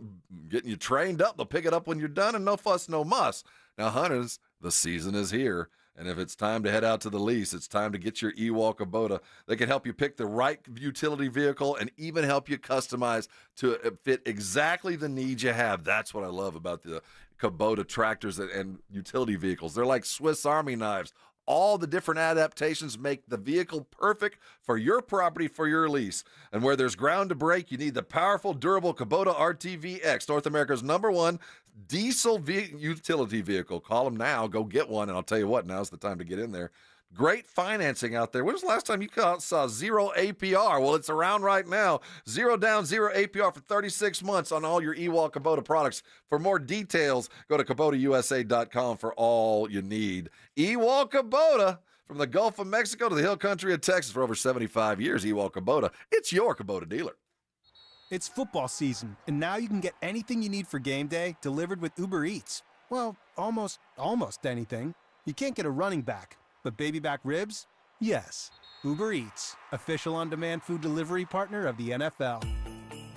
getting you trained up. They'll pick it up when you're done, and no fuss, no muss. Now, hunters, the season is here, and if it's time to head out to the lease, it's time to get your Ewall Kubota. They can help you pick the right utility vehicle and even help you customize to fit exactly the needs you have. That's what I love about the Kubota tractors and utility vehicles. They're like Swiss Army knives. All the different adaptations make the vehicle perfect for your property, for your lease. And where there's ground to break, you need the powerful, durable Kubota RTVX, North America's #1 diesel utility vehicle. Call them now. Go get one. And I'll tell you what, now's the time to get in there. Great financing out there. When was the last time you saw zero APR? Well, it's around right now. 0 down, 0 APR for 36 months on all your Ewald Kubota products. For more details, go to KubotaUSA.com for all you need. Ewald Kubota, from the Gulf of Mexico to the Hill Country of Texas for over 75 years. Ewald Kubota, it's your Kubota dealer. It's football season, and now you can get anything you need for game day delivered with Uber Eats. Well, almost anything. You can't get a running back. But baby back ribs? Yes. Uber Eats, official on-demand food delivery partner of the NFL.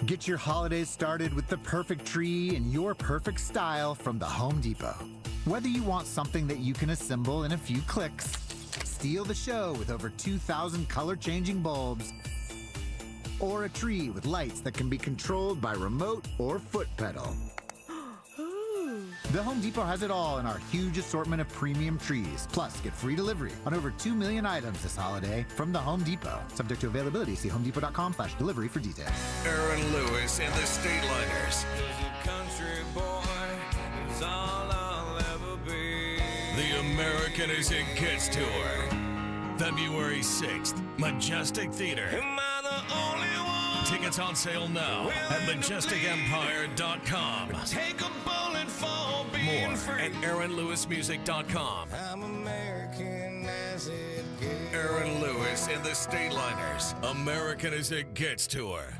Get your holidays started with the perfect tree in your perfect style from the Home Depot. Whether you want something that you can assemble in a few clicks, steal the show with over 2,000 color-changing bulbs, or a tree with lights that can be controlled by remote or foot pedal. The Home Depot has it all in our huge assortment of premium trees. Plus, get free delivery on over 2 million items this holiday from the Home Depot. Subject to availability, see homedepot.com/delivery for details. Aaron Lewis and the Stateliners. Country boy is all I'll ever be. The American As It Gets Tour. February 6th, Majestic Theater. Am I the only one? Tickets on sale now at majesticempire.com. Take a bullet for being More free. at AaronLewisMusic.com. I'm American as it gets. Aaron Lewis and the Stateliners. American As It Gets Tour.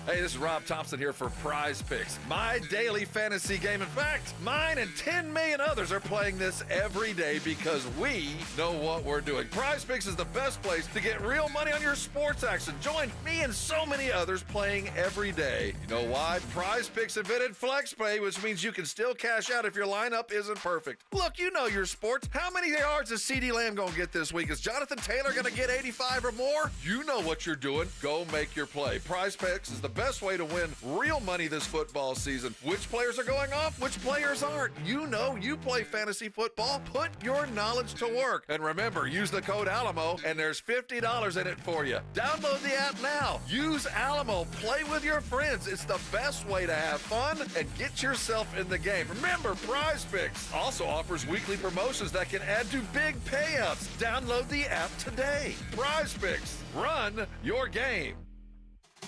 Hey, this is Rob Thompson here for Prize Picks, my daily fantasy game. In fact, mine and 10 million others are playing this every day because we know what we're doing. Prize Picks is the best place to get real money on your sports action. Join me and so many others playing every day. You know why? Prize Picks invented FlexPay, which means you can still cash out if your lineup isn't perfect. Look, you know your sports. How many yards is CeeDee Lamb going to get this week? Is Jonathan Taylor going to get 85 or more? You know what you're doing. Go make your play. Prize Picks is the best way to win real money this football season. Which players are going off? Which players aren't? You know you play fantasy football. Put your knowledge to work. And remember, use the code Alamo and there's $50 in it for you. Download the app now. Use Alamo. Play with your friends. It's the best way to have fun and get yourself in the game. Remember, Prize Picks also offers weekly promotions that can add to big payouts. Download the app today. Prize Picks. Run your game.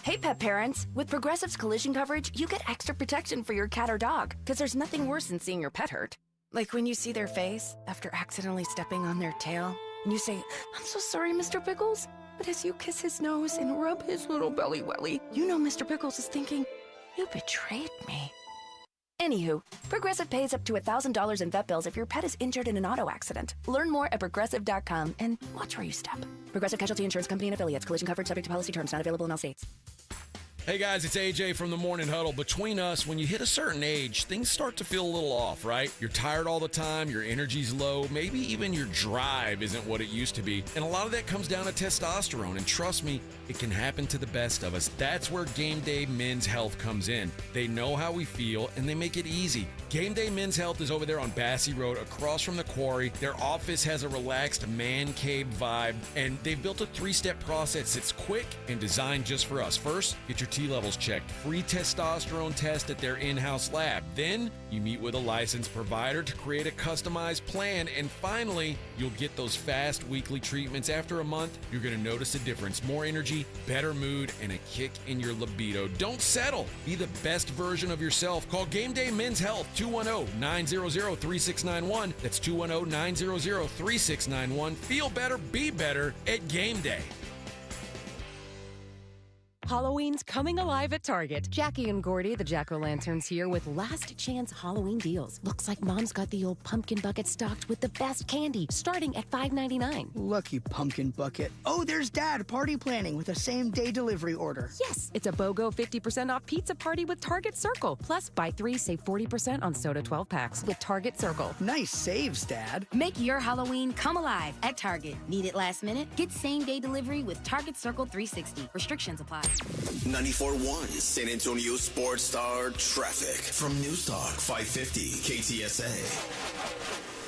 Hey, pet parents. With Progressive's collision coverage, you get extra protection for your cat or dog, because there's nothing worse than seeing your pet hurt. Like when you see their face after accidentally stepping on their tail, and you say, "I'm so sorry, Mr. Pickles." But as you kiss his nose and rub his little belly welly, you know Mr. Pickles is thinking, "You betrayed me." Anywho, Progressive pays up to $1,000 in vet bills if your pet is injured in an auto accident. Learn more at Progressive.com and watch where you step. Progressive Casualty Insurance Company and Affiliates. Collision coverage subject to policy terms. Not available in all states. Hey guys, it's AJ from the Morning Huddle. Between us, when you hit a certain age, things start to feel a little off, right? You're tired all the time, your energy's low, maybe even your drive isn't what it used to be. And a lot of that comes down to testosterone, and trust me, it can happen to the best of us. That's where Game Day Men's Health comes in. They know how we feel, and they make it easy. Game Day Men's Health is over there on Bassey Road, across from the Quarry. Their office has a relaxed man cave vibe, and they've built a 3-step process that's quick and designed just for us. First, get your T levels checked. Free testosterone test at their in-house lab. Then you meet with a licensed provider to create a customized plan. And finally, you'll get those fast weekly treatments. After a month, you're going to notice a difference. More energy, better mood, and a kick in your libido. Don't settle. Be the best version of yourself. Call Game Day Men's Health, 210-900-3691. That's 210-900-3691. Feel better, be better at Game Day. Halloween's coming alive at Target. Jackie and Gordy, the Jack-O-Lanterns, here with last chance Halloween deals. Looks like Mom's got the old pumpkin bucket stocked with the best candy, starting at $5.99. Lucky pumpkin bucket. Oh, there's Dad party planning with a same-day delivery order. Yes, it's a BOGO 50% off pizza party with Target Circle. Plus, buy 3, save 40% on soda 12 packs with Target Circle. Nice saves, Dad. Make your Halloween come alive at Target. Need it last minute? Get same-day delivery with Target Circle 360. Restrictions apply. 94.1 San Antonio Sports Star Traffic from News Talk 550 KTSA.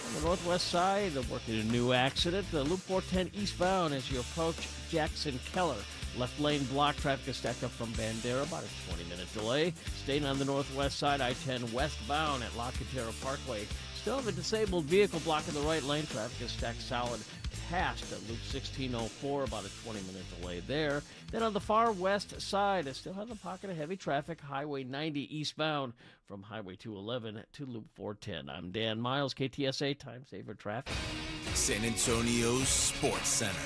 On the northwest side, working a new accident. Loop 410 eastbound as you approach Jackson Keller. Left lane block traffic is stacked up from Bandera, about a 20-minute delay. Staying on the northwest side, I-10 westbound at La Cantera Parkway. still have a disabled vehicle blocking the right lane. Traffic is stacked solid past Loop 1604, about a 20-minute delay there. Then on the far west side, I still have a pocket of heavy traffic, Highway 90 eastbound from Highway 211 to Loop 410. I'm Dan Miles, KTSA Time Saver Traffic. San Antonio's Sports Center.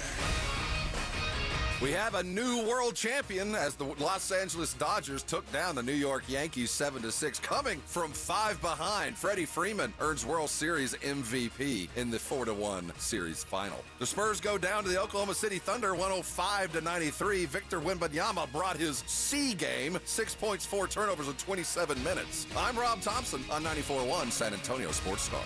We have a new world champion as the Los Angeles Dodgers took down the New York Yankees 7-6. Coming from 5 behind, Freddie Freeman earns World Series MVP in the 4-1 series final. The Spurs go down to the Oklahoma City Thunder 105-93. Victor Wembanyama brought his C game, 6 points, 4 turnovers in 27 minutes. I'm Rob Thompson on 94.1 San Antonio Sports Star.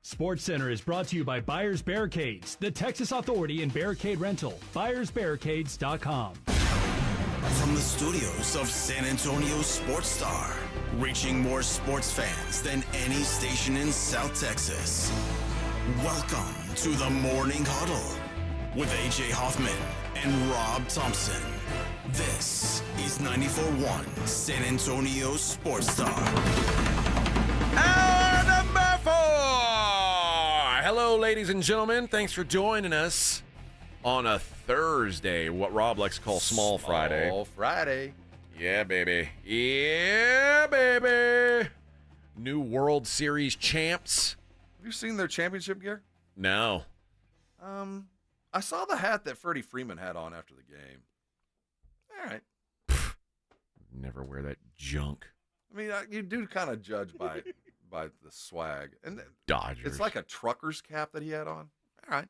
SportsCenter is brought to you by Buyers Barricades, the Texas authority in barricade rental. BuyersBarricades.com. From the studios of San Antonio Sports Star, reaching more sports fans than any station in South Texas. Welcome to the Morning Huddle with AJ Hoffman and Rob Thompson. This is 94.1 San Antonio Sports Star. Hour number 4. Hello, ladies and gentlemen. Thanks for joining us on a Thursday, what Rob likes to call Small Friday. Small Friday. Yeah, baby. Yeah, baby. New World Series champs. Have you seen their championship gear? No. I saw the hat that Freddie Freeman had on after the game. All right. Never wear that junk. I mean, you do kind of judge by the swag. And Dodgers. It's like a trucker's cap that he had on. All right.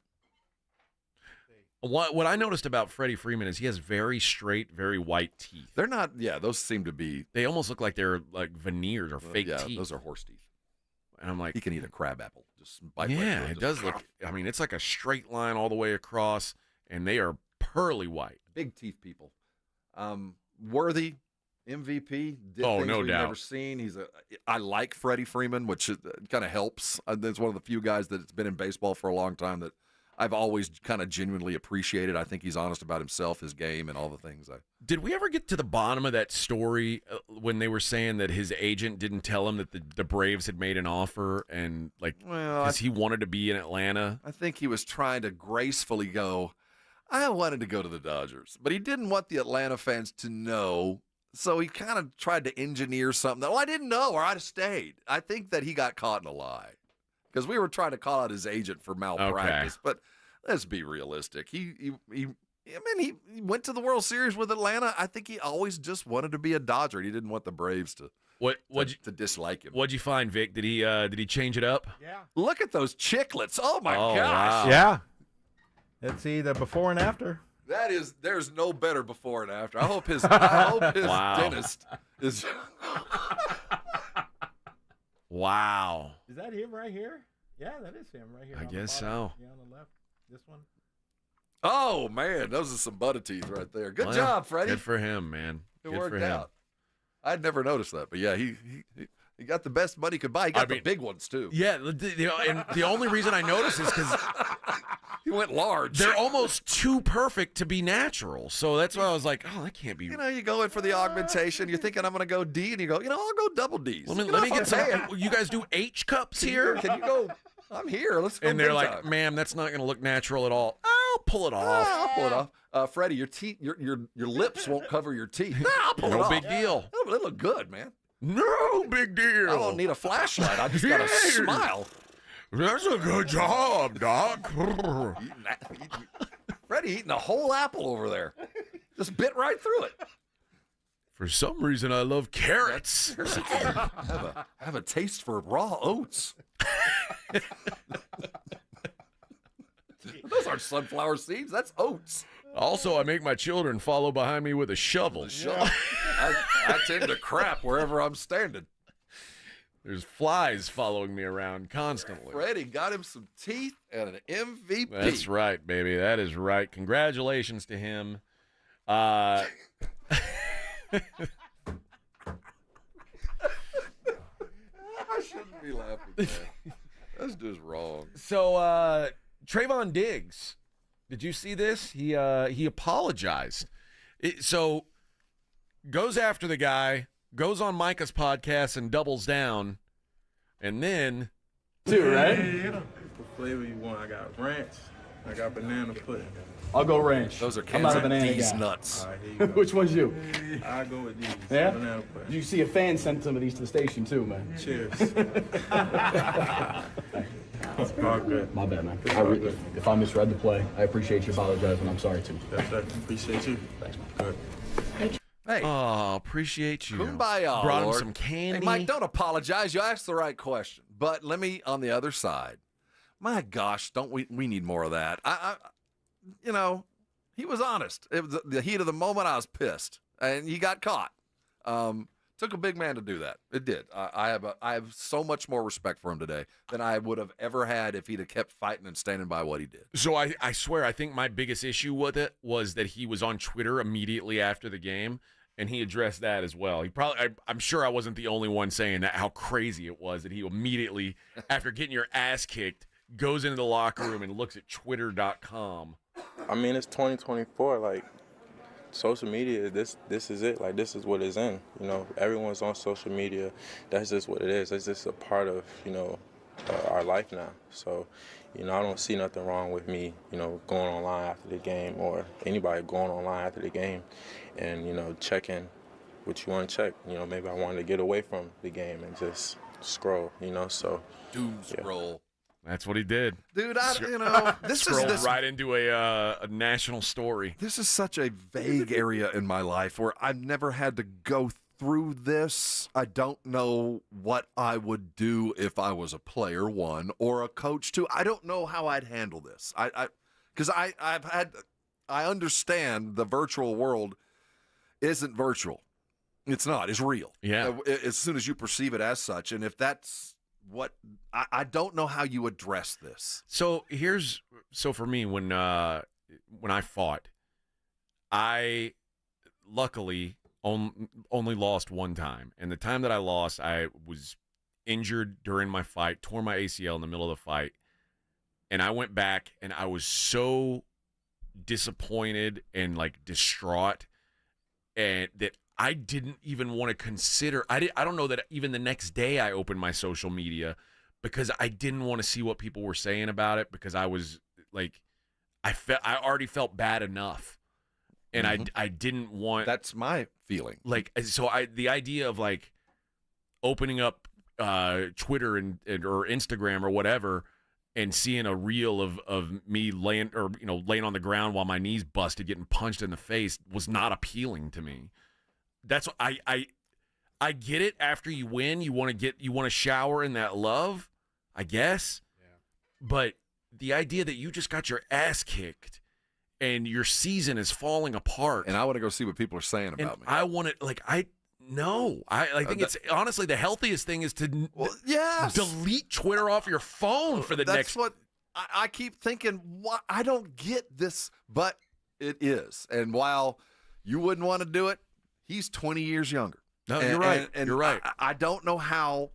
What I noticed about Freddie Freeman is he has very straight, very white teeth. They're not, those seem to be. They almost look like they're like veneers or fake teeth. Those are horse teeth. And I'm like. He can eat a crab apple. Just bite yeah, it does look. I mean, it's like a straight line all the way across, and they are pearly white. Big teeth people. Worthy. MVP. Did oh, things no we've doubt. Never seen. I like Freddie Freeman, which kind of helps. It's one of the few guys that's been in baseball for a long time that I've always kind of genuinely appreciated. I think he's honest about himself, his game, and all the things. Did we ever get to the bottom of that story when they were saying that his agent didn't tell him that the Braves had made an offer and because he wanted to be in Atlanta? I think he was trying to gracefully go, I wanted to go to the Dodgers, but he didn't want the Atlanta fans to know. So he kind of tried to engineer something that, I didn't know, or I'd have stayed. I think that he got caught in a lie because we were trying to call out his agent for malpractice. Okay. But let's be realistic. He went to the World Series with Atlanta. I think he always just wanted to be a Dodger. He didn't want the Braves to dislike him. What'd you find, Vic? Did he change it up? Yeah. Look at those chiclets. Oh my gosh. Wow. Yeah. Let's see the before and after. There's no better before and after. I hope his dentist is. Wow. Is that him right here? Yeah, that is him right here. I guess so. Yeah, on the left. This one. Oh man, those are some butter teeth right there. Good job, Freddie. Good for him, man. It worked out. I'd never noticed that, but yeah, he got the best money he could buy. He got the big ones too. Yeah, and the only reason I noticed is because he went large. They're almost too perfect to be natural, so that's why I was like, oh, that can't be. You go in for the augmentation. You're thinking I'm going to go D, and you go, I'll go double D's. Let me get some. You guys do H cups here? Can you go? I'm here. Let's go. And they're like, ma'am, that's not going to look natural at all. I'll pull it off. I'll pull it off. Freddie, your teeth, your lips won't cover your teeth. I'll pull it off. No big deal. They look good, man. No big deal. I don't need a flashlight. I just got to smile. That's a good job, Doc. Freddie eating a whole apple over there. Just bit right through it. For some reason, I love carrots. have a taste for raw oats. Those aren't sunflower seeds. That's oats. Also, I make my children follow behind me with a shovel. Yeah. I tend to crap wherever I'm standing. There's flies following me around constantly. Freddie got him some teeth and an MVP. That's right, baby. That is right. Congratulations to him. I shouldn't be laughing, man. That's just wrong. So, Trayvon Diggs, did you see this? He apologized. So, goes after the guy, goes on Micah's podcast and doubles down And then... Two, right? What flavor you want? I got ranch. I got banana pudding. I'll go ranch. Those are I'm cans not a of banana these guy. nuts. All right, here you go. Which one's you? I go with these. Yeah? Banana pudding. You see a fan sent some of these to the station too, man. Cheers. All good. My bad, man. If I misread the play, I appreciate you apologizing. I'm sorry too. Yes, sir. Appreciate you. Thanks, man. Good. Hey. Oh, appreciate you. Kumbaya, Brought him Lord. some candy. Hey, Mike, don't apologize. You asked the right question. But let me, on the other side, my gosh, don't we need more of that. He was honest. It was the heat of the moment. I was pissed, and he got caught. Took a big man to do that. It did. I have so much more respect for him today than I would have ever had if he'd have kept fighting and standing by what he did. So I swear, I think my biggest issue with it was that he was on Twitter immediately after the game, and he addressed that as well. I'm sure I wasn't the only one saying that, how crazy it was that he immediately, after getting your ass kicked, goes into the locker room and looks at twitter.com. I mean, it's 2024. Like, social media, this is it. Like, this is what it's in. You know, everyone's on social media. That's just what it is. It's just a part of, our life now. So, I don't see nothing wrong with me, going online after the game, or anybody going online after the game and, checking what you want to check. Maybe I wanted to get away from the game and just scroll, so. Doom scroll. That's what he did. Dude, this Scrolled is right into a national story. This is such a vague area in my life where I've never had to go through this. I don't know what I would do if I was a player, one, or a coach, two. I don't know how I'd handle this. Because I understand the virtual world isn't virtual. It's not. It's real. Yeah. As soon as you perceive it as such, and if that's what I don't know how you address this. So for me, when I fought, I luckily only lost one time, and the time that I lost, I was injured during my fight, tore my ACL in the middle of the fight, and I went back and I was so disappointed and like distraught, and that I didn't even want to consider. I don't know that even the next day I opened my social media because I didn't want to see what people were saying about it, because I was like, I already felt bad enough, and I didn't want. That's my feeling. Like, so the idea of like opening up Twitter or Instagram or whatever and seeing a reel of me laying on the ground while my knees busted, getting punched in the face, was not appealing to me. That's what I get it. After you win, you want to shower in that love, I guess. Yeah. But the idea that you just got your ass kicked and your season is falling apart, and I want to go see what people are saying about me. I want to I think it's honestly the healthiest thing is to delete Twitter off your phone for the next. That's what I keep thinking. What I don't get this, but it is. And while you wouldn't want to do it, he's 20 years younger. No, you're right. You're right. I don't know how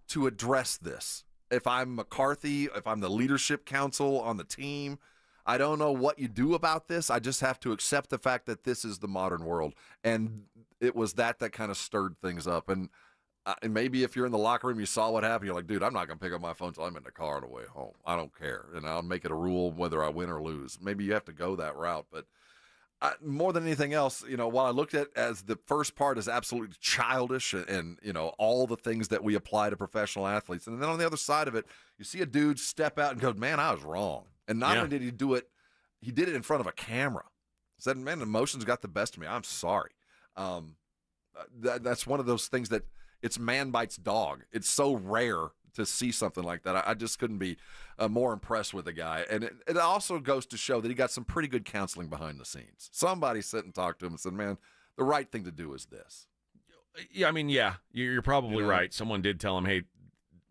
to address this. If I'm McCarthy, if I'm the leadership council on the team, I don't know what you do about this. I just have to accept the fact that this is the modern world. And it was that kind of stirred things up. And maybe if you're in the locker room, you saw what happened, you're like, dude, I'm not going to pick up my phone until I'm in the car on the way home. I don't care. And I'll make it a rule whether I win or lose. Maybe you have to go that route. But more than anything else, while I looked at as the first part is absolutely childish and all the things that we apply to professional athletes. And then on the other side of it, you see a dude step out and go, man, I was wrong. And not only did he do it, he did it in front of a camera. Said, man, emotions got the best of me. I'm sorry. That's one of those things that it's man bites dog. It's so rare to see something like that. I just couldn't be more impressed with the guy. And it also goes to show that he got some pretty good counseling behind the scenes. Somebody sat and talked to him and said, man, the right thing to do is this. Yeah, I mean, you're probably right. Someone did tell him, hey,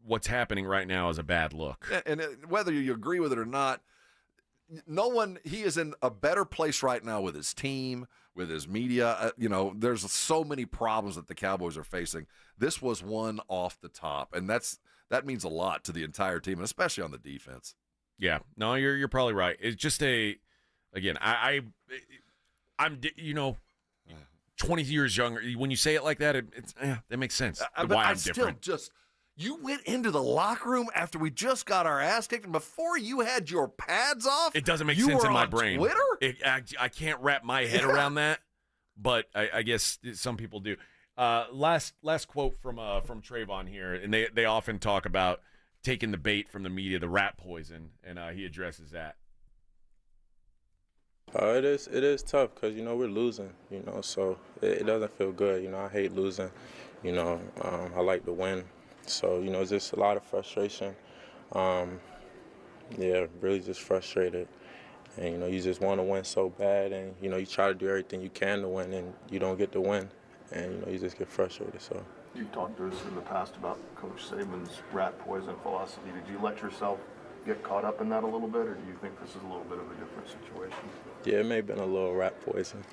what's happening right now is a bad look. And whether you agree with it or not, he is in a better place right now with his team, with his media. There's so many problems that the Cowboys are facing. This was one off the top, and that means a lot to the entire team, and especially on the defense. Yeah, no, you're probably right. It's just I'm 20 years younger. When you say it like that, that makes sense. But why I I'm still different. just, You went into the locker room after we just got our ass kicked, and before you had your pads off. It doesn't make you sense were in my on brain. Twitter? I can't wrap my head around that, but I guess some people do. Last quote from Trayvon here, and they often talk about taking the bait from the media, the rat poison, and he addresses that. It is tough because, we're losing, so it doesn't feel good. I hate losing, I like to win. So, it's just a lot of frustration. Really just frustrated. And, you just want to win so bad, and, you try to do everything you can to win, and you don't get to win. And, you just get frustrated, so. You've talked to us in the past about Coach Saban's rat poison philosophy. Did you let yourself get caught up in that a little bit, or do you think this is a little bit of a different situation? Yeah, it may have been a little rat poison.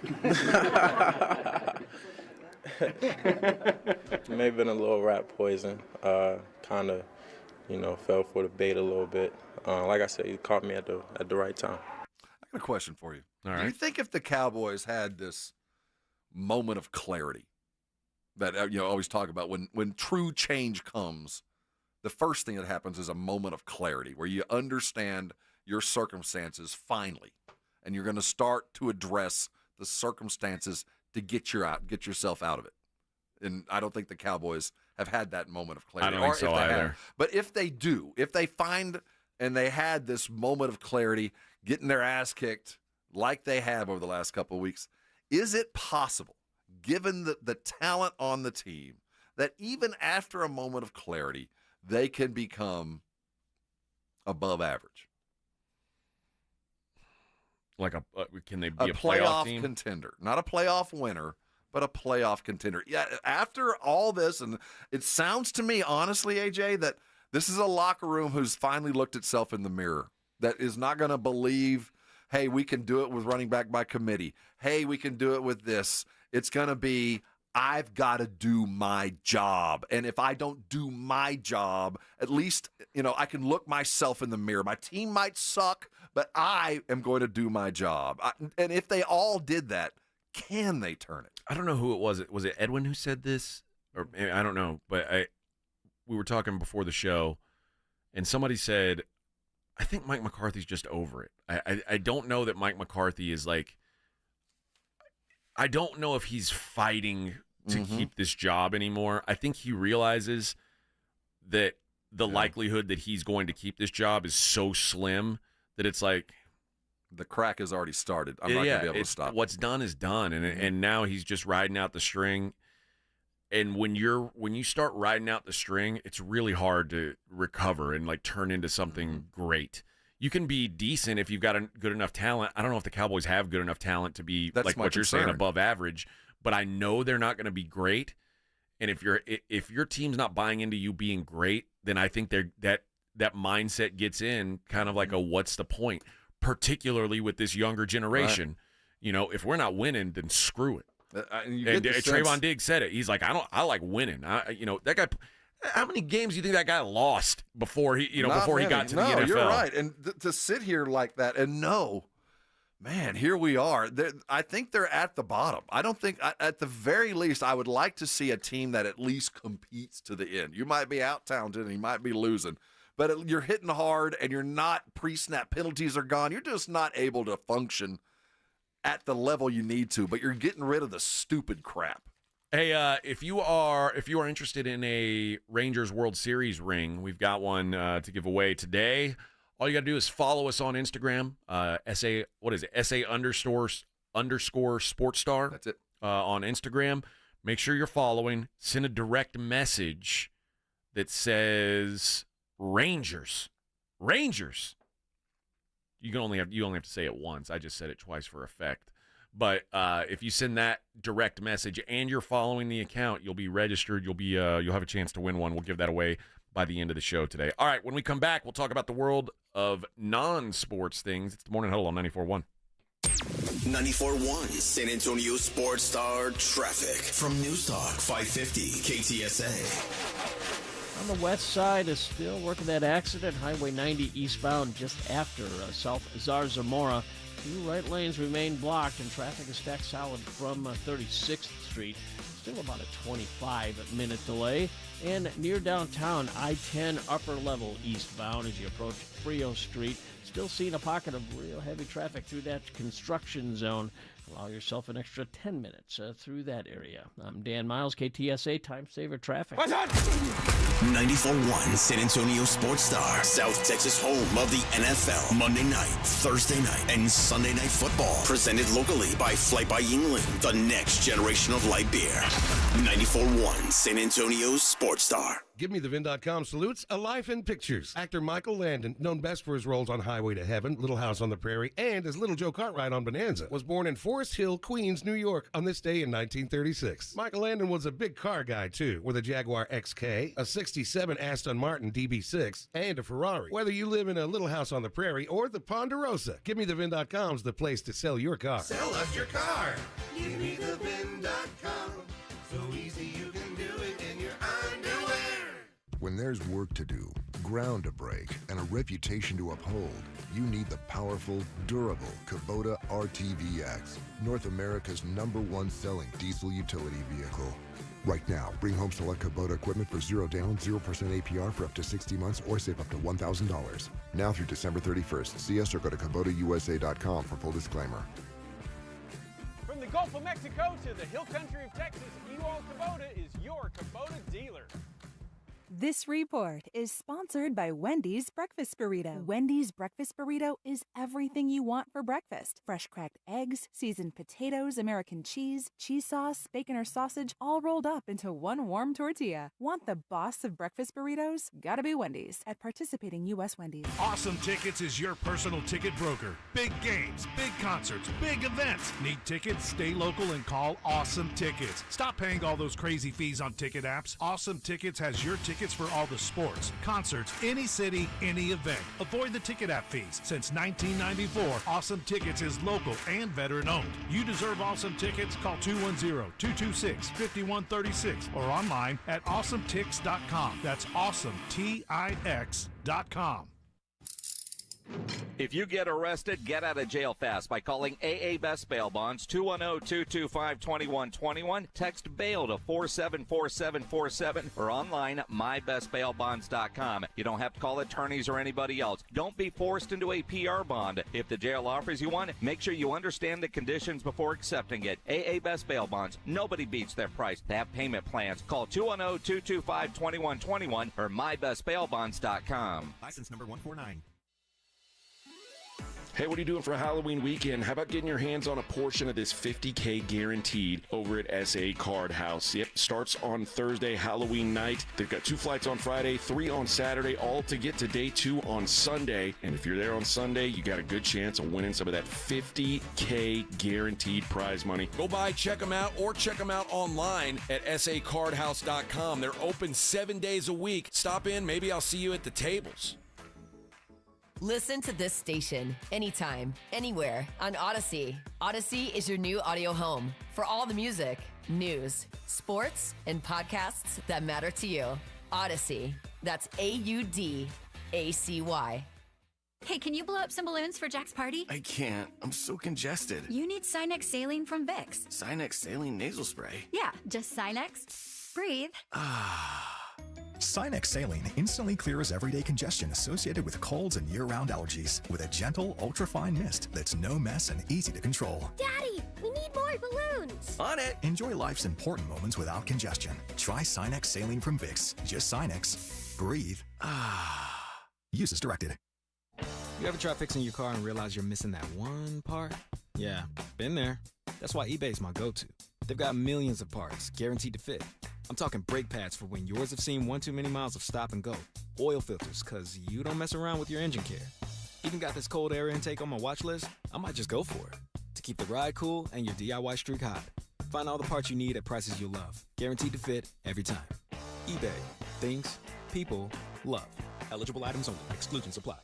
It may have been a little rat poison. Kind of, fell for the bait a little bit. Like I said, you caught me at the right time. I got a question for you. All right. Do you think if the Cowboys had this moment of clarity that always talk about when true change comes, the first thing that happens is a moment of clarity where you understand your circumstances finally, and you're going to start to address the circumstances to get yourself out of it. And I don't think the Cowboys have had that moment of clarity. I don't think so either. But if they do, if they find and they had this moment of clarity, getting their ass kicked like they have over the last couple of weeks, is it possible, given the talent on the team, that even after a moment of clarity, they can become above average? Can they be a playoff team? contender? Not a playoff winner, but a playoff contender. Yeah, after all this, and it sounds to me, honestly, AJ, that this is a locker room who's finally looked itself in the mirror, that is not going to believe, hey, we can do it with running back by committee. Hey, we can do it with this. It's going to be, I've got to do my job. And if I don't do my job, at least, I can look myself in the mirror. My team might suck, but I am going to do my job. And if they all did that, can they turn it? I don't know who it was. Was it Edwin who said this? Or I don't know. But we were talking before the show, and somebody said, I think Mike McCarthy's just over it. I don't know that Mike McCarthy is like, I don't know if he's fighting to keep this job anymore. I think he realizes that the likelihood that he's going to keep this job is so slim that it's like, the crack has already started. I'm not going to be able to stop. What's done is done, and now he's just riding out the string. And when you start riding out the string, it's really hard to recover and turn into something great. You can be decent if you've got a good enough talent. I don't know if the Cowboys have good enough talent to be what you're saying, above average, but I know they're not going to be great. And if your team's not buying into you being great, then I think that mindset gets in kind of like a what's the point, particularly with this younger generation. Right. If we're not winning, then screw it. And Trayvon Diggs said it. He's like, I like winning. That guy. How many games do you think that guy lost before he got to the NFL? You're right. And to sit here like that and know, man, here we are. I think they're at the bottom. I don't think, at the very least, I would like to see a team that at least competes to the end. You might be out-talented and you might be losing, but you're hitting hard and you're not, pre-snap penalties are gone. You're just not able to function at the level you need to, but you're getting rid of the stupid crap. Hey, if you are interested in a Rangers World Series ring, we've got one to give away today. All you got to do is follow us on Instagram, SA_sports star. That's it. On Instagram. Make sure you're following. Send a direct message that says Rangers. You only have to say it once. I just said it twice for effect. But if you send that direct message and you're following the account, you'll be registered. You'll have a chance to win one. We'll give that away by the end of the show today. All right, when we come back, we'll talk about the world of non-sports things. It's the Morning Huddle on 94.1. 94.1 San Antonio Sports Star traffic from News Talk 550 KTSA. On the west side is still working that accident, Highway 90 eastbound just after South Zarzamora. Two right lanes remain blocked and traffic is stacked solid from 36th Street. still about a 25-minute delay. And near downtown, I-10 upper level eastbound as you approach Frio Street. Still seeing a pocket of real heavy traffic through that construction zone. Allow yourself an extra 10 minutes through that area. I'm Dan Miles, KTSA Time Saver Traffic. What's on? 94.1 San Antonio Sports Star, South Texas home of the NFL. Monday night, Thursday night, and Sunday night football. Presented locally by Flight by Yingling, the next generation of light beer. 94.1 San Antonio Sports Star. GiveMeTheVin.com salutes A Life in Pictures. Actor Michael Landon, known best for his roles on Highway to Heaven, Little House on the Prairie, and as Little Joe Cartwright on Bonanza, was born in Forest Hill, Queens, New York, on this day in 1936. Michael Landon was a big car guy, too, with a Jaguar XK, a 67 Aston Martin DB6, and a Ferrari. Whether you live in a Little House on the Prairie or the Ponderosa, GiveMeTheVin.com's the place to sell your car. Sell us your car. GiveMeTheVin.com. So easy you can do it in your underwear. When there's work to do, ground to break, and a reputation to uphold, you need the powerful, durable Kubota RTVX, North America's #1 selling diesel utility vehicle. Right now, bring home select Kubota equipment for 0 down, 0% APR for up to 60 months or save up to $1,000. Now through December 31st. See us or go to KubotaUSA.com for full disclaimer. From the Gulf of Mexico to the hill country of Texas, Ewald Kubota is your Kubota dealer. This report is sponsored by Wendy's Breakfast Burrito. Wendy's Breakfast Burrito is everything you want for breakfast. Fresh cracked eggs, seasoned potatoes, American cheese, cheese sauce, bacon or sausage, all rolled up into one warm tortilla. Want the boss of breakfast burritos? Gotta be Wendy's at participating U.S. Wendy's. Awesome Tickets is your personal ticket broker. Big games, big concerts, big events. Need tickets? Stay local and call Awesome Tickets. Stop paying all those crazy fees on ticket apps. Awesome Tickets has your tickets for all the sports, concerts, any city, any event. Avoid the ticket app fees. Since 1994, Awesome Tickets is local and veteran owned. You deserve Awesome Tickets. Call 210-226-5136 or online at awesometix.com. That's awesometix.com. If you get arrested, get out of jail fast by calling AA Best Bail Bonds, 210-225-2121. Text bail to 474747 or online at mybestbailbonds.com. You don't have to call attorneys or anybody else. Don't be forced into a PR bond. If the jail offers you one, make sure you understand the conditions before accepting it. AA Best Bail Bonds. Nobody beats their price. They have payment plans. Call 210-225-2121 or mybestbailbonds.com. License number 149. Hey, what are you doing for Halloween weekend? How about getting your hands on a portion of this $50K guaranteed over at SA Card House? Yep, starts on Thursday, Halloween night. They've got 2 flights on Friday, 3 on Saturday, all to get to day 2 on Sunday. And if you're there on Sunday, you got a good chance of winning some of that $50K guaranteed prize money. Go by, check them out, or check them out online at sacardhouse.com. They're open 7 days a week. Stop in, maybe I'll see you at the tables. Listen to this station anytime, anywhere on Odyssey. Odyssey is your new audio home for all the music, news, sports, and podcasts that matter to you. Odyssey. That's AUDACY. Hey, can you blow up some balloons for Jack's party? I can't. I'm so congested. You need Sinex Saline from Vicks. Sinex Saline Nasal Spray. Yeah, just Sinex. Breathe. Sinex Saline instantly clears everyday congestion associated with colds and year-round allergies with a gentle, ultra-fine mist that's no mess and easy to control. Daddy, we need more balloons. On it. Enjoy life's important moments without congestion. Try Sinex Saline from Vicks. Just Sinex. Breathe. Use as directed. You ever try fixing your car and realize you're missing that one part? Yeah, been there. That's why eBay's my go-to. They've got millions of parts, guaranteed to fit. I'm talking brake pads for when yours have seen 1 too many miles of stop and go. Oil filters, cause you don't mess around with your engine care. Even got this cold air intake on my watch list. I might just go for it. To keep the ride cool and your DIY streak hot. Find all the parts you need at prices you'll love. Guaranteed to fit every time. eBay. Things, people, love. Eligible items only. Exclusions apply.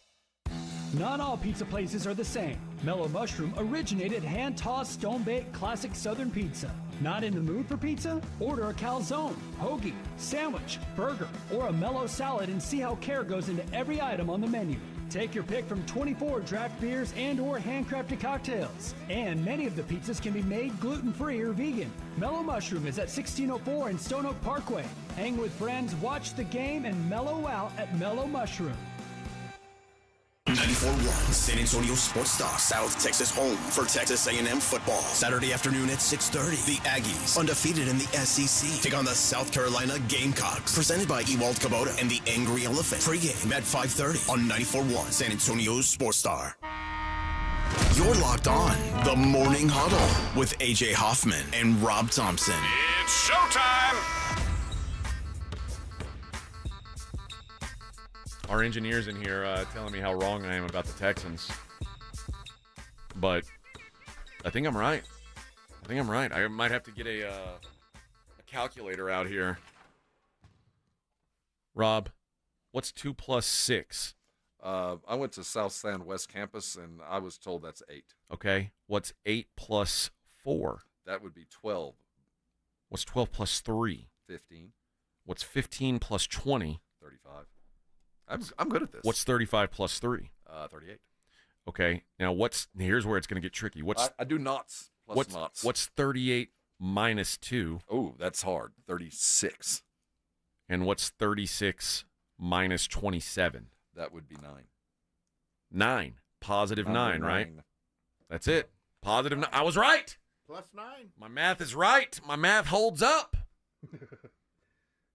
Not all pizza places are the same. Mellow Mushroom originated hand-tossed, stone-baked classic Southern pizza. Not in the mood for pizza? Order a calzone, hoagie, sandwich, burger, or a mellow salad and see how care goes into every item on the menu. Take your pick from 24 draft beers and or handcrafted cocktails. And many of the pizzas can be made gluten-free or vegan. Mellow Mushroom is at 1604 in Stone Oak Parkway. Hang with friends, watch the game, and mellow out at Mellow Mushroom. 94.1 San Antonio Sports Star, South Texas home for Texas A&M football. Saturday afternoon at 6:30. The Aggies, undefeated in the SEC, take on the South Carolina Gamecocks. Presented by Ewald Kubota and the Angry Elephant. Pre-game at 5:30 on 94.1 San Antonio Sports Star. You're locked on the Morning Huddle with AJ Hoffman and Rob Thompson. It's showtime! Our engineer's in here telling me how wrong I am about the Texans. But I think I'm right. I might have to get a calculator out here. Rob, what's 2 plus 6? I went to South San West Campus, and I was told that's 8. Okay. What's 8 plus 4? That would be 12. What's 12 plus 3? 15. What's 15 plus 20? 35. I'm good at this. What's 35 plus 3? 38. Okay. Now, here's where it's going to get tricky. I do knots plus knots. What's 38 minus 2? Oh, that's hard. 36. And what's 36 minus 27? That would be 9. 9. Positive 9, right? That's it. Positive 9. I was right. Plus 9. My math is right. My math holds up.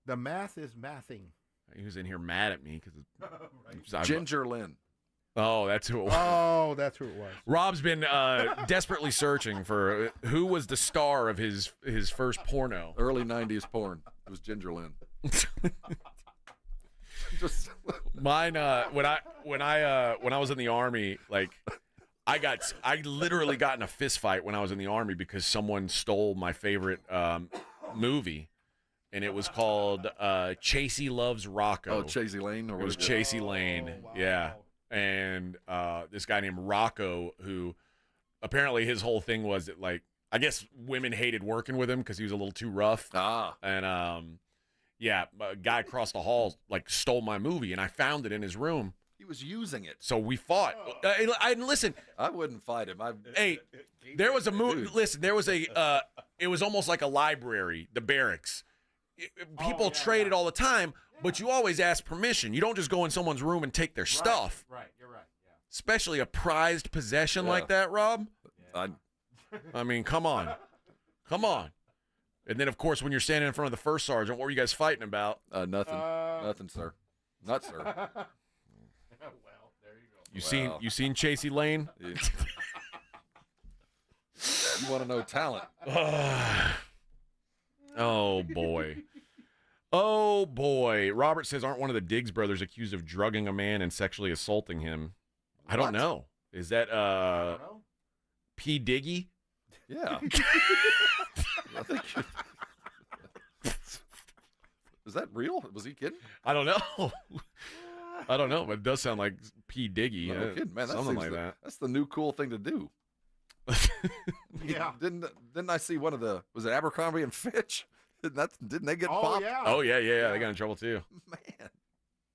The math is mathing. He was in here mad at me because Ginger Lynn. Oh, that's who it was. Oh, that's who it was. Rob's been desperately searching for who was the star of his first porno. Early 90s porn. It was Ginger Lynn. Mine when I was in the Army, like I literally got in a fist fight when I was in the Army because someone stole my favorite movie. And it was called Chasey Loves Rocco. Oh, Chasey Lane? It was Chasey Lane, wow. Yeah. And this guy named Rocco, who apparently his whole thing was that, like, I guess women hated working with him because he was a little too rough. And, a guy across the hall, like, stole my movie, and I found it in his room. He was using it. So we fought. Listen. I wouldn't fight him. Hey, there was a movie. Listen, there was a, it was almost like a library, the barracks. People traded all the time, but you always ask permission. You don't just go in someone's room and take their stuff. Right, you're right. Yeah. Especially a prized possession like that, Rob. Yeah. I mean, come on. And then, of course, when you're standing in front of the first sergeant, what were you guys fighting about? Nothing. Nothing, sir. Not, sir. Well, there you go. You seen Chasey Lane? You want to know talent. Oh, boy. Oh, boy. Robert says, aren't one of the Diggs brothers accused of drugging a man and sexually assaulting him? I don't know. Is that P. Diggy? Yeah. I think is that real? Was he kidding? I don't know. But it does sound like P. Diggy. No kidding, man. Something like that. That's the new cool thing to do. Yeah. Didn't I see one of the, was it Abercrombie and Fitch? Didn't they get popped? Yeah. Oh, yeah. They got in trouble, too. Man.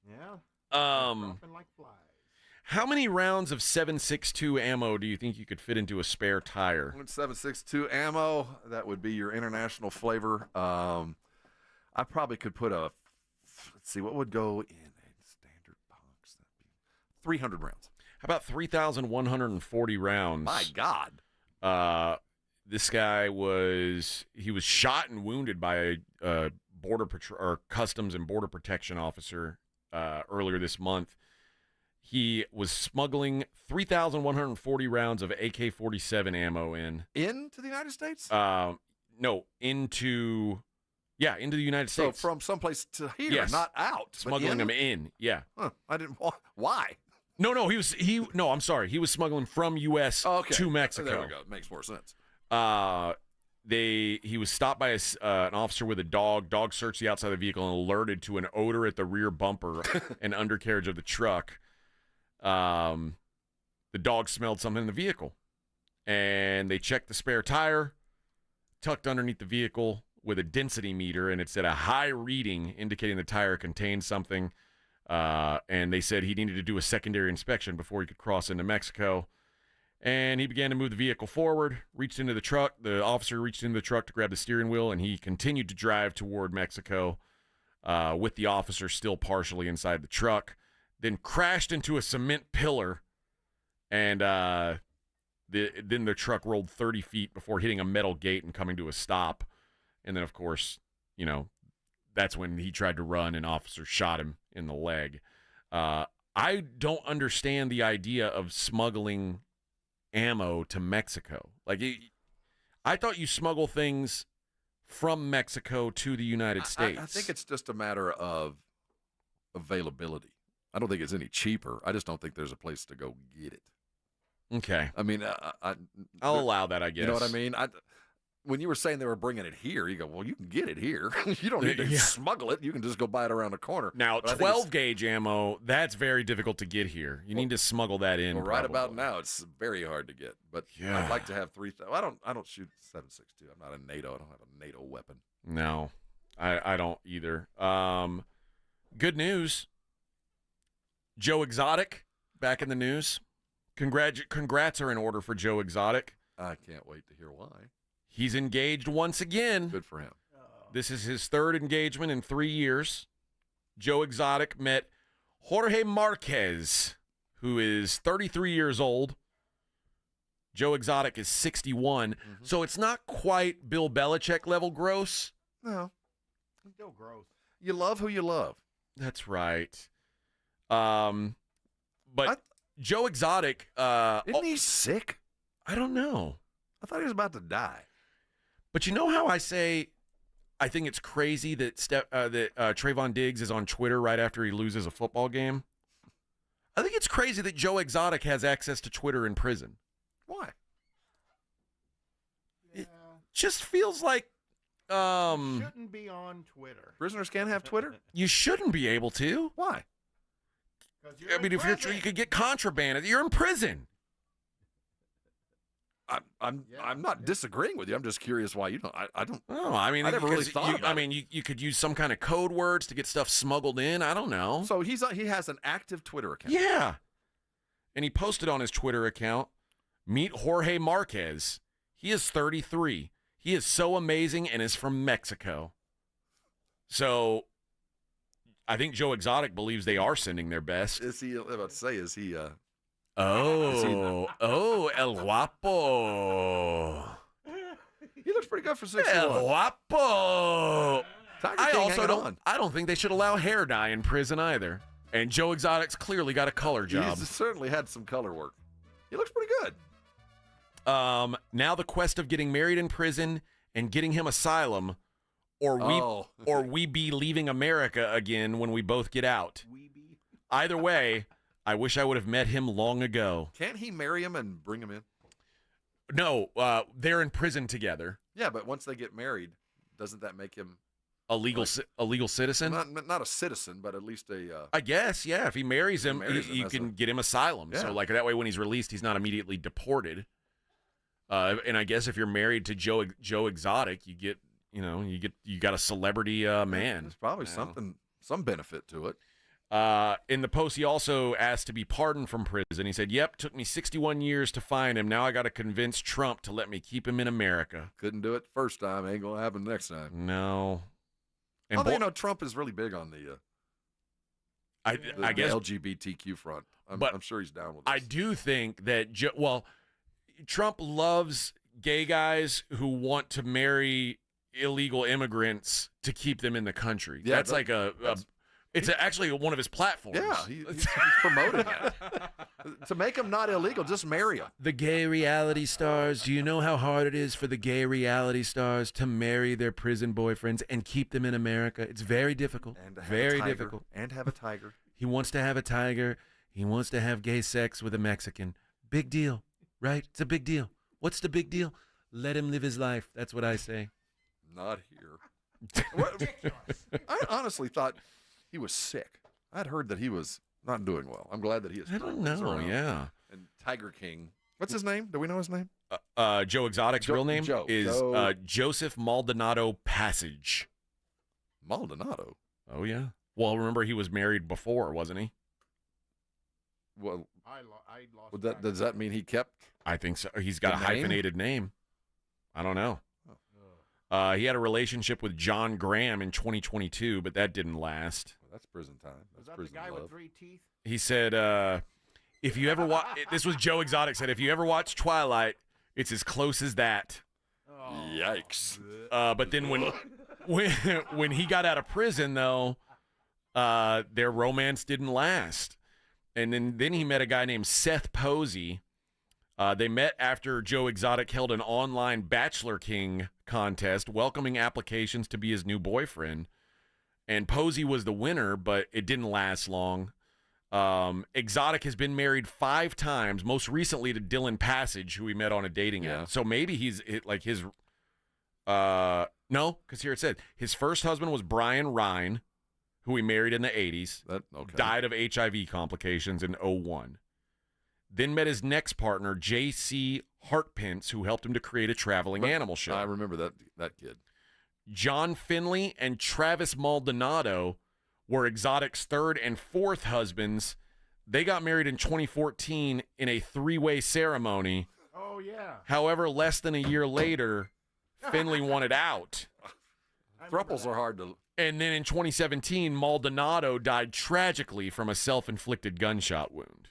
Yeah. Dropping like flies. How many rounds of 7.62 ammo do you think you could fit into a spare tire? 7.62 ammo, that would be your international flavor. I probably could put let's see, what would go in a standard box? That'd be 300 rounds. How about 3,140 rounds? My God. This guy was shot and wounded by a border patrol or customs and border protection officer earlier this month. He was smuggling 3,140 rounds of AK-47 ammo into the United States? No, into the United States. So from someplace to here, yes. Not out. Smuggling them in. Yeah. Huh. I didn't. Why? No, I'm sorry. He was smuggling from U.S. to Mexico. There we go. It makes more sense. He was stopped by an officer with a dog. Dog searched the outside of the vehicle and alerted to an odor at the rear bumper and undercarriage of the truck. The dog smelled something in the vehicle, and they checked the spare tire. tucked underneath the vehicle with a density meter, and it said a high reading indicating the tire contained something. And they said he needed to do a secondary inspection before he could cross into Mexico. And he began to move the vehicle forward, reached into the truck. The officer reached into the truck to grab the steering wheel, and he continued to drive toward Mexico with the officer still partially inside the truck. Then crashed into a cement pillar, and then the truck rolled 30 feet before hitting a metal gate and coming to a stop. And then, of course, that's when he tried to run, and officer shot him in the leg. I don't understand the idea of smuggling ammo to Mexico. I thought you smuggle things from Mexico to the United States. I think it's just a matter of availability. I don't think it's any cheaper. I just don't think there's a place to go get it. Okay. I mean, I'll allow that, I guess. You know what I mean? When you were saying they were bringing it here, you go, well, you can get it here. You don't need to smuggle it. You can just go buy it around the corner. Now, 12-gauge ammo, that's very difficult to get here. You need to smuggle that in. Well, right about now, it's very hard to get. But I'd like to have 3,000. I don't shoot 7.62. I'm not a NATO. I don't have a NATO weapon. No, I don't either. Good news. Joe Exotic back in the news. Congrats are in order for Joe Exotic. I can't wait to hear why. He's engaged once again. Good for him. This is his third engagement in 3 years. Joe Exotic met Jorge Marquez, who is 33 years old. Joe Exotic is 61. So it's not quite Bill Belichick level gross. No. Still gross. You love who you love. That's right. But Joe Exotic... Isn't he sick? I don't know. I thought he was about to die. But you know how I say I think it's crazy that Trayvon Diggs is on Twitter right after he loses a football game? I think it's crazy that Joe Exotic has access to Twitter in prison. Why? It just feels like shouldn't be on Twitter. Prisoners can't have Twitter? You shouldn't be able to. Why? I mean, if you could get contraband, you're in prison. I'm not disagreeing with you. I'm just curious why you don't. I don't. Oh, I mean, I never really thought about it. you could use some kind of code words to get stuff smuggled in. I don't know. So he has an active Twitter account. Yeah, and he posted on his Twitter account, "Meet Jorge Marquez. He is 33. He is so amazing and is from Mexico." So, I think Joe Exotic believes they are sending their best. Is he? I'm about to say, is he? El Guapo. He looks pretty good for 6'1". El Guapo. I don't think they should allow hair dye in prison either. And Joe Exotic's clearly got a color job. He's certainly had some color work. He looks pretty good. Now the quest of getting married in prison and getting him asylum, or we be leaving America again when we both get out. Either way, I wish I would have met him long ago. Can't he marry him and bring him in? No, they're in prison together. Yeah, but once they get married, doesn't that make him a legal citizen? Not a citizen, but at least a. I guess, yeah. If he marries him, you can get him asylum. Yeah. So, that way, when he's released, he's not immediately deported. And I guess if you're married to Joe Exotic, you got a celebrity man. There's probably some benefit to it. In the post, he also asked to be pardoned from prison. He said, "Yep, took me 61 years to find him. Now I got to convince Trump to let me keep him in America." Couldn't do it first time. Ain't gonna happen next time. No. And although Trump is really big on the I guess LGBTQ front. I'm sure he's down with this. I do think that Trump loves gay guys who want to marry illegal immigrants to keep them in the country. Yeah, that's it's actually one of his platforms. Yeah, he's promoting that. To make them not illegal, just marry them. The gay reality stars. Do you know how hard it is for the gay reality stars to marry their prison boyfriends and keep them in America? It's very difficult. And to have very a tiger, difficult. And have a tiger. He wants to have a tiger. He wants to have gay sex with a Mexican. Big deal, right? It's a big deal. What's the big deal? Let him live his life. That's what I say. Not here. I honestly thought he was sick. I'd heard that he was not doing well. I'm glad that he is. I don't know. around. Yeah. And Tiger King. What's his name? Do we know his name? Joe Exotic's real name is Joseph Maldonado Passage. Maldonado? Oh, yeah. Well, remember he was married before, wasn't he? Well, I lost does that mean he kept? I think so. He's got a hyphenated name. I don't know. He had a relationship with John Graham in 2022, but that didn't last. Well, that's prison time. Was that the guy with 3 teeth? He said, if you ever watch, this was Joe Exotic said, if you ever watch Twilight, it's as close as that. Oh. Yikes. But then when he got out of prison, though, their romance didn't last. And then he met a guy named Seth Posey. They met after Joe Exotic held an online Bachelor King contest, welcoming applications to be his new boyfriend. And Posey was the winner, but it didn't last long. Exotic has been married 5 times, most recently to Dylan Passage, who he met on a dating app. So maybe he's like his no, because here it said his first husband was Brian Rhine, who he married in the 80s, died of HIV complications in 2001. Then met his next partner, J.C. Hartpence, who helped him to create a traveling animal show. I remember that kid. John Finley and Travis Maldonado were Exotic's 3rd and 4th husbands. They got married in 2014 in a 3-way ceremony. Oh, yeah. However, less than a year later, Finley wanted out. Thruples are hard to... And then in 2017, Maldonado died tragically from a self-inflicted gunshot wound.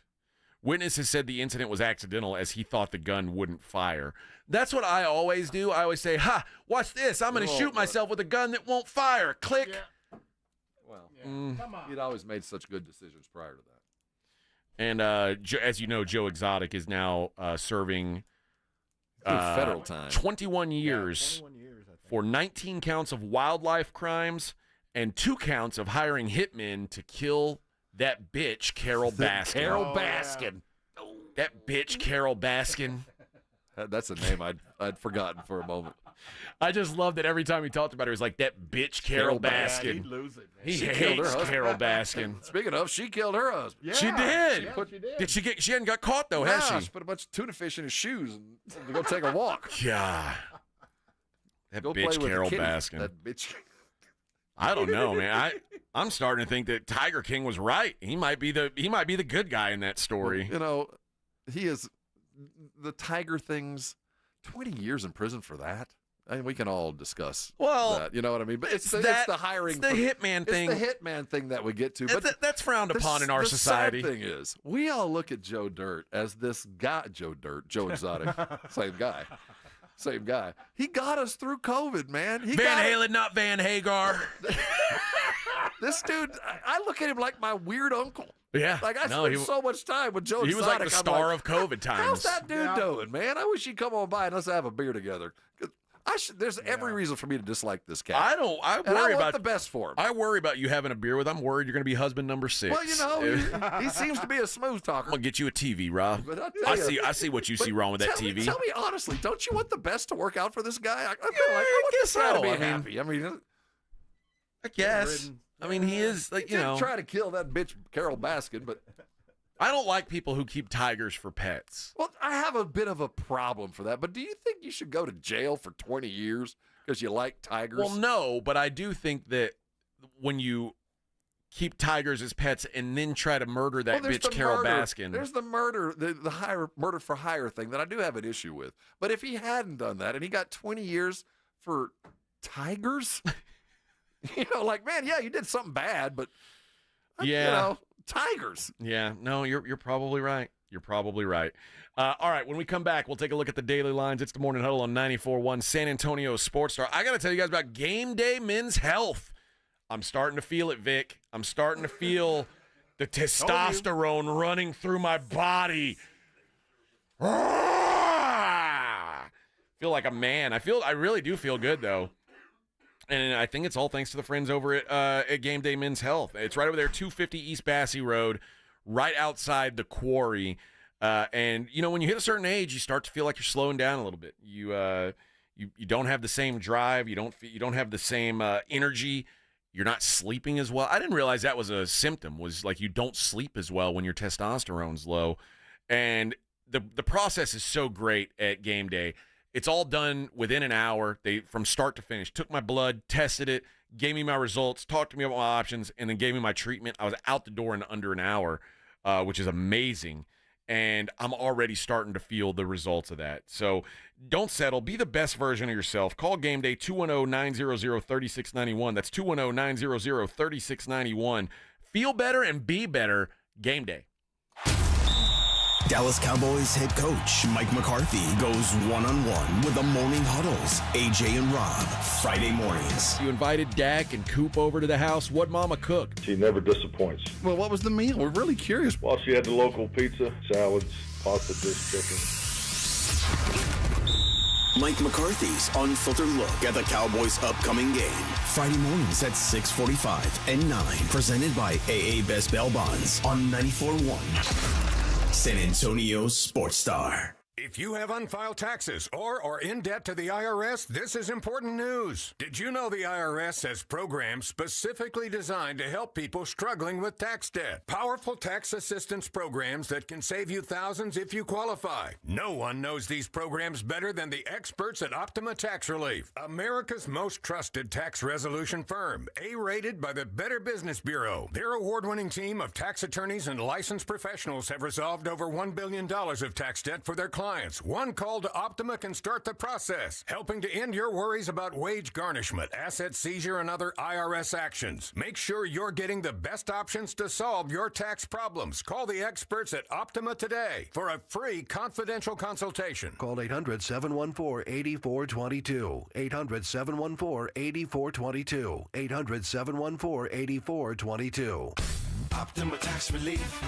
Witnesses said the incident was accidental as he thought the gun wouldn't fire. That's what I always do. I always say, watch this. I'm going to shoot myself with a gun that won't fire. Click. Yeah. Well, come on. He'd always made such good decisions prior to that. And as you know, Joe Exotic is now serving federal time. 21 years, 21 years, I think. For 19 counts of wildlife crimes and 2 counts of hiring hitmen to kill that bitch, Carol Baskin. Carol Baskin. Yeah. That bitch, Carol Baskin. That's a name I'd forgotten for a moment. I just love that every time he talked about her, it was like, that bitch, Carol Baskin. Yeah, he'd lose it, man. He She hates killed her husband. Carol Baskin. Speaking of, she killed her husband. Yeah, She did. she did. She hadn't got caught, though, has she? She put a bunch of tuna fish in his shoes and to go take a walk. Yeah. That Go bitch, play with Carol the kitty. Baskin. That bitch. I don't know, man. I'm starting to think that Tiger King was right. He might be the good guy in that story. You know, he is the Tiger things. 20 years in prison for that. I mean, we can all discuss that. You know what I mean? But it's the hiring. It's the hitman thing. It's the hitman thing that we get to. But that's frowned upon in our society. The sad thing is, we all look at Joe Dirt as this guy. Joe Exotic, same guy. Same guy. He got us through COVID, man. Van Halen, not Van Hagar. This dude, I look at him like my weird uncle. Yeah. Like, I spent so much time with Joe Exotic. He was like the star of COVID times. How's that dude doing, man? I wish he'd come on by and let's have a beer together. There's every reason for me to dislike this cat. I worry about the best for him. I worry about you having a beer with him. I'm worried you're going to be husband number 6. Well, you know, he seems to be a smooth talker. I'm going to get you a TV, Rob. But I see what you see wrong with that TV. Tell me honestly, don't you want the best to work out for this guy? I feel like I want this guy to be happy. I mean, I guess. I mean, he is like, he didn't try to kill that bitch Carol Baskin, but I don't like people who keep tigers for pets. Well, I have a bit of a problem for that. But do you think you should go to jail for 20 years because you like tigers? Well, no, but I do think that when you keep tigers as pets and then try to murder that bitch Carol Baskin. There's the murder, the murder for hire thing that I do have an issue with. But if he hadn't done that and he got 20 years for tigers, you know, like, man, yeah, you did something bad, but you know, tigers. Yeah, no, you're probably right. You're probably right. All right, when we come back, we'll take a look at the daily lines. It's the Morning Huddle on 94.1 San Antonio Sports Star. I got to tell you guys about Game Day Men's Health. I'm starting to feel it, Vic. I'm starting to feel the testosterone running through my body. Feel like a man. I really do feel good, though. And I think it's all thanks to the friends over at Game Day Men's Health. It's right over there, 250 East Bassey Road, right outside the quarry. And, you know, when you hit a certain age, you start to feel like you're slowing down a little bit. You don't have the same drive. You don't have the same energy. You're not sleeping as well. I didn't realize that was a symptom, was like you don't sleep as well when your testosterone's low. And the process is so great at game day. It's all done within an hour. They from start to finish. Took my blood, tested it, gave me my results, talked to me about my options, and then gave me my treatment. I was out the door in under an hour, which is amazing. And I'm already starting to feel the results of that. So don't settle. Be the best version of yourself. Call Game Day 210-900-3691. That's 210-900-3691. Feel better and be better. Game Day. Dallas Cowboys head coach Mike McCarthy goes one-on-one with the Morning Huddles, AJ and Rob, Friday mornings. You invited Dak and Coop over to the house. What mama cooked? She never disappoints. Well, what was the meal? We're really curious. Well, she had the local pizza, salads, pasta dish chicken. Mike McCarthy's unfiltered look at the Cowboys' upcoming game. Friday mornings at 6:45 and 9. Presented by AA Best Bail Bonds on 94.1. San Antonio Sports Star. If you have unfiled taxes or are in debt to the IRS, this is important news. Did you know the IRS has programs specifically designed to help people struggling with tax debt? Powerful tax assistance programs that can save you thousands if you qualify. No one knows these programs better than the experts at Optima Tax Relief, America's most trusted tax resolution firm, A-rated by the Better Business Bureau. Their award-winning team of tax attorneys and licensed professionals have resolved over $1 billion of tax debt for their clients. One call to Optima can start the process, helping to end your worries about wage garnishment, asset seizure, and other IRS actions. Make sure you're getting the best options to solve your tax problems. Call the experts at Optima today for a free confidential consultation. Call 800-714-8422. 800-714-8422. 800-714-8422. Optima Tax Relief.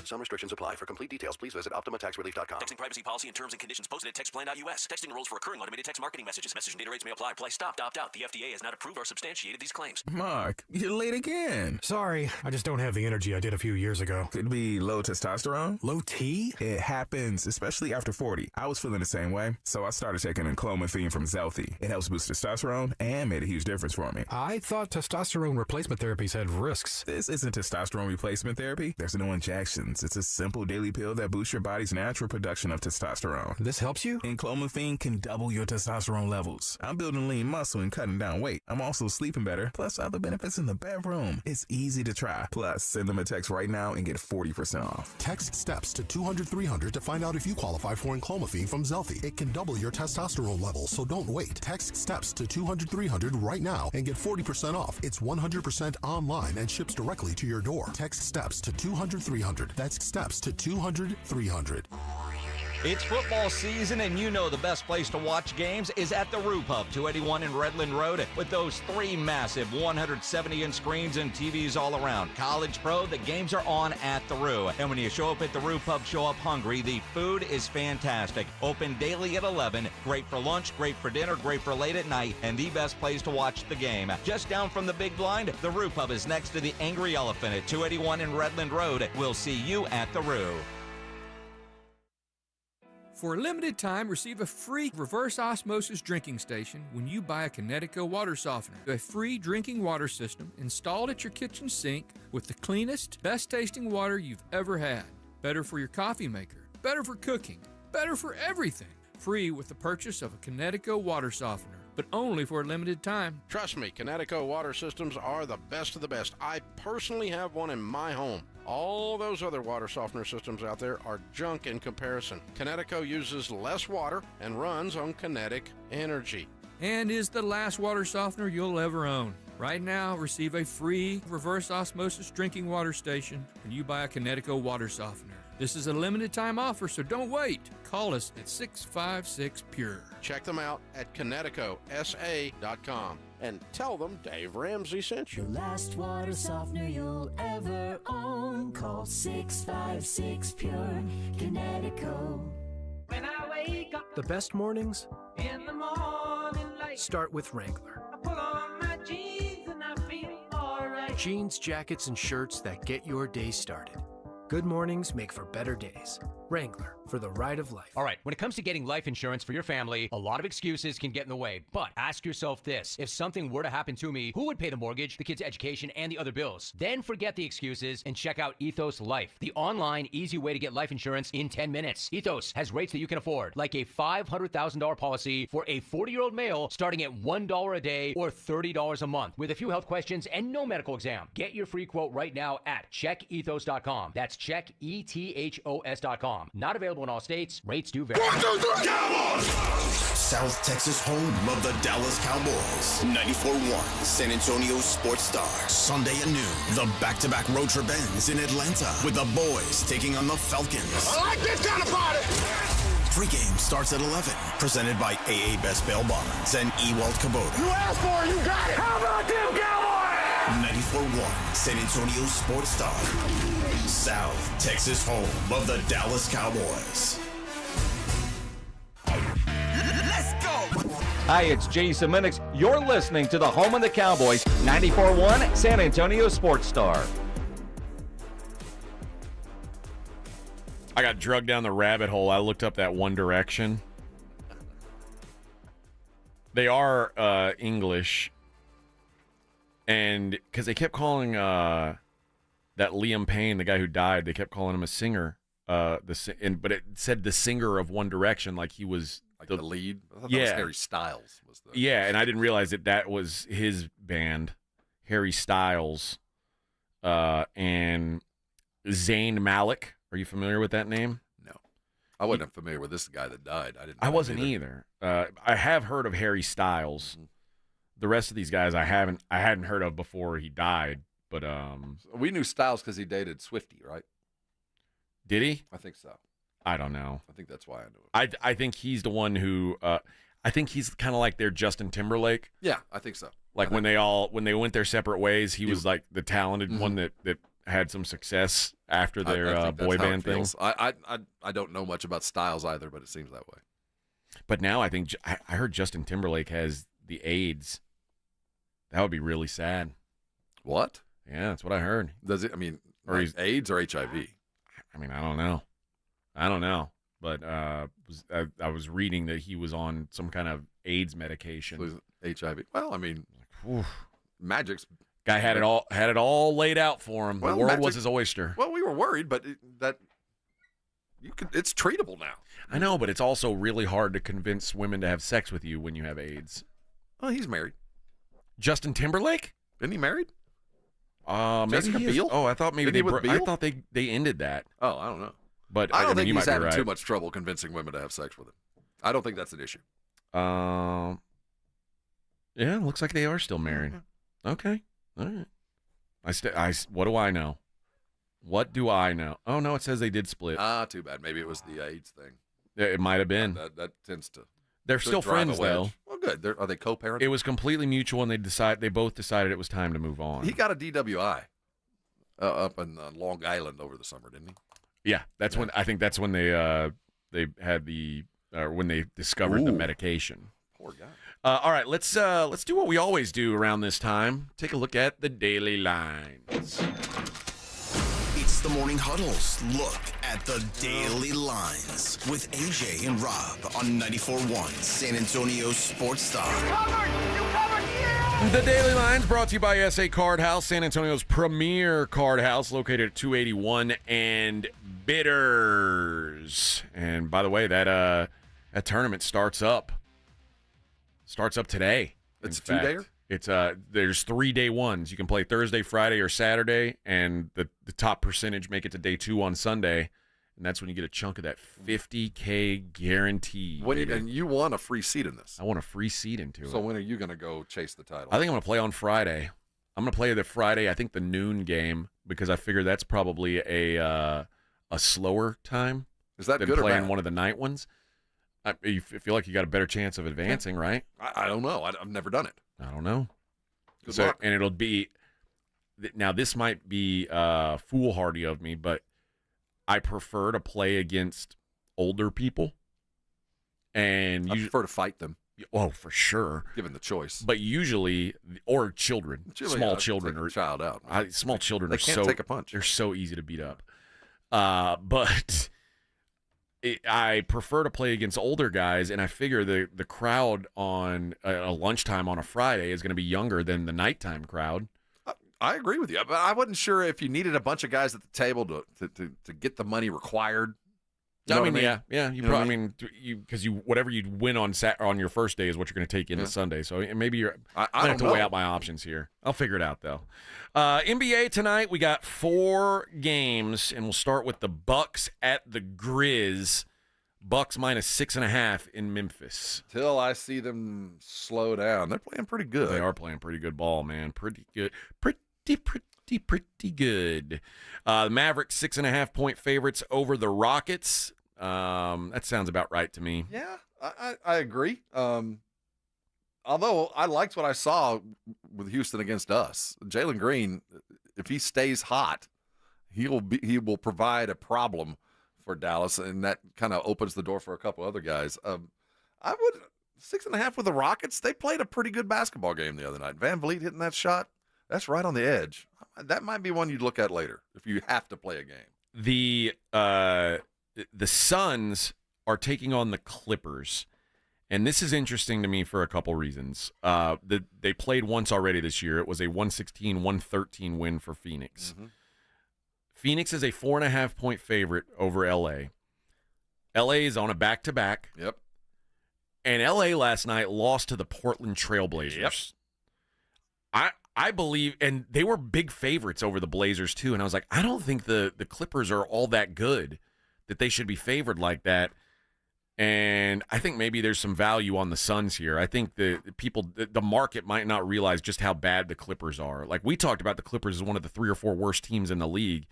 Some restrictions apply. For complete details, please visit OptimaTaxRelief.com. Texting privacy policy and terms and conditions posted at textplan.us. Texting rules for recurring automated text marketing messages. Message and data rates may apply. Apply stopped, opt out. The FDA has not approved or substantiated these claims. Mark, you're late again. Sorry, I just don't have the energy I did a few years ago. Could be low testosterone. Low T? It happens, especially after 40. I was feeling the same way, so I started taking clomiphene from Zelfie. It helps boost testosterone and made a huge difference for me. I thought testosterone replacement therapies had risks. This isn't testosterone replacement therapy. There's no injections. It's a simple daily pill that boosts your body's natural production of testosterone. This helps you? And clomiphene can double your testosterone levels. I'm building lean muscle and cutting down weight. I'm also sleeping better, plus other benefits in the bedroom. It's easy to try. Plus, send them a text right now and get 40% off. Text STEPS to 200-300 to find out if you qualify for clomiphene from Zelfie. It can double your testosterone levels, so don't wait. Text STEPS to 200-300 right now and get 40% off. It's 100% online and ships directly to your door. Text STEPS to 200-300. That's STEPS to 200-300. It's football season, and you know the best place to watch games is at the Roo Pub, 281 in Redland Road, with those 3 massive 170-inch screens and TVs all around. College, pro, the games are on at the Roo. And when you show up at the Roo Pub, show up hungry. The food is fantastic. Open daily at 11. Great for lunch, great for dinner, great for late at night, and the best place to watch the game. Just down from the big blind, the Roo Pub is next to the Angry Elephant at 281 in Redland Road. We'll see you at the Roo. For a limited time, receive a free reverse osmosis drinking station when you buy a Connecticut water softener. A free drinking water system installed at your kitchen sink with the cleanest, best tasting water you've ever had. Better for your coffee maker, better for cooking, better for everything. Free with the purchase of a Connecticut water softener, but only for a limited time. Trust me, Connecticut water systems are the best of the best. I personally have one in my home. All those other water softener systems out there are junk in comparison. Connecticut uses less water and runs on kinetic energy. And is the last water softener you'll ever own. Right now, receive a free reverse osmosis drinking water station when you buy a Connecticut water softener. This is a limited time offer, so don't wait. Call us at 656-PURE. Check them out at ConnecticutSA.com and tell them Dave Ramsey sent you. The last water softener you'll ever own. Call 656-PURE. Connecticut. When I wake up The best mornings in the morning light, start with Wrangler. I pull on my jeans and I feel alright. Jeans, jackets, and shirts that get your day started. Good mornings make for better days. Wrangler, for the ride of life. All right, when it comes to getting life insurance for your family, a lot of excuses can get in the way. But ask yourself this: if something were to happen to me, who would pay the mortgage, the kids' education, and the other bills? Then forget the excuses and check out Ethos Life, the online, easy way to get life insurance in 10 minutes. Ethos has rates that you can afford, like a $500,000 policy for a 40-year-old male starting at $1 a day or $30 a month, with a few health questions and no medical exam. Get your free quote right now at checkethos.com. That's checkethos.com. Not available in all states. Rates do vary. South Texas home of the Dallas Cowboys. 94.1 San Antonio Sports Star. Sunday at noon, the back-to-back road trip ends in Atlanta with the boys taking on the Falcons. I like this kind of party. Pre-game starts at 11. Presented by AA Best Bail Bonds and Ewald Kubota. You asked for it, you got it. How about them Cowboys? 94.1 San Antonio Sports Star. South Texas home of the Dallas Cowboys. Let's go. Hi, it's Jason Minix. You're listening to the home of the Cowboys, 94.1 San Antonio Sports Star. I got drugged down the rabbit hole. I looked up that One Direction. They are English. And because they kept calling that Liam Payne, the guy who died, they kept calling him a singer. But it said the singer of One Direction, like he was like the lead. I thought yeah, that was Harry Styles. Yeah, and I didn't realize that was his band, Harry Styles, and Zayn Malik. Are you familiar with that name? No, I wasn't familiar with this guy that died. I wasn't either. I have heard of Harry Styles. The rest of these guys I hadn't heard of before he died. But we knew Styles because he dated Swiftie, right? Did he? I think so. I don't know. I think that's why I knew it. I think he's the one who. I think he's kind of like their Justin Timberlake. Yeah, I think so. Like when they went their separate ways, he was like the talented one that had some success after their boy band thing. I don't know much about Styles either, but it seems that way. But now I think I heard Justin Timberlake has the AIDS. That would be really sad. What? Yeah, that's what I heard. Does it? I mean, or he's AIDS or HIV? I mean, I don't know. But I was reading that he was on some kind of AIDS medication. HIV. Well, I mean, Magic's guy had it all laid out for him. The world was his oyster. Well, we were worried, but it's treatable now. I know, but it's also really hard to convince women to have sex with you when you have AIDS. Well, he's married. Justin Timberlake? Isn't he married? Maybe he Beal? Oh, I thought maybe I thought they ended that. Oh, I don't know. But I don't think you he's might be having right. too much trouble convincing women to have sex with him. I don't think that's an issue. Yeah, looks like they are still married. Okay, all right. What do I know? What do I know? Oh no, it says they did split. Too bad. Maybe it was the AIDS thing. It might have been. That tends to. They're still friends though. Well, good. Are they co-parents? It was completely mutual, and they both decided it was time to move on. He got a DWI up in Long Island over the summer, didn't he? Yeah, that's when I think that's when they had when they discovered the medication. Poor guy. All right, let's do what we always do around this time. Take a look at the daily lines. It's the Morning Huddle's look at the daily lines with AJ and Rob on 94.1 San Antonio Sports Star. You covered, yeah! The Daily Lines brought to you by SA Card House, San Antonio's premier card house, located at 281 and Bitters. And by the way, that tournament starts up today. It's a 2-dayer? It's there's 3 day ones. You can play Thursday, Friday, or Saturday, and the top percentage make it to day 2 on Sunday, and that's when you get a chunk of that $50K guarantee. And you want a free seat in this? I want a free seat into it. So when are you going to go chase the title? I think I'm going to play on Friday. I'm going to play the Friday, I think the noon game, because I figure that's probably a slower time. Is that than good or playing bad? one of the night ones? You feel like you got a better chance of advancing, right? I don't know. I've never done it. I don't know. Good luck. And it'll be now. This might be foolhardy of me, but I prefer to play against older people, and I prefer to fight them. Oh, for sure. Given the choice, but usually, or children, small children, or child out. Small children They are can't take a punch. They're so easy to beat up. But I prefer to play against older guys, and I figure the crowd on a lunchtime on a Friday is going to be younger than the nighttime crowd. I agree with you, but I wasn't sure if you needed a bunch of guys at the table to get the money required. You know I mean, what yeah. You probably, because whatever you win on your first day is what you're going to take into Sunday. So maybe I have to weigh out my options here. I'll figure it out though. NBA tonight, we got 4 games, and we'll start with the Bucks at the Grizz. Bucks minus 6.5 in Memphis. Till I see them slow down. They're playing pretty good. They are playing pretty good ball, man. Pretty good. Pretty good. The Mavericks 6.5-point favorites over the Rockets. That sounds about right to me. Yeah, I agree. Although I liked what I saw with Houston against us. Jalen Green, if he stays hot, he will provide a problem for Dallas, and that kind of opens the door for a couple other guys. I would 6.5 with the Rockets. They played a pretty good basketball game the other night. Van Vliet hitting that shot, that's right on the edge. That might be one you'd look at later if you have to play a game. The Suns are taking on the Clippers, and this is interesting to me for a couple reasons. They played once already this year. It was a 116-113 win for Phoenix. Mm-hmm. Phoenix is a 4.5-point favorite over L.A. L.A. is on a back-to-back. Yep. And L.A. last night lost to the Portland Trailblazers. Yep. I believe, and they were big favorites over the Blazers too, and I was like, I don't think the Clippers are all that good that they should be favored like that. And I think maybe there's some value on the Suns here. I think the market might not realize just how bad the Clippers are. Like, we talked about the Clippers as one of the 3 or 4 worst teams in the league,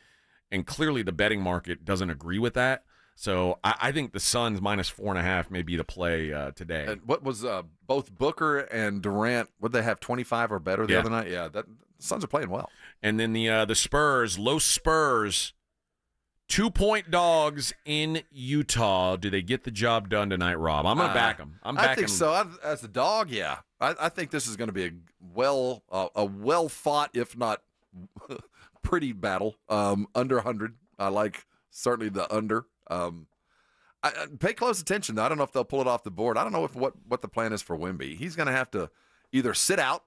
and clearly the betting market doesn't agree with that. So I think the Suns minus 4.5 may be the play today. And what was both Booker and Durant? Would they have 25 or better the other night? Yeah, the Suns are playing well. And then the Spurs, Los Spurs, 2-point dogs in Utah. Do they get the job done tonight, Rob? I'm going to back them. I think so. As a dog, yeah. I think this is going to be a well fought, if not pretty battle. Under 100. I like certainly the under. I pay close attention, though. I don't know if they'll pull it off the board. I don't know what the plan is for Wemby. He's going to have to either sit out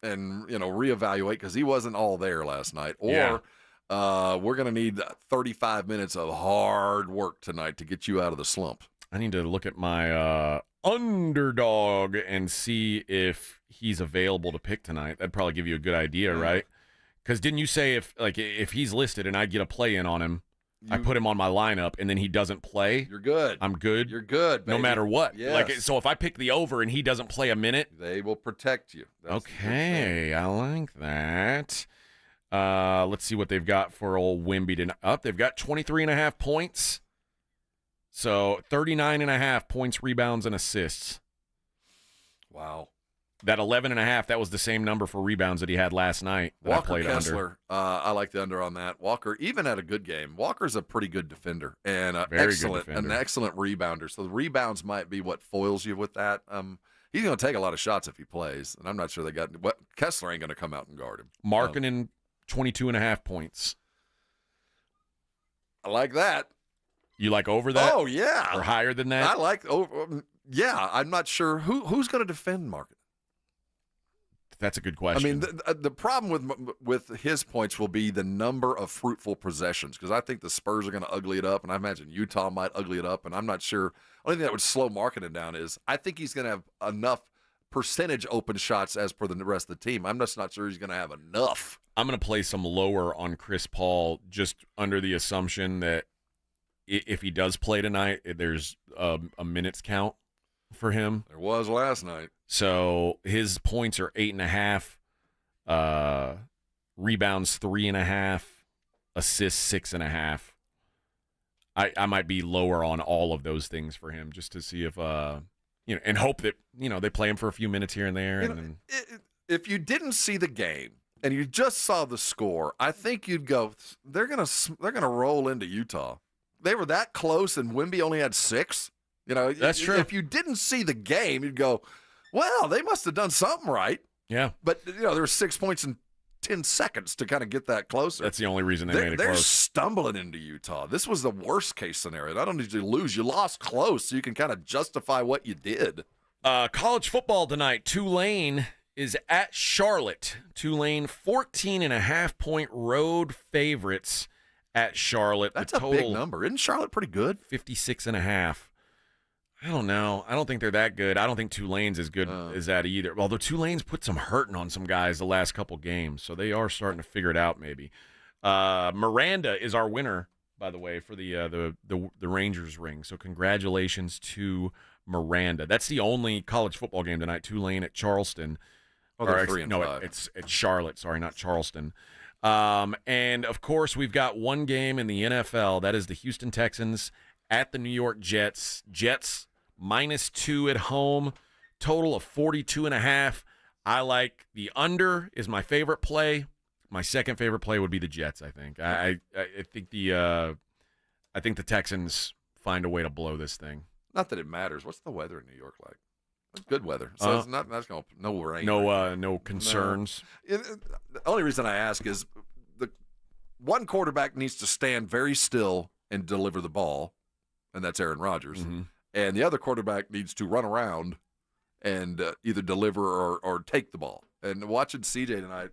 and reevaluate because he wasn't all there last night, or we're going to need 35 minutes of hard work tonight to get you out of the slump. I need to look at my underdog and see if he's available to pick tonight. That'd probably give you a good idea, right? Because didn't you say if he's listed and I get a play in on him, I put him on my lineup, and then he doesn't play? You're good. I'm good? You're good, baby. No matter what. Yes. So if I pick the over and he doesn't play a minute? They will protect you. Okay, I like that. Let's see what they've got for old Wemby tonight. They've got 23.5 points. So 39.5 points, rebounds, and assists. Wow. That 11.5, that was the same number for rebounds that he had last night. That Walker I played Kessler, I like the under on that. Walker, even had a good game. Walker's a pretty good defender and an excellent rebounder. So the rebounds might be what foils you with that. He's going to take a lot of shots if he plays, and I'm not sure they got – Kessler ain't going to come out and guard him. Markkanen, 22.5 points. I like that. You like over that? Oh, yeah. Or higher than that? I like over. Yeah, I'm not sure. Who's going to defend Markkanen? That's a good question. I mean, the problem with his points will be the number of fruitful possessions, because I think the Spurs are going to ugly it up, and I imagine Utah might ugly it up, and I'm not sure. The only thing that would slow Markkanen down is I think he's going to have enough percentage open shots as per the rest of the team. I'm just not sure he's going to have enough. I'm going to play some lower on Chris Paul just under the assumption that if he does play tonight, there's a minutes count for him. There was last night. So his points are 8.5, rebounds 3.5, assists 6.5. I might be lower on all of those things for him just to see if and hope that they play him for a few minutes here and there. If you didn't see the game and you just saw the score, I think you'd go, they're gonna roll into Utah. They were that close, and Wemby only had 6. That's true. If you didn't see the game, you'd go, well, they must have done something right. Yeah. But, there were 6 points in 10 seconds to kind of get that closer. That's the only reason they made it they're close. stumbling into Utah. This was the worst case scenario. Not only did you lose, you lost close, so you can kind of justify what you did. College football tonight. Tulane is at Charlotte. Tulane 14.5-point road favorites at Charlotte. That's the a total, big number. Isn't Charlotte pretty good? 56.5. I don't know. I don't think they're that good. I don't think Tulane's as good as that either. Although Tulane's put some hurting on some guys the last couple games, so they are starting to figure it out maybe. Miranda is our winner, by the way, for the Rangers ring. So congratulations to Miranda. That's the only college football game tonight. Tulane at Charleston. Oh, they're 3-5. It's Charlotte. Sorry, not Charleston. And of course, we've got one game in the NFL. That is the Houston Texans at the New York Jets. Jets -2 at home. Total of 42.5. I like the under is my favorite play. My second favorite play would be the Jets. I think. I think I think the Texans find a way to blow this thing. Not that it matters. What's the weather in New York like? It's good weather. So it's not that's no rain. No concerns. No. The only reason I ask is the one quarterback needs to stand very still and deliver the ball, and that's Aaron Rodgers. Mm-hmm. And the other quarterback needs to run around and either deliver or take the ball. And watching CJ tonight,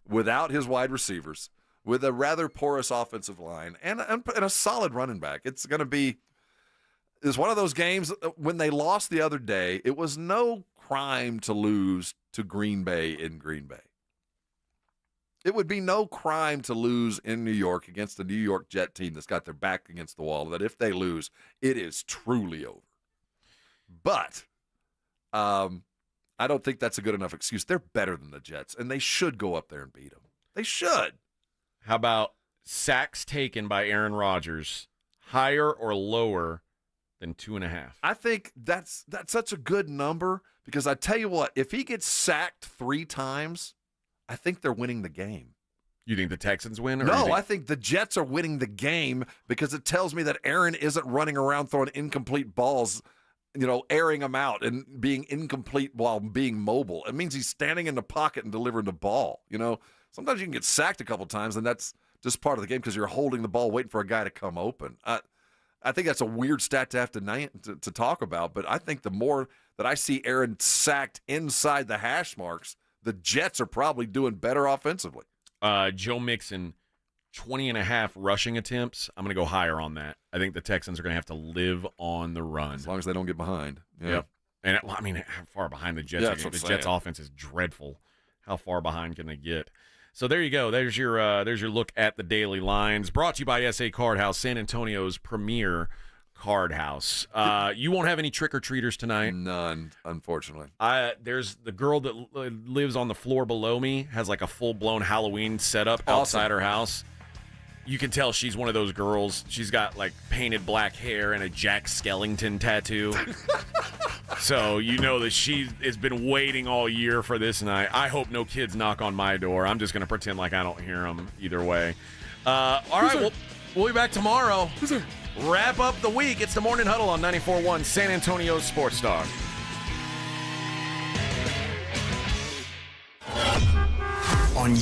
without his wide receivers, with a rather porous offensive line, and a solid running back, it's going to be – it's one of those games when they lost the other day, it was no crime to lose to Green Bay in Green Bay. It would be no crime to lose in New York against the New York Jet team that's got their back against the wall, that if they lose, it is truly over. But I don't think that's a good enough excuse. They're better than the Jets, and they should go up there and beat them. They should. How about sacks taken by Aaron Rodgers, higher or lower than 2.5? I think that's such a good number because I tell you what, if he gets sacked 3 times, I think they're winning the game. You think the Texans win? Or No, I think the Jets are winning the game because it tells me that Aaron isn't running around throwing incomplete balls, airing them out and being incomplete while being mobile. It means he's standing in the pocket and delivering the ball. Sometimes you can get sacked a couple times, and that's just part of the game because you're holding the ball waiting for a guy to come open. I think that's a weird stat to have to talk about, but I think the more that I see Aaron sacked inside the hash marks, the Jets are probably doing better offensively. Joe Mixon, 20.5 rushing attempts. I'm going to go higher on that. I think the Texans are going to have to live on the run. As long as they don't get behind. Yeah. Yep. And, how far behind the Jets? Yeah, the Jets' offense is dreadful. How far behind can they get? So there you go. There's your look at the daily lines. Brought to you by SA Card House, San Antonio's premier card house. You won't have any trick-or-treaters tonight? None, unfortunately. There's the girl that lives on the floor below me, has like a full-blown Halloween setup outside her house. You can tell she's one of those girls. She's got like painted black hair and a Jack Skellington tattoo. So you know that she has been waiting all year for this night. I hope no kids knock on my door. I'm just going to pretend like I don't hear them either way. All right, we'll be back tomorrow. Wrap up the week. It's the Morning Huddle on 94.1 San Antonio's Sports Star. On